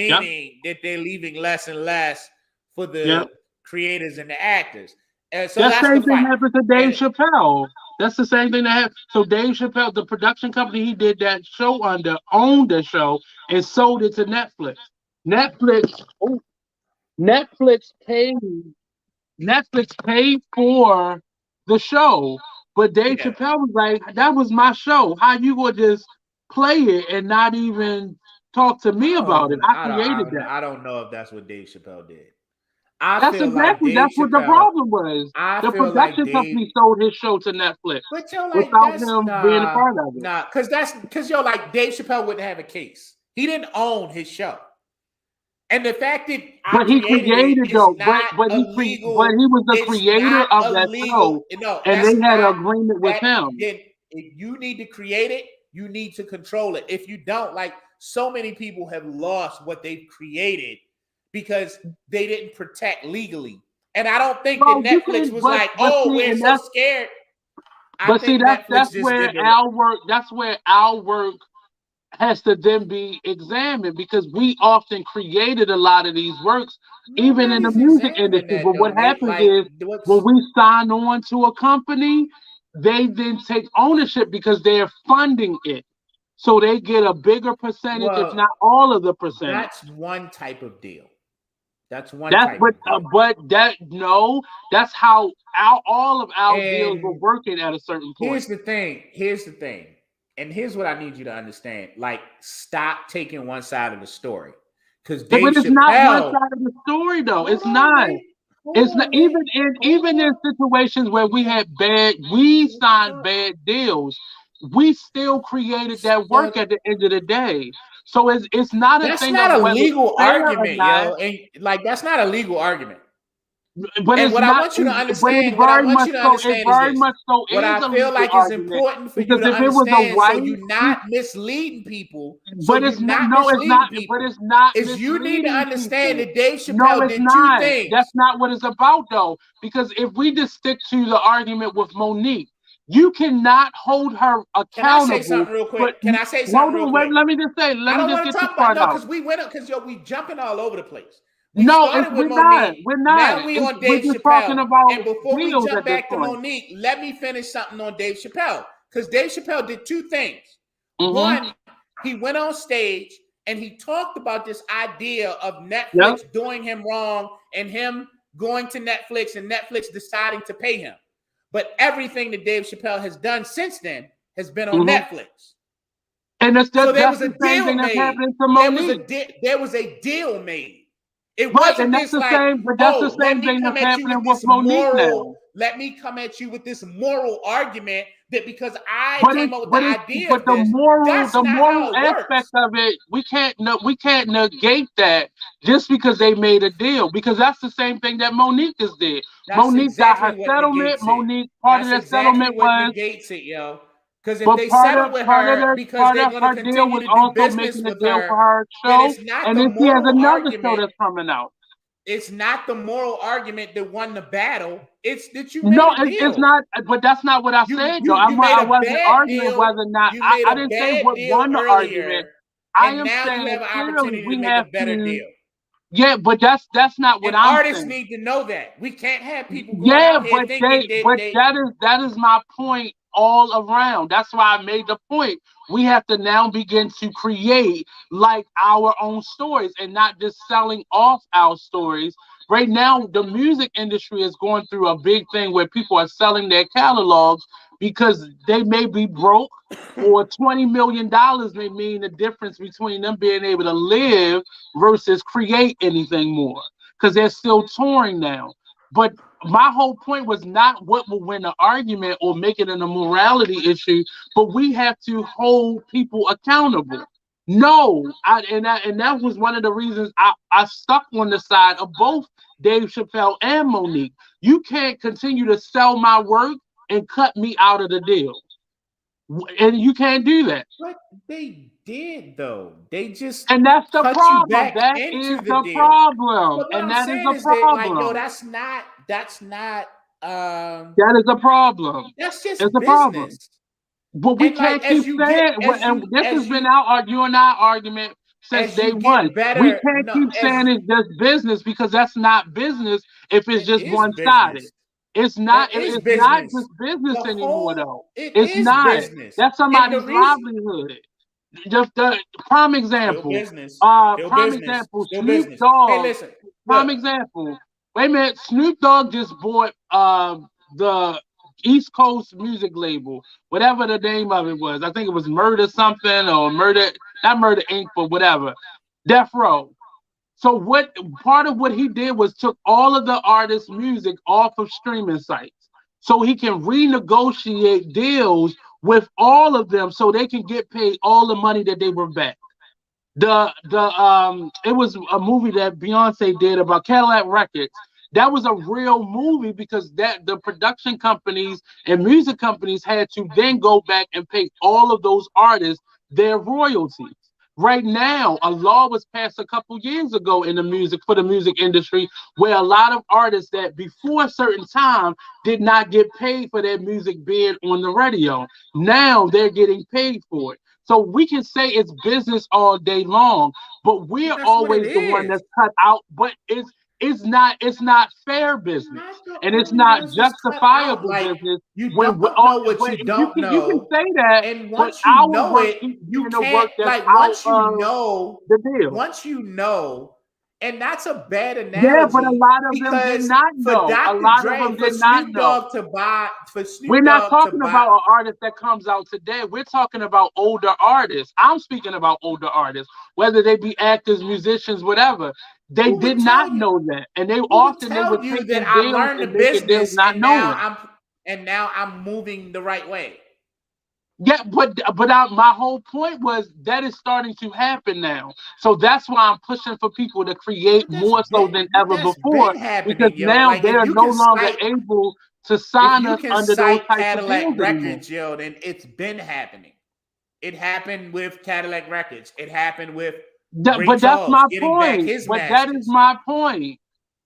Speaker 1: Yep.
Speaker 2: meaning that they're leaving less and less for
Speaker 1: Yep.
Speaker 2: the creators and the actors. And so
Speaker 1: That
Speaker 2: that's the
Speaker 1: same thing
Speaker 2: fight.
Speaker 1: happened to Dave
Speaker 2: And
Speaker 1: Chappelle. That's the same thing that happened. So Dave Chappelle, the production company he did that show under, owned the show and sold it to Netflix. Netflix, oh, Netflix paid Netflix paid for the show, but Dave
Speaker 2: yeah,
Speaker 1: Chappelle was like, "That was my show. How you gonna just play it and not even talk to me about it? I created that."
Speaker 2: I don't know if that's what Dave Chappelle did. I
Speaker 1: That's
Speaker 2: feel like
Speaker 1: exactly
Speaker 2: Dave
Speaker 1: that's what the
Speaker 2: Chappelle.
Speaker 1: problem was.
Speaker 2: I
Speaker 1: The
Speaker 2: feel like
Speaker 1: production
Speaker 2: Dave.
Speaker 1: company sold his show to Netflix
Speaker 2: But yo, like
Speaker 1: without
Speaker 2: that's
Speaker 1: him being a part of it.
Speaker 2: because yo, like Dave Chappelle wouldn't have a case. He didn't own his show, and the fact that I
Speaker 1: But he
Speaker 2: created it
Speaker 1: created
Speaker 2: is
Speaker 1: though.
Speaker 2: not
Speaker 1: But
Speaker 2: illegal.
Speaker 1: he was the
Speaker 2: It's
Speaker 1: creator
Speaker 2: not
Speaker 1: of that
Speaker 2: illegal.
Speaker 1: show,
Speaker 2: No,
Speaker 1: and they
Speaker 2: that's
Speaker 1: had an
Speaker 2: not
Speaker 1: agreement with
Speaker 2: that.
Speaker 1: him.
Speaker 2: Then if you need to create it, you need to control it. If you don't, like so many people have lost what they've created because they didn't protect legally. And I don't think that
Speaker 1: Well, you
Speaker 2: Netflix
Speaker 1: can,
Speaker 2: was like,
Speaker 1: but
Speaker 2: "Oh,
Speaker 1: see,
Speaker 2: we're
Speaker 1: and
Speaker 2: so
Speaker 1: that's
Speaker 2: scared." I
Speaker 1: but see
Speaker 2: think
Speaker 1: that's
Speaker 2: Netflix just
Speaker 1: where
Speaker 2: did the
Speaker 1: our work. That's where our work has to then be examined because we often created a lot of these works, even in the
Speaker 2: nobody's
Speaker 1: music
Speaker 2: examining
Speaker 1: industry.
Speaker 2: that
Speaker 1: But
Speaker 2: though,
Speaker 1: what
Speaker 2: Nate.
Speaker 1: happens
Speaker 2: Like
Speaker 1: is when
Speaker 2: what's
Speaker 1: we sign on to a company, they then take ownership because they're funding it. So they get a bigger percentage, if
Speaker 2: well,
Speaker 1: not all of the percentage.
Speaker 2: that's one type of deal. That's one
Speaker 1: That's
Speaker 2: type of deal.
Speaker 1: but that no, that's how all of our deals were
Speaker 2: And
Speaker 1: working at a certain point.
Speaker 2: here's the thing. Here's the thing. And here's what I need you to understand. Like, stop taking one side of the story. Because
Speaker 1: Yeah,
Speaker 2: Dave
Speaker 1: but it's not one
Speaker 2: Chappelle,
Speaker 1: side of the story though.
Speaker 2: hold
Speaker 1: It's
Speaker 2: on,
Speaker 1: not.
Speaker 2: Nate. Hold
Speaker 1: It's not
Speaker 2: on,
Speaker 1: even
Speaker 2: Nate.
Speaker 1: in
Speaker 2: Hold
Speaker 1: in
Speaker 2: on.
Speaker 1: situations where we had we signed bad deals. We still created that work
Speaker 2: The
Speaker 1: at the end of the day. So it's not a
Speaker 2: That's
Speaker 1: thing of
Speaker 2: not a
Speaker 1: whether it's
Speaker 2: legal
Speaker 1: fair or
Speaker 2: argument,
Speaker 1: not,
Speaker 2: yo. And like that's not a legal argument.
Speaker 1: but
Speaker 2: And
Speaker 1: it's
Speaker 2: what I
Speaker 1: not.
Speaker 2: want you to
Speaker 1: But it
Speaker 2: understand,
Speaker 1: very much so. It
Speaker 2: is
Speaker 1: very
Speaker 2: this.
Speaker 1: much so
Speaker 2: What
Speaker 1: is
Speaker 2: I
Speaker 1: a
Speaker 2: feel
Speaker 1: legal
Speaker 2: like is
Speaker 1: argument
Speaker 2: important for you
Speaker 1: because
Speaker 2: to
Speaker 1: if it was a
Speaker 2: understand so
Speaker 1: white,
Speaker 2: you're not misleading people, so
Speaker 1: but
Speaker 2: you're
Speaker 1: it's not.
Speaker 2: not
Speaker 1: No, it's
Speaker 2: misleading
Speaker 1: not. But
Speaker 2: people,
Speaker 1: it's not
Speaker 2: is you need to
Speaker 1: misleading
Speaker 2: understand
Speaker 1: people.
Speaker 2: that Dave
Speaker 1: No,
Speaker 2: Chappelle
Speaker 1: it's
Speaker 2: did two
Speaker 1: not. That's
Speaker 2: things.
Speaker 1: not what it's about, though. Because if we just stick to the argument with Monique, you cannot hold her
Speaker 2: Can I say
Speaker 1: accountable.
Speaker 2: something real
Speaker 1: But
Speaker 2: quick? Can I say something
Speaker 1: hold
Speaker 2: real
Speaker 1: on, wait.
Speaker 2: quick?
Speaker 1: Let me just say. Let
Speaker 2: I
Speaker 1: me
Speaker 2: don't
Speaker 1: just
Speaker 2: want
Speaker 1: get
Speaker 2: to
Speaker 1: this
Speaker 2: talk about
Speaker 1: part
Speaker 2: no,
Speaker 1: out.
Speaker 2: because we went up because yo, we jumping all over the place. We
Speaker 1: No,
Speaker 2: started with
Speaker 1: we're not.
Speaker 2: Monique.
Speaker 1: We're not.
Speaker 2: Now we on
Speaker 1: We're
Speaker 2: Dave
Speaker 1: just talking
Speaker 2: Chappelle.
Speaker 1: about
Speaker 2: And before we
Speaker 1: deals
Speaker 2: jump
Speaker 1: at this
Speaker 2: back to
Speaker 1: point.
Speaker 2: Monique, let me finish something on Dave Chappelle. Because Dave Chappelle did two things.
Speaker 1: Mm-hmm.
Speaker 2: One, he went on stage and he talked about this idea of
Speaker 1: Yep.
Speaker 2: Netflix doing him wrong and him going to Netflix and Netflix deciding to pay him. But everything that Dave Chappelle has done since then has been on
Speaker 1: Mm-hmm.
Speaker 2: Netflix.
Speaker 1: And
Speaker 2: So there
Speaker 1: that's
Speaker 2: was a
Speaker 1: the same
Speaker 2: deal
Speaker 1: thing that's
Speaker 2: made.
Speaker 1: happening to
Speaker 2: There was
Speaker 1: Monique.
Speaker 2: there was a deal made. It
Speaker 1: Right,
Speaker 2: wasn't
Speaker 1: and that's
Speaker 2: this
Speaker 1: the
Speaker 2: like,
Speaker 1: same. But that's the
Speaker 2: oh, let
Speaker 1: same
Speaker 2: me
Speaker 1: thing
Speaker 2: come
Speaker 1: that's
Speaker 2: at you
Speaker 1: happening
Speaker 2: with
Speaker 1: with
Speaker 2: this
Speaker 1: Monique
Speaker 2: moral.
Speaker 1: now.
Speaker 2: Let me come at you with this moral argument that because I
Speaker 1: But
Speaker 2: came
Speaker 1: it's
Speaker 2: up with the
Speaker 1: but it's
Speaker 2: idea
Speaker 1: but
Speaker 2: of this, that's
Speaker 1: the
Speaker 2: not
Speaker 1: moral
Speaker 2: how it
Speaker 1: aspect
Speaker 2: works.
Speaker 1: of it we can't negate that just because they made a deal because that's the same thing that Monique just did.
Speaker 2: That's
Speaker 1: Monique got
Speaker 2: exactly
Speaker 1: her
Speaker 2: what
Speaker 1: settlement.
Speaker 2: negates it.
Speaker 1: Monique part of
Speaker 2: That's
Speaker 1: the
Speaker 2: exactly
Speaker 1: settlement
Speaker 2: what
Speaker 1: was,
Speaker 2: negates it, yo. Because if
Speaker 1: but
Speaker 2: they settle with her because
Speaker 1: part
Speaker 2: they're
Speaker 1: of
Speaker 2: going to
Speaker 1: her deal
Speaker 2: continue
Speaker 1: was
Speaker 2: to do
Speaker 1: also
Speaker 2: business
Speaker 1: making a
Speaker 2: with
Speaker 1: deal for
Speaker 2: her,
Speaker 1: her
Speaker 2: then
Speaker 1: show,
Speaker 2: it's not
Speaker 1: and
Speaker 2: the
Speaker 1: then she has
Speaker 2: moral
Speaker 1: another show
Speaker 2: argument.
Speaker 1: that's coming out.
Speaker 2: It's not the moral argument that won the battle. It's that you made
Speaker 1: No,
Speaker 2: a
Speaker 1: it's
Speaker 2: deal.
Speaker 1: not. But that's not what I said, though.
Speaker 2: You made
Speaker 1: I
Speaker 2: a
Speaker 1: wasn't
Speaker 2: bad
Speaker 1: arguing
Speaker 2: deal.
Speaker 1: whether or not.
Speaker 2: You made
Speaker 1: I
Speaker 2: a
Speaker 1: didn't say
Speaker 2: bad
Speaker 1: what
Speaker 2: deal
Speaker 1: won the argument.
Speaker 2: earlier,
Speaker 1: I
Speaker 2: and
Speaker 1: am
Speaker 2: now you
Speaker 1: saying
Speaker 2: have an
Speaker 1: clearly
Speaker 2: opportunity to
Speaker 1: we
Speaker 2: make a
Speaker 1: have
Speaker 2: better
Speaker 1: to.
Speaker 2: deal.
Speaker 1: Yeah, but that's not what
Speaker 2: And
Speaker 1: I'm
Speaker 2: artists
Speaker 1: saying.
Speaker 2: need to know that. We can't have people going
Speaker 1: Yeah,
Speaker 2: out here thinking that
Speaker 1: but
Speaker 2: they
Speaker 1: that is my point all around. That's why I made the point. We have to now begin to create like our own stories and not just selling off our stories. Right now, the music industry is going through a big thing where people are selling their catalogs because they may be broke or $20 million may mean the difference between them being able to live versus create anything more because they're still touring now. But my whole point was not what will win the argument or make it a morality issue, but we have to hold people accountable. No, and that was one of the reasons I stuck on the side of both Dave Chappelle and Monique. You can't continue to sell my work and cut me out of the deal, and you can't do that.
Speaker 2: But they did though. They just
Speaker 1: And that's the
Speaker 2: cut you
Speaker 1: problem.
Speaker 2: back
Speaker 1: That is
Speaker 2: into the
Speaker 1: the
Speaker 2: deal.
Speaker 1: problem,
Speaker 2: But what
Speaker 1: and
Speaker 2: I'm
Speaker 1: that is
Speaker 2: saying
Speaker 1: the
Speaker 2: is that like, yo,
Speaker 1: problem.
Speaker 2: that's not
Speaker 1: That is a problem.
Speaker 2: that's just
Speaker 1: It's a problem.
Speaker 2: business.
Speaker 1: But we
Speaker 2: And like
Speaker 1: can't keep saying, and this has been our you and I argument since
Speaker 2: as
Speaker 1: day
Speaker 2: you
Speaker 1: one.
Speaker 2: get
Speaker 1: We
Speaker 2: better,
Speaker 1: can't
Speaker 2: no,
Speaker 1: keep saying
Speaker 2: as
Speaker 1: it's just business because that's not business if it's
Speaker 2: it
Speaker 1: just
Speaker 2: is
Speaker 1: one sided.
Speaker 2: business.
Speaker 1: It's not.
Speaker 2: That is
Speaker 1: It's not
Speaker 2: business.
Speaker 1: just business
Speaker 2: The
Speaker 1: anymore,
Speaker 2: whole
Speaker 1: though.
Speaker 2: it
Speaker 1: It's
Speaker 2: is
Speaker 1: not.
Speaker 2: business.
Speaker 1: That's
Speaker 2: And the
Speaker 1: somebody's
Speaker 2: reason
Speaker 1: livelihood. Just the prime
Speaker 2: still
Speaker 1: example.
Speaker 2: business, still
Speaker 1: Prime
Speaker 2: business,
Speaker 1: example.
Speaker 2: still
Speaker 1: Snoop
Speaker 2: business. Hey,
Speaker 1: Dogg.
Speaker 2: listen,
Speaker 1: Prime
Speaker 2: look,
Speaker 1: example. Wait a minute. Snoop Dogg just bought the East Coast music label, whatever the name of it was. I think it was Murder something or Murder, not Murder Inc., but whatever. Death Row. So what part of what he did was took all of the artists' music off of streaming sites so he can renegotiate deals with all of them so they can get paid all the money that they were back. The it was a movie that Beyonce did about Cadillac Records. That was a real movie because that the production companies and music companies had to then go back and pay all of those artists their royalties. Right now, a law was passed a couple years ago in the music for the music industry where a lot of artists that before a certain time did not get paid for their music being on the radio. Now they're getting paid for it. So we can say it's business all day long, but we're
Speaker 2: that's what it
Speaker 1: always the one
Speaker 2: is.
Speaker 1: that's cut out. But it's not fair
Speaker 2: You're
Speaker 1: business,
Speaker 2: not the
Speaker 1: and it's
Speaker 2: only
Speaker 1: not
Speaker 2: ones that's cut out.
Speaker 1: justifiable
Speaker 2: Like
Speaker 1: business
Speaker 2: you
Speaker 1: when
Speaker 2: don't know what you don't
Speaker 1: you can
Speaker 2: know.
Speaker 1: say that,
Speaker 2: And
Speaker 1: but
Speaker 2: once you
Speaker 1: our
Speaker 2: know
Speaker 1: work
Speaker 2: it,
Speaker 1: keeps
Speaker 2: you
Speaker 1: being the
Speaker 2: can't
Speaker 1: work that's
Speaker 2: like
Speaker 1: out of the deal.
Speaker 2: once you know, and that's a bad
Speaker 1: Yeah, but a
Speaker 2: analogy
Speaker 1: lot of them did
Speaker 2: because
Speaker 1: not know. A lot of them
Speaker 2: For
Speaker 1: did not
Speaker 2: Snoop
Speaker 1: know.
Speaker 2: Dogg to buy, for
Speaker 1: We're
Speaker 2: Snoop
Speaker 1: not
Speaker 2: Dogg to
Speaker 1: talking
Speaker 2: buy,
Speaker 1: about an artist that comes out today. We're talking about older artists. I'm speaking about older artists, whether they be actors, musicians, whatever. They
Speaker 2: who would
Speaker 1: did not
Speaker 2: tell you
Speaker 1: know that, and
Speaker 2: who would
Speaker 1: they
Speaker 2: tell
Speaker 1: were
Speaker 2: you that
Speaker 1: taking
Speaker 2: I
Speaker 1: deals
Speaker 2: learned the
Speaker 1: and making deals
Speaker 2: business
Speaker 1: not knowing.
Speaker 2: and now I'm moving the right way.
Speaker 1: Yeah, but my whole point was that is starting to happen now. So that's why I'm pushing for people to create more so than
Speaker 2: But
Speaker 1: ever
Speaker 2: that's
Speaker 1: before
Speaker 2: been
Speaker 1: because
Speaker 2: happening, yo.
Speaker 1: now
Speaker 2: Like
Speaker 1: they are no longer able to
Speaker 2: if
Speaker 1: sign
Speaker 2: you
Speaker 1: us
Speaker 2: can
Speaker 1: under those
Speaker 2: cite
Speaker 1: types of
Speaker 2: Cadillac
Speaker 1: deals anymore.
Speaker 2: Records, yo, then it's been happening. It happened with Cadillac Records. It happened with Ray
Speaker 1: But that's
Speaker 2: Charles
Speaker 1: my
Speaker 2: getting back
Speaker 1: point.
Speaker 2: his
Speaker 1: But that is
Speaker 2: masters.
Speaker 1: my point.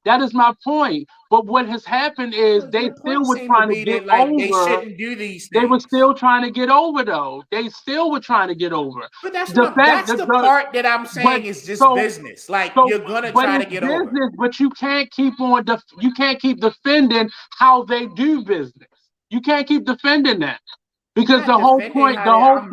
Speaker 1: That is my point. But what has happened is
Speaker 2: But
Speaker 1: they
Speaker 2: your
Speaker 1: still
Speaker 2: point
Speaker 1: were
Speaker 2: seemed to
Speaker 1: trying to
Speaker 2: be
Speaker 1: get
Speaker 2: that like they
Speaker 1: over.
Speaker 2: shouldn't do these
Speaker 1: They were
Speaker 2: things.
Speaker 1: still trying to get over though. They still were trying to get over.
Speaker 2: But that's
Speaker 1: The
Speaker 2: what
Speaker 1: fact
Speaker 2: that's
Speaker 1: that
Speaker 2: the
Speaker 1: the
Speaker 2: part that I'm
Speaker 1: but
Speaker 2: saying is just
Speaker 1: so
Speaker 2: business. Like
Speaker 1: so
Speaker 2: you're gonna
Speaker 1: but
Speaker 2: try to
Speaker 1: it's
Speaker 2: get over.
Speaker 1: business, but you can't keep on you can't keep defending how they do business. You can't keep defending that.
Speaker 2: I'm
Speaker 1: Because
Speaker 2: not defending how they I'm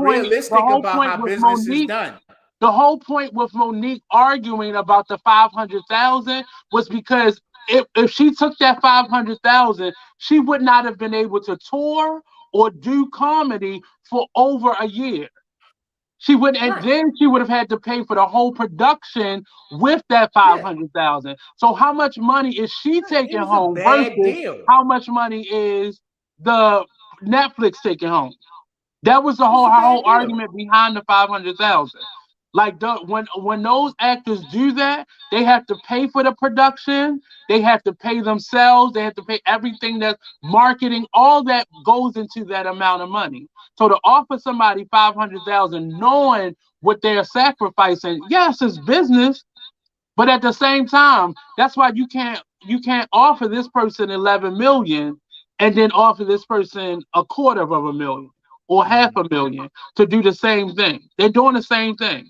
Speaker 1: the
Speaker 2: realistic
Speaker 1: whole
Speaker 2: about
Speaker 1: point
Speaker 2: how
Speaker 1: with
Speaker 2: business is
Speaker 1: Monique
Speaker 2: done.
Speaker 1: the whole point with Monique arguing about the 500,000 was because if she took that 500,000, she would not have been able to tour or do comedy for over a year. She would, and
Speaker 2: Right.
Speaker 1: then she would have had to pay for the whole production with that five
Speaker 2: Yeah.
Speaker 1: hundred thousand. So how much money is she
Speaker 2: Right. It
Speaker 1: taking
Speaker 2: was a
Speaker 1: home
Speaker 2: bad
Speaker 1: versus
Speaker 2: deal.
Speaker 1: how much money is the Netflix taking home? That was the
Speaker 2: It was
Speaker 1: whole
Speaker 2: a
Speaker 1: her whole
Speaker 2: bad deal.
Speaker 1: argument behind the 500,000. Like when those actors do that, they have to pay for the production, they have to pay themselves, they have to pay everything that's marketing, all that goes into that amount of money. So to offer somebody 500,000, knowing what they're sacrificing, yes, it's business, but at the same time, that's why you can't offer this person 11 million and then offer this person a quarter of a million or half
Speaker 2: Mhm.
Speaker 1: a million to do the same thing. They're doing the same thing.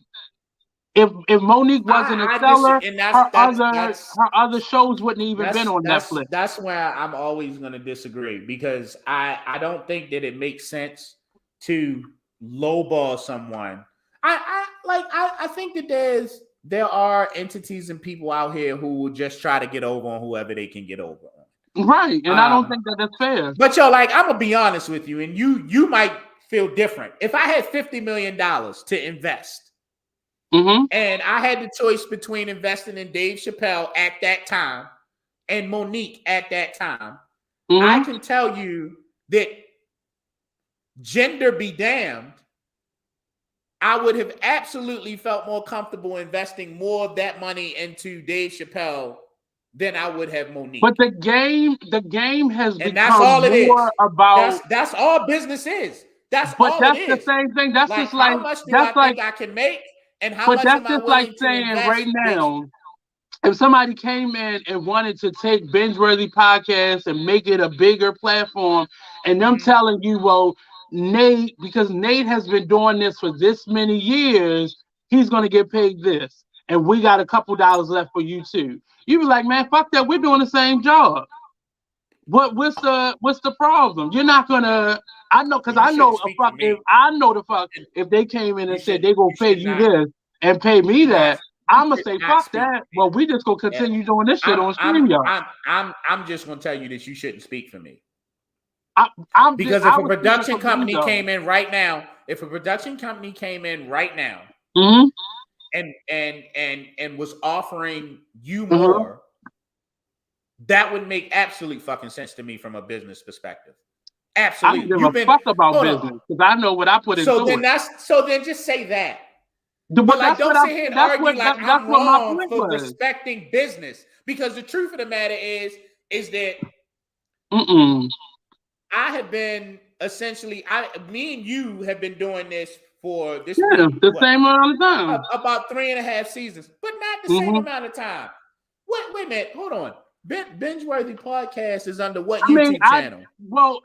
Speaker 1: If Monique wasn't a
Speaker 2: I just
Speaker 1: seller,
Speaker 2: and
Speaker 1: her other shows wouldn't even been on Netflix.
Speaker 2: that's where I'm always going to disagree because I don't think that it makes sense to lowball someone. I think that there are entities and people out here who will just try to get over on whoever they can get over
Speaker 1: Right, and I
Speaker 2: on.
Speaker 1: don't think that that's fair.
Speaker 2: But yo, like I'm gonna be honest with you, and you might feel different. If I had $50 million to invest,
Speaker 1: Hmm.
Speaker 2: and I had the choice between investing in Dave Chappelle at that time and Monique at that time, I
Speaker 1: Hmm.
Speaker 2: can tell you that gender be damned, I would have absolutely felt more comfortable investing more of that money into Dave Chappelle than I would have
Speaker 1: But
Speaker 2: Monique.
Speaker 1: the game has
Speaker 2: And that's
Speaker 1: become
Speaker 2: all it
Speaker 1: more
Speaker 2: is.
Speaker 1: about.
Speaker 2: That's all business is. That's
Speaker 1: But
Speaker 2: all it
Speaker 1: that's the
Speaker 2: is.
Speaker 1: same thing. That's
Speaker 2: Like
Speaker 1: just like
Speaker 2: how much do
Speaker 1: that's
Speaker 2: I
Speaker 1: like.
Speaker 2: think I can make and how
Speaker 1: But
Speaker 2: much
Speaker 1: that's
Speaker 2: am I
Speaker 1: just like
Speaker 2: willing to
Speaker 1: saying right
Speaker 2: invest based.
Speaker 1: now, if somebody came in and wanted to take binge-worthy podcasts and make it a bigger platform, and them
Speaker 2: Mhm.
Speaker 1: telling you, well, Nate, because Nate has been doing this for this many years, he's gonna get paid this, and we got a couple dollars left for you too. You be like, man, fuck that. We're doing the same job. What's the problem? You're not gonna. I know because
Speaker 2: Well, you
Speaker 1: I
Speaker 2: shouldn't
Speaker 1: know a
Speaker 2: speak for
Speaker 1: fuck if
Speaker 2: me.
Speaker 1: I know the fuck
Speaker 2: And
Speaker 1: if they came in
Speaker 2: you
Speaker 1: and said
Speaker 2: should
Speaker 1: they gonna
Speaker 2: you
Speaker 1: pay
Speaker 2: should
Speaker 1: you
Speaker 2: not
Speaker 1: this and pay me
Speaker 2: boss.
Speaker 1: that,
Speaker 2: You
Speaker 1: I'm gonna
Speaker 2: should
Speaker 1: say
Speaker 2: not
Speaker 1: fuck
Speaker 2: speak
Speaker 1: that.
Speaker 2: for me.
Speaker 1: Well, we just gonna
Speaker 2: Yeah.
Speaker 1: continue doing this shit
Speaker 2: I'm
Speaker 1: on
Speaker 2: I'm
Speaker 1: StreamYard.
Speaker 2: I'm I'm just gonna tell you that you shouldn't speak for me. Because
Speaker 1: I
Speaker 2: if a
Speaker 1: was speaking
Speaker 2: production
Speaker 1: for me
Speaker 2: company
Speaker 1: though.
Speaker 2: came in right now, if a production company came in right now
Speaker 1: Mm-hmm.
Speaker 2: and was offering you
Speaker 1: Mm-hmm.
Speaker 2: more, that would make absolute fucking sense to me from a business perspective.
Speaker 1: I don't
Speaker 2: Absolutely.
Speaker 1: give a
Speaker 2: You've been
Speaker 1: fuck about
Speaker 2: hold on.
Speaker 1: business because I know what I put into it.
Speaker 2: So then just say that. But
Speaker 1: But
Speaker 2: like
Speaker 1: that's what
Speaker 2: don't
Speaker 1: I.
Speaker 2: sit here and
Speaker 1: That's
Speaker 2: argue
Speaker 1: what
Speaker 2: like
Speaker 1: that's
Speaker 2: I'm
Speaker 1: what my
Speaker 2: wrong
Speaker 1: point
Speaker 2: for
Speaker 1: was.
Speaker 2: respecting business. Because the truth of the matter is that
Speaker 1: Mm-mm.
Speaker 2: I have been essentially me and you have been doing this for this will
Speaker 1: Yeah,
Speaker 2: be
Speaker 1: the
Speaker 2: what?
Speaker 1: same amount of time.
Speaker 2: About 3.5 seasons, but not the same
Speaker 1: Mm-hmm.
Speaker 2: amount of time. Wait a minute, hold on. Binge-worthy podcast is under what
Speaker 1: I mean,
Speaker 2: YouTube channel?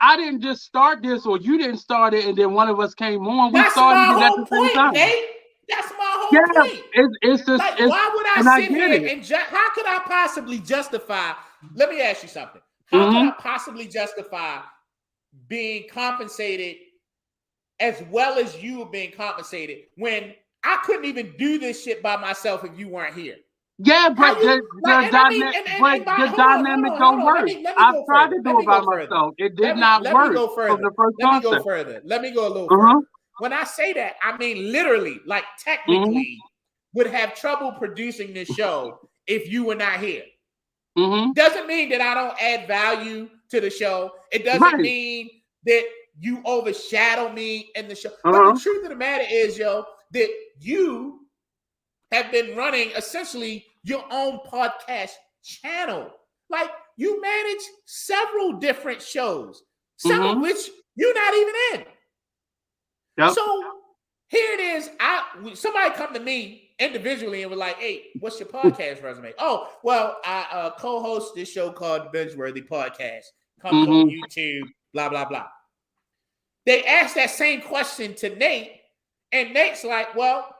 Speaker 1: I didn't just start this, or you didn't start it, and then one of us came on. We
Speaker 2: That's
Speaker 1: started
Speaker 2: my
Speaker 1: it at the
Speaker 2: whole
Speaker 1: same
Speaker 2: point,
Speaker 1: time.
Speaker 2: Nate. That's my
Speaker 1: Yeah,
Speaker 2: whole point.
Speaker 1: it's just
Speaker 2: Like,
Speaker 1: it's,
Speaker 2: why would I
Speaker 1: and I
Speaker 2: sit
Speaker 1: get
Speaker 2: here
Speaker 1: it.
Speaker 2: and how could I possibly justify? Let me ask you something. How could
Speaker 1: Mm-hmm.
Speaker 2: I possibly justify being compensated as well as you are being compensated when I couldn't even do this shit by myself if you weren't here?
Speaker 1: Yeah,
Speaker 2: How
Speaker 1: but
Speaker 2: you like? And I mean,
Speaker 1: but the dynamic don't
Speaker 2: hold on.
Speaker 1: work.
Speaker 2: Let me
Speaker 1: I've
Speaker 2: go
Speaker 1: tried
Speaker 2: further.
Speaker 1: to
Speaker 2: Let
Speaker 1: do
Speaker 2: me
Speaker 1: it by
Speaker 2: go further.
Speaker 1: myself. It did not
Speaker 2: Let me
Speaker 1: work
Speaker 2: go
Speaker 1: from
Speaker 2: further.
Speaker 1: the first
Speaker 2: Let me go
Speaker 1: concept.
Speaker 2: further. Let me go a little
Speaker 1: Uh-huh.
Speaker 2: further. When I say that, I mean literally, like
Speaker 1: Mm-hmm.
Speaker 2: technically, would have trouble producing this show if you were not here.
Speaker 1: Mm-hmm.
Speaker 2: Doesn't mean that I don't add value to the show. It doesn't
Speaker 1: Right.
Speaker 2: mean that you overshadow me in the show. But the
Speaker 1: Uh-huh.
Speaker 2: truth of the matter is, yo, that you have been running essentially your own podcast channel. Like you manage several different shows, some of
Speaker 1: Mm-hmm.
Speaker 2: which you're not even in.
Speaker 1: Yep.
Speaker 2: So here it is. Somebody come to me individually and was like, "Hey, what's your podcast resume?" Oh, well, I co-host this show called the Binge-worthy Podcast. Comes on
Speaker 1: Mm-hmm.
Speaker 2: YouTube. Blah blah blah. They asked that same question to Nate, and Nate's like, "Well,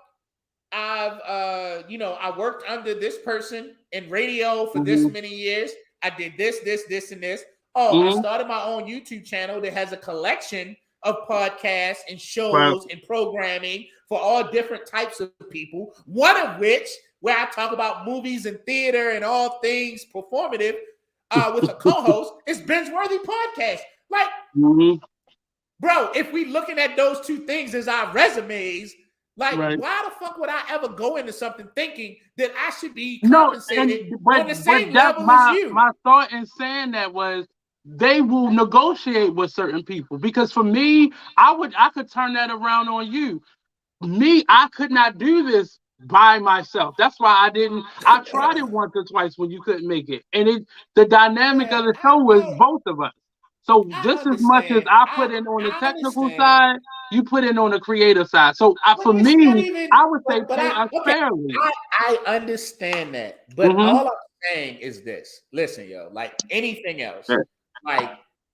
Speaker 2: I've I worked under this person in radio for this
Speaker 1: Mm-hmm.
Speaker 2: many years. I did this, and this. Oh, I
Speaker 1: Mm-hmm.
Speaker 2: started my own YouTube channel that has a collection of podcasts and
Speaker 1: Right.
Speaker 2: shows and programming for all different types of people. One of which, where I talk about movies and theater and all things performative, with a co-host, is Binge-worthy Podcast. Like,
Speaker 1: Mm-hmm.
Speaker 2: bro, if we looking at those two things as our resumes, like,
Speaker 1: Right.
Speaker 2: why the fuck would I ever go into something thinking that I should be
Speaker 1: No,
Speaker 2: compensated
Speaker 1: but
Speaker 2: on the
Speaker 1: but
Speaker 2: same
Speaker 1: that
Speaker 2: level as you?
Speaker 1: my thought in saying that was they will negotiate with certain people because for me, I could turn that around on you. Me, I could not do this by myself. That's why I didn't. I tried it once or twice when you couldn't make it, and the dynamic
Speaker 2: Man,
Speaker 1: of the show was both of us. So
Speaker 2: I
Speaker 1: just as much as
Speaker 2: understand.
Speaker 1: I put in on the
Speaker 2: I
Speaker 1: technical
Speaker 2: understand.
Speaker 1: side, you put in on the creative side. So
Speaker 2: But
Speaker 1: for
Speaker 2: it's not
Speaker 1: me,
Speaker 2: even.
Speaker 1: I would say
Speaker 2: But
Speaker 1: pay us
Speaker 2: okay,
Speaker 1: fairly.
Speaker 2: I understand that. But
Speaker 1: Mm-hmm.
Speaker 2: all I'm saying is this: listen, yo, like anything else, like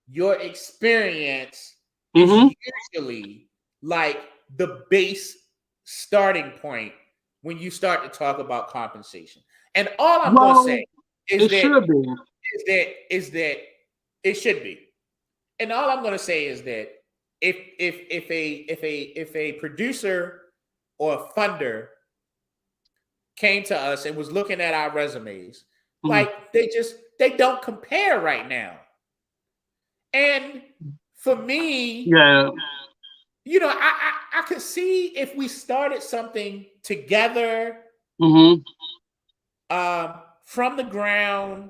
Speaker 2: your experience is
Speaker 1: Mm-hmm.
Speaker 2: usually like the base starting point when you start to talk about compensation. And all I'm going to
Speaker 1: Well,
Speaker 2: say is
Speaker 1: it
Speaker 2: that
Speaker 1: should be.
Speaker 2: is that it should be. And all I'm going to say is that if a producer or a funder came to us and was looking at our resumes,
Speaker 1: Mm-hmm.
Speaker 2: like they don't compare right now. And for me,
Speaker 1: Yeah.
Speaker 2: I could see if we started something together,
Speaker 1: Mm-hmm.
Speaker 2: from the ground,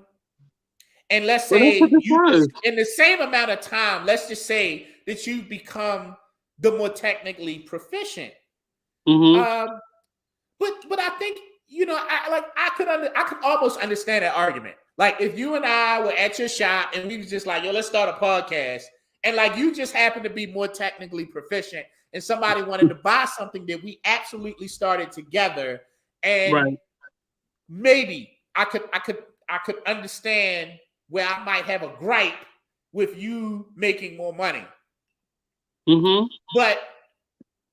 Speaker 2: and let's
Speaker 1: Well, that's what
Speaker 2: say you
Speaker 1: this
Speaker 2: just
Speaker 1: was.
Speaker 2: in the same amount of time, let's just say that you become the more technically proficient.
Speaker 1: Mm-hmm.
Speaker 2: Um, but I think I could almost understand that argument. Like if you and I were at your shop and we was just like, yo, let's start a podcast, and like you just happen to be more technically proficient, and somebody wanted to buy something that we absolutely started together, and
Speaker 1: Right.
Speaker 2: maybe I could understand where I might have a gripe with you making more money.
Speaker 1: Mm-hmm.
Speaker 2: But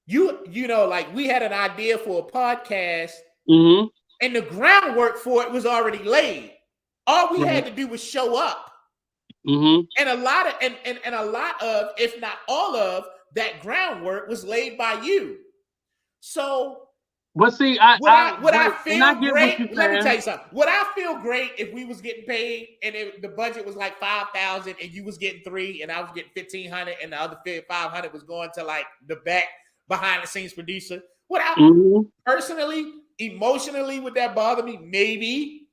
Speaker 2: you know, like we had an idea for a podcast,
Speaker 1: Mm-hmm.
Speaker 2: and the groundwork for it was already laid. All we had
Speaker 1: Right.
Speaker 2: to do was show up.
Speaker 1: Mm-hmm.
Speaker 2: And a lot of and a lot of, if not all of, that groundwork was laid by you. So
Speaker 1: But see,
Speaker 2: would I
Speaker 1: and I
Speaker 2: feel
Speaker 1: get what
Speaker 2: great?
Speaker 1: you're
Speaker 2: Let me tell
Speaker 1: saying.
Speaker 2: you something. Would I feel great if we was getting paid and the budget was like 5,000 and you was getting 3 and I was getting 1,500 and the other 500 was going to like the back behind the scenes producer? Would I
Speaker 1: Mm-hmm.
Speaker 2: personally, emotionally, would that bother me? Maybe.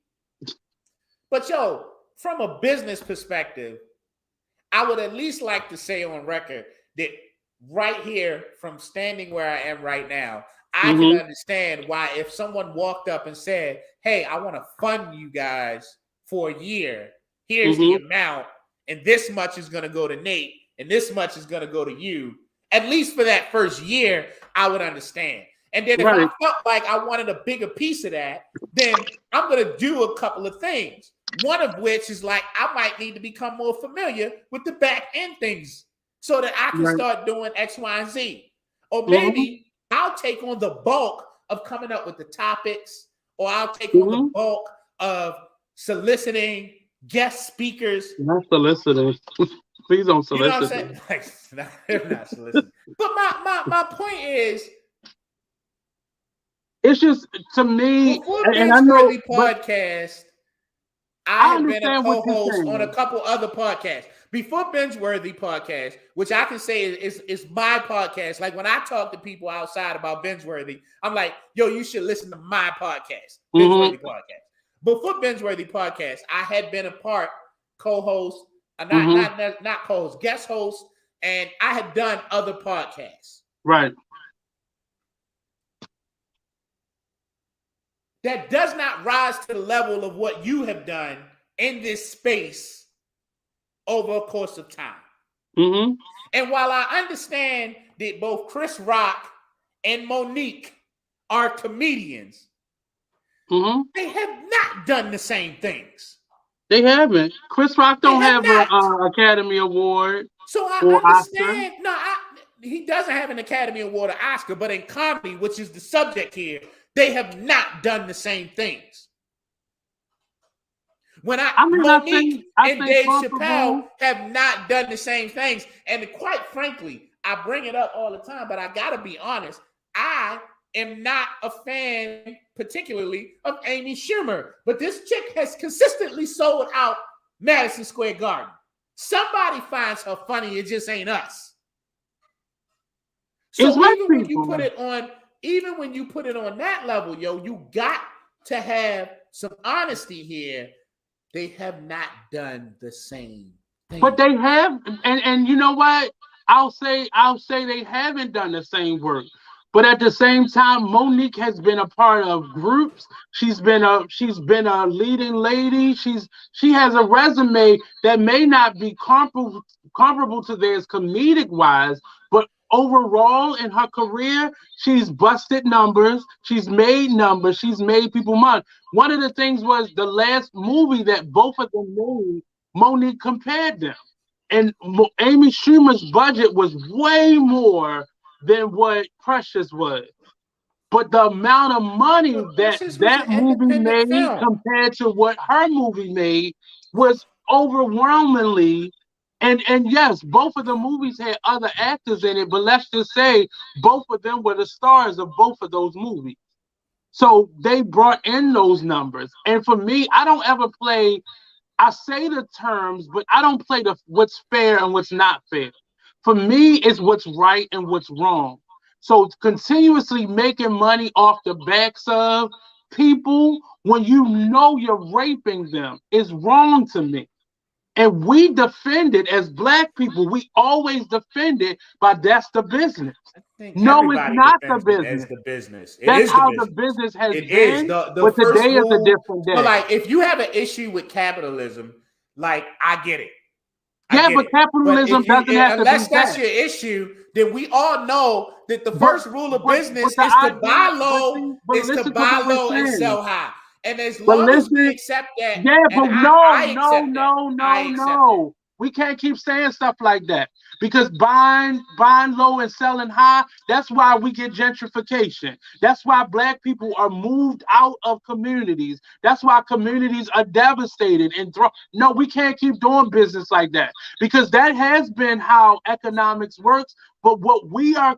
Speaker 2: But yo, from a business perspective, I would at least like to say on record that right here, from standing where I am right now, I can
Speaker 1: Mm-hmm.
Speaker 2: understand why if someone walked up and said, hey, I want to fund you guys for a year, here's the
Speaker 1: Mm-hmm.
Speaker 2: amount, and this much is going to go to Nate, and this much is going to go to you, at least for that first year, I would understand. And then if I
Speaker 1: Right.
Speaker 2: felt like I wanted a bigger piece of that, then I'm going to do a couple of things. One of which is like, I might need to become more familiar with the back end things so that I can
Speaker 1: Right.
Speaker 2: start doing X, Y, and Z. Or
Speaker 1: Mm-hmm.
Speaker 2: maybe I'll take on the bulk of coming up with the topics, or I'll take on the
Speaker 1: Mm-hmm.
Speaker 2: bulk of soliciting guest speakers.
Speaker 1: Not soliciting. Please don't
Speaker 2: You know what I'm
Speaker 1: solicit
Speaker 2: saying?
Speaker 1: me.
Speaker 2: Like, they're not soliciting. But my point is,
Speaker 1: It's just to me,
Speaker 2: before
Speaker 1: and I know,
Speaker 2: Binge-worthy
Speaker 1: but
Speaker 2: podcast, I
Speaker 1: I
Speaker 2: have been a
Speaker 1: understand what you're
Speaker 2: co-host on a
Speaker 1: saying.
Speaker 2: couple other podcasts. Before Binge-worthy podcast, which I can say is my podcast. Like when I talk to people outside about Binge-worthy, I'm like, yo, you should listen to my podcast,
Speaker 1: Mm-hmm.
Speaker 2: Binge-worthy podcast. Before Binge-worthy podcast, I had been a part co-host,
Speaker 1: Mm-hmm.
Speaker 2: not co-host, guest host, and I had done other podcasts.
Speaker 1: Right.
Speaker 2: That does not rise to the level of what you have done in this space over a course of time.
Speaker 1: Mm-hmm.
Speaker 2: And while I understand that both Chris Rock and Monique are comedians,
Speaker 1: Mm-hmm.
Speaker 2: they have not done the same things.
Speaker 1: They haven't. Chris Rock
Speaker 2: They
Speaker 1: don't
Speaker 2: have
Speaker 1: have
Speaker 2: not.
Speaker 1: a Academy Award
Speaker 2: So I
Speaker 1: or Oscar.
Speaker 2: understand. No, he doesn't have an Academy Award or Oscar, but in comedy, which is the subject here, they have not done the same things.
Speaker 1: I mean,
Speaker 2: Monique
Speaker 1: I
Speaker 2: and
Speaker 1: think
Speaker 2: Dave
Speaker 1: comparable.
Speaker 2: Chappelle have not done the same things. And quite frankly, I bring it up all the time, but I gotta be honest. I am not a fan, particularly of Amy Schumer. But this chick has consistently sold out Madison Square Garden. Somebody finds her funny, it just ain't us.
Speaker 1: It's
Speaker 2: So
Speaker 1: white
Speaker 2: even when you
Speaker 1: people.
Speaker 2: put it on that level, yo, you got to have some honesty here. They have not done the same thing.
Speaker 1: But they have, and you know what? I'll say they haven't done the same work. But at the same time, Monique has been a part of groups. She's been a leading lady. She has a resume that may not be comparable to theirs comedic wise, but overall in her career, she's busted numbers. She's made numbers. She's made people money. One of the things was the last movie that both of them made. Monique compared them, and Amy Schumer's budget was way more than what Precious was. But the amount of money
Speaker 2: But
Speaker 1: that
Speaker 2: Precious was
Speaker 1: that
Speaker 2: an
Speaker 1: movie
Speaker 2: independent
Speaker 1: made
Speaker 2: film.
Speaker 1: compared to what her movie made was overwhelmingly. And yes, both of the movies had other actors in it, but let's just say both of them were the stars of both of those movies. So they brought in those numbers. And for me, I don't ever play. I say the terms, but I don't play the what's fair and what's not fair. For me, it's what's right and what's wrong. So continuously making money off the backs of people when you know you're raping them is wrong to me. And we defend it as black people. We always defend it by that's the business.
Speaker 2: I think
Speaker 1: No, it's
Speaker 2: everybody
Speaker 1: not the
Speaker 2: defends it as
Speaker 1: business.
Speaker 2: the business. It
Speaker 1: That's
Speaker 2: is the
Speaker 1: how the
Speaker 2: business.
Speaker 1: business has
Speaker 2: It is
Speaker 1: been.
Speaker 2: the
Speaker 1: But
Speaker 2: first
Speaker 1: today is a
Speaker 2: rule.
Speaker 1: different
Speaker 2: So,
Speaker 1: day.
Speaker 2: like, if you have an issue with capitalism, like, I get it.
Speaker 1: Yeah,
Speaker 2: get
Speaker 1: but
Speaker 2: it.
Speaker 1: capitalism doesn't have to be
Speaker 2: Unless that's
Speaker 1: that.
Speaker 2: your issue, then we all know that the
Speaker 1: But
Speaker 2: first rule of
Speaker 1: but
Speaker 2: business
Speaker 1: the
Speaker 2: is to
Speaker 1: idea,
Speaker 2: buy low,
Speaker 1: but
Speaker 2: is to
Speaker 1: listen to
Speaker 2: buy
Speaker 1: what we're
Speaker 2: low and
Speaker 1: saying.
Speaker 2: sell high. And as
Speaker 1: But
Speaker 2: long as we
Speaker 1: listen,
Speaker 2: accept that,
Speaker 1: yeah,
Speaker 2: and
Speaker 1: but no,
Speaker 2: I
Speaker 1: no,
Speaker 2: accept that,
Speaker 1: no,
Speaker 2: I
Speaker 1: no,
Speaker 2: accept that.
Speaker 1: no. We can't keep saying stuff like that because buying low and selling high, that's why we get gentrification. That's why black people are moved out of communities. That's why communities are devastated and no, we can't keep doing business like that because that has been how economics works. But what we are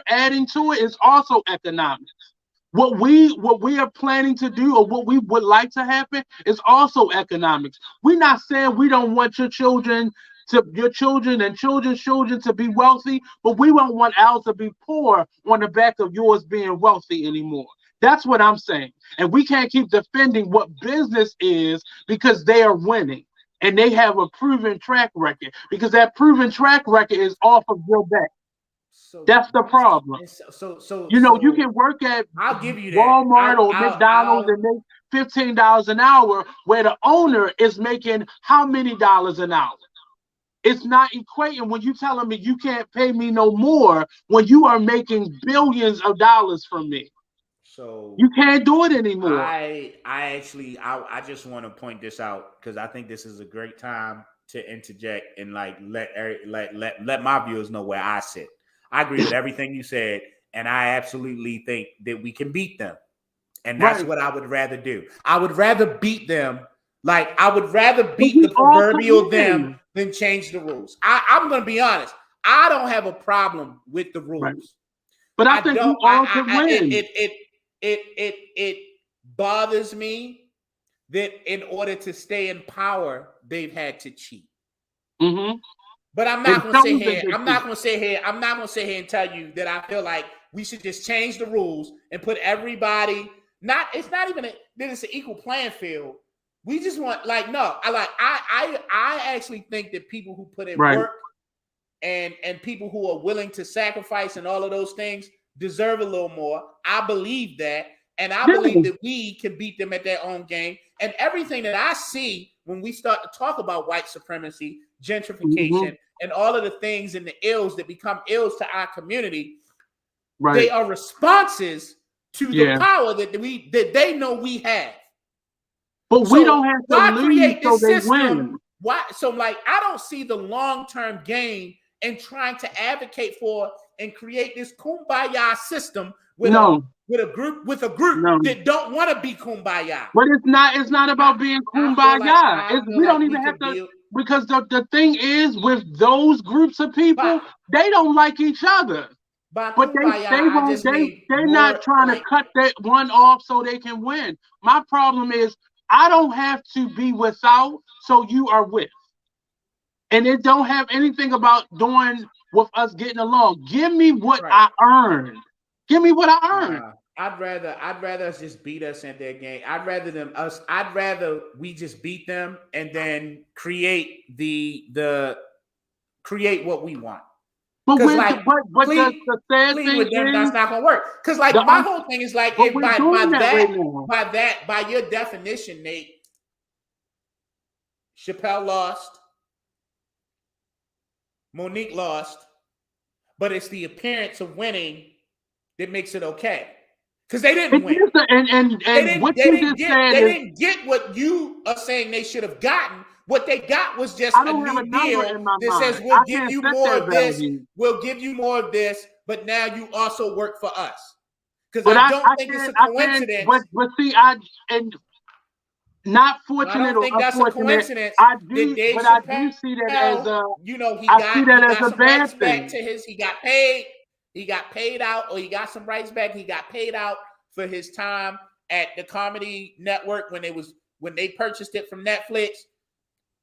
Speaker 1: adding to it is also economics. What we are planning to do or what we would like to happen is also economics. We're not saying we don't want your children and children's children to be wealthy, but we don't want ours to be poor on the back of yours being wealthy anymore. That's what I'm saying. And we can't keep defending what business is because they are winning and they have a proven track record because that proven track record is off of your back.
Speaker 2: So
Speaker 1: That's the problem. You can work at
Speaker 2: I'll give you that.
Speaker 1: Walmart or McDonald's and make $15 an hour, where the owner is making how many dollars an hour? It's not equating when you telling me you can't pay me no more when you are making billions of dollars from me.
Speaker 2: So
Speaker 1: you can't do it anymore.
Speaker 2: I just want to point this out because I think this is a great time to interject and like let my viewers know where I sit. I agree with everything you said, and I absolutely think that we can beat them. And that's what I would rather do. I would rather beat them. Like, I would rather beat the proverbial them than change the rules. I'm going to be honest. I don't have a problem with the rules. Right.
Speaker 1: But I think you all can win.
Speaker 2: It bothers me that in order to stay in power, they've had to cheat.
Speaker 1: Mm-hmm.
Speaker 2: But I'm not going to sit here. I'm not going to sit here and tell you that I feel like we should just change the rules and put everybody. It's not even that it's an equal playing field. We just want I actually think that people who put in work and people who are willing to sacrifice and all of those things deserve a little more. I believe that. And I believe that we can beat them at their own game. And everything that I see when we start to talk about white supremacy, gentrification, and all of the things and the ills that become ills to our community, they are responses to the power that they know we have.
Speaker 1: But we don't have to lose so they win.
Speaker 2: Why? So, I don't see the long-term gain in trying to advocate for and create this kumbaya system with a group that don't want to be kumbaya.
Speaker 1: But it's not about being kumbaya. We don't even have to, because the thing is with those groups of people, they don't like each other. But they're not trying to cut that one off so they can win. My problem is I don't have to be without, so you are with. And it don't have anything about doing with us getting along. Give me what I earned. Give me what I earned.
Speaker 2: I'd rather us just beat us in their game. I'd rather we just beat them and then create create what we want.
Speaker 1: But the sad thing
Speaker 2: with them, that's not gonna work. Because my whole thing is by your definition, Nate, Chappelle lost, Monique lost, but it's the appearance of winning that makes it okay. Because they didn't win. They didn't get what you are saying they should have gotten. What they got was just a new deal that says we'll give you more of this, we'll give you more of this, but now you also work for us. Because I don't think it's a coincidence.
Speaker 1: But see, not fortunate. I don't think that's a coincidence. I do see that as a.
Speaker 2: He got some rights back to his. He got paid. He got paid out, or he got some rights back. He got paid out for his time at the Comedy Network when they purchased it from Netflix.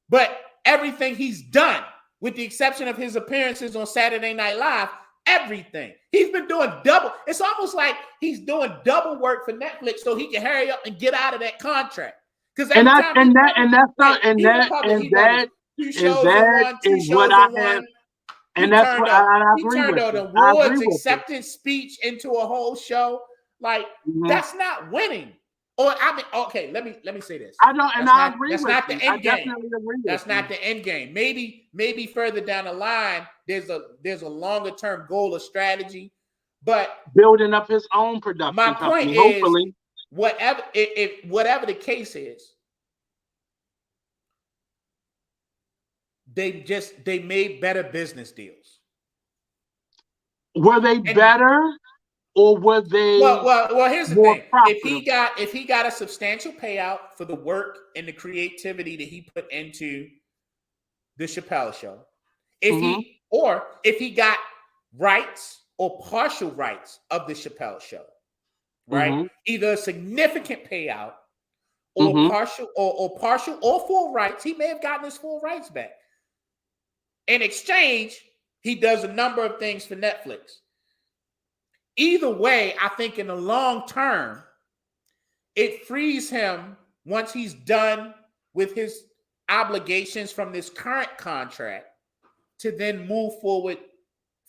Speaker 2: But everything he's done, with the exception of his appearances on Saturday Night Live, everything. He's been doing double. It's almost like he's doing double work for Netflix so he can hurry up and get out of that contract. Because
Speaker 1: that is what I have. And that's what I agree with.
Speaker 2: He turned an awards acceptance speech into a whole show. That's not winning. Or okay, let me say this.
Speaker 1: I know, and I agree with you.
Speaker 2: That's not the end game. That's not the end game. Maybe further down the line, there's a longer term goal or strategy, but
Speaker 1: building up his own production.
Speaker 2: My point is, whatever the case is, they made better business deals.
Speaker 1: Were they
Speaker 2: And
Speaker 1: better or were they
Speaker 2: here's the
Speaker 1: more
Speaker 2: thing.
Speaker 1: profitable?
Speaker 2: If he got a substantial payout for the work and the creativity that he put into the Chappelle show,
Speaker 1: Mm-hmm.
Speaker 2: if he got rights or partial rights of the Chappelle show, right?
Speaker 1: Mm-hmm.
Speaker 2: Either a significant payout or
Speaker 1: Mm-hmm.
Speaker 2: partial or full rights, he may have gotten his full rights back. In exchange, he does a number of things for Netflix. Either way, I think in the long term, it frees him once he's done with his obligations from this current contract to then move forward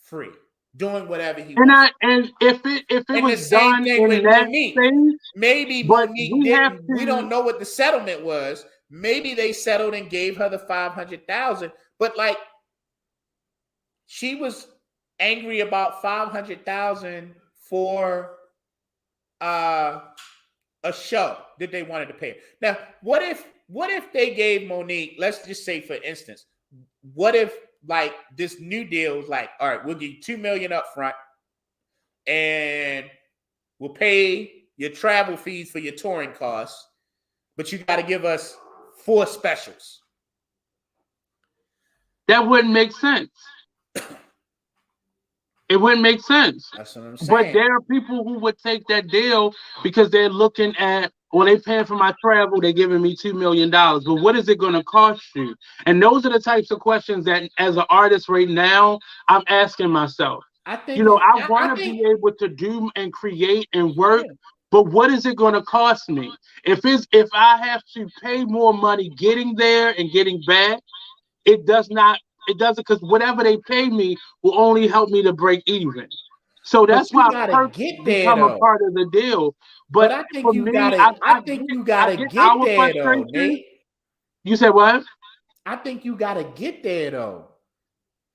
Speaker 2: free, doing whatever he wants.
Speaker 1: And if it
Speaker 2: And the
Speaker 1: was
Speaker 2: same
Speaker 1: done
Speaker 2: thing
Speaker 1: in
Speaker 2: with
Speaker 1: that
Speaker 2: Monique.
Speaker 1: space,
Speaker 2: Maybe
Speaker 1: but
Speaker 2: Monique
Speaker 1: we have
Speaker 2: didn't. We don't
Speaker 1: to.
Speaker 2: know what the settlement was. Maybe they settled and gave her the 500,000. But like, she was angry about 500,000 for a show that they wanted to pay. Now, what if they gave Monique, let's just say for instance, what if like this new deal was like, all right, we'll give you $2 million up front and we'll pay your travel fees for your touring costs, but you got to give us 4 specials.
Speaker 1: That wouldn't make sense. It wouldn't make sense.
Speaker 2: That's what I'm
Speaker 1: But
Speaker 2: saying.
Speaker 1: there are people who would take that deal because they're looking at, well, they paying for my travel, they're giving me $2 million. But what is it going to cost you? And those are the types of questions that, as an artist right now, I'm asking myself.
Speaker 2: I
Speaker 1: You
Speaker 2: think
Speaker 1: know, I
Speaker 2: I
Speaker 1: want to
Speaker 2: think
Speaker 1: be able to do and create and work,
Speaker 2: yeah.
Speaker 1: but what is it going to cost me? If I have to pay more money getting there and getting back, it does not. It doesn't, because whatever they pay me will only help me to break even. So
Speaker 2: But
Speaker 1: that's
Speaker 2: you
Speaker 1: why
Speaker 2: gotta
Speaker 1: perks
Speaker 2: get there
Speaker 1: become a
Speaker 2: though.
Speaker 1: part of the deal.
Speaker 2: But
Speaker 1: But for me,
Speaker 2: I think you
Speaker 1: I
Speaker 2: gotta
Speaker 1: get
Speaker 2: get
Speaker 1: our
Speaker 2: there though,
Speaker 1: frustration.
Speaker 2: Nate.
Speaker 1: You said what?
Speaker 2: I think you gotta get there though.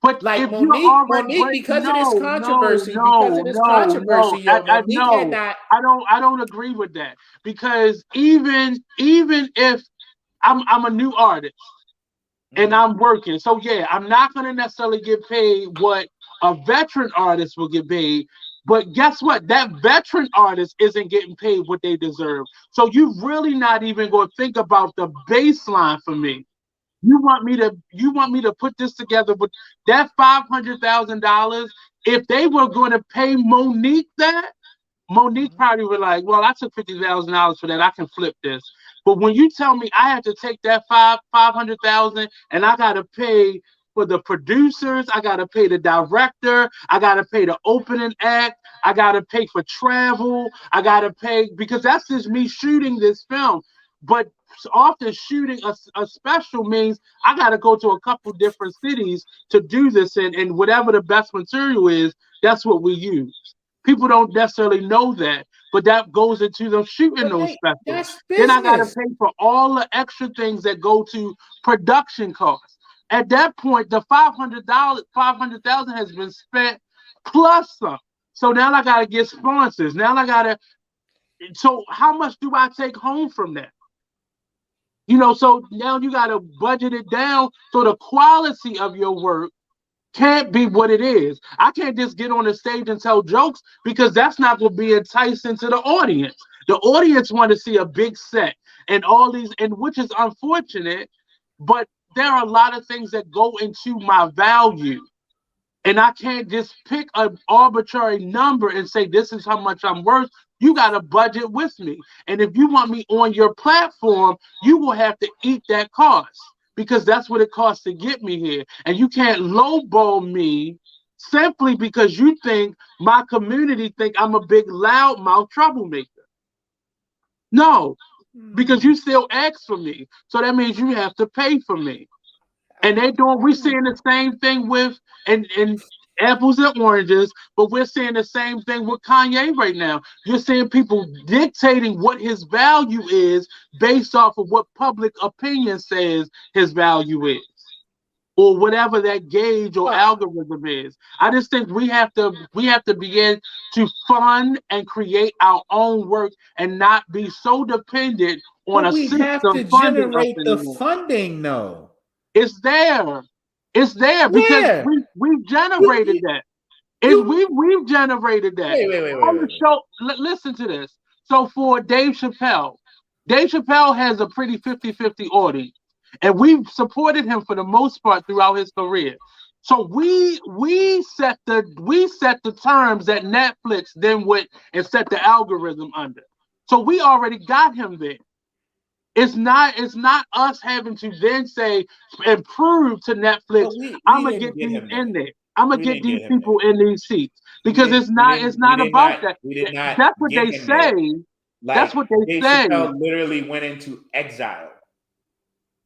Speaker 1: But
Speaker 2: Like
Speaker 1: if you're already,
Speaker 2: Monique,
Speaker 1: but no, no, no, no, no.
Speaker 2: yo,
Speaker 1: I
Speaker 2: Monique had
Speaker 1: no.
Speaker 2: not.
Speaker 1: I don't agree with that, because even if I'm a new artist and
Speaker 2: Mhm.
Speaker 1: I'm working. So yeah, I'm not gonna necessarily get paid what a veteran artist will get paid. But guess what? That veteran artist isn't getting paid what they deserve. So you really not even gonna think about the baseline for me. You want me to put this together with that $500,000. If they were going to pay Monique that, Monique
Speaker 2: Mhm.
Speaker 1: probably would like, well, I took $50,000 for that. I can flip this. But when you tell me I have to take that 500,000 and I gotta pay for the producers, I gotta pay the director, I gotta pay the opening act, I gotta pay for travel, I gotta pay, because that's just me shooting this film. But often shooting a special means I gotta go to a couple different cities to do this in, and whatever the best material is, that's what we use. People don't necessarily know that, but that goes into them shooting
Speaker 2: But
Speaker 1: those
Speaker 2: Nate,
Speaker 1: specials.
Speaker 2: that's
Speaker 1: Then I got to
Speaker 2: business.
Speaker 1: pay for all the extra things that go to production costs. At that point, the $500, 500,000 has been spent plus some. So now I got to get sponsors. Now I got to. So how much do I take home from that? So now you got to budget it down so the quality of your work can't be what it is. I can't just get on the stage and tell jokes, because that's not going to be enticing to the audience. The audience want to see a big set and all these, and which is unfortunate, but there are a lot of things that go into my value. And I can't just pick an arbitrary number and say this is how much I'm worth. You got to budget with me. And if you want me on your platform, you will have to eat that cost, because that's what it costs to get me here. And you can't lowball me simply because you think my community think I'm a big loudmouth troublemaker. No, because
Speaker 2: Hmm.
Speaker 1: you still ask for me. So that means you have to pay for me.
Speaker 2: I
Speaker 1: And they
Speaker 2: don't.
Speaker 1: doing,
Speaker 2: I
Speaker 1: we're
Speaker 2: don't.
Speaker 1: seeing the same thing with, and apples and oranges, but we're seeing the same thing with Kanye right now. You're seeing people dictating what his value is based off of what public opinion says his value is, or whatever that gauge or
Speaker 2: Well,
Speaker 1: algorithm is. I just think we have to begin to fund and create our own work and not be so dependent on
Speaker 2: but
Speaker 1: a
Speaker 2: we have
Speaker 1: system
Speaker 2: to
Speaker 1: funding us
Speaker 2: generate the
Speaker 1: anymore.
Speaker 2: funding, though.
Speaker 1: It's there. It's there because
Speaker 2: Where?
Speaker 1: we've generated
Speaker 2: You
Speaker 1: that. We've generated that. On the
Speaker 2: wait.
Speaker 1: show, listen to this. So for Dave Chappelle has a pretty 50-50 audience. And we've supported him for the most part throughout his career. So we set the terms that Netflix then went and set the algorithm under. So we already got him there. It's not us having to then say and prove to Netflix,
Speaker 2: But
Speaker 1: I'm
Speaker 2: we
Speaker 1: gonna get
Speaker 2: didn't get
Speaker 1: these
Speaker 2: him
Speaker 1: in
Speaker 2: there.
Speaker 1: there. I'm gonna
Speaker 2: We
Speaker 1: get
Speaker 2: didn't
Speaker 1: these
Speaker 2: get him
Speaker 1: people
Speaker 2: there.
Speaker 1: in these seats because it's not about that.
Speaker 2: We did not
Speaker 1: That's what
Speaker 2: get
Speaker 1: they
Speaker 2: him there.
Speaker 1: say.
Speaker 2: Like
Speaker 1: That's what they
Speaker 2: Dave
Speaker 1: say.
Speaker 2: Chappelle literally went into exile.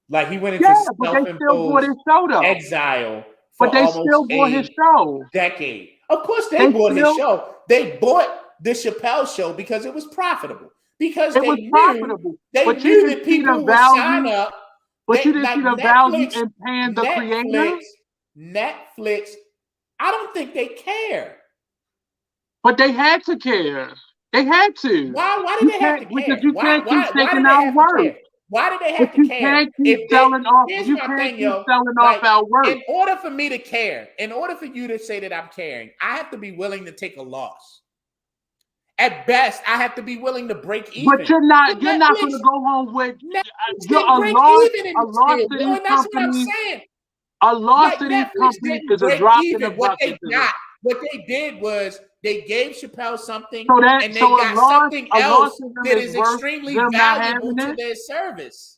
Speaker 2: Like he went into
Speaker 1: Yeah, but they still bought
Speaker 2: self-imposed
Speaker 1: his show though.
Speaker 2: exile for
Speaker 1: But they
Speaker 2: almost
Speaker 1: still bought his
Speaker 2: a
Speaker 1: show.
Speaker 2: decade. Of course, they
Speaker 1: They
Speaker 2: bought his
Speaker 1: still
Speaker 2: show. They bought the Chappelle show because it was profitable. Because
Speaker 1: it was profitable. But you didn't
Speaker 2: that
Speaker 1: see the
Speaker 2: people would sign
Speaker 1: value.
Speaker 2: up.
Speaker 1: But you
Speaker 2: They
Speaker 1: didn't see
Speaker 2: like
Speaker 1: the value in paying the creator.
Speaker 2: Netflix. I don't think they care.
Speaker 1: But they had to care. They had to.
Speaker 2: Why did
Speaker 1: You
Speaker 2: they have
Speaker 1: can't
Speaker 2: to
Speaker 1: because
Speaker 2: care?
Speaker 1: you can't keep
Speaker 2: Why
Speaker 1: taking
Speaker 2: did they
Speaker 1: our
Speaker 2: have to
Speaker 1: work.
Speaker 2: care? Why did they
Speaker 1: But
Speaker 2: have to
Speaker 1: you
Speaker 2: care?
Speaker 1: can't keep
Speaker 2: If they
Speaker 1: selling off.
Speaker 2: Here's
Speaker 1: You
Speaker 2: my
Speaker 1: can't
Speaker 2: thing,
Speaker 1: keep
Speaker 2: yo.
Speaker 1: selling off
Speaker 2: Like,
Speaker 1: our work.
Speaker 2: in order for me to care, in order for you to say that I'm caring, I have to be willing to take a loss. At best, I have to be willing to break even.
Speaker 1: But you're not.
Speaker 2: But
Speaker 1: You're not going to go home with
Speaker 2: Netflix
Speaker 1: you're
Speaker 2: didn't
Speaker 1: a
Speaker 2: break
Speaker 1: loss.
Speaker 2: even in
Speaker 1: A
Speaker 2: this
Speaker 1: loss
Speaker 2: deal,
Speaker 1: to
Speaker 2: bro.
Speaker 1: these
Speaker 2: And that's what I'm
Speaker 1: companies.
Speaker 2: saying.
Speaker 1: A loss
Speaker 2: Like
Speaker 1: to these
Speaker 2: Netflix
Speaker 1: companies
Speaker 2: didn't
Speaker 1: is a
Speaker 2: break
Speaker 1: drop in the
Speaker 2: even. What
Speaker 1: bucket
Speaker 2: they
Speaker 1: to them.
Speaker 2: got, what they did was they gave Chappelle something,
Speaker 1: So that
Speaker 2: and they
Speaker 1: so
Speaker 2: got something
Speaker 1: a loss
Speaker 2: else
Speaker 1: to them
Speaker 2: that
Speaker 1: is
Speaker 2: is
Speaker 1: worth
Speaker 2: extremely
Speaker 1: them not
Speaker 2: valuable
Speaker 1: having
Speaker 2: to
Speaker 1: it.
Speaker 2: their service.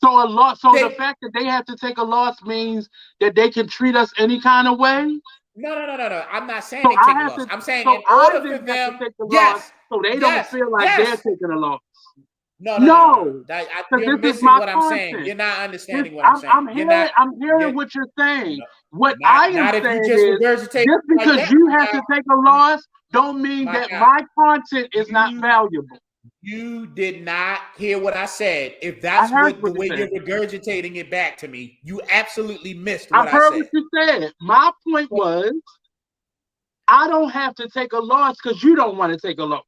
Speaker 1: So a loss. So the
Speaker 2: They
Speaker 1: fact that they have to take a loss means that they can treat us any kind of way.
Speaker 2: No. I'm not saying
Speaker 1: So
Speaker 2: they
Speaker 1: I
Speaker 2: take a
Speaker 1: have
Speaker 2: loss.
Speaker 1: to.
Speaker 2: I'm saying
Speaker 1: So
Speaker 2: in
Speaker 1: I
Speaker 2: order for
Speaker 1: then have to
Speaker 2: them,
Speaker 1: take the loss,
Speaker 2: yes,
Speaker 1: so they don't
Speaker 2: yes,
Speaker 1: feel like they're
Speaker 2: yes.
Speaker 1: taking a loss.
Speaker 2: No.
Speaker 1: No, because
Speaker 2: You're
Speaker 1: this is
Speaker 2: missing
Speaker 1: my
Speaker 2: what I'm saying.
Speaker 1: content.
Speaker 2: You're not understanding what I'm
Speaker 1: I'm,
Speaker 2: saying.
Speaker 1: I'm
Speaker 2: You're
Speaker 1: hearing.
Speaker 2: not.
Speaker 1: I'm hearing
Speaker 2: You're
Speaker 1: what you're saying.
Speaker 2: no,
Speaker 1: What I am
Speaker 2: not if you
Speaker 1: saying
Speaker 2: just
Speaker 1: is,
Speaker 2: regurgitate
Speaker 1: just
Speaker 2: like
Speaker 1: because
Speaker 2: that,
Speaker 1: you
Speaker 2: my
Speaker 1: have
Speaker 2: guy.
Speaker 1: to take a loss, don't mean
Speaker 2: My
Speaker 1: that
Speaker 2: guy.
Speaker 1: my content is not valuable.
Speaker 2: You did not hear what I said. If
Speaker 1: I
Speaker 2: that's
Speaker 1: heard
Speaker 2: what the
Speaker 1: what you
Speaker 2: way you're
Speaker 1: said.
Speaker 2: regurgitating it back to me, you absolutely missed
Speaker 1: I
Speaker 2: what I
Speaker 1: heard what
Speaker 2: said.
Speaker 1: you said. My point was, I don't have to take a loss because you don't want to take a loss.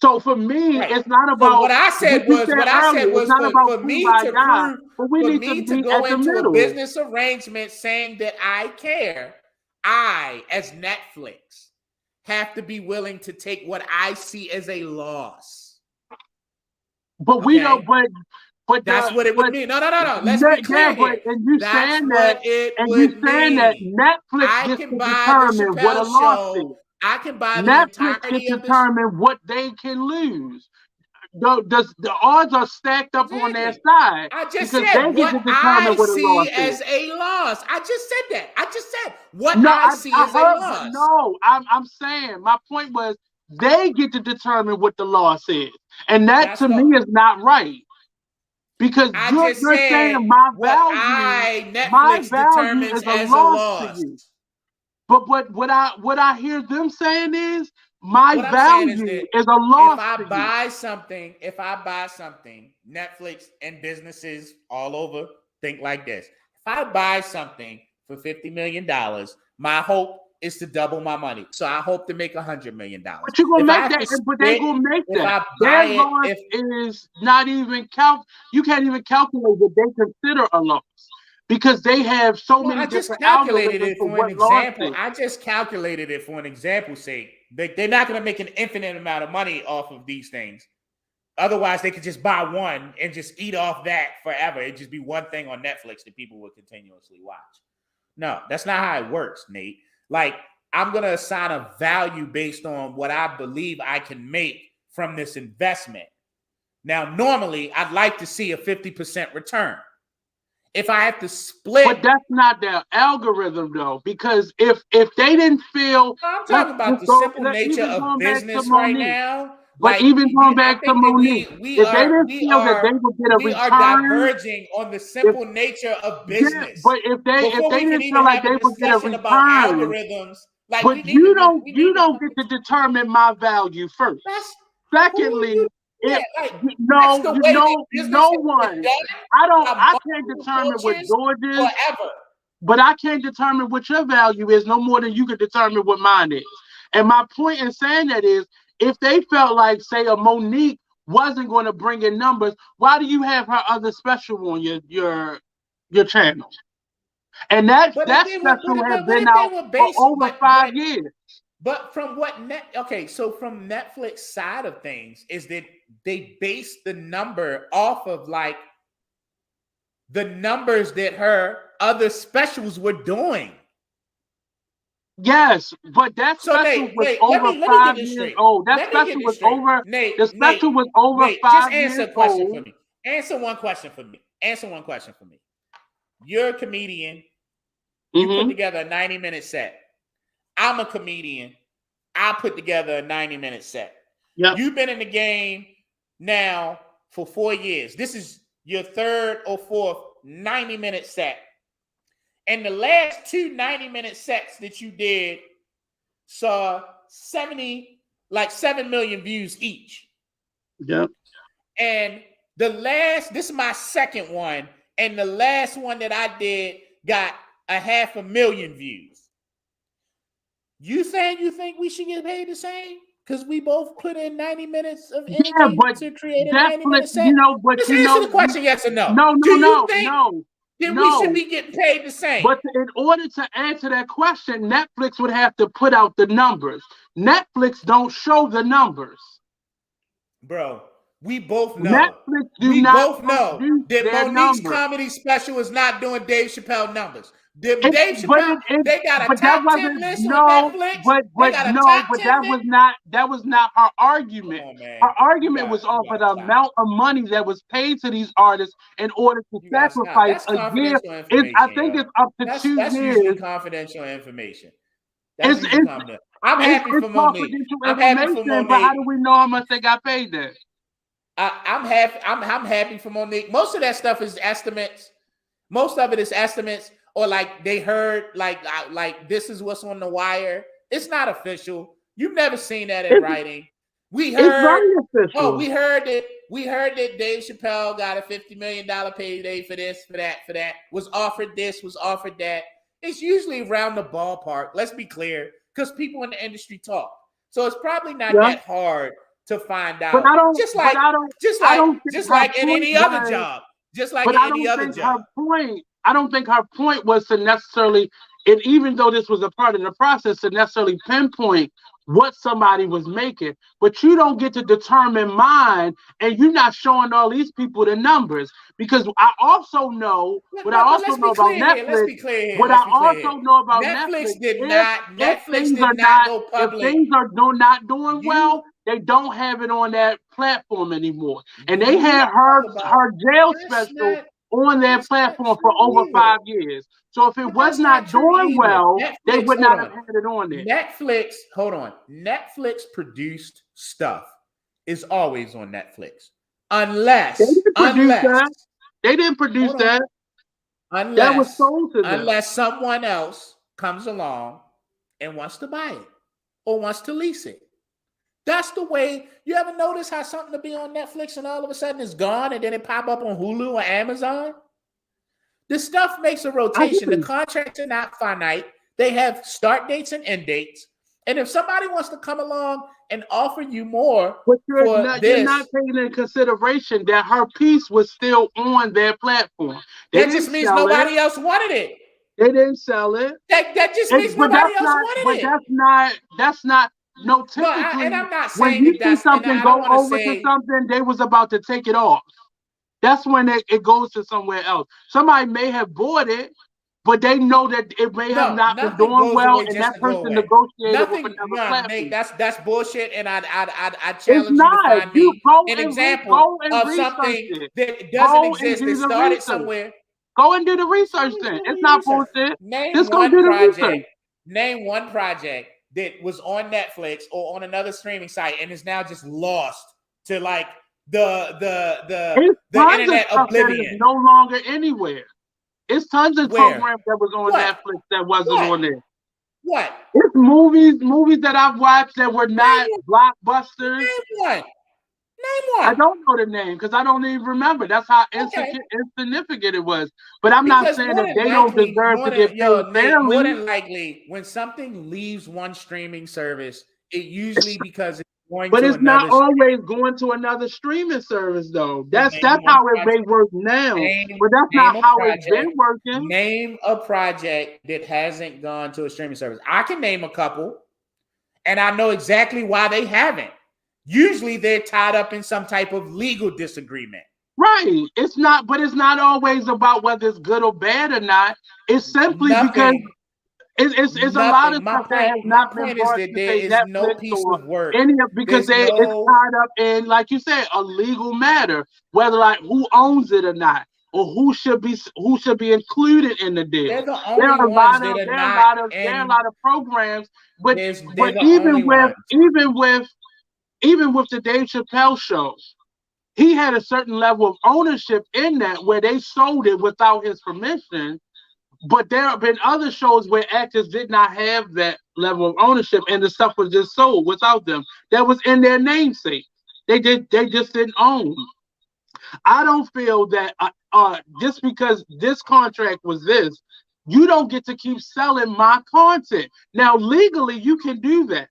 Speaker 1: So for me,
Speaker 2: Right.
Speaker 1: it's not
Speaker 2: So
Speaker 1: about what you said
Speaker 2: what I said
Speaker 1: earlier. It's
Speaker 2: was
Speaker 1: not about
Speaker 2: for me to
Speaker 1: kumbaya,
Speaker 2: prove,
Speaker 1: but we
Speaker 2: for
Speaker 1: need to
Speaker 2: me to
Speaker 1: meet
Speaker 2: go
Speaker 1: at the
Speaker 2: into a
Speaker 1: middle.
Speaker 2: business arrangement saying that I care, I, as Netflix, have to be willing to take what I see as a loss.
Speaker 1: But we don't. But
Speaker 2: That's what it would mean. No. Let's be
Speaker 1: yeah,
Speaker 2: clear
Speaker 1: but
Speaker 2: here.
Speaker 1: and you
Speaker 2: That's
Speaker 1: saying that,
Speaker 2: what it
Speaker 1: and you
Speaker 2: would
Speaker 1: saying that
Speaker 2: mean.
Speaker 1: Netflix
Speaker 2: I
Speaker 1: gets
Speaker 2: can
Speaker 1: to
Speaker 2: buy the
Speaker 1: determine what a
Speaker 2: Chappelle
Speaker 1: loss is.
Speaker 2: show. I can buy the
Speaker 1: Netflix gets
Speaker 2: entirety
Speaker 1: to
Speaker 2: of this.
Speaker 1: determine what they can lose. The odds are stacked up on their
Speaker 2: Exactly.
Speaker 1: side
Speaker 2: I just
Speaker 1: because they
Speaker 2: said
Speaker 1: get
Speaker 2: what
Speaker 1: to determine
Speaker 2: I
Speaker 1: what a loss
Speaker 2: see
Speaker 1: is.
Speaker 2: as a loss. I just said that. I just said what
Speaker 1: No,
Speaker 2: I see
Speaker 1: I
Speaker 2: as a
Speaker 1: heard, but
Speaker 2: loss.
Speaker 1: no, I'm saying my point was they get to determine what the loss is, and that
Speaker 2: That's
Speaker 1: to me
Speaker 2: what
Speaker 1: is not right because
Speaker 2: I
Speaker 1: you're
Speaker 2: just
Speaker 1: saying
Speaker 2: said. What
Speaker 1: my
Speaker 2: Netflix
Speaker 1: value
Speaker 2: determines
Speaker 1: is a
Speaker 2: as a
Speaker 1: loss to
Speaker 2: loss.
Speaker 1: you. But what I hear them saying is my
Speaker 2: What I'm saying is
Speaker 1: value
Speaker 2: that
Speaker 1: is a
Speaker 2: if
Speaker 1: loss
Speaker 2: I
Speaker 1: to you.
Speaker 2: buy something, Netflix and businesses all over think like this. If I buy something for $50 million, my hope is to double my money. So I hope to make $100 million.
Speaker 1: But you're gonna
Speaker 2: If I
Speaker 1: make
Speaker 2: have to
Speaker 1: that, but they
Speaker 2: split,
Speaker 1: gonna make
Speaker 2: if
Speaker 1: that.
Speaker 2: I
Speaker 1: Their
Speaker 2: buy it,
Speaker 1: loss
Speaker 2: if
Speaker 1: is not even you can't even calculate what they consider a loss because they have so
Speaker 2: no,
Speaker 1: many
Speaker 2: I just
Speaker 1: different
Speaker 2: calculated
Speaker 1: algorithms
Speaker 2: it
Speaker 1: for
Speaker 2: for an
Speaker 1: what loss
Speaker 2: example.
Speaker 1: is.
Speaker 2: I just calculated it for an example's sake. They're not going to make an infinite amount of money off of these things. Otherwise, they could just buy one and just eat off that forever. It'd just be one thing on Netflix that people would continuously watch. No, that's not how it works, Nate. Like, I'm going to assign a value based on what I believe I can make from this investment. Now, normally, I'd like to see a 50% return. If I have to split,
Speaker 1: but that's not their algorithm though, because if they didn't feel,
Speaker 2: I'm
Speaker 1: let's
Speaker 2: talking about
Speaker 1: just
Speaker 2: the
Speaker 1: go,
Speaker 2: simple nature
Speaker 1: even
Speaker 2: of
Speaker 1: going back to
Speaker 2: business right
Speaker 1: Monique,
Speaker 2: now.
Speaker 1: but
Speaker 2: Like,
Speaker 1: even going
Speaker 2: I
Speaker 1: back to
Speaker 2: think that
Speaker 1: Monique,
Speaker 2: we
Speaker 1: if they
Speaker 2: are
Speaker 1: didn't
Speaker 2: we
Speaker 1: feel that they
Speaker 2: are
Speaker 1: would get a
Speaker 2: we are
Speaker 1: return,
Speaker 2: diverging on the
Speaker 1: if
Speaker 2: simple nature of
Speaker 1: yeah,
Speaker 2: business.
Speaker 1: but if
Speaker 2: Before
Speaker 1: they
Speaker 2: we can
Speaker 1: didn't feel
Speaker 2: even
Speaker 1: like
Speaker 2: have a
Speaker 1: they would get a
Speaker 2: discussion about
Speaker 1: return,
Speaker 2: algorithms, like
Speaker 1: but
Speaker 2: we
Speaker 1: you
Speaker 2: need to
Speaker 1: don't
Speaker 2: come
Speaker 1: get to
Speaker 2: into
Speaker 1: determine my value first.
Speaker 2: that's who
Speaker 1: Secondly,
Speaker 2: you
Speaker 1: if
Speaker 2: yeah, like that's
Speaker 1: no,
Speaker 2: the way that business
Speaker 1: no
Speaker 2: has been
Speaker 1: one,
Speaker 2: done by
Speaker 1: I can't
Speaker 2: multiple
Speaker 1: determine what
Speaker 2: cultures
Speaker 1: George's,
Speaker 2: forever.
Speaker 1: but I can't determine what your value is no more than you can determine what mine is. And my point in saying that is, if they felt like, say, a Monique wasn't going to bring in numbers, why do you have her other special on your your channel. And that
Speaker 2: But if
Speaker 1: that
Speaker 2: they were,
Speaker 1: special has
Speaker 2: what
Speaker 1: been
Speaker 2: if they
Speaker 1: out
Speaker 2: were
Speaker 1: for
Speaker 2: based,
Speaker 1: over 5 years.
Speaker 2: but from what okay, so from Netflix side of things is that they base the number off of like the numbers that her other specials were doing.
Speaker 1: Yes, but that
Speaker 2: So
Speaker 1: special
Speaker 2: Nate,
Speaker 1: was
Speaker 2: let
Speaker 1: over
Speaker 2: me get
Speaker 1: five
Speaker 2: this
Speaker 1: years
Speaker 2: straight.
Speaker 1: old. That
Speaker 2: Let me get
Speaker 1: special
Speaker 2: this
Speaker 1: was
Speaker 2: straight.
Speaker 1: over. The
Speaker 2: Nate,
Speaker 1: special was over
Speaker 2: just
Speaker 1: 5
Speaker 2: answer
Speaker 1: years
Speaker 2: a question for
Speaker 1: old.
Speaker 2: me. Answer one question for me. Answer one question for me. You're a comedian. You put together a 90-minute set. I'm a comedian. I put together a 90-minute set.
Speaker 1: Yep.
Speaker 2: You've been in the game now for 4 years. This is your third or fourth 90-minute set. And the last two 90-minute sets that you did saw 7 million views each.
Speaker 1: Yep.
Speaker 2: And this is my second one, and the last one that I did got 500,000 views. You think we should get paid the same? Because we both put in 90 minutes of energy to create a 90-minute set? Just answer the question, yes or no. Do you think that we should be getting paid the same?
Speaker 1: But in order to answer that question, Netflix would have to put out the numbers. Netflix don't show the numbers.
Speaker 2: Bro, we both know.
Speaker 1: Netflix
Speaker 2: that Monique's
Speaker 1: numbers.
Speaker 2: comedy special is not doing Dave Chappelle numbers. Dave Chappelle, they got a top 10 list on Netflix.
Speaker 1: That was not her argument.
Speaker 2: On,
Speaker 1: her argument was off of the amount of money that was paid to these artists in order to sacrifice a year. I think it's up to 2 years.
Speaker 2: That's usually confidential information. I'm happy for Monique. I'm happy for Monique.
Speaker 1: But how do we know how much they got paid then?
Speaker 2: I'm happy. I'm happy for Monique. Most of that stuff is estimates. Most of it is estimates, or like they heard, like this is what's on the wire. It's not official. You've never seen that in writing. We heard. Oh, we heard that Dave Chappelle got a $50 million payday for this, for that. Was offered this, was offered that. It's usually around the ballpark. Let's be clear, because people in the industry talk. So it's probably not that hard to find out. Just like in any other job. Just like in any other job.
Speaker 1: I don't think her point was to necessarily, and even though this was a part of the process, to necessarily pinpoint what somebody was making. But you don't get to determine mine, and you're not showing all these people the numbers. Because I also know what I also know about Netflix.
Speaker 2: Let's be clear here.
Speaker 1: What I also know about Netflix
Speaker 2: did not go public.
Speaker 1: If things are not doing well, they don't have it on that platform anymore. And they had her jail special on their platform for over 5 years. So if it was not doing well, they would not have had it on there.
Speaker 2: Netflix produced stuff is always on Netflix. Unless
Speaker 1: they didn't produce that. That was sold to them.
Speaker 2: Unless someone else comes along and wants to buy it or wants to lease it. That's the way. You ever notice how something to be on Netflix and all of a sudden it's gone and then it pop up on Hulu or Amazon? The stuff makes a rotation. The contracts are not finite. They have start dates and end dates. And if somebody wants to come along and offer you more,
Speaker 1: you're not taking into consideration that her piece was still on their platform.
Speaker 2: That just means nobody else wanted it.
Speaker 1: They didn't sell it.
Speaker 2: That just means nobody else wanted it.
Speaker 1: But that's not. No, typically,
Speaker 2: and I'm not saying
Speaker 1: when you see something go over to something, they was about to take it off. That's when it goes to somewhere else. Somebody may have bought it, but they know that it may have not been doing well, and that person negotiated with another platform.
Speaker 2: That's bullshit, and I challenge you to find me an example of something that doesn't exist that started somewhere.
Speaker 1: Go and do the research then. It's not bullshit.
Speaker 2: Name one project that was on Netflix or on another streaming site and is now just lost to like the internet oblivion.
Speaker 1: That is no longer anywhere. It's tons of programs that was on Netflix that wasn't on there.
Speaker 2: What?
Speaker 1: It's movies that I've watched that were not blockbusters.
Speaker 2: Name one.
Speaker 1: I don't know the name because I don't even remember. That's how insignificant it was. But I'm not saying that they don't deserve to get paid fairly.
Speaker 2: More than likely, when something leaves one streaming service, it usually because it's going
Speaker 1: But
Speaker 2: to
Speaker 1: it's not
Speaker 2: another
Speaker 1: always going to another streaming service though.
Speaker 2: well,
Speaker 1: That's
Speaker 2: name one
Speaker 1: how it may
Speaker 2: project.
Speaker 1: work now,
Speaker 2: Name
Speaker 1: but that's not
Speaker 2: name a
Speaker 1: how it's been
Speaker 2: project.
Speaker 1: working.
Speaker 2: Name a project that hasn't gone to a streaming service. I can name a couple, and I know exactly why they haven't. Usually they're tied up in some type of legal disagreement.
Speaker 1: Right. It's not, but it's not always about whether it's good or bad or not. It's simply because
Speaker 2: Nothing,
Speaker 1: it's a lot of
Speaker 2: nothing.
Speaker 1: stuff that has
Speaker 2: My
Speaker 1: not been
Speaker 2: point is
Speaker 1: brought
Speaker 2: that
Speaker 1: to
Speaker 2: there
Speaker 1: say
Speaker 2: is no
Speaker 1: Netflix
Speaker 2: piece
Speaker 1: or
Speaker 2: of work.
Speaker 1: any of because
Speaker 2: There's
Speaker 1: it's
Speaker 2: no
Speaker 1: tied up in, like you said, a legal matter, whether like who owns it or not, or who should be included in the deal.
Speaker 2: they're the only ones that are not
Speaker 1: There are a
Speaker 2: in
Speaker 1: lot of programs, but
Speaker 2: they're the
Speaker 1: even
Speaker 2: only ones.
Speaker 1: even with the Dave Chappelle show, he had a certain level of ownership in that where they sold it without his permission. But there have been other shows where actors did not have that level of ownership, and the stuff was just sold without them. That was in their namesake. They just didn't own. I don't feel that just because this contract was this, you don't get to keep selling my content. Now legally, you can do that.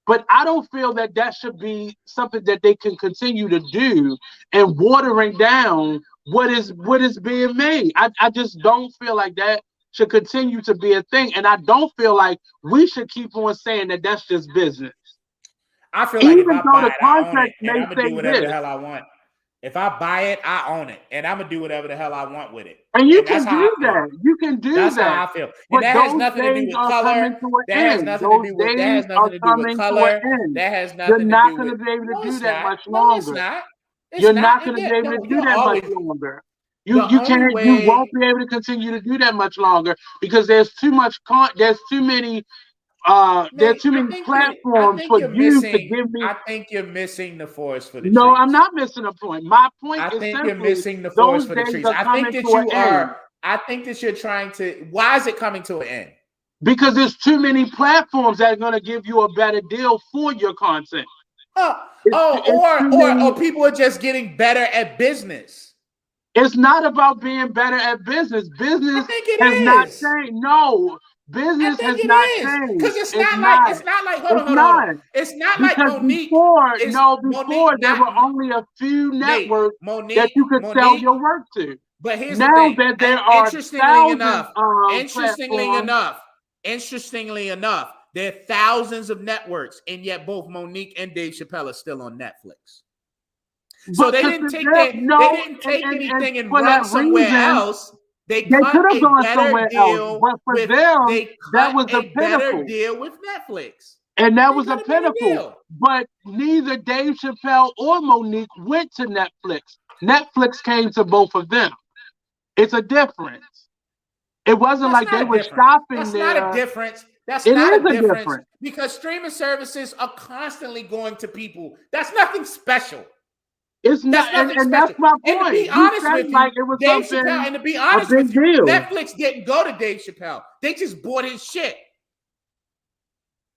Speaker 1: But I don't feel that that should be something that they can continue to do and watering down what is being made. I just don't feel like that should continue to be a thing. And I don't feel like we should keep on saying that that's just business.
Speaker 2: I feel like if
Speaker 1: Even
Speaker 2: I
Speaker 1: though
Speaker 2: buy
Speaker 1: the
Speaker 2: it, I own it,
Speaker 1: contract
Speaker 2: and
Speaker 1: may
Speaker 2: I'm gonna
Speaker 1: say
Speaker 2: do whatever the
Speaker 1: this.
Speaker 2: hell I want. If I buy it, I own it, and I'm gonna do whatever the hell I want with it.
Speaker 1: And you
Speaker 2: And that's
Speaker 1: can
Speaker 2: how I
Speaker 1: do
Speaker 2: feel.
Speaker 1: that. You can do
Speaker 2: That's
Speaker 1: that.
Speaker 2: how I feel. And
Speaker 1: But
Speaker 2: that has
Speaker 1: those
Speaker 2: nothing to do
Speaker 1: days
Speaker 2: with
Speaker 1: are
Speaker 2: color.
Speaker 1: coming to
Speaker 2: That
Speaker 1: an
Speaker 2: has
Speaker 1: end.
Speaker 2: nothing to
Speaker 1: Those
Speaker 2: do with
Speaker 1: days are coming to an
Speaker 2: color.
Speaker 1: end.
Speaker 2: That has
Speaker 1: You're
Speaker 2: nothing to
Speaker 1: not
Speaker 2: do
Speaker 1: going
Speaker 2: with
Speaker 1: to be able to
Speaker 2: no,
Speaker 1: do
Speaker 2: it's
Speaker 1: that
Speaker 2: not.
Speaker 1: much
Speaker 2: No, it's
Speaker 1: longer.
Speaker 2: not. It's
Speaker 1: You're
Speaker 2: not.
Speaker 1: not
Speaker 2: And
Speaker 1: going to be able to do
Speaker 2: he'll
Speaker 1: that much
Speaker 2: always
Speaker 1: longer.
Speaker 2: the only
Speaker 1: You
Speaker 2: way
Speaker 1: won't be able to continue to do that much longer because there's too much there's too many there are
Speaker 2: man,
Speaker 1: too many platforms for you to give me.
Speaker 2: I think you're missing the forest for the
Speaker 1: No, I'm
Speaker 2: trees.
Speaker 1: not missing a point. My point
Speaker 2: I
Speaker 1: is
Speaker 2: think you're
Speaker 1: simply
Speaker 2: missing the
Speaker 1: those
Speaker 2: forest for the
Speaker 1: days
Speaker 2: trees.
Speaker 1: are coming to an end
Speaker 2: I think that you're trying to why is it coming to an end?
Speaker 1: because there's too many platforms that are going to give you a better deal for your content. It's too
Speaker 2: Or
Speaker 1: many.
Speaker 2: people are just getting better at business.
Speaker 1: It's not about being better at business.
Speaker 2: I
Speaker 1: Business
Speaker 2: think it
Speaker 1: has not
Speaker 2: is.
Speaker 1: changed. No,
Speaker 2: I
Speaker 1: business
Speaker 2: think
Speaker 1: has
Speaker 2: it
Speaker 1: not
Speaker 2: is
Speaker 1: changed.
Speaker 2: because it's not like
Speaker 1: It's not.
Speaker 2: It's not like
Speaker 1: Because
Speaker 2: Monique is
Speaker 1: before there
Speaker 2: not
Speaker 1: were only a few
Speaker 2: Nate
Speaker 1: networks that you could sell
Speaker 2: Monique.
Speaker 1: your work to.
Speaker 2: But here's the
Speaker 1: Now
Speaker 2: thing,
Speaker 1: that there
Speaker 2: and
Speaker 1: are thousands of
Speaker 2: interestingly
Speaker 1: platforms,
Speaker 2: enough, there are thousands of networks, and yet both Monique and Dave Chappelle are still on Netflix. So
Speaker 1: but
Speaker 2: they didn't take
Speaker 1: and
Speaker 2: anything and
Speaker 1: for that
Speaker 2: run somewhere
Speaker 1: reason,
Speaker 2: else. They
Speaker 1: they
Speaker 2: cut
Speaker 1: could have
Speaker 2: a
Speaker 1: gone
Speaker 2: better
Speaker 1: somewhere else.
Speaker 2: deal
Speaker 1: But for
Speaker 2: with
Speaker 1: them,
Speaker 2: they
Speaker 1: that
Speaker 2: cut
Speaker 1: was the
Speaker 2: a better
Speaker 1: pinnacle.
Speaker 2: deal with Netflix.
Speaker 1: And that
Speaker 2: They
Speaker 1: was a
Speaker 2: cut a better
Speaker 1: pinnacle.
Speaker 2: deal.
Speaker 1: But neither Dave Chappelle or Monique went to Netflix. Netflix came to both of them. It's a difference. It wasn't
Speaker 2: That's
Speaker 1: like they
Speaker 2: not a
Speaker 1: were
Speaker 2: difference.
Speaker 1: shopping
Speaker 2: That's not a
Speaker 1: there.
Speaker 2: difference. That's
Speaker 1: It
Speaker 2: not
Speaker 1: is
Speaker 2: a
Speaker 1: a
Speaker 2: difference
Speaker 1: difference.
Speaker 2: because streaming services are constantly going to people. That's nothing special.
Speaker 1: It's not,
Speaker 2: That's nothing
Speaker 1: and that's
Speaker 2: special.
Speaker 1: my
Speaker 2: And to
Speaker 1: point.
Speaker 2: be
Speaker 1: You
Speaker 2: honest
Speaker 1: said
Speaker 2: with
Speaker 1: it
Speaker 2: you,
Speaker 1: like it was
Speaker 2: Dave Chappelle,
Speaker 1: something
Speaker 2: and to be
Speaker 1: a
Speaker 2: honest
Speaker 1: big
Speaker 2: with you,
Speaker 1: deal.
Speaker 2: Netflix didn't go to Dave Chappelle. They just bought his shit.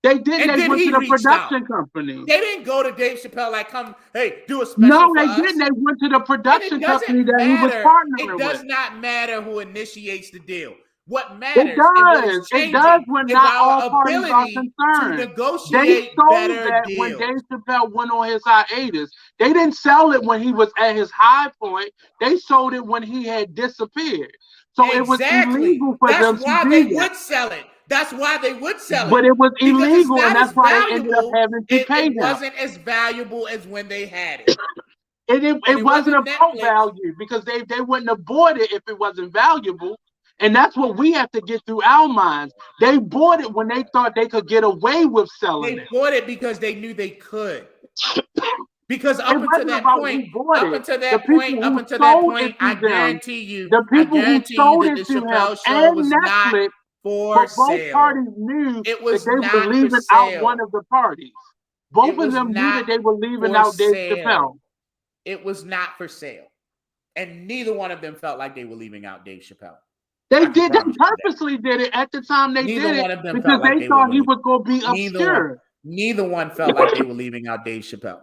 Speaker 1: They did.
Speaker 2: And
Speaker 1: They
Speaker 2: then
Speaker 1: went to
Speaker 2: he
Speaker 1: the
Speaker 2: reached out.
Speaker 1: production company.
Speaker 2: They didn't go to Dave Chappelle like, come, hey, do a
Speaker 1: No,
Speaker 2: special for
Speaker 1: they
Speaker 2: us.
Speaker 1: didn't. They went to the
Speaker 2: And it
Speaker 1: production company
Speaker 2: doesn't
Speaker 1: that he was
Speaker 2: matter. It
Speaker 1: partnering
Speaker 2: does
Speaker 1: with.
Speaker 2: not matter who initiates the deal. What
Speaker 1: It
Speaker 2: matters and what is
Speaker 1: does. It does
Speaker 2: changing
Speaker 1: when
Speaker 2: is
Speaker 1: not
Speaker 2: our
Speaker 1: all parties are
Speaker 2: ability to
Speaker 1: concerned. They
Speaker 2: negotiate
Speaker 1: sold
Speaker 2: better
Speaker 1: that when Dave
Speaker 2: deals.
Speaker 1: Chappelle went on his hiatus. They didn't sell it when he was at his high point. They sold it when he had disappeared. So it was
Speaker 2: Exactly.
Speaker 1: illegal for
Speaker 2: That's
Speaker 1: them to
Speaker 2: why they
Speaker 1: do that.
Speaker 2: would sell it. That's why they would sell it.
Speaker 1: But it was
Speaker 2: Because it's
Speaker 1: illegal, and
Speaker 2: not
Speaker 1: that's
Speaker 2: as
Speaker 1: why they ended up
Speaker 2: valuable.
Speaker 1: having to pay
Speaker 2: It
Speaker 1: him.
Speaker 2: wasn't as valuable as when they had it. And
Speaker 1: It
Speaker 2: it
Speaker 1: wasn't
Speaker 2: wasn't
Speaker 1: about
Speaker 2: Netflix.
Speaker 1: value because they wouldn't have bought it if it wasn't valuable. And that's what we have to get through our minds. They bought it when they thought they could get away with selling
Speaker 2: They
Speaker 1: it.
Speaker 2: bought it because they knew they could. Because
Speaker 1: It wasn't about who bought it. The people who sold it
Speaker 2: I
Speaker 1: to them,
Speaker 2: guarantee you
Speaker 1: the people who sold
Speaker 2: that
Speaker 1: it
Speaker 2: the
Speaker 1: to him
Speaker 2: Chappelle show
Speaker 1: and
Speaker 2: was not
Speaker 1: Netflix,
Speaker 2: for
Speaker 1: but both
Speaker 2: sale.
Speaker 1: parties knew
Speaker 2: It
Speaker 1: that
Speaker 2: was
Speaker 1: they were
Speaker 2: not for
Speaker 1: leaving out
Speaker 2: sale.
Speaker 1: one of the parties.
Speaker 2: It
Speaker 1: Both of
Speaker 2: was
Speaker 1: them knew
Speaker 2: not
Speaker 1: that they were leaving
Speaker 2: for
Speaker 1: out Dave
Speaker 2: sale.
Speaker 1: Chappelle.
Speaker 2: It was not for sale. And neither one of them felt like they were leaving out Dave Chappelle.
Speaker 1: They
Speaker 2: I can
Speaker 1: did. They
Speaker 2: promise you that.
Speaker 1: purposely did it at the time they
Speaker 2: Neither
Speaker 1: did it
Speaker 2: one of them
Speaker 1: because
Speaker 2: felt like
Speaker 1: they
Speaker 2: they were
Speaker 1: thought he
Speaker 2: leaving.
Speaker 1: was going to be obscure.
Speaker 2: Neither one felt like they were leaving out Dave Chappelle.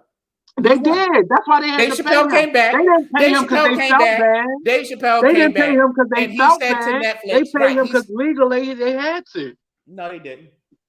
Speaker 1: They
Speaker 2: Neither one.
Speaker 1: did. That's why they had
Speaker 2: Dave
Speaker 1: to pay
Speaker 2: Chappelle
Speaker 1: him.
Speaker 2: came back.
Speaker 1: They didn't pay
Speaker 2: Dave
Speaker 1: him because
Speaker 2: Chappelle
Speaker 1: they
Speaker 2: came
Speaker 1: felt
Speaker 2: back.
Speaker 1: bad.
Speaker 2: Dave Chappelle
Speaker 1: They
Speaker 2: came
Speaker 1: didn't pay
Speaker 2: back.
Speaker 1: him because they
Speaker 2: And he
Speaker 1: felt
Speaker 2: said to
Speaker 1: bad.
Speaker 2: Netflix,
Speaker 1: They paid
Speaker 2: right?
Speaker 1: him because legally they had to.
Speaker 2: No, they didn't.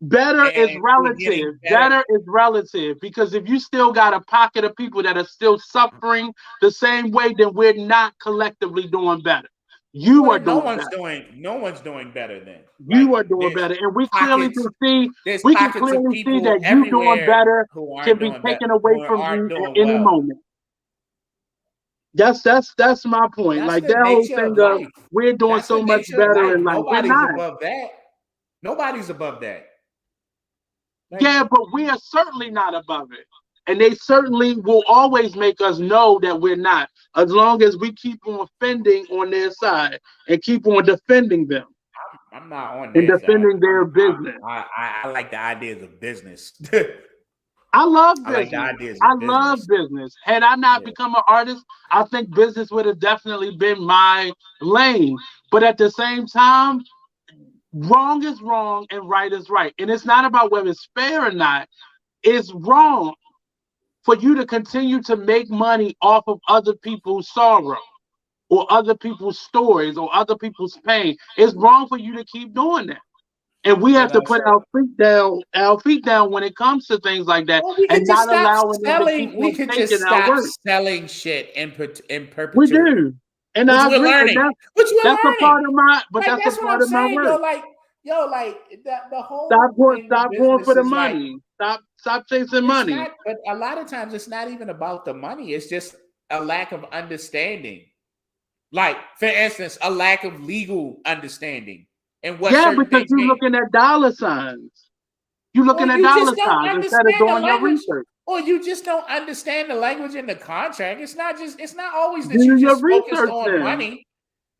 Speaker 1: Better is
Speaker 2: and we're getting
Speaker 1: relative.
Speaker 2: better.
Speaker 1: Better is relative because if you still got a pocket of people that are still suffering the same way, then we're not collectively doing better. You
Speaker 2: Well,
Speaker 1: are
Speaker 2: then no
Speaker 1: doing
Speaker 2: one's
Speaker 1: better.
Speaker 2: doing no one's doing better then. Like
Speaker 1: You are doing
Speaker 2: there's
Speaker 1: better, and we clearly can
Speaker 2: pockets
Speaker 1: see.
Speaker 2: there's
Speaker 1: We can
Speaker 2: pockets of
Speaker 1: clearly see
Speaker 2: people
Speaker 1: that you doing
Speaker 2: everywhere
Speaker 1: better
Speaker 2: who
Speaker 1: can
Speaker 2: aren't
Speaker 1: be
Speaker 2: doing better,
Speaker 1: taken
Speaker 2: who
Speaker 1: away from
Speaker 2: aren't
Speaker 1: you at
Speaker 2: doing
Speaker 1: any
Speaker 2: well.
Speaker 1: moment. That's my point.
Speaker 2: That's
Speaker 1: Like
Speaker 2: the
Speaker 1: that whole
Speaker 2: nature
Speaker 1: thing
Speaker 2: of
Speaker 1: of
Speaker 2: life.
Speaker 1: we're doing
Speaker 2: That's the
Speaker 1: so much
Speaker 2: nature of
Speaker 1: better
Speaker 2: life.
Speaker 1: in life. We're
Speaker 2: Nobody's
Speaker 1: not.
Speaker 2: above that. Nobody's above that. Like
Speaker 1: Yeah, but we are certainly not above it. And they certainly will always make us know that we're not, as long as we keep on fending on their side and keep on defending them
Speaker 2: I'm not on
Speaker 1: and
Speaker 2: their side.
Speaker 1: defending their business.
Speaker 2: I like the ideas of business.
Speaker 1: I love
Speaker 2: I like the
Speaker 1: business.
Speaker 2: ideas
Speaker 1: I
Speaker 2: of
Speaker 1: love
Speaker 2: business.
Speaker 1: business. Had I not
Speaker 2: Yeah.
Speaker 1: become an artist, I think business would have definitely been my lane. But at the same time, wrong is wrong and right is right. And it's not about whether it's fair or not. It's wrong for you to continue to make money off of other people's sorrow or other people's stories or other people's pain. It's wrong for you to keep doing that. And we have
Speaker 2: But
Speaker 1: to put our feet down when it comes to things like that
Speaker 2: well, we could
Speaker 1: and
Speaker 2: just
Speaker 1: not
Speaker 2: stop
Speaker 1: allowing them to keep
Speaker 2: selling. We
Speaker 1: on
Speaker 2: could
Speaker 1: taking
Speaker 2: just
Speaker 1: our
Speaker 2: stop
Speaker 1: work.
Speaker 2: selling shit in
Speaker 1: We
Speaker 2: perpetuity,
Speaker 1: do. And
Speaker 2: which
Speaker 1: I
Speaker 2: we're
Speaker 1: agree. And
Speaker 2: learning. Which we're
Speaker 1: that's a
Speaker 2: learning.
Speaker 1: part of my but
Speaker 2: Like
Speaker 1: that's a
Speaker 2: that's what I'm
Speaker 1: part of my
Speaker 2: saying,
Speaker 1: work.
Speaker 2: yo. Like the whole thing with
Speaker 1: Stop going for
Speaker 2: business
Speaker 1: the
Speaker 2: is like
Speaker 1: money. Stop chasing
Speaker 2: it's
Speaker 1: money.
Speaker 2: not. But a lot of times, it's not even about the money. It's just a lack of understanding. Like, for instance, a lack of legal understanding and what
Speaker 1: Yeah,
Speaker 2: certain
Speaker 1: because
Speaker 2: things
Speaker 1: you're
Speaker 2: mean.
Speaker 1: looking at dollar signs. You're
Speaker 2: Or
Speaker 1: looking at
Speaker 2: you
Speaker 1: dollar
Speaker 2: just don't
Speaker 1: signs instead of
Speaker 2: understand the
Speaker 1: doing your
Speaker 2: language,
Speaker 1: research.
Speaker 2: or you just don't understand the language in the contract. It's not always that you
Speaker 1: Do your
Speaker 2: just focused
Speaker 1: research
Speaker 2: on
Speaker 1: then.
Speaker 2: money.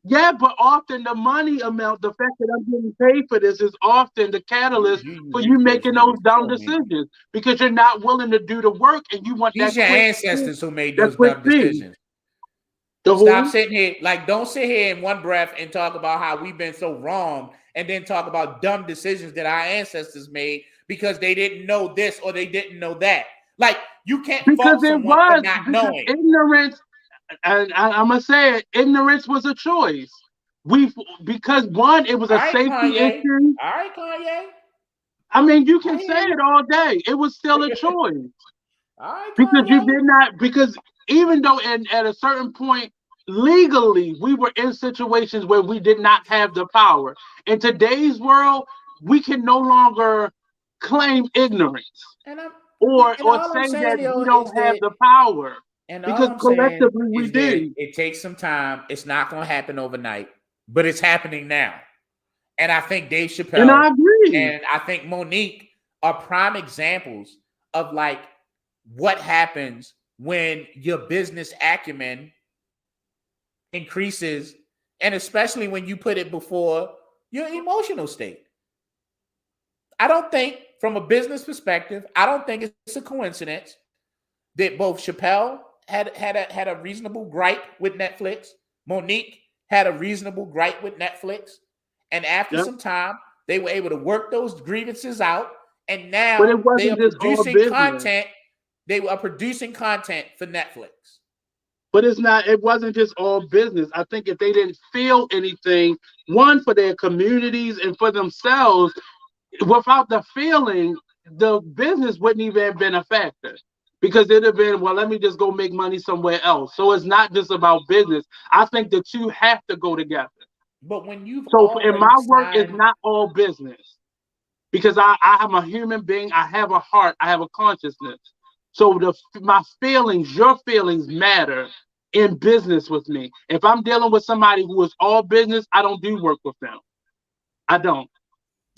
Speaker 1: Yeah, but often the money amount, the fact that I'm getting paid for this is often the catalyst
Speaker 2: You
Speaker 1: for you
Speaker 2: research
Speaker 1: making those
Speaker 2: niggas
Speaker 1: dumb
Speaker 2: kill me.
Speaker 1: decisions because you're not willing to do the work and you want
Speaker 2: These your ancestors who made
Speaker 1: that
Speaker 2: those
Speaker 1: quick
Speaker 2: dumb
Speaker 1: fee.
Speaker 2: decisions.
Speaker 1: The
Speaker 2: Stop
Speaker 1: who?
Speaker 2: sitting here, like, don't sit here in one breath and talk about how we've been so wrong and then talk about dumb decisions that our ancestors made because they didn't know this or they didn't know that. Like, you can't
Speaker 1: Because
Speaker 2: fault
Speaker 1: it
Speaker 2: someone for
Speaker 1: was
Speaker 2: not
Speaker 1: because
Speaker 2: knowing.
Speaker 1: ignorance, and I'm gonna say it, ignorance was a choice. We because one, it was
Speaker 2: All
Speaker 1: a
Speaker 2: right,
Speaker 1: safety
Speaker 2: Kanye.
Speaker 1: issue.
Speaker 2: All right, Kanye.
Speaker 1: I mean, you
Speaker 2: I
Speaker 1: can say
Speaker 2: hear
Speaker 1: it
Speaker 2: you.
Speaker 1: all day. It was still a choice.
Speaker 2: All right,
Speaker 1: Because you
Speaker 2: Kanye.
Speaker 1: did not because even though at a certain point legally we were in situations where we did not have the power in today's world we can no longer claim ignorance
Speaker 2: And I'm and
Speaker 1: or
Speaker 2: all I'm
Speaker 1: say that
Speaker 2: saying, yo,
Speaker 1: we
Speaker 2: is
Speaker 1: don't have
Speaker 2: that
Speaker 1: the power
Speaker 2: and all
Speaker 1: because
Speaker 2: I'm saying
Speaker 1: collectively we
Speaker 2: is that
Speaker 1: do.
Speaker 2: it takes some time. It's not going to happen overnight, but it's happening now. And I think Dave
Speaker 1: And
Speaker 2: Chappelle
Speaker 1: I agree.
Speaker 2: and I think Monique are prime examples of like what happens when your business acumen increases, and especially when you put it before your emotional state. I don't think, from a business perspective, I don't think it's a coincidence that both Chappelle had a reasonable gripe with Netflix, Monique had a reasonable gripe with Netflix, and after
Speaker 1: Yep.
Speaker 2: some time, they were able to work those grievances out, and
Speaker 1: But
Speaker 2: now
Speaker 1: it
Speaker 2: they
Speaker 1: wasn't
Speaker 2: are
Speaker 1: just all
Speaker 2: producing
Speaker 1: business.
Speaker 2: content. They are producing content for Netflix.
Speaker 1: But it wasn't just all business. I think if they didn't feel anything, one for their communities and for themselves, without the feeling, the business wouldn't even have been a factor because it'd have been, well, let me just go make money somewhere else. So it's not just about business. I think the two have to go together.
Speaker 2: But when you've
Speaker 1: So in
Speaker 2: already
Speaker 1: my work, it's
Speaker 2: signed,
Speaker 1: not all business because I am a human being. I have a heart. I have a consciousness. So my feelings, your feelings matter in business with me. If I'm dealing with somebody who is all business, I don't do work with them. I don't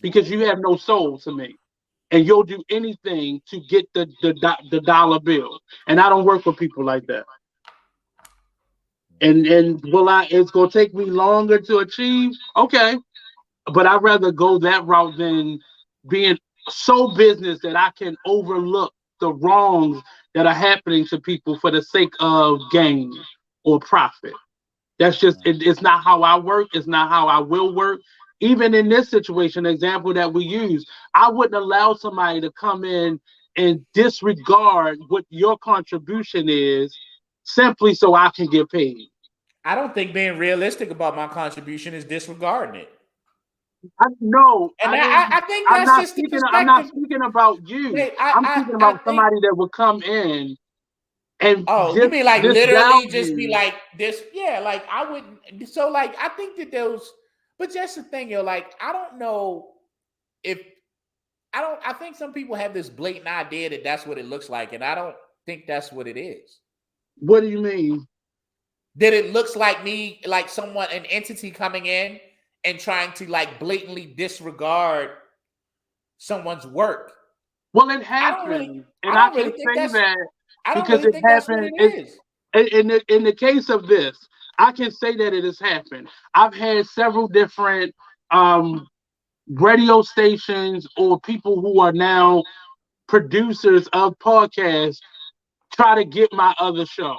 Speaker 1: because you have no soul to me and you'll do anything to get the dollar bill. And I don't work with people like that. And will I? It's gonna take me longer to achieve. Okay, but I'd rather go that route than being so business that I can overlook the wrongs that are happening to people for the sake of gain or profit. That's just it's not how I work. It's not how I will work. Even in this situation, example that we use, I wouldn't allow somebody to come in and disregard what your contribution is simply so I can get paid.
Speaker 2: I don't think being realistic about my contribution is disregarding it.
Speaker 1: No,
Speaker 2: And
Speaker 1: I didn't.
Speaker 2: I think that's just the
Speaker 1: I'm not
Speaker 2: perspective.
Speaker 1: speaking about you.
Speaker 2: Wait,
Speaker 1: I'm speaking
Speaker 2: I
Speaker 1: about
Speaker 2: think.
Speaker 1: somebody that would come in and
Speaker 2: Oh, you mean like
Speaker 1: disvalue
Speaker 2: literally just be like this? Yeah, like I wouldn't. So like I think that those, but that's the thing, yo. Like I don't know if I don't. I think some people have this blatant idea that that's what it looks like, and I don't think that's what it is.
Speaker 1: What do you mean?
Speaker 2: That it looks like me, like someone, an entity coming in and trying to like blatantly disregard someone's work.
Speaker 1: Well, it happened,
Speaker 2: I
Speaker 1: and I
Speaker 2: don't
Speaker 1: can
Speaker 2: really think
Speaker 1: say
Speaker 2: that's.
Speaker 1: that
Speaker 2: I don't
Speaker 1: because
Speaker 2: really
Speaker 1: it
Speaker 2: think that's what
Speaker 1: happened.
Speaker 2: it is.
Speaker 1: In the case of this, I can say that it has happened. I've had several different um, radio stations or people who are now producers of podcasts try to get my other show.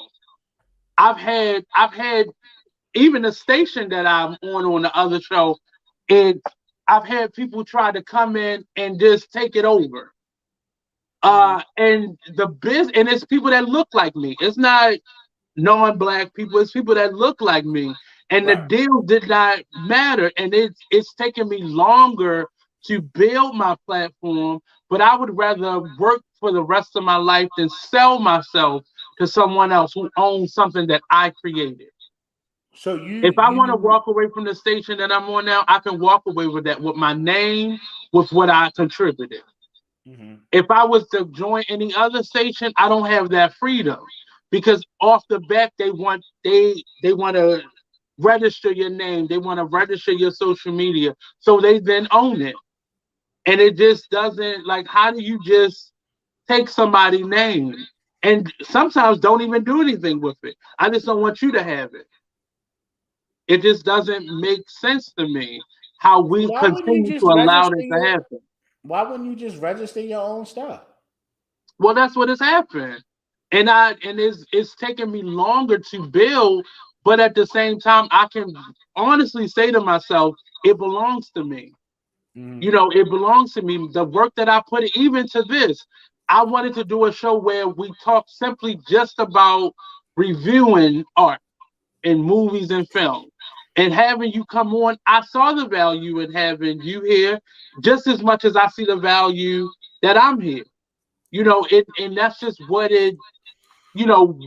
Speaker 1: I've had even the station that I'm on the other show, and I've had people try to come in and just take it over. And and it's people that look like me. It's not non-black people. It's people that look like me. And the
Speaker 2: Right.
Speaker 1: deal did not matter. And it's taken me longer to build my platform, but I would rather work for the rest of my life than sell myself to someone else who owns something that I created.
Speaker 2: So
Speaker 1: If I want to
Speaker 2: you
Speaker 1: walk away from the station that I'm on now, I can walk away with that, with my name, with what I contributed.
Speaker 2: Mhm.
Speaker 1: If I was to join any other station, I don't have that freedom because off the bat they want to register your name, they want to register your social media, so they then own it, and it just doesn't like how do you just take somebody's name and sometimes don't even do anything with it? I just don't want you to have it. It just doesn't make sense to me how
Speaker 2: so
Speaker 1: we continue to allow that to happen.
Speaker 2: why wouldn't you just register your own stuff?
Speaker 1: Well, that's what has happened, and it's taken me longer to build, but at the same time, I can honestly say to myself, it belongs to me.
Speaker 2: Mhm.
Speaker 1: You know, it belongs to me. The work that I put in, even to this, I wanted to do a show where we talk simply just about reviewing art in movies and film. And having you come on, I saw the value in having you here just as much as I see the value that I'm here. You know, and that's just what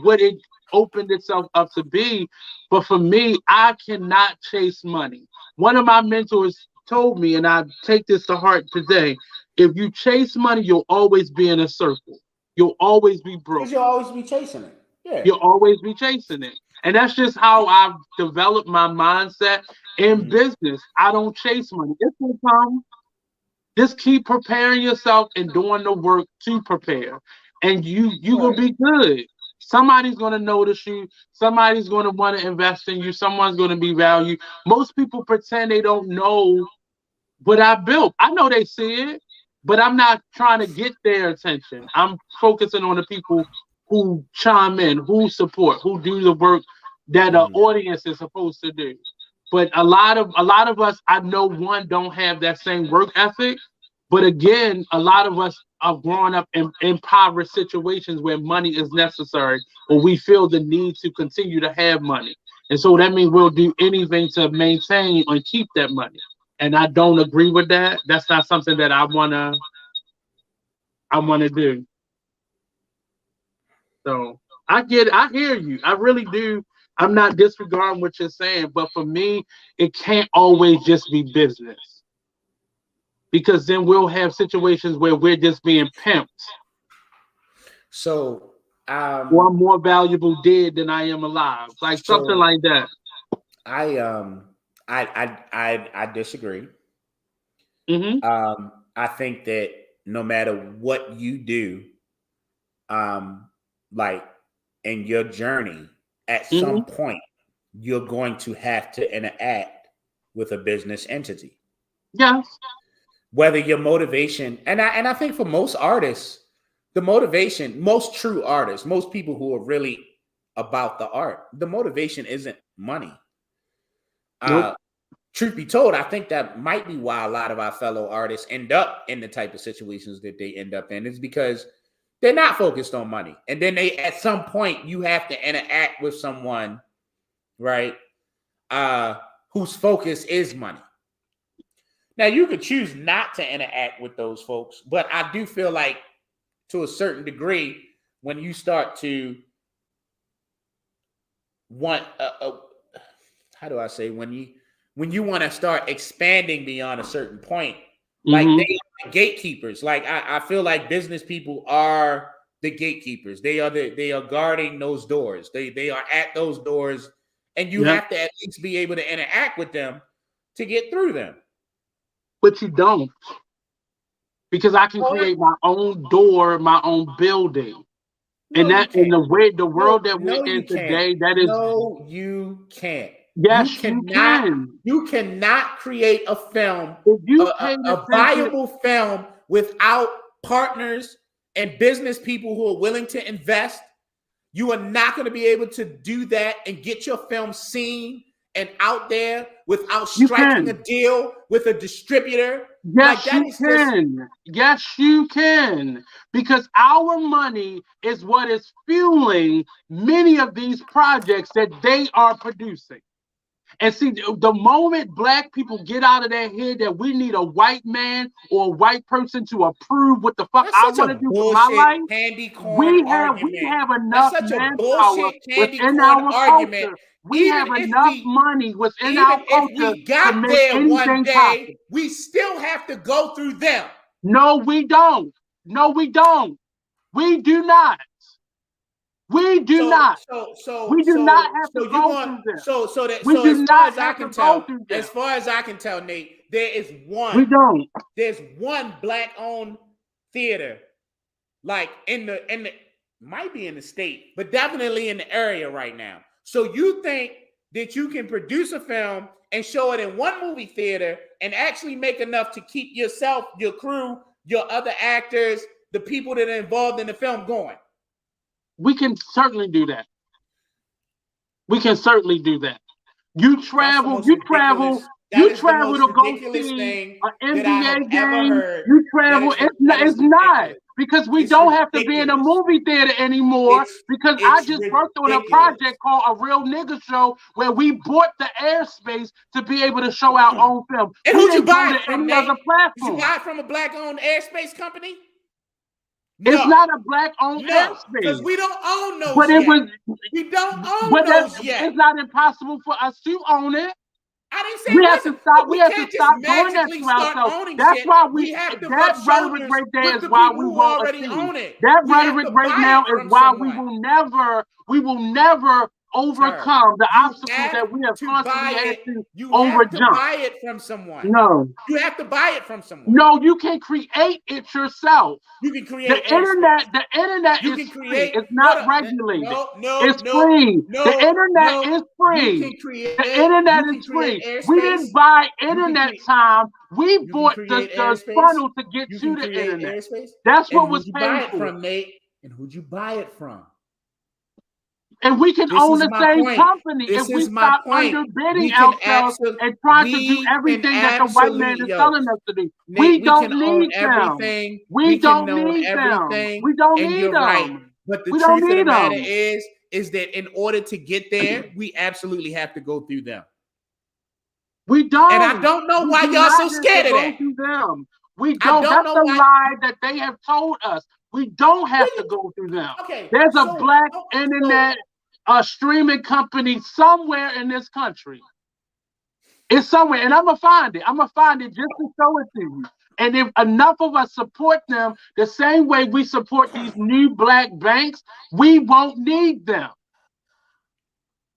Speaker 1: what it opened itself up to be. But for me, I cannot chase money. One of my mentors told me, and I take this to heart today, if you chase money, you'll always be in a circle. You'll always be broke.
Speaker 2: Because you'll always be chasing it. Yeah.
Speaker 1: You'll always be chasing it. And that's just how I've developed my mindset in
Speaker 2: Mhm.
Speaker 1: business. I don't chase money. It's gonna come. Just keep preparing yourself and doing the work to prepare. And you will
Speaker 2: Right.
Speaker 1: be good. Somebody's gonna notice you, somebody's gonna want to invest in you, someone's gonna be valued. Most people pretend they don't know what I built. I know they see it, but I'm not trying to get their attention. I'm focusing on the people who chime in, who support, who do the work that an
Speaker 2: Mhm.
Speaker 1: audience is supposed to do. But a lot of us, I know one don't have that same work ethic. But again, a lot of us are growing up in impoverished situations where money is necessary, or we feel the need to continue to have money. And so that means we'll do anything to maintain and keep that money. And I don't agree with that. That's not something that I wanna do. So I hear you. I really do. I'm not disregarding what you're saying, but for me, it can't always just be business because then we'll have situations where we're just being pimped,
Speaker 2: So,
Speaker 1: or I'm more valuable dead than I am alive, like something
Speaker 2: so
Speaker 1: like that.
Speaker 2: I I disagree.
Speaker 1: Hmm.
Speaker 2: I think that no matter what you do, um, like in your journey, at
Speaker 1: Hmm.
Speaker 2: some point you're going to have to interact with a business entity.
Speaker 1: Yes.
Speaker 2: Whether your motivation, and I think for most artists, the motivation, most true artists, most people who are really about the art, the motivation isn't money.
Speaker 1: Nope.
Speaker 2: Uh, Truth be told, I think that might be why a lot of our fellow artists end up in the type of situations that they end up in. Is because they're not focused on money, and then they at some point you have to interact with someone, right? Uh, whose focus is money. Now you could choose not to interact with those folks, but I do feel like to a certain degree, when you start to want how do I say, when you want to start expanding beyond a certain point, like
Speaker 1: Mm-hmm.
Speaker 2: they are gatekeepers. Like I feel like business people are the gatekeepers. They are guarding those doors. They are at those doors, and you
Speaker 1: Yeah.
Speaker 2: have to at least be able to interact with them to get through them.
Speaker 1: But you don't, because I can
Speaker 2: Well,
Speaker 1: create my own door, my own building.
Speaker 2: no,
Speaker 1: And
Speaker 2: you
Speaker 1: that in
Speaker 2: can't.
Speaker 1: the way the
Speaker 2: No,
Speaker 1: world that we're
Speaker 2: no,
Speaker 1: in
Speaker 2: you can't.
Speaker 1: today, that is,
Speaker 2: No, you can't. You
Speaker 1: yes, you
Speaker 2: cannot.
Speaker 1: can.
Speaker 2: You cannot create a film,
Speaker 1: If
Speaker 2: a,
Speaker 1: you
Speaker 2: a,
Speaker 1: pay
Speaker 2: a
Speaker 1: attention,
Speaker 2: viable film, without partners and business people who are willing to invest. You are not going to be able to do that and get your film seen and out there without
Speaker 1: you
Speaker 2: striking a
Speaker 1: can.
Speaker 2: deal with a distributor. Like
Speaker 1: Yes,
Speaker 2: that
Speaker 1: you
Speaker 2: is just
Speaker 1: can. Yes, you can. Because our money is what is fueling many of these projects that they are producing. And see, the moment black people get out of their head that we need a white man or a white person to approve what the fuck
Speaker 2: that's
Speaker 1: I
Speaker 2: such
Speaker 1: want
Speaker 2: a
Speaker 1: to do for my
Speaker 2: bullshit
Speaker 1: life,
Speaker 2: candy corn
Speaker 1: we
Speaker 2: argument.
Speaker 1: have
Speaker 2: That's
Speaker 1: enough
Speaker 2: such a
Speaker 1: manpower
Speaker 2: bullshit candy
Speaker 1: within
Speaker 2: corn
Speaker 1: our
Speaker 2: argument.
Speaker 1: culture. We
Speaker 2: Even
Speaker 1: have
Speaker 2: if
Speaker 1: enough
Speaker 2: we
Speaker 1: money within our
Speaker 2: even if
Speaker 1: culture
Speaker 2: we
Speaker 1: to
Speaker 2: got
Speaker 1: make
Speaker 2: there one
Speaker 1: anything
Speaker 2: day,
Speaker 1: possible.
Speaker 2: we still have to go through them.
Speaker 1: No, we don't. No, we don't. We do not. We do
Speaker 2: So
Speaker 1: not.
Speaker 2: so so
Speaker 1: We do not
Speaker 2: so
Speaker 1: have
Speaker 2: so
Speaker 1: to
Speaker 2: you
Speaker 1: go
Speaker 2: want
Speaker 1: through them. We
Speaker 2: so
Speaker 1: do
Speaker 2: as far
Speaker 1: not
Speaker 2: as I
Speaker 1: have
Speaker 2: can
Speaker 1: to go
Speaker 2: tell,
Speaker 1: through them.
Speaker 2: Nate,
Speaker 1: We don't.
Speaker 2: there's one black owned theater, like in the might be in the state, but definitely in the area right now. So you think that you can produce a film and show it in one movie theater and actually make enough to keep yourself, your crew, your other actors, the people that are involved in the film going?
Speaker 1: We can certainly do that. We can certainly do that. You
Speaker 2: That's the
Speaker 1: travel,
Speaker 2: most ridiculous. That
Speaker 1: you
Speaker 2: is the
Speaker 1: travel
Speaker 2: most
Speaker 1: to go
Speaker 2: ridiculous
Speaker 1: see
Speaker 2: thing
Speaker 1: an
Speaker 2: that I
Speaker 1: NBA
Speaker 2: have ever
Speaker 1: game.
Speaker 2: heard.
Speaker 1: You travel.
Speaker 2: That is
Speaker 1: It's not,
Speaker 2: ridiculous.
Speaker 1: because we
Speaker 2: It's
Speaker 1: don't have to be in a
Speaker 2: ridiculous.
Speaker 1: movie theater anymore.
Speaker 2: It's
Speaker 1: Because I
Speaker 2: it's
Speaker 1: just worked on a
Speaker 2: ridiculous.
Speaker 1: project called A Real Nigga Show where we bought the airspace to be able to show our own film.
Speaker 2: And
Speaker 1: We
Speaker 2: who'd you
Speaker 1: didn't go
Speaker 2: buy
Speaker 1: to
Speaker 2: it from,
Speaker 1: any
Speaker 2: Nate?
Speaker 1: other
Speaker 2: Did you
Speaker 1: platform.
Speaker 2: buy it from a black-owned airspace company?
Speaker 1: It's
Speaker 2: No,
Speaker 1: not a black-owned
Speaker 2: no, because
Speaker 1: airspace,
Speaker 2: we don't own
Speaker 1: but
Speaker 2: those
Speaker 1: it
Speaker 2: yet.
Speaker 1: was.
Speaker 2: We don't own
Speaker 1: But that,
Speaker 2: those yet.
Speaker 1: it's not impossible for us to own it.
Speaker 2: I didn't say
Speaker 1: We
Speaker 2: it
Speaker 1: have to
Speaker 2: wasn't,
Speaker 1: stop.
Speaker 2: but
Speaker 1: We
Speaker 2: we
Speaker 1: have to
Speaker 2: can't just
Speaker 1: stop doing that
Speaker 2: magically
Speaker 1: to
Speaker 2: start
Speaker 1: ourselves.
Speaker 2: owning
Speaker 1: That's
Speaker 2: shit.
Speaker 1: why
Speaker 2: We have to
Speaker 1: that
Speaker 2: rub
Speaker 1: rhetoric
Speaker 2: shoulders
Speaker 1: right there
Speaker 2: with
Speaker 1: is
Speaker 2: the
Speaker 1: why
Speaker 2: people
Speaker 1: we
Speaker 2: who
Speaker 1: won't
Speaker 2: already
Speaker 1: achieve.
Speaker 2: own it.
Speaker 1: That
Speaker 2: We have
Speaker 1: rhetoric
Speaker 2: to
Speaker 1: right
Speaker 2: buy
Speaker 1: now
Speaker 2: it
Speaker 1: is
Speaker 2: from
Speaker 1: why
Speaker 2: someone.
Speaker 1: we will never
Speaker 2: Sir,
Speaker 1: overcome the
Speaker 2: you
Speaker 1: obstacles
Speaker 2: have
Speaker 1: that we have
Speaker 2: to
Speaker 1: constantly
Speaker 2: buy
Speaker 1: had
Speaker 2: it.
Speaker 1: to
Speaker 2: You have to
Speaker 1: overjump.
Speaker 2: buy it from someone.
Speaker 1: No,
Speaker 2: You have to buy it from someone.
Speaker 1: no, you can create it yourself.
Speaker 2: You can
Speaker 1: The
Speaker 2: create airspace.
Speaker 1: internet
Speaker 2: You
Speaker 1: is
Speaker 2: can
Speaker 1: free.
Speaker 2: create.
Speaker 1: It's
Speaker 2: Hold
Speaker 1: not
Speaker 2: up.
Speaker 1: regulated.
Speaker 2: No, no,
Speaker 1: It's
Speaker 2: no,
Speaker 1: free. The
Speaker 2: no,
Speaker 1: internet
Speaker 2: no.
Speaker 1: is
Speaker 2: You
Speaker 1: free.
Speaker 2: can create.
Speaker 1: The internet
Speaker 2: You
Speaker 1: is
Speaker 2: can create
Speaker 1: free. We
Speaker 2: airspace.
Speaker 1: didn't buy
Speaker 2: You can
Speaker 1: internet
Speaker 2: create.
Speaker 1: time. We
Speaker 2: You can
Speaker 1: bought
Speaker 2: create
Speaker 1: the
Speaker 2: airspace.
Speaker 1: funnel to get
Speaker 2: You
Speaker 1: to
Speaker 2: can
Speaker 1: the
Speaker 2: create
Speaker 1: internet.
Speaker 2: airspace.
Speaker 1: That's
Speaker 2: And
Speaker 1: what was
Speaker 2: who'd you buy
Speaker 1: paid
Speaker 2: it
Speaker 1: for.
Speaker 2: from, Nate? And who'd you buy it from?
Speaker 1: And we can
Speaker 2: This
Speaker 1: own
Speaker 2: is
Speaker 1: the
Speaker 2: my
Speaker 1: same
Speaker 2: point.
Speaker 1: company if
Speaker 2: This
Speaker 1: we
Speaker 2: is my
Speaker 1: stop
Speaker 2: point.
Speaker 1: underbidding ourselves and trying to do
Speaker 2: We can
Speaker 1: everything that the white man
Speaker 2: absolutely,
Speaker 1: is
Speaker 2: yo,
Speaker 1: telling us to do. We
Speaker 2: Nate, we
Speaker 1: don't
Speaker 2: can own
Speaker 1: need them.
Speaker 2: everything. We
Speaker 1: We
Speaker 2: can
Speaker 1: don't
Speaker 2: own
Speaker 1: need them.
Speaker 2: everything.
Speaker 1: We don't
Speaker 2: And
Speaker 1: need
Speaker 2: you're right.
Speaker 1: them.
Speaker 2: But the
Speaker 1: We don't
Speaker 2: truth of the
Speaker 1: need
Speaker 2: matter
Speaker 1: them.
Speaker 2: is that in order to get there, we absolutely have to go through them.
Speaker 1: We don't.
Speaker 2: And I don't know why
Speaker 1: We do
Speaker 2: y'all
Speaker 1: not
Speaker 2: so
Speaker 1: have
Speaker 2: scared
Speaker 1: to
Speaker 2: of
Speaker 1: go
Speaker 2: that.
Speaker 1: through them. We
Speaker 2: I
Speaker 1: don't.
Speaker 2: don't
Speaker 1: That's
Speaker 2: know
Speaker 1: the
Speaker 2: why.
Speaker 1: lie that they have told us. We don't have to go through them.
Speaker 2: Okay.
Speaker 1: There's a
Speaker 2: So,
Speaker 1: black
Speaker 2: so
Speaker 1: internet streaming company somewhere in this country. It's somewhere, and I'm gonna find it. I'm gonna find it just to show it to you. And if enough of us support them the same way we support these new black banks, we won't need them.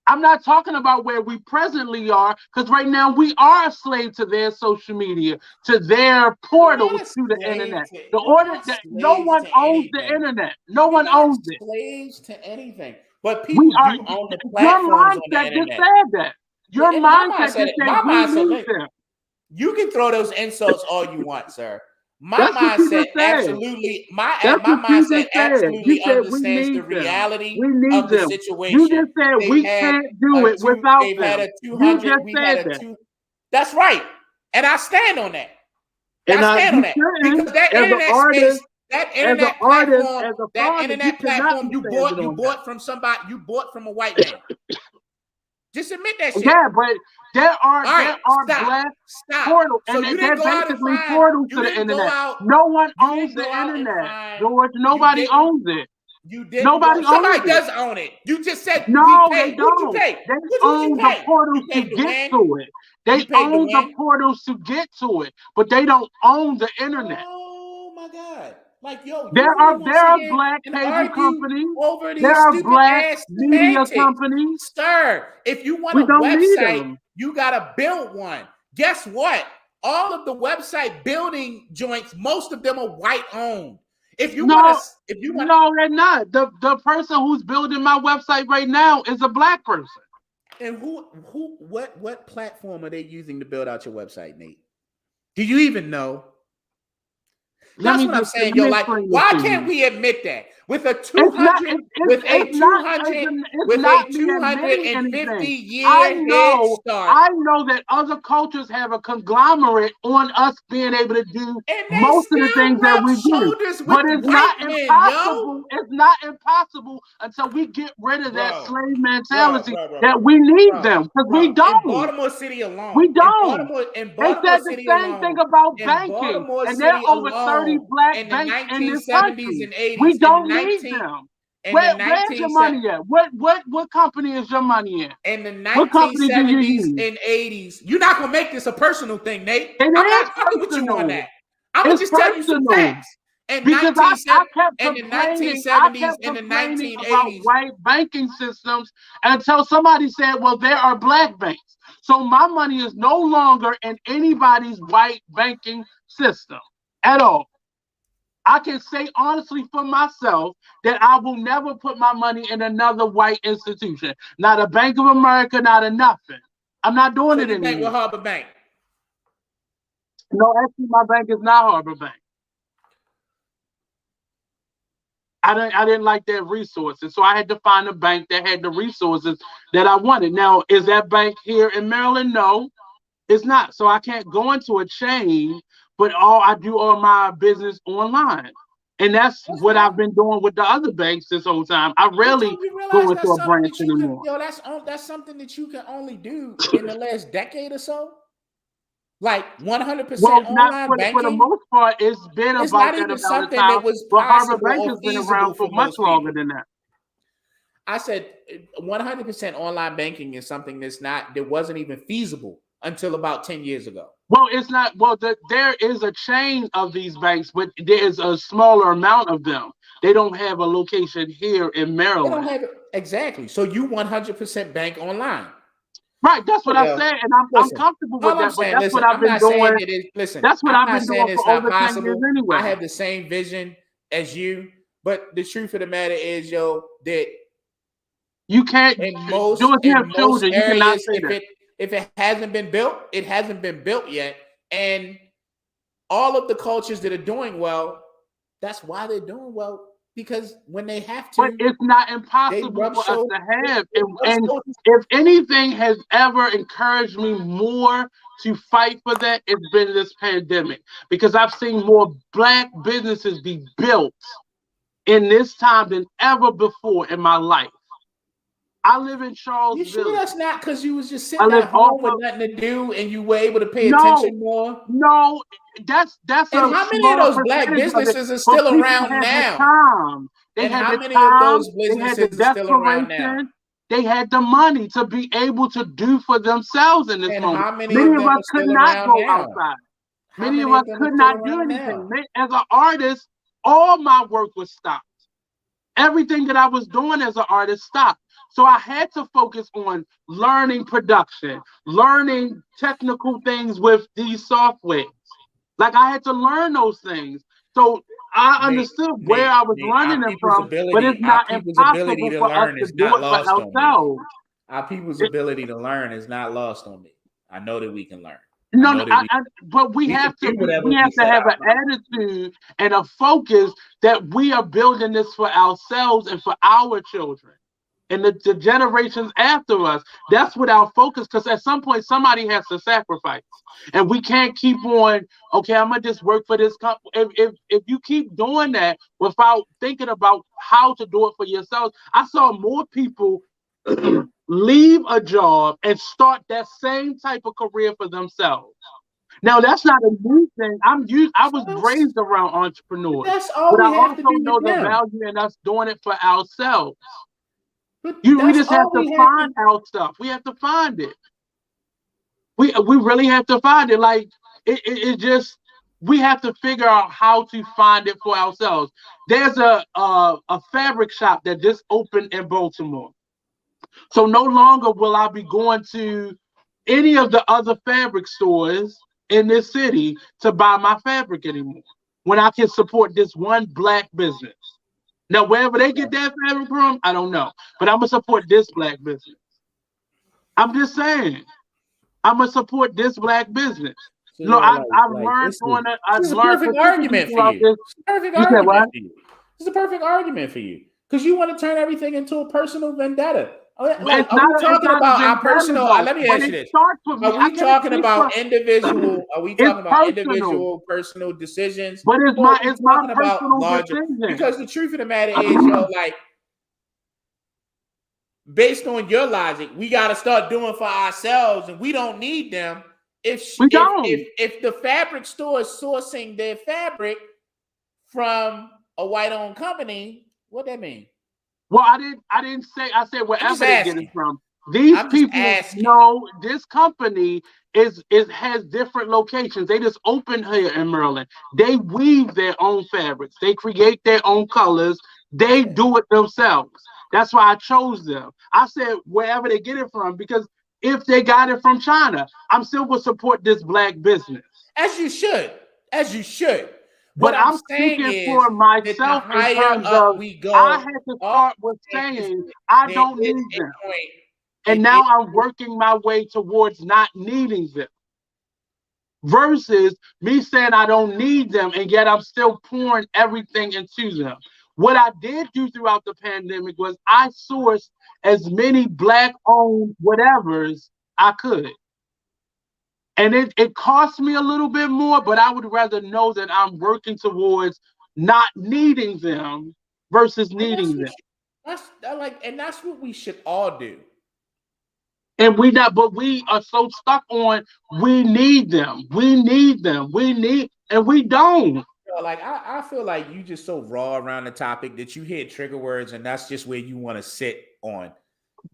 Speaker 1: I'm not talking about where we presently are, because right now we are a slave to their social media, to their portals, to the internet. The
Speaker 2: we're
Speaker 1: order
Speaker 2: not
Speaker 1: that no
Speaker 2: slaves
Speaker 1: one
Speaker 2: to
Speaker 1: owns the
Speaker 2: anything.
Speaker 1: internet. No
Speaker 2: We're
Speaker 1: one
Speaker 2: not
Speaker 1: owns it.
Speaker 2: slaves to anything. But
Speaker 1: We
Speaker 2: people
Speaker 1: are.
Speaker 2: do own the
Speaker 1: Your
Speaker 2: platforms on the
Speaker 1: mindset just
Speaker 2: internet.
Speaker 1: said that. Your
Speaker 2: And my
Speaker 1: mindset
Speaker 2: mindset,
Speaker 1: just said we need them.
Speaker 2: you can throw those insults all you want, sir. My
Speaker 1: That's what you
Speaker 2: mindset
Speaker 1: just said.
Speaker 2: absolutely,
Speaker 1: That's
Speaker 2: my
Speaker 1: what you
Speaker 2: mindset
Speaker 1: just said. You
Speaker 2: absolutely
Speaker 1: said we
Speaker 2: understands the
Speaker 1: need them.
Speaker 2: reality
Speaker 1: We need
Speaker 2: of the
Speaker 1: them. You
Speaker 2: situation.
Speaker 1: just said
Speaker 2: They've
Speaker 1: we
Speaker 2: had
Speaker 1: can't do it without
Speaker 2: they've had
Speaker 1: them.
Speaker 2: a
Speaker 1: You
Speaker 2: 200,
Speaker 1: just
Speaker 2: we've had
Speaker 1: said
Speaker 2: a
Speaker 1: that.
Speaker 2: two. That's right. And I stand on that.
Speaker 1: And
Speaker 2: I stand on
Speaker 1: you
Speaker 2: that.
Speaker 1: shouldn't,
Speaker 2: Because that
Speaker 1: as an
Speaker 2: internet space,
Speaker 1: artist, as an artist, as a
Speaker 2: that
Speaker 1: father, you
Speaker 2: internet
Speaker 1: should not
Speaker 2: platform
Speaker 1: be standing
Speaker 2: you
Speaker 1: on that.
Speaker 2: bought from somebody, you bought from a white man. Just admit that shit.
Speaker 1: Yeah, but there
Speaker 2: All right,
Speaker 1: are
Speaker 2: stop.
Speaker 1: black
Speaker 2: Stop.
Speaker 1: portals,
Speaker 2: So
Speaker 1: and
Speaker 2: you
Speaker 1: they're
Speaker 2: didn't go out and
Speaker 1: basically
Speaker 2: find,
Speaker 1: portals
Speaker 2: you
Speaker 1: to the
Speaker 2: didn't go
Speaker 1: internet.
Speaker 2: out,
Speaker 1: No one
Speaker 2: you
Speaker 1: owns
Speaker 2: didn't
Speaker 1: the
Speaker 2: go out and
Speaker 1: internet,
Speaker 2: find,
Speaker 1: George.
Speaker 2: you
Speaker 1: Nobody
Speaker 2: didn't,
Speaker 1: owns it.
Speaker 2: you didn't go,
Speaker 1: Nobody owns
Speaker 2: somebody
Speaker 1: it.
Speaker 2: does own it. You just said we
Speaker 1: No, they
Speaker 2: paid. What'd you
Speaker 1: don't.
Speaker 2: pay?
Speaker 1: They
Speaker 2: What'd you
Speaker 1: own the
Speaker 2: pay?
Speaker 1: portals
Speaker 2: You
Speaker 1: to
Speaker 2: paid the
Speaker 1: get
Speaker 2: WAN?
Speaker 1: to it. They
Speaker 2: You paid the
Speaker 1: own the
Speaker 2: WAN?
Speaker 1: portals to get to it, but they don't own the internet.
Speaker 2: Oh my God. Like, yo, you
Speaker 1: There
Speaker 2: really
Speaker 1: are
Speaker 2: want to
Speaker 1: there
Speaker 2: sit
Speaker 1: are
Speaker 2: here
Speaker 1: black
Speaker 2: and
Speaker 1: cable
Speaker 2: argue
Speaker 1: companies.
Speaker 2: over
Speaker 1: There
Speaker 2: these
Speaker 1: are
Speaker 2: stupid
Speaker 1: black
Speaker 2: ass
Speaker 1: media
Speaker 2: semantics?
Speaker 1: companies.
Speaker 2: Sir, if you want
Speaker 1: We
Speaker 2: a
Speaker 1: don't need
Speaker 2: website,
Speaker 1: them.
Speaker 2: you got to build one. Guess what? All of the website building joints, most of them are white owned. If you want to,
Speaker 1: No,
Speaker 2: if you want,
Speaker 1: no, they're not. The person who's building my website right now is a black person.
Speaker 2: and what platform are they using to build out your website, Nate? Do you even know?
Speaker 1: Let
Speaker 2: That's
Speaker 1: me
Speaker 2: what I'm
Speaker 1: just
Speaker 2: saying.
Speaker 1: let
Speaker 2: Yo,
Speaker 1: me
Speaker 2: like,
Speaker 1: explain this
Speaker 2: why
Speaker 1: to
Speaker 2: can't
Speaker 1: you.
Speaker 2: we admit that with a
Speaker 1: It's not.
Speaker 2: 200,
Speaker 1: It's not. It's
Speaker 2: with a
Speaker 1: not me admitting
Speaker 2: 250
Speaker 1: anything. I
Speaker 2: year head
Speaker 1: know.
Speaker 2: start,
Speaker 1: I know that other cultures have a conglomerate on us being able to do
Speaker 2: and they
Speaker 1: most of the
Speaker 2: still
Speaker 1: things that
Speaker 2: rub
Speaker 1: we do.
Speaker 2: shoulders
Speaker 1: But
Speaker 2: with
Speaker 1: it's
Speaker 2: white
Speaker 1: not
Speaker 2: men, yo,
Speaker 1: impossible. It's not impossible until we get rid of that
Speaker 2: bro,
Speaker 1: slave
Speaker 2: bro,
Speaker 1: mentality
Speaker 2: bro, bro,
Speaker 1: that
Speaker 2: bro,
Speaker 1: we need
Speaker 2: bro,
Speaker 1: them because we
Speaker 2: bro. In
Speaker 1: don't.
Speaker 2: Baltimore City
Speaker 1: We
Speaker 2: alone,
Speaker 1: don't.
Speaker 2: In
Speaker 1: They
Speaker 2: Baltimore
Speaker 1: said the
Speaker 2: City
Speaker 1: same thing
Speaker 2: alone,
Speaker 1: about
Speaker 2: in
Speaker 1: banking,
Speaker 2: Baltimore
Speaker 1: and there
Speaker 2: City
Speaker 1: are over 30
Speaker 2: alone,
Speaker 1: black
Speaker 2: in the
Speaker 1: banks in this
Speaker 2: 1970s
Speaker 1: country.
Speaker 2: and
Speaker 1: We
Speaker 2: 80s,
Speaker 1: don't need them.
Speaker 2: in the
Speaker 1: Where's your
Speaker 2: 1970s.
Speaker 1: money at? What company is your money in?
Speaker 2: In the
Speaker 1: What company do you
Speaker 2: 1970s
Speaker 1: use?
Speaker 2: and 80s. You're not gonna make this a personal thing, Nate.
Speaker 1: It
Speaker 2: I'm
Speaker 1: is
Speaker 2: not fucking with you on
Speaker 1: personal.
Speaker 2: that. I'm gonna
Speaker 1: It's
Speaker 2: just tell you some
Speaker 1: personal.
Speaker 2: facts. In
Speaker 1: Because
Speaker 2: 1970, in the
Speaker 1: I
Speaker 2: 1970s
Speaker 1: kept
Speaker 2: and the
Speaker 1: complaining about
Speaker 2: 1980s,
Speaker 1: white banking systems until somebody said, well, there are black banks. So my money is no longer in anybody's white banking system at all. I can say honestly for myself that I will never put my money in another white institution. Not a Bank of America, not a nothing. I'm not doing
Speaker 2: so
Speaker 1: it
Speaker 2: you bank with
Speaker 1: anymore.
Speaker 2: Harbor Bank.
Speaker 1: No, actually, my bank is not Harbor Bank. I didn't like their resources, so I had to find a bank that had the resources that I wanted. Now, is that bank here in Maryland? No, it's not. So I can't go into a chain, but I do all my business online. And that's
Speaker 2: That's
Speaker 1: what I've
Speaker 2: fine.
Speaker 1: been doing with the other banks this whole time. I
Speaker 2: But
Speaker 1: rarely
Speaker 2: don't you
Speaker 1: go
Speaker 2: realize
Speaker 1: into
Speaker 2: that's
Speaker 1: a
Speaker 2: something
Speaker 1: branch
Speaker 2: that you can,
Speaker 1: anymore.
Speaker 2: yo, that's something that you can only do in the last decade or so? Like
Speaker 1: Well,
Speaker 2: 100%
Speaker 1: not
Speaker 2: online
Speaker 1: for the
Speaker 2: banking?
Speaker 1: most part. It's been
Speaker 2: It's
Speaker 1: about
Speaker 2: not
Speaker 1: that
Speaker 2: even
Speaker 1: amount of
Speaker 2: something
Speaker 1: time.
Speaker 2: that was
Speaker 1: But Harbor
Speaker 2: possible
Speaker 1: Bank
Speaker 2: or
Speaker 1: has been
Speaker 2: feasible
Speaker 1: around for
Speaker 2: for
Speaker 1: much
Speaker 2: most
Speaker 1: longer
Speaker 2: people.
Speaker 1: than that.
Speaker 2: I said 100% online banking is something that wasn't even feasible until about 10 years ago.
Speaker 1: Well, it's not. Well, there is a chain of these banks, but there is a smaller amount of them. They don't have a location here in
Speaker 2: They don't
Speaker 1: Maryland.
Speaker 2: have it. Exactly. So you 100% bank online.
Speaker 1: Right, that's what I
Speaker 2: Yeah.
Speaker 1: said, and I'm
Speaker 2: Listen,
Speaker 1: comfortable with
Speaker 2: all I'm
Speaker 1: that. But
Speaker 2: saying,
Speaker 1: that's what
Speaker 2: listen,
Speaker 1: I've
Speaker 2: I'm
Speaker 1: been
Speaker 2: not saying
Speaker 1: doing.
Speaker 2: that it, listen,
Speaker 1: That's what
Speaker 2: I'm
Speaker 1: I've
Speaker 2: not
Speaker 1: been doing
Speaker 2: saying
Speaker 1: for
Speaker 2: it's not
Speaker 1: over 10 years
Speaker 2: possible. I
Speaker 1: anyway.
Speaker 2: have the same vision as you, but the truth of the matter is, yo, that
Speaker 1: You can't do it. You have
Speaker 2: in most
Speaker 1: children. You cannot
Speaker 2: areas,
Speaker 1: say that.
Speaker 2: if it hasn't been built, it hasn't been built yet. And all of the cultures that are doing well, that's why they're doing well. Because when they have
Speaker 1: But
Speaker 2: to,
Speaker 1: it's not
Speaker 2: they
Speaker 1: impossible
Speaker 2: rub
Speaker 1: for us
Speaker 2: shoulders.
Speaker 1: to
Speaker 2: They
Speaker 1: have.
Speaker 2: rub
Speaker 1: And
Speaker 2: shoulders.
Speaker 1: if anything has ever encouraged me more to fight for that, it's been this pandemic because I've seen more black businesses be built in this time than ever before in my life. I live in Charles
Speaker 2: You sure
Speaker 1: Village.
Speaker 2: that's not because you was just
Speaker 1: I
Speaker 2: sitting
Speaker 1: live
Speaker 2: at
Speaker 1: off
Speaker 2: home with
Speaker 1: of
Speaker 2: nothing to do and you were able to pay
Speaker 1: no,
Speaker 2: attention more?
Speaker 1: no. That's
Speaker 2: And
Speaker 1: a
Speaker 2: how many of
Speaker 1: small
Speaker 2: those black
Speaker 1: percentage of it.
Speaker 2: businesses are
Speaker 1: But
Speaker 2: still
Speaker 1: people
Speaker 2: around
Speaker 1: had the
Speaker 2: now?
Speaker 1: time. They
Speaker 2: And
Speaker 1: had
Speaker 2: how
Speaker 1: the
Speaker 2: many of
Speaker 1: time.
Speaker 2: those
Speaker 1: They had the
Speaker 2: businesses are still around now?
Speaker 1: desperation. They had the money to be able to do for themselves in this
Speaker 2: And
Speaker 1: moment.
Speaker 2: how many
Speaker 1: Many
Speaker 2: of
Speaker 1: of
Speaker 2: them
Speaker 1: us
Speaker 2: are
Speaker 1: could
Speaker 2: still
Speaker 1: not
Speaker 2: around
Speaker 1: go
Speaker 2: now?
Speaker 1: outside.
Speaker 2: How
Speaker 1: Many of
Speaker 2: many
Speaker 1: us
Speaker 2: of them are
Speaker 1: could
Speaker 2: still
Speaker 1: not do
Speaker 2: around
Speaker 1: anything.
Speaker 2: now?
Speaker 1: As an artist, all my work was stopped. Everything that I was doing as an artist stopped. So I had to focus on learning production, learning technical things with these softwares. Like I had to learn those things. So I understood where I was learning them from, but it's
Speaker 2: Our
Speaker 1: not
Speaker 2: people's ability
Speaker 1: impossible
Speaker 2: to
Speaker 1: for us
Speaker 2: learn
Speaker 1: to
Speaker 2: is
Speaker 1: do
Speaker 2: not
Speaker 1: it for
Speaker 2: lost on me.
Speaker 1: ourselves.
Speaker 2: Our people's
Speaker 1: It-
Speaker 2: ability to learn is not lost on me. I know that we can learn. I
Speaker 1: no,
Speaker 2: know
Speaker 1: no,
Speaker 2: that
Speaker 1: but we
Speaker 2: we can
Speaker 1: have to
Speaker 2: do whatever
Speaker 1: we
Speaker 2: we
Speaker 1: have to
Speaker 2: set
Speaker 1: have
Speaker 2: our
Speaker 1: an
Speaker 2: mind.
Speaker 1: attitude and a focus that we are building this for ourselves and for our children and the generations after us. That's what our focus, because at some point somebody has to sacrifice. And we can't keep on, okay, I'm gonna just work for this company. If you keep doing that without thinking about how to do it for yourself, I saw more people leave a job and start that same type of career for themselves. Now that's not a new thing. I was
Speaker 2: That's,
Speaker 1: raised around entrepreneurs,
Speaker 2: that's all
Speaker 1: but I
Speaker 2: we have to
Speaker 1: also
Speaker 2: do
Speaker 1: know
Speaker 2: with
Speaker 1: the
Speaker 2: them.
Speaker 1: value in us doing it for ourselves.
Speaker 2: But
Speaker 1: We
Speaker 2: that's
Speaker 1: just have
Speaker 2: all
Speaker 1: to
Speaker 2: we have to.
Speaker 1: find our stuff. We have to find it. We really have to find it. Like it just we have to figure out how to find it for ourselves. There's a fabric shop that just opened in Baltimore. So no longer will I be going to any of the other fabric stores in this city to buy my fabric anymore. When I can support this one black business. Now, wherever they get that fabric from, I don't know. But I'm gonna support this black business. I'm just saying. I'm gonna support this black business.
Speaker 2: So
Speaker 1: No,
Speaker 2: yeah,
Speaker 1: I've
Speaker 2: like
Speaker 1: learned
Speaker 2: this
Speaker 1: I've
Speaker 2: is a
Speaker 1: learned
Speaker 2: perfect
Speaker 1: specifically
Speaker 2: argument for
Speaker 1: throughout
Speaker 2: you.
Speaker 1: this.
Speaker 2: It's a perfect
Speaker 1: You said
Speaker 2: argument
Speaker 1: what?
Speaker 2: for you. It's a perfect argument for you because you want to turn everything into a personal vendetta. Like, are we
Speaker 1: It's
Speaker 2: talking
Speaker 1: not a
Speaker 2: about our
Speaker 1: vendetta
Speaker 2: personal?
Speaker 1: though.
Speaker 2: Let me
Speaker 1: When
Speaker 2: ask you
Speaker 1: it
Speaker 2: this:
Speaker 1: starts with me,
Speaker 2: Are
Speaker 1: I
Speaker 2: we
Speaker 1: can't
Speaker 2: talking
Speaker 1: speak for.
Speaker 2: about individual? Are we
Speaker 1: It's
Speaker 2: talking about
Speaker 1: personal,
Speaker 2: individual personal decisions,
Speaker 1: but
Speaker 2: or are we
Speaker 1: it's my
Speaker 2: talking about
Speaker 1: personal
Speaker 2: larger?
Speaker 1: decision.
Speaker 2: Because the truth of the matter is, yo, like based on your logic, we got to start doing for ourselves, and we don't need them.
Speaker 1: We don't.
Speaker 2: If the fabric store is sourcing their fabric from a white-owned company, what that mean?
Speaker 1: Well, I didn't say. I said
Speaker 2: I'm just
Speaker 1: wherever they get it
Speaker 2: asking.
Speaker 1: from. These
Speaker 2: I'm just
Speaker 1: people
Speaker 2: asking.
Speaker 1: know this company is has different locations. They just open here in Maryland. They weave their own fabrics. They create their own colors. They
Speaker 2: Okay.
Speaker 1: do it themselves. That's why I chose them. I said wherever they get it from because if they got it from China, I'm still gonna support this black business.
Speaker 2: As you should. As you should. What
Speaker 1: But
Speaker 2: I'm
Speaker 1: I'm
Speaker 2: saying
Speaker 1: speaking
Speaker 2: is
Speaker 1: for
Speaker 2: that the
Speaker 1: myself in
Speaker 2: higher
Speaker 1: terms
Speaker 2: up
Speaker 1: of
Speaker 2: we
Speaker 1: I
Speaker 2: go,
Speaker 1: had to
Speaker 2: all
Speaker 1: start with
Speaker 2: I'm saying is
Speaker 1: saying I
Speaker 2: there
Speaker 1: don't
Speaker 2: is
Speaker 1: need
Speaker 2: a
Speaker 1: them.
Speaker 2: point.
Speaker 1: And
Speaker 2: It is
Speaker 1: now I'm working my way towards not needing them versus me saying I don't need them and yet I'm still pouring everything into them. What I did do throughout the pandemic was I sourced as many black owned whatevers I could. And it cost me a little bit more, but I would rather know that I'm working towards not needing them versus
Speaker 2: and that's
Speaker 1: needing
Speaker 2: what
Speaker 1: them.
Speaker 2: you, and that's what we should all do.
Speaker 1: And we not, but we are so stuck on we need them, we need them, we need, and we don't.
Speaker 2: Like I feel like you just so raw around the topic that you hit trigger words and that's just where you want to sit on.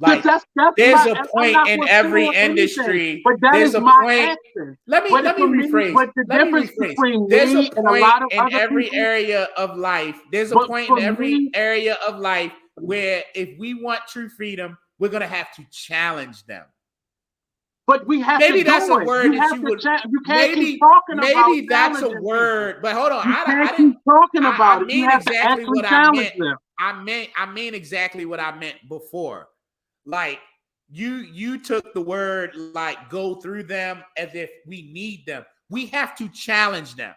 Speaker 1: Because
Speaker 2: Like
Speaker 1: that's
Speaker 2: there's
Speaker 1: my.
Speaker 2: a
Speaker 1: I'm
Speaker 2: point
Speaker 1: not
Speaker 2: in
Speaker 1: going to sit
Speaker 2: every
Speaker 1: on anything,
Speaker 2: industry.
Speaker 1: but that
Speaker 2: There's
Speaker 1: is
Speaker 2: a
Speaker 1: my
Speaker 2: point.
Speaker 1: action.
Speaker 2: Let
Speaker 1: But
Speaker 2: me
Speaker 1: for me,
Speaker 2: rephrase.
Speaker 1: but the
Speaker 2: Let me
Speaker 1: difference
Speaker 2: rephrase.
Speaker 1: between
Speaker 2: There's a
Speaker 1: me and a
Speaker 2: point
Speaker 1: lot of
Speaker 2: in
Speaker 1: other
Speaker 2: every
Speaker 1: people,
Speaker 2: area of life. There's a
Speaker 1: but
Speaker 2: point in
Speaker 1: for
Speaker 2: every
Speaker 1: me,
Speaker 2: area of life where if we want true freedom, we're gonna have to challenge them.
Speaker 1: but we have to
Speaker 2: Maybe that's
Speaker 1: do
Speaker 2: a
Speaker 1: it.
Speaker 2: word
Speaker 1: You
Speaker 2: that
Speaker 1: have
Speaker 2: you
Speaker 1: to.
Speaker 2: would
Speaker 1: You can't keep
Speaker 2: maybe
Speaker 1: talking about
Speaker 2: maybe that's a
Speaker 1: challenging people.
Speaker 2: word. But hold on,
Speaker 1: You can't
Speaker 2: I didn't
Speaker 1: keep talking about
Speaker 2: I
Speaker 1: it. You
Speaker 2: mean
Speaker 1: have to
Speaker 2: exactly
Speaker 1: actually
Speaker 2: what I
Speaker 1: challenge
Speaker 2: meant.
Speaker 1: them.
Speaker 2: I mean exactly what I meant before. Like you took the word like go through them as if we need them. We have to challenge them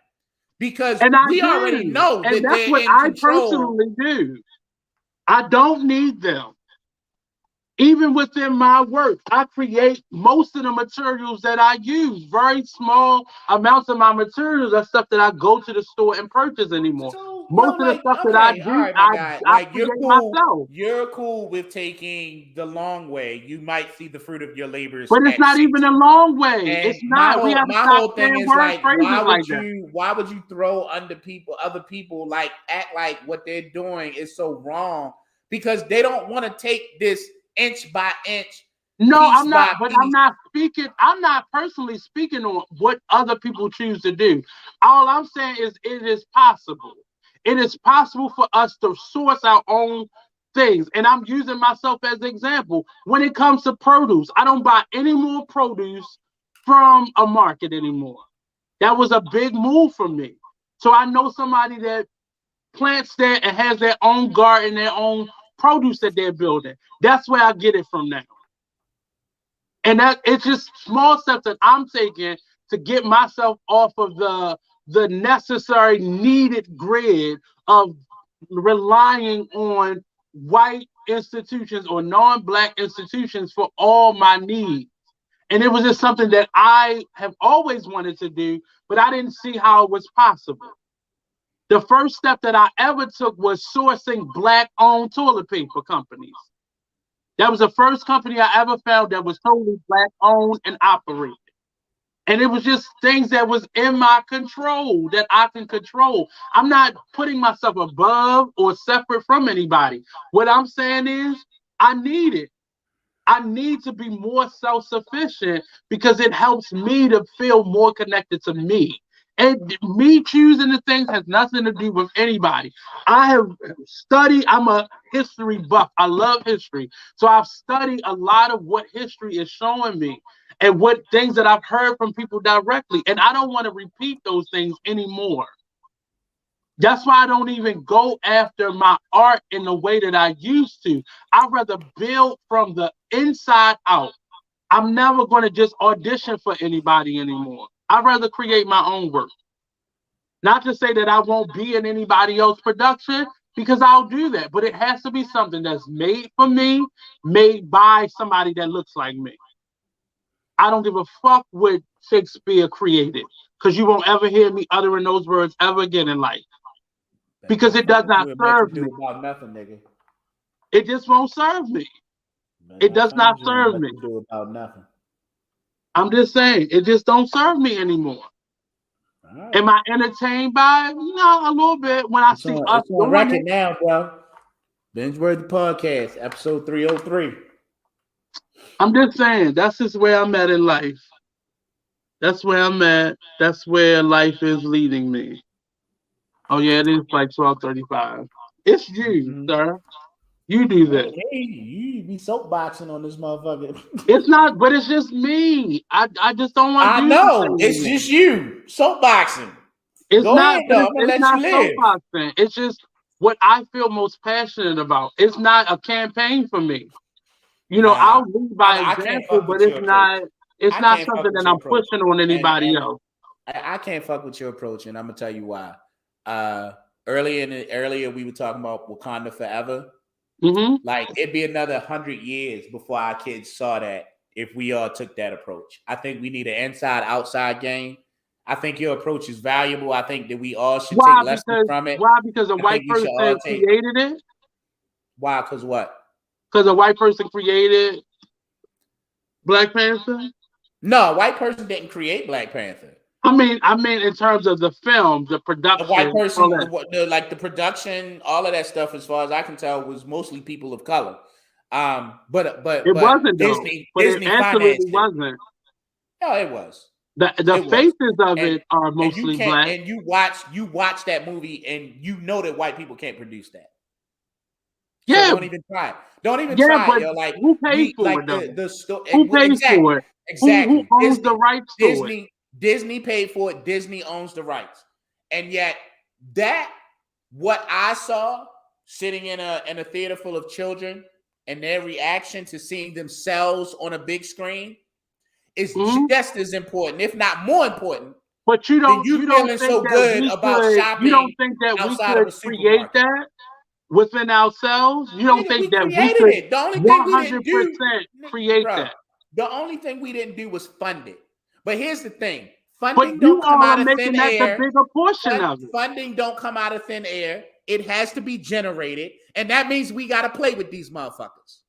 Speaker 2: because
Speaker 1: And I
Speaker 2: we already
Speaker 1: do.
Speaker 2: know
Speaker 1: And
Speaker 2: that
Speaker 1: that's
Speaker 2: they're
Speaker 1: what
Speaker 2: in
Speaker 1: I
Speaker 2: control.
Speaker 1: personally do. I don't need them. Even within my work, I create most of the materials that I use. Very small amounts of my materials are stuff that I go to the store and purchase anymore.
Speaker 2: So,
Speaker 1: Most of the
Speaker 2: like,
Speaker 1: stuff that I
Speaker 2: okay, all
Speaker 1: do,
Speaker 2: right, my guy.
Speaker 1: I
Speaker 2: Like,
Speaker 1: create myself.
Speaker 2: You're cool with taking the long way. You might see the fruit of your labors
Speaker 1: But it's
Speaker 2: at
Speaker 1: not even
Speaker 2: 60.
Speaker 1: a long way.
Speaker 2: And
Speaker 1: It's not. We have to
Speaker 2: my
Speaker 1: stop
Speaker 2: whole thing
Speaker 1: saying
Speaker 2: is
Speaker 1: word
Speaker 2: like,
Speaker 1: phrases like that.
Speaker 2: why would you throw under people, other people, like act like what they're doing is so wrong because they don't want to take this inch by inch,
Speaker 1: No,
Speaker 2: piece
Speaker 1: I'm not,
Speaker 2: by
Speaker 1: but I'm
Speaker 2: piece.
Speaker 1: not speaking, I'm not personally speaking on what other people choose to do. All I'm saying is it is possible. It is possible for us to source our own things. And I'm using myself as an example. When it comes to produce, I don't buy any more produce from a market anymore. That was a big move for me. So I know somebody that plants there and has their own garden, their own produce that they're building. That's where I get it from now. And that it's just small steps that I'm taking to get myself off of the necessary needed grid of relying on white institutions or non-black institutions for all my needs. And it was just something that I have always wanted to do, but I didn't see how it was possible. The first step that I ever took was sourcing black owned toilet paper companies. That was the first company I ever found that was totally black owned and operated. And it was just things that was in my control that I can control. I'm not putting myself above or separate from anybody. What I'm saying is I need it. I need to be more self sufficient because it helps me to feel more connected to me. And me choosing the things has nothing to do with anybody. I have studied, I'm a history buff. I love history. So I've studied a lot of what history is showing me and what things that I've heard from people directly. And I don't want to repeat those things anymore. That's why I don't even go after my art in the way that I used to. I'd rather build from the inside out. I'm never going to just audition for anybody anymore. I'd rather create my own work. Not to say that I won't be in anybody else's production, because I'll do that, but it has to be something that's made for me, made by somebody that looks like me. I don't give a fuck what Shakespeare created, because you won't ever hear me uttering those words ever again in life.
Speaker 2: Better
Speaker 1: Because
Speaker 2: not
Speaker 1: it
Speaker 2: fuck
Speaker 1: does
Speaker 2: with
Speaker 1: not
Speaker 2: you and make you
Speaker 1: serve
Speaker 2: do
Speaker 1: me.
Speaker 2: about nothing, nigga.
Speaker 1: It just won't serve me.
Speaker 2: Better
Speaker 1: It
Speaker 2: not
Speaker 1: does
Speaker 2: fuck
Speaker 1: not
Speaker 2: with you and
Speaker 1: serve
Speaker 2: make
Speaker 1: me.
Speaker 2: you do about nothing.
Speaker 1: I'm just saying, it just don't serve me anymore.
Speaker 2: All right.
Speaker 1: Am I entertained by it? No, a little bit when I see us
Speaker 2: It's on
Speaker 1: doing
Speaker 2: record
Speaker 1: it.
Speaker 2: now, bro. Binge Worthy Podcast, episode 303.
Speaker 1: I'm just saying, that's just where I'm at in life. That's where I'm at. That's where life is leading me. Oh yeah, it is like 12:35. It's you,
Speaker 2: Mm-hmm.
Speaker 1: sir. You do
Speaker 2: Hey,
Speaker 1: this.
Speaker 2: you be soapboxing on this motherfucker.
Speaker 1: It's not, but it's just me. I just don't want to
Speaker 2: I
Speaker 1: do this
Speaker 2: know. It's
Speaker 1: anymore.
Speaker 2: just you. Soapboxing.
Speaker 1: It's
Speaker 2: Go
Speaker 1: not,
Speaker 2: ahead,
Speaker 1: but
Speaker 2: though. I'm going to
Speaker 1: it's
Speaker 2: let you
Speaker 1: not
Speaker 2: live.
Speaker 1: soapboxing. It's just what I feel most passionate about. It's not a campaign for me.
Speaker 2: Nah,
Speaker 1: I'll lead by
Speaker 2: I can't
Speaker 1: example,
Speaker 2: fuck
Speaker 1: but
Speaker 2: with your approach.
Speaker 1: it's
Speaker 2: I
Speaker 1: not
Speaker 2: can't fuck
Speaker 1: something
Speaker 2: with
Speaker 1: that
Speaker 2: your
Speaker 1: I'm
Speaker 2: approach.
Speaker 1: pushing on anybody
Speaker 2: And
Speaker 1: else.
Speaker 2: I can't fuck with your approach, and I'm going to tell you why. Earlier we were talking about Wakanda Forever.
Speaker 1: Hmm.
Speaker 2: Like it'd be another 100 years before our kids saw that if we all took that approach. I think we need an inside-outside game. I think your approach is valuable. I think that we all should take
Speaker 1: Why?
Speaker 2: lessons from it.
Speaker 1: Why? Because a
Speaker 2: I think
Speaker 1: white
Speaker 2: we should all
Speaker 1: person
Speaker 2: take
Speaker 1: created it.
Speaker 2: why? Because what?
Speaker 1: Because a white person created Black Panther.
Speaker 2: No, a white person didn't create Black Panther.
Speaker 1: I mean, in terms of the film, the
Speaker 2: A white
Speaker 1: production, all
Speaker 2: person,
Speaker 1: that.
Speaker 2: like the production, all of that stuff, as far as I can tell, was mostly people of color.
Speaker 1: It
Speaker 2: But
Speaker 1: wasn't though. But it
Speaker 2: Disney
Speaker 1: absolutely
Speaker 2: financed it.
Speaker 1: wasn't.
Speaker 2: No, it was.
Speaker 1: The
Speaker 2: It was.
Speaker 1: faces of
Speaker 2: And
Speaker 1: it are
Speaker 2: you
Speaker 1: mostly
Speaker 2: can't
Speaker 1: black.
Speaker 2: and you watch that movie and you know that white people can't produce that. So
Speaker 1: Yeah,
Speaker 2: don't even try it. Don't even
Speaker 1: yeah,
Speaker 2: try it,
Speaker 1: but
Speaker 2: yo. Like
Speaker 1: who pays
Speaker 2: we
Speaker 1: for
Speaker 2: like
Speaker 1: it though?
Speaker 2: the story
Speaker 1: Who pays for
Speaker 2: exactly.
Speaker 1: it? Who
Speaker 2: Exactly.
Speaker 1: owns the rights to it?
Speaker 2: Disney paid for it. Disney owns the rights. And yet that what I saw sitting in a theater full of children and their reaction to seeing themselves on a big screen is
Speaker 1: Hmm.
Speaker 2: just as important, if not more important,
Speaker 1: But
Speaker 2: than you
Speaker 1: you don't
Speaker 2: feeling
Speaker 1: think
Speaker 2: so
Speaker 1: that
Speaker 2: good about
Speaker 1: you
Speaker 2: shopping
Speaker 1: don't think that we
Speaker 2: outside of
Speaker 1: could
Speaker 2: a
Speaker 1: create
Speaker 2: supermarket.
Speaker 1: that within ourselves? You don't
Speaker 2: Nigga,
Speaker 1: think
Speaker 2: we
Speaker 1: that we
Speaker 2: created
Speaker 1: could
Speaker 2: it. The only thing we didn't do,
Speaker 1: 100% create
Speaker 2: bro,
Speaker 1: that?
Speaker 2: the only thing we didn't do was fund it. But here's the thing:
Speaker 1: But
Speaker 2: funding
Speaker 1: you
Speaker 2: don't come
Speaker 1: all
Speaker 2: out
Speaker 1: are
Speaker 2: of thin
Speaker 1: making that the
Speaker 2: air.
Speaker 1: bigger portion of it.
Speaker 2: Funding don't come out of thin air. It has to be generated, and that means we got to play with these motherfuckers.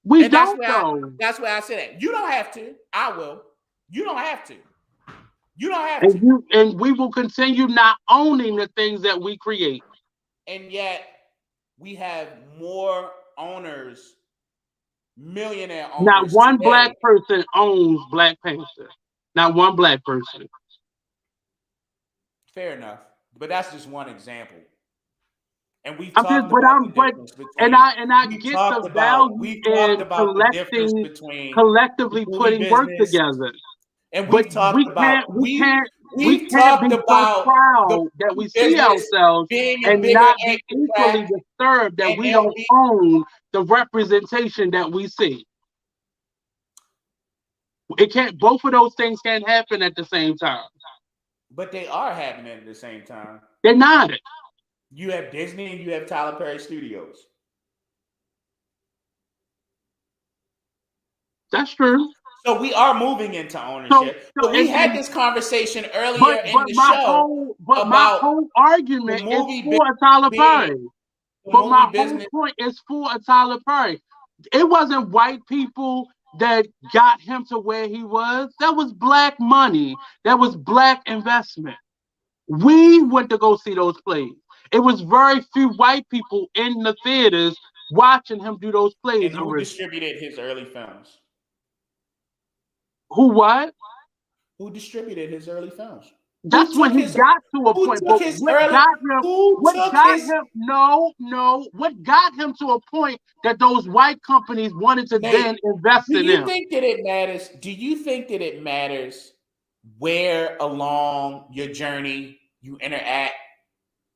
Speaker 1: We
Speaker 2: And
Speaker 1: don't though.
Speaker 2: that's where I said that. You don't have to. I will. You don't have to. You don't have
Speaker 1: And
Speaker 2: to.
Speaker 1: we will continue not owning the things that we create.
Speaker 2: And yet we have more owners, millionaire
Speaker 1: Not
Speaker 2: owners
Speaker 1: one black
Speaker 2: today.
Speaker 1: person owns Black Panther. Not one black person.
Speaker 2: Fair enough. But that's just one example. And we've
Speaker 1: I'm just,
Speaker 2: talked about the difference between
Speaker 1: and I get the value in
Speaker 2: the difference
Speaker 1: collecting,
Speaker 2: between the
Speaker 1: collectively
Speaker 2: movie
Speaker 1: putting work
Speaker 2: business,
Speaker 1: together.
Speaker 2: and
Speaker 1: But we
Speaker 2: we've
Speaker 1: can't be
Speaker 2: talked
Speaker 1: so
Speaker 2: about the
Speaker 1: proud that we
Speaker 2: movie
Speaker 1: see
Speaker 2: business
Speaker 1: ourselves
Speaker 2: being a
Speaker 1: and
Speaker 2: bigger
Speaker 1: not be
Speaker 2: anchor
Speaker 1: equally
Speaker 2: crack,
Speaker 1: disturbed that we
Speaker 2: and
Speaker 1: don't
Speaker 2: we
Speaker 1: own the representation that we see. It can't. Both of those things can't happen at the same time.
Speaker 2: but they are happening at the same time.
Speaker 1: They're not.
Speaker 2: You have Disney and you have Tyler Perry Studios.
Speaker 1: That's true.
Speaker 2: So we are moving into
Speaker 1: So,
Speaker 2: ownership.
Speaker 1: so
Speaker 2: But we had
Speaker 1: and
Speaker 2: this conversation earlier in the
Speaker 1: my
Speaker 2: about
Speaker 1: whole
Speaker 2: the
Speaker 1: argument is
Speaker 2: movie
Speaker 1: for a Tyler
Speaker 2: being
Speaker 1: Perry.
Speaker 2: the
Speaker 1: But
Speaker 2: movie
Speaker 1: my whole
Speaker 2: business.
Speaker 1: point is for a Tyler Perry. It wasn't white people that got him to where he was. That was black money. That was black investment. We went to go see those plays. It was very few white people in the theaters watching him do those plays
Speaker 2: And who
Speaker 1: originally.
Speaker 2: distributed his early films?
Speaker 1: Who what?
Speaker 2: Who distributed his early films? Who
Speaker 1: That's when
Speaker 2: took
Speaker 1: he
Speaker 2: his
Speaker 1: got to a
Speaker 2: who
Speaker 1: point.
Speaker 2: took
Speaker 1: But
Speaker 2: his early who took his
Speaker 1: what got him to a point that those white companies wanted to then
Speaker 2: Nate,
Speaker 1: invest
Speaker 2: do
Speaker 1: in
Speaker 2: you
Speaker 1: him?
Speaker 2: think that it matters? Do you think that it matters where along your journey you interact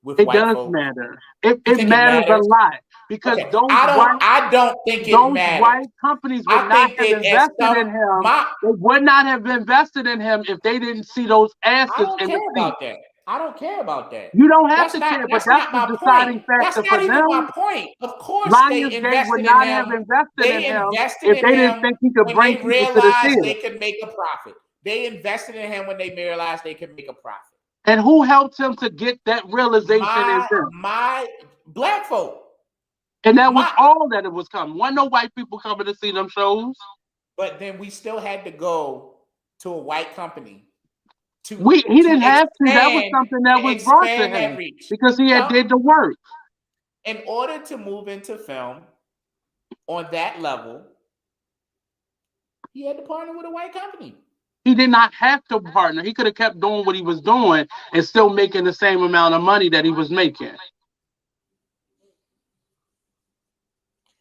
Speaker 2: with
Speaker 1: It
Speaker 2: white
Speaker 1: does
Speaker 2: folks?
Speaker 1: matter.
Speaker 2: You
Speaker 1: It
Speaker 2: think it
Speaker 1: matters a
Speaker 2: matters?
Speaker 1: lot because
Speaker 2: Okay. I don't think it
Speaker 1: those
Speaker 2: matters.
Speaker 1: white companies would
Speaker 2: I
Speaker 1: not
Speaker 2: think
Speaker 1: have
Speaker 2: that as
Speaker 1: invested
Speaker 2: some
Speaker 1: in him.
Speaker 2: my
Speaker 1: They would not have invested in him if they didn't see those
Speaker 2: I
Speaker 1: asses
Speaker 2: don't
Speaker 1: in the
Speaker 2: care
Speaker 1: seat.
Speaker 2: about that. I don't care about that.
Speaker 1: You don't have to care, but
Speaker 2: That's
Speaker 1: that's
Speaker 2: not
Speaker 1: the
Speaker 2: my point.
Speaker 1: deciding
Speaker 2: That's
Speaker 1: factor for
Speaker 2: not even my
Speaker 1: them.
Speaker 2: point. Of course they
Speaker 1: Lionsgate would
Speaker 2: invested in
Speaker 1: not have
Speaker 2: him.
Speaker 1: invested in
Speaker 2: They
Speaker 1: him
Speaker 2: invested
Speaker 1: if
Speaker 2: in
Speaker 1: they didn't
Speaker 2: him
Speaker 1: think he could
Speaker 2: when
Speaker 1: bring
Speaker 2: they
Speaker 1: people to the
Speaker 2: realized
Speaker 1: theater.
Speaker 2: they could make a profit. They invested in him when they realized they could make a profit.
Speaker 1: And who helped him to get that realization in them?
Speaker 2: My black folk.
Speaker 1: And that was
Speaker 2: My
Speaker 1: all that it was coming. Wasn't no white people coming to see them shows.
Speaker 2: but then we still had to go to a white company
Speaker 1: He didn't have to. That was something that
Speaker 2: to
Speaker 1: was brought to
Speaker 2: expand that
Speaker 1: him
Speaker 2: reach.
Speaker 1: because he had
Speaker 2: No,
Speaker 1: did the work.
Speaker 2: in order to move into film on that level, he had to partner with a white company.
Speaker 1: He did not have to partner. He could have kept doing what he was doing and still making the same amount of money that he was making.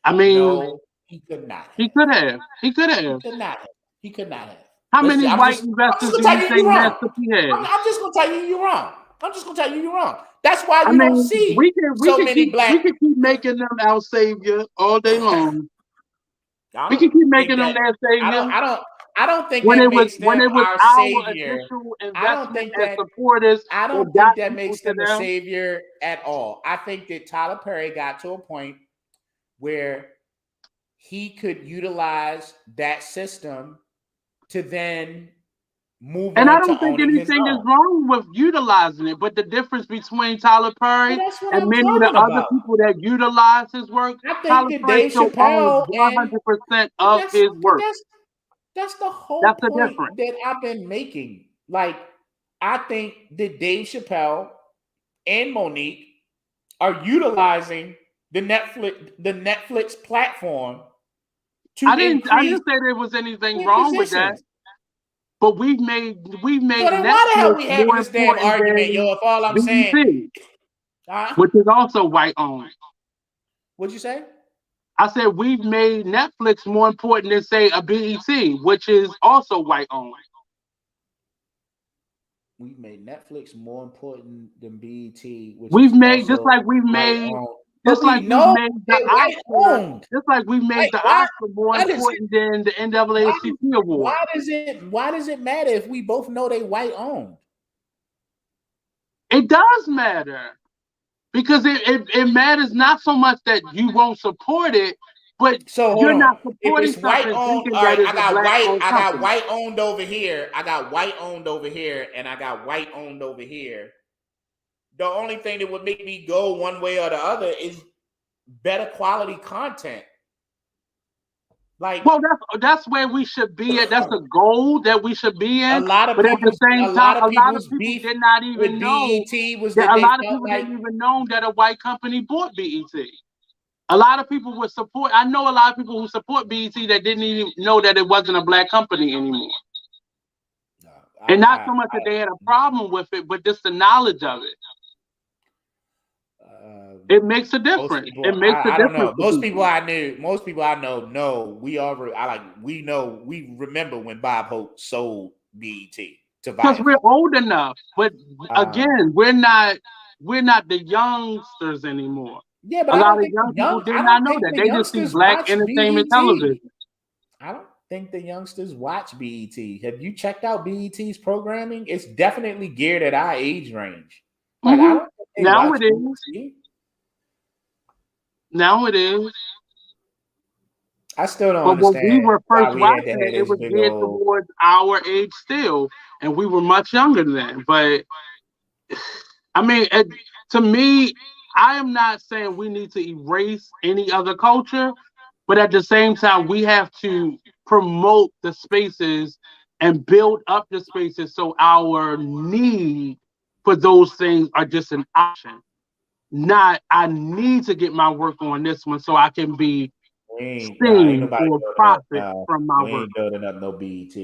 Speaker 1: I mean,
Speaker 2: No, he could not
Speaker 1: he
Speaker 2: have.
Speaker 1: could have. He could
Speaker 2: He
Speaker 1: have.
Speaker 2: could not have. He could not have.
Speaker 1: How
Speaker 2: Let's
Speaker 1: many
Speaker 2: see.
Speaker 1: white
Speaker 2: I'm just
Speaker 1: investors
Speaker 2: gonna
Speaker 1: do
Speaker 2: tell
Speaker 1: you
Speaker 2: you
Speaker 1: think
Speaker 2: you're wrong.
Speaker 1: Master P has?
Speaker 2: I'm just gonna tell you you're wrong. I'm just gonna tell you you're wrong. That's why
Speaker 1: I
Speaker 2: you don't
Speaker 1: mean,
Speaker 2: see so many
Speaker 1: we
Speaker 2: black.
Speaker 1: can keep making them our savior all day long.
Speaker 2: I
Speaker 1: We can
Speaker 2: don't
Speaker 1: keep
Speaker 2: think
Speaker 1: making them
Speaker 2: that.
Speaker 1: their
Speaker 2: I
Speaker 1: savior.
Speaker 2: don't. I don't. I don't think that makes
Speaker 1: When
Speaker 2: them
Speaker 1: it was
Speaker 2: our
Speaker 1: our
Speaker 2: savior.
Speaker 1: initial
Speaker 2: I don't
Speaker 1: investment
Speaker 2: think
Speaker 1: and
Speaker 2: that.
Speaker 1: supporters
Speaker 2: I
Speaker 1: that
Speaker 2: don't
Speaker 1: got
Speaker 2: think that
Speaker 1: people
Speaker 2: makes
Speaker 1: to
Speaker 2: them a
Speaker 1: them.
Speaker 2: savior at all. I think that Tyler Perry got to a point where he could utilize that system to then move
Speaker 1: And I
Speaker 2: on to
Speaker 1: don't think
Speaker 2: owning his
Speaker 1: anything is
Speaker 2: own.
Speaker 1: wrong with utilizing it, but the difference between Tyler
Speaker 2: Well,
Speaker 1: Perry
Speaker 2: that's what
Speaker 1: and
Speaker 2: I'm
Speaker 1: many of the
Speaker 2: talking
Speaker 1: other
Speaker 2: about.
Speaker 1: people that utilize his work,
Speaker 2: I think
Speaker 1: Tyler
Speaker 2: that
Speaker 1: Perry
Speaker 2: Dave
Speaker 1: still owns
Speaker 2: Chappelle and
Speaker 1: 100%
Speaker 2: but
Speaker 1: of his work.
Speaker 2: that's the whole
Speaker 1: That's the
Speaker 2: point
Speaker 1: difference.
Speaker 2: that I've been making. Like, I think that Dave Chappelle and Monique are utilizing the Netflix platform to
Speaker 1: I
Speaker 2: increase
Speaker 1: didn't say there was anything
Speaker 2: their
Speaker 1: wrong with that,
Speaker 2: positions.
Speaker 1: but we've
Speaker 2: So
Speaker 1: made
Speaker 2: then why the hell
Speaker 1: Netflix
Speaker 2: we having
Speaker 1: more
Speaker 2: this damn
Speaker 1: important
Speaker 2: argument, yo?
Speaker 1: than
Speaker 2: If all I'm saying,
Speaker 1: BET, which is also white owned.
Speaker 2: what'd you say?
Speaker 1: I said we've made Netflix more important than say a BET, which is also white owned.
Speaker 2: We've made Netflix more important than BET, which
Speaker 1: We've
Speaker 2: is
Speaker 1: made
Speaker 2: also white owned. But
Speaker 1: just
Speaker 2: we
Speaker 1: like we've
Speaker 2: know
Speaker 1: made the
Speaker 2: they white
Speaker 1: Oscar,
Speaker 2: owned.
Speaker 1: just like we
Speaker 2: Like
Speaker 1: made the
Speaker 2: why?
Speaker 1: Oscar more
Speaker 2: Why does
Speaker 1: important than the
Speaker 2: why?
Speaker 1: NAACP award.
Speaker 2: Why does it matter if we both know they white owned?
Speaker 1: It does matter because it matters not so much that you won't support it, but
Speaker 2: So hold
Speaker 1: you're
Speaker 2: on.
Speaker 1: not
Speaker 2: If
Speaker 1: supporting
Speaker 2: it's white
Speaker 1: something
Speaker 2: owned,
Speaker 1: thinking
Speaker 2: all
Speaker 1: that
Speaker 2: right,
Speaker 1: is a black owned
Speaker 2: I got
Speaker 1: company.
Speaker 2: white owned over here. I got white owned over here, and I got white owned over here. The only thing that would make me go one way or the other is better quality content. Like,
Speaker 1: Well, that's where we should be at. That's the goal that we should be
Speaker 2: a
Speaker 1: in.
Speaker 2: lot of
Speaker 1: But at the
Speaker 2: people's
Speaker 1: same
Speaker 2: a
Speaker 1: time,
Speaker 2: lot of
Speaker 1: a lot of
Speaker 2: people's
Speaker 1: people
Speaker 2: beef
Speaker 1: did not
Speaker 2: with
Speaker 1: even know
Speaker 2: BET was
Speaker 1: that
Speaker 2: that
Speaker 1: a
Speaker 2: they
Speaker 1: lot of
Speaker 2: felt
Speaker 1: people
Speaker 2: like
Speaker 1: didn't even know that a white company bought BET. A lot of people would support. I know a lot of people who support BET that didn't even know that it wasn't a black company anymore.
Speaker 2: no,
Speaker 1: And not so much that they had a problem with it, but just the knowledge of it. It makes a
Speaker 2: most
Speaker 1: difference. It
Speaker 2: people,
Speaker 1: makes a
Speaker 2: I don't
Speaker 1: difference
Speaker 2: know.
Speaker 1: to people.
Speaker 2: Most people I know. We remember when Bob Hope sold BET to
Speaker 1: Because we're
Speaker 2: Viacom.
Speaker 1: old enough. But
Speaker 2: Um,
Speaker 1: again, we're not the youngsters anymore.
Speaker 2: yeah, but
Speaker 1: A lot of young people did
Speaker 2: I
Speaker 1: not
Speaker 2: don't
Speaker 1: know
Speaker 2: think
Speaker 1: that.
Speaker 2: the
Speaker 1: They just see
Speaker 2: youngsters
Speaker 1: black
Speaker 2: watch
Speaker 1: entertainment
Speaker 2: BET.
Speaker 1: television.
Speaker 2: I don't think the youngsters watch BET. Have you checked out BET's programming? It's definitely geared at our age range. Like, I
Speaker 1: Hmm.
Speaker 2: don't think they
Speaker 1: Now
Speaker 2: watch
Speaker 1: it is.
Speaker 2: BET.
Speaker 1: Now it is.
Speaker 2: I still don't
Speaker 1: But when we
Speaker 2: understand
Speaker 1: were
Speaker 2: why
Speaker 1: first
Speaker 2: we had to
Speaker 1: watching
Speaker 2: have
Speaker 1: it, it
Speaker 2: this
Speaker 1: was
Speaker 2: big
Speaker 1: geared
Speaker 2: old.
Speaker 1: towards our age still, and we were much younger then. But I mean, to me, I am not saying we need to erase any other culture, But at the same time, we have to promote the spaces and build up the spaces so our need for those things are just an option. Not I need to get my work on this one so I can be
Speaker 2: Ain't
Speaker 1: seen
Speaker 2: nobody
Speaker 1: or
Speaker 2: building up.
Speaker 1: profit
Speaker 2: No,
Speaker 1: from my
Speaker 2: we
Speaker 1: work.
Speaker 2: ain't building up no BET.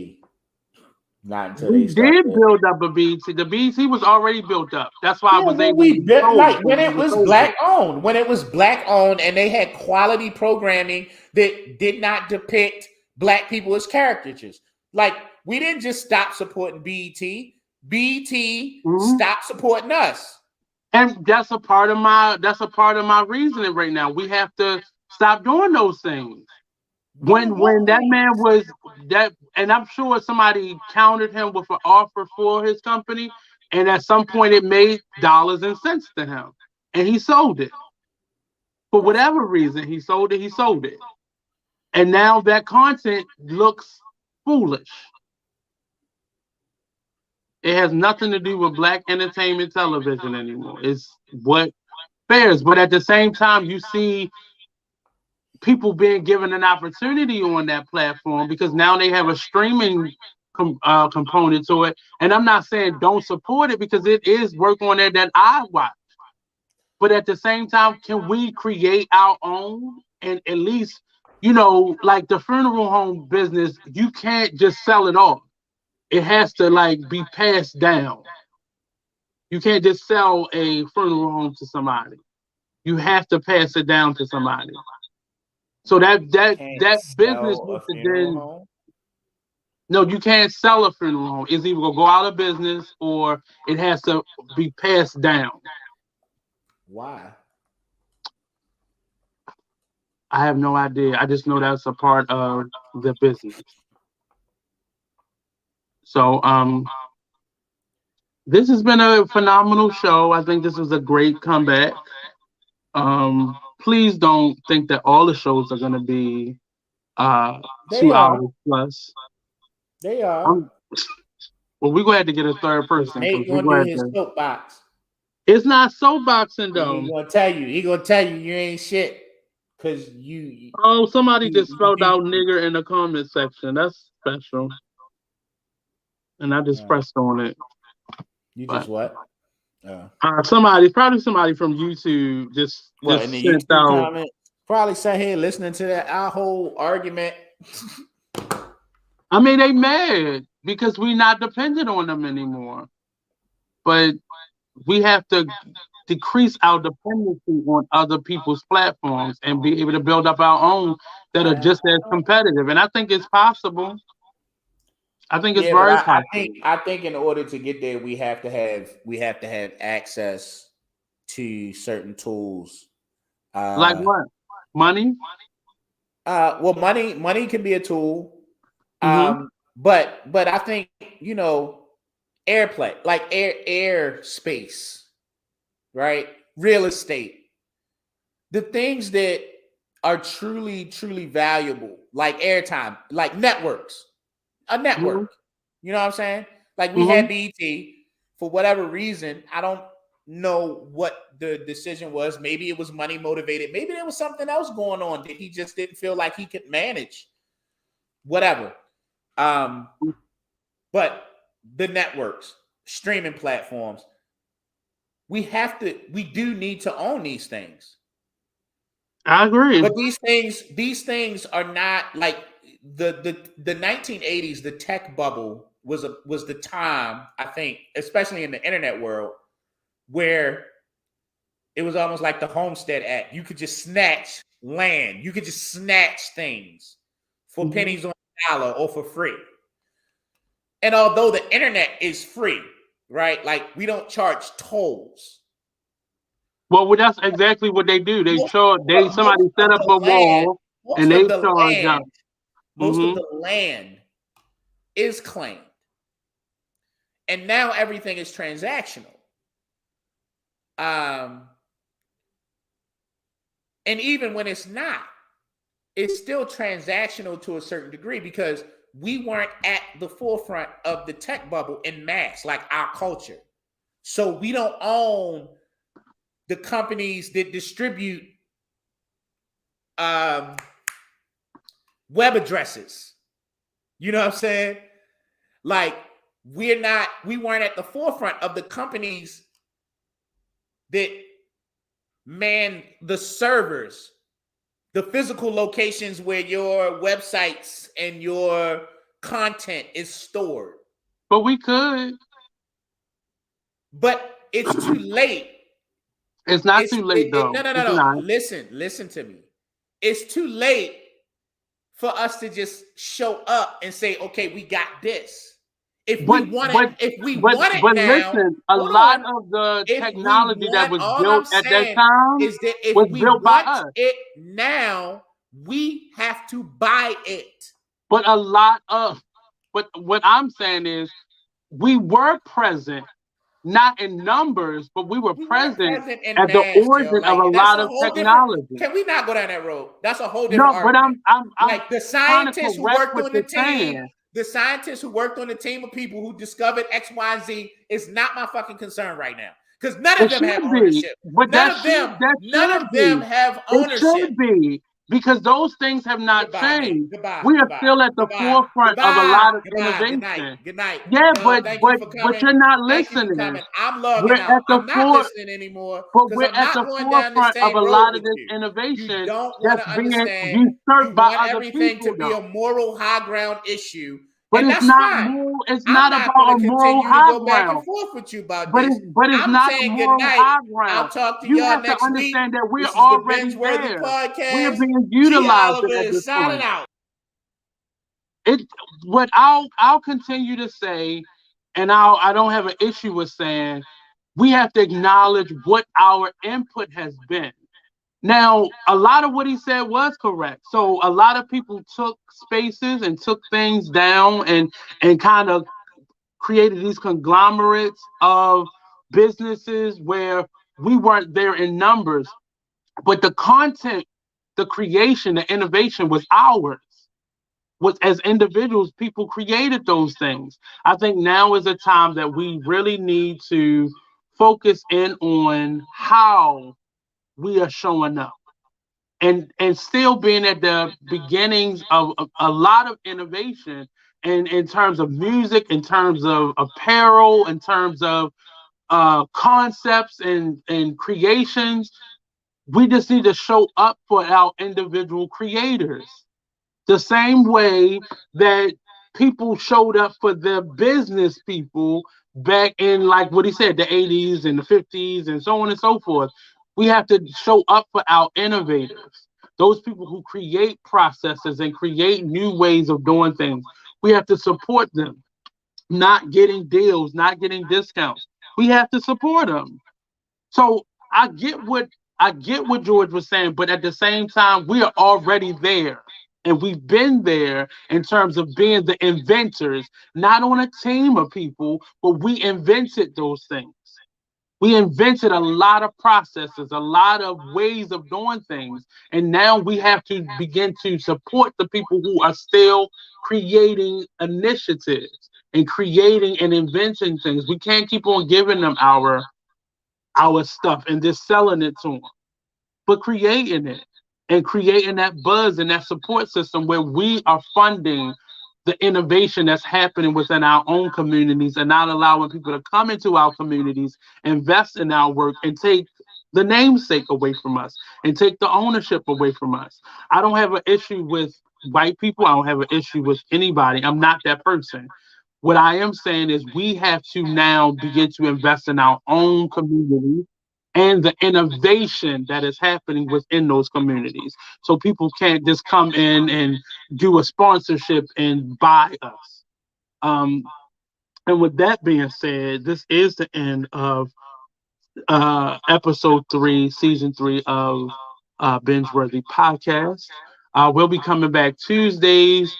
Speaker 2: Not until
Speaker 1: We
Speaker 2: they start.
Speaker 1: did build up a BT. The BT was already built up. That's why I
Speaker 2: Yeah,
Speaker 1: was
Speaker 2: when
Speaker 1: able to
Speaker 2: we
Speaker 1: be
Speaker 2: built,
Speaker 1: sold
Speaker 2: like
Speaker 1: because
Speaker 2: when
Speaker 1: we
Speaker 2: it
Speaker 1: were
Speaker 2: was
Speaker 1: sold it.
Speaker 2: black owned, and they had quality programming that did not depict black people as caricatures. Like we didn't just stop supporting BET. BET
Speaker 1: Mhm.
Speaker 2: stopped supporting us.
Speaker 1: And that's a part of my reasoning right now. We have to stop doing those things. When
Speaker 2: What
Speaker 1: that
Speaker 2: thing?
Speaker 1: man was that, and I'm sure somebody countered him with an offer for his company, and at some point it made dollars and cents to him, and he sold it for
Speaker 2: That's
Speaker 1: whatever reason. He sold it. He sold it, and now that content looks foolish. It has nothing to do with black entertainment television anymore. It's what fares, but at the same time, you see people being given an opportunity on that platform because now they have a streaming component to it. And I'm not saying don't support it because it is work on there that I watch. But at the same time, can we create our own and at least, like the funeral home business, you can't just sell it off. It has to like be passed down. You can't just sell a funeral home to somebody. You have to pass it down to somebody. So that
Speaker 2: you
Speaker 1: that
Speaker 2: can't
Speaker 1: that business
Speaker 2: sell a
Speaker 1: needs to
Speaker 2: funeral
Speaker 1: then
Speaker 2: home.
Speaker 1: no, you can't sell a funeral home. It's either gonna go out of business or it has to be passed down.
Speaker 2: Why?
Speaker 1: I have no idea. I just know that's a part of the business. So this has been a phenomenal show. I think this was a great comeback. Please don't think that all the shows are gonna be uh
Speaker 2: They
Speaker 1: two
Speaker 2: are.
Speaker 1: hours plus.
Speaker 2: They are.
Speaker 1: I'm well, we're gonna have to get a third
Speaker 2: Because
Speaker 1: person because
Speaker 2: Nate
Speaker 1: we're
Speaker 2: gonna do
Speaker 1: gonna have
Speaker 2: his
Speaker 1: to.
Speaker 2: soapbox.
Speaker 1: It's not soapboxing
Speaker 2: And
Speaker 1: though.
Speaker 2: he gonna tell you you ain't shit. Cause
Speaker 1: Oh, somebody just
Speaker 2: you
Speaker 1: spelled out nigger in the comment section. That's special. And I just
Speaker 2: uh,
Speaker 1: pressed on it.
Speaker 2: you just
Speaker 1: But
Speaker 2: what? Uh,
Speaker 1: probably somebody from YouTube just
Speaker 2: what in
Speaker 1: just
Speaker 2: the
Speaker 1: sent
Speaker 2: YouTube
Speaker 1: out.
Speaker 2: comment? Probably sat here listening to that our whole argument.
Speaker 1: I mean, they mad because we're not dependent on them anymore. But we have to decrease our dependency on other people's platforms and be able to build up our own that are
Speaker 2: Uh,
Speaker 1: just as competitive. And I think it's possible. I think it's
Speaker 2: yeah, but
Speaker 1: very
Speaker 2: I
Speaker 1: possible.
Speaker 2: think in order to get there, we have to have access to certain tools.
Speaker 1: Like
Speaker 2: Uh,
Speaker 1: what? Money?
Speaker 2: well, money can be a tool.
Speaker 1: Mm-hmm.
Speaker 2: But I think airplay, like air space, right? Real estate, the things that are truly valuable, like airtime, like networks, a
Speaker 1: Mm-hmm.
Speaker 2: network. You know what I'm saying? Like we
Speaker 1: Mm-hmm.
Speaker 2: had BT for whatever reason. I don't know what the decision was. Maybe it was money motivated. Maybe there was something else going on that he just didn't feel like he could manage. Whatever. Um, but the networks, streaming platforms, we do need to own these things.
Speaker 1: I agree.
Speaker 2: But these things are not like the 1980s. The tech bubble was the time, I think, especially in the internet world, where it was almost like the Homestead Act. You could just snatch land. You could just snatch things for
Speaker 1: Mm-hmm.
Speaker 2: pennies on a dollar or for free. And although the internet is free, right? Like we don't charge tolls.
Speaker 1: Well, that's exactly what they do. They
Speaker 2: Most,
Speaker 1: charge. They
Speaker 2: most
Speaker 1: somebody set
Speaker 2: of
Speaker 1: up
Speaker 2: the
Speaker 1: a
Speaker 2: land,
Speaker 1: wall and
Speaker 2: most
Speaker 1: they
Speaker 2: of the
Speaker 1: charge up.
Speaker 2: land, most of
Speaker 1: Mm-hmm.
Speaker 2: the land is claimed. And now everything is transactional. Um, and even when it's not, it's still transactional to a certain degree because we weren't at the forefront of the tech bubble in mass, like our culture. So we don't own the companies that distribute um, web addresses. You know what I'm saying? Like, we weren't at the forefront of the companies that man the servers, the physical locations where your websites and your content is stored.
Speaker 1: But we could.
Speaker 2: But it's too late.
Speaker 1: It's not too late, though. It's
Speaker 2: No.
Speaker 1: not.
Speaker 2: Listen to me. It's too late for us to just show up and say, okay, we got this. If we want it
Speaker 1: but
Speaker 2: now,
Speaker 1: listen, a
Speaker 2: hold
Speaker 1: lot
Speaker 2: on.
Speaker 1: of the
Speaker 2: If we
Speaker 1: technology that
Speaker 2: want,
Speaker 1: was
Speaker 2: all
Speaker 1: built
Speaker 2: I'm
Speaker 1: at that
Speaker 2: saying
Speaker 1: time
Speaker 2: is that if
Speaker 1: was
Speaker 2: we
Speaker 1: built by
Speaker 2: want
Speaker 1: us.
Speaker 2: it now, we have to buy it.
Speaker 1: But what I'm saying is we were present, not in numbers, but we were
Speaker 2: We weren't
Speaker 1: present
Speaker 2: present in
Speaker 1: at the
Speaker 2: mass, Joe.
Speaker 1: origin of
Speaker 2: Like,
Speaker 1: a
Speaker 2: that's
Speaker 1: lot
Speaker 2: a
Speaker 1: of
Speaker 2: whole different.
Speaker 1: technology.
Speaker 2: Can we not go down that road? That's a whole different
Speaker 1: No, but
Speaker 2: argument.
Speaker 1: I'm
Speaker 2: Like, the
Speaker 1: trying to
Speaker 2: scientists who
Speaker 1: correct
Speaker 2: worked
Speaker 1: what
Speaker 2: on
Speaker 1: you're
Speaker 2: the team,
Speaker 1: saying.
Speaker 2: the scientists who worked on the team of people who discovered X, Y, and Z is not my fucking concern right now. Because none of
Speaker 1: It
Speaker 2: them have
Speaker 1: should be,
Speaker 2: ownership.
Speaker 1: but
Speaker 2: None of them have
Speaker 1: it
Speaker 2: ownership.
Speaker 1: should be because those things have not
Speaker 2: Goodbye, man.
Speaker 1: changed.
Speaker 2: Goodbye.
Speaker 1: We are
Speaker 2: Goodbye.
Speaker 1: still at the
Speaker 2: Goodbye.
Speaker 1: forefront of a
Speaker 2: Goodbye.
Speaker 1: lot of
Speaker 2: Goodbye. Good night.
Speaker 1: innovation.
Speaker 2: Good night.
Speaker 1: Yeah,
Speaker 2: Thank you for
Speaker 1: but
Speaker 2: coming.
Speaker 1: you're not
Speaker 2: Thank you for
Speaker 1: listening.
Speaker 2: coming. I'm
Speaker 1: We're
Speaker 2: logging out.
Speaker 1: at the
Speaker 2: I'm not
Speaker 1: fore,
Speaker 2: listening anymore
Speaker 1: but
Speaker 2: because
Speaker 1: we're
Speaker 2: I'm
Speaker 1: at
Speaker 2: not
Speaker 1: the
Speaker 2: going down the
Speaker 1: forefront of
Speaker 2: same
Speaker 1: a
Speaker 2: road
Speaker 1: lot of
Speaker 2: with
Speaker 1: this
Speaker 2: you. You
Speaker 1: innovation
Speaker 2: don't want
Speaker 1: that's
Speaker 2: to
Speaker 1: being
Speaker 2: understand.
Speaker 1: usurped
Speaker 2: You
Speaker 1: by
Speaker 2: want
Speaker 1: other
Speaker 2: everything to
Speaker 1: people,
Speaker 2: be
Speaker 1: though.
Speaker 2: a moral high ground issue.
Speaker 1: But
Speaker 2: And
Speaker 1: it's
Speaker 2: that's
Speaker 1: not
Speaker 2: fine.
Speaker 1: moral. It's
Speaker 2: I'm
Speaker 1: not
Speaker 2: not going
Speaker 1: about
Speaker 2: to
Speaker 1: a moral
Speaker 2: continue to
Speaker 1: high
Speaker 2: go back and
Speaker 1: ground.
Speaker 2: forth with you about
Speaker 1: But
Speaker 2: this.
Speaker 1: it's
Speaker 2: I'm
Speaker 1: not a
Speaker 2: saying good
Speaker 1: moral
Speaker 2: night.
Speaker 1: high
Speaker 2: I'll
Speaker 1: ground.
Speaker 2: talk to
Speaker 1: You
Speaker 2: y'all
Speaker 1: have to
Speaker 2: next week.
Speaker 1: understand that we're
Speaker 2: This is the
Speaker 1: already
Speaker 2: Binge-worthy
Speaker 1: there. We're
Speaker 2: podcast.
Speaker 1: being
Speaker 2: G.
Speaker 1: utilized
Speaker 2: Oliver
Speaker 1: at
Speaker 2: is
Speaker 1: this
Speaker 2: signing
Speaker 1: point.
Speaker 2: out.
Speaker 1: It what I'll continue to say, and I don't have an issue with saying we have to acknowledge what our input has been. Now, a lot of what he said was correct. So a lot of people took spaces and took things down and kind of created these conglomerates of businesses where we weren't there in numbers, but the content, the creation, the innovation was ours. Was as individuals, people created those things. I think now is a time that we really need to focus in on how we are showing up and still being at the beginnings of a lot of innovation and in terms of music, in terms of apparel, in terms of concepts and creations. We just need to show up for our individual creators the same way that people showed up for their business people back in, like what he said, the 80s and the 50s and so on and so forth. We have to show up for our innovators, those people who create processes and create new ways of doing things. We have to support them, not getting deals, not getting discounts. We have to support them. So I get what George was saying, but at the same time, we are already there. And we've been there in terms of being the inventors, not on a team of people, but we invented those things. We invented a lot of processes, a lot of ways of doing things. And now we have to begin to support the people who are still creating initiatives and creating and inventing things. We can't keep on giving them our stuff and just selling it to them, but creating it and creating that buzz and that support system where we are funding the innovation that's happening within our own communities and not allowing people to come into our communities, invest in our work, and take the namesake away from us and take the ownership away from us. I don't have an issue with white people. I don't have an issue with anybody. I'm not that person. What I am saying is we have to now begin to invest in our own community and the innovation that is happening within those communities. So people can't just come in and do a sponsorship and buy us. Um, and with that being said, this is the end of episode 3, season 3 of Binge Worthy Podcast. We'll be coming back Tuesdays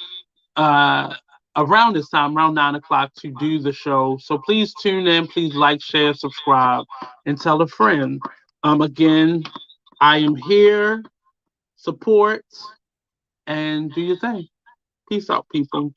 Speaker 1: uh, around this time, around 9 o'clock, to do the show. So please tune in. Please like, share, subscribe, and tell a friend. Again, I am here. Support and do your thing. Peace out, people.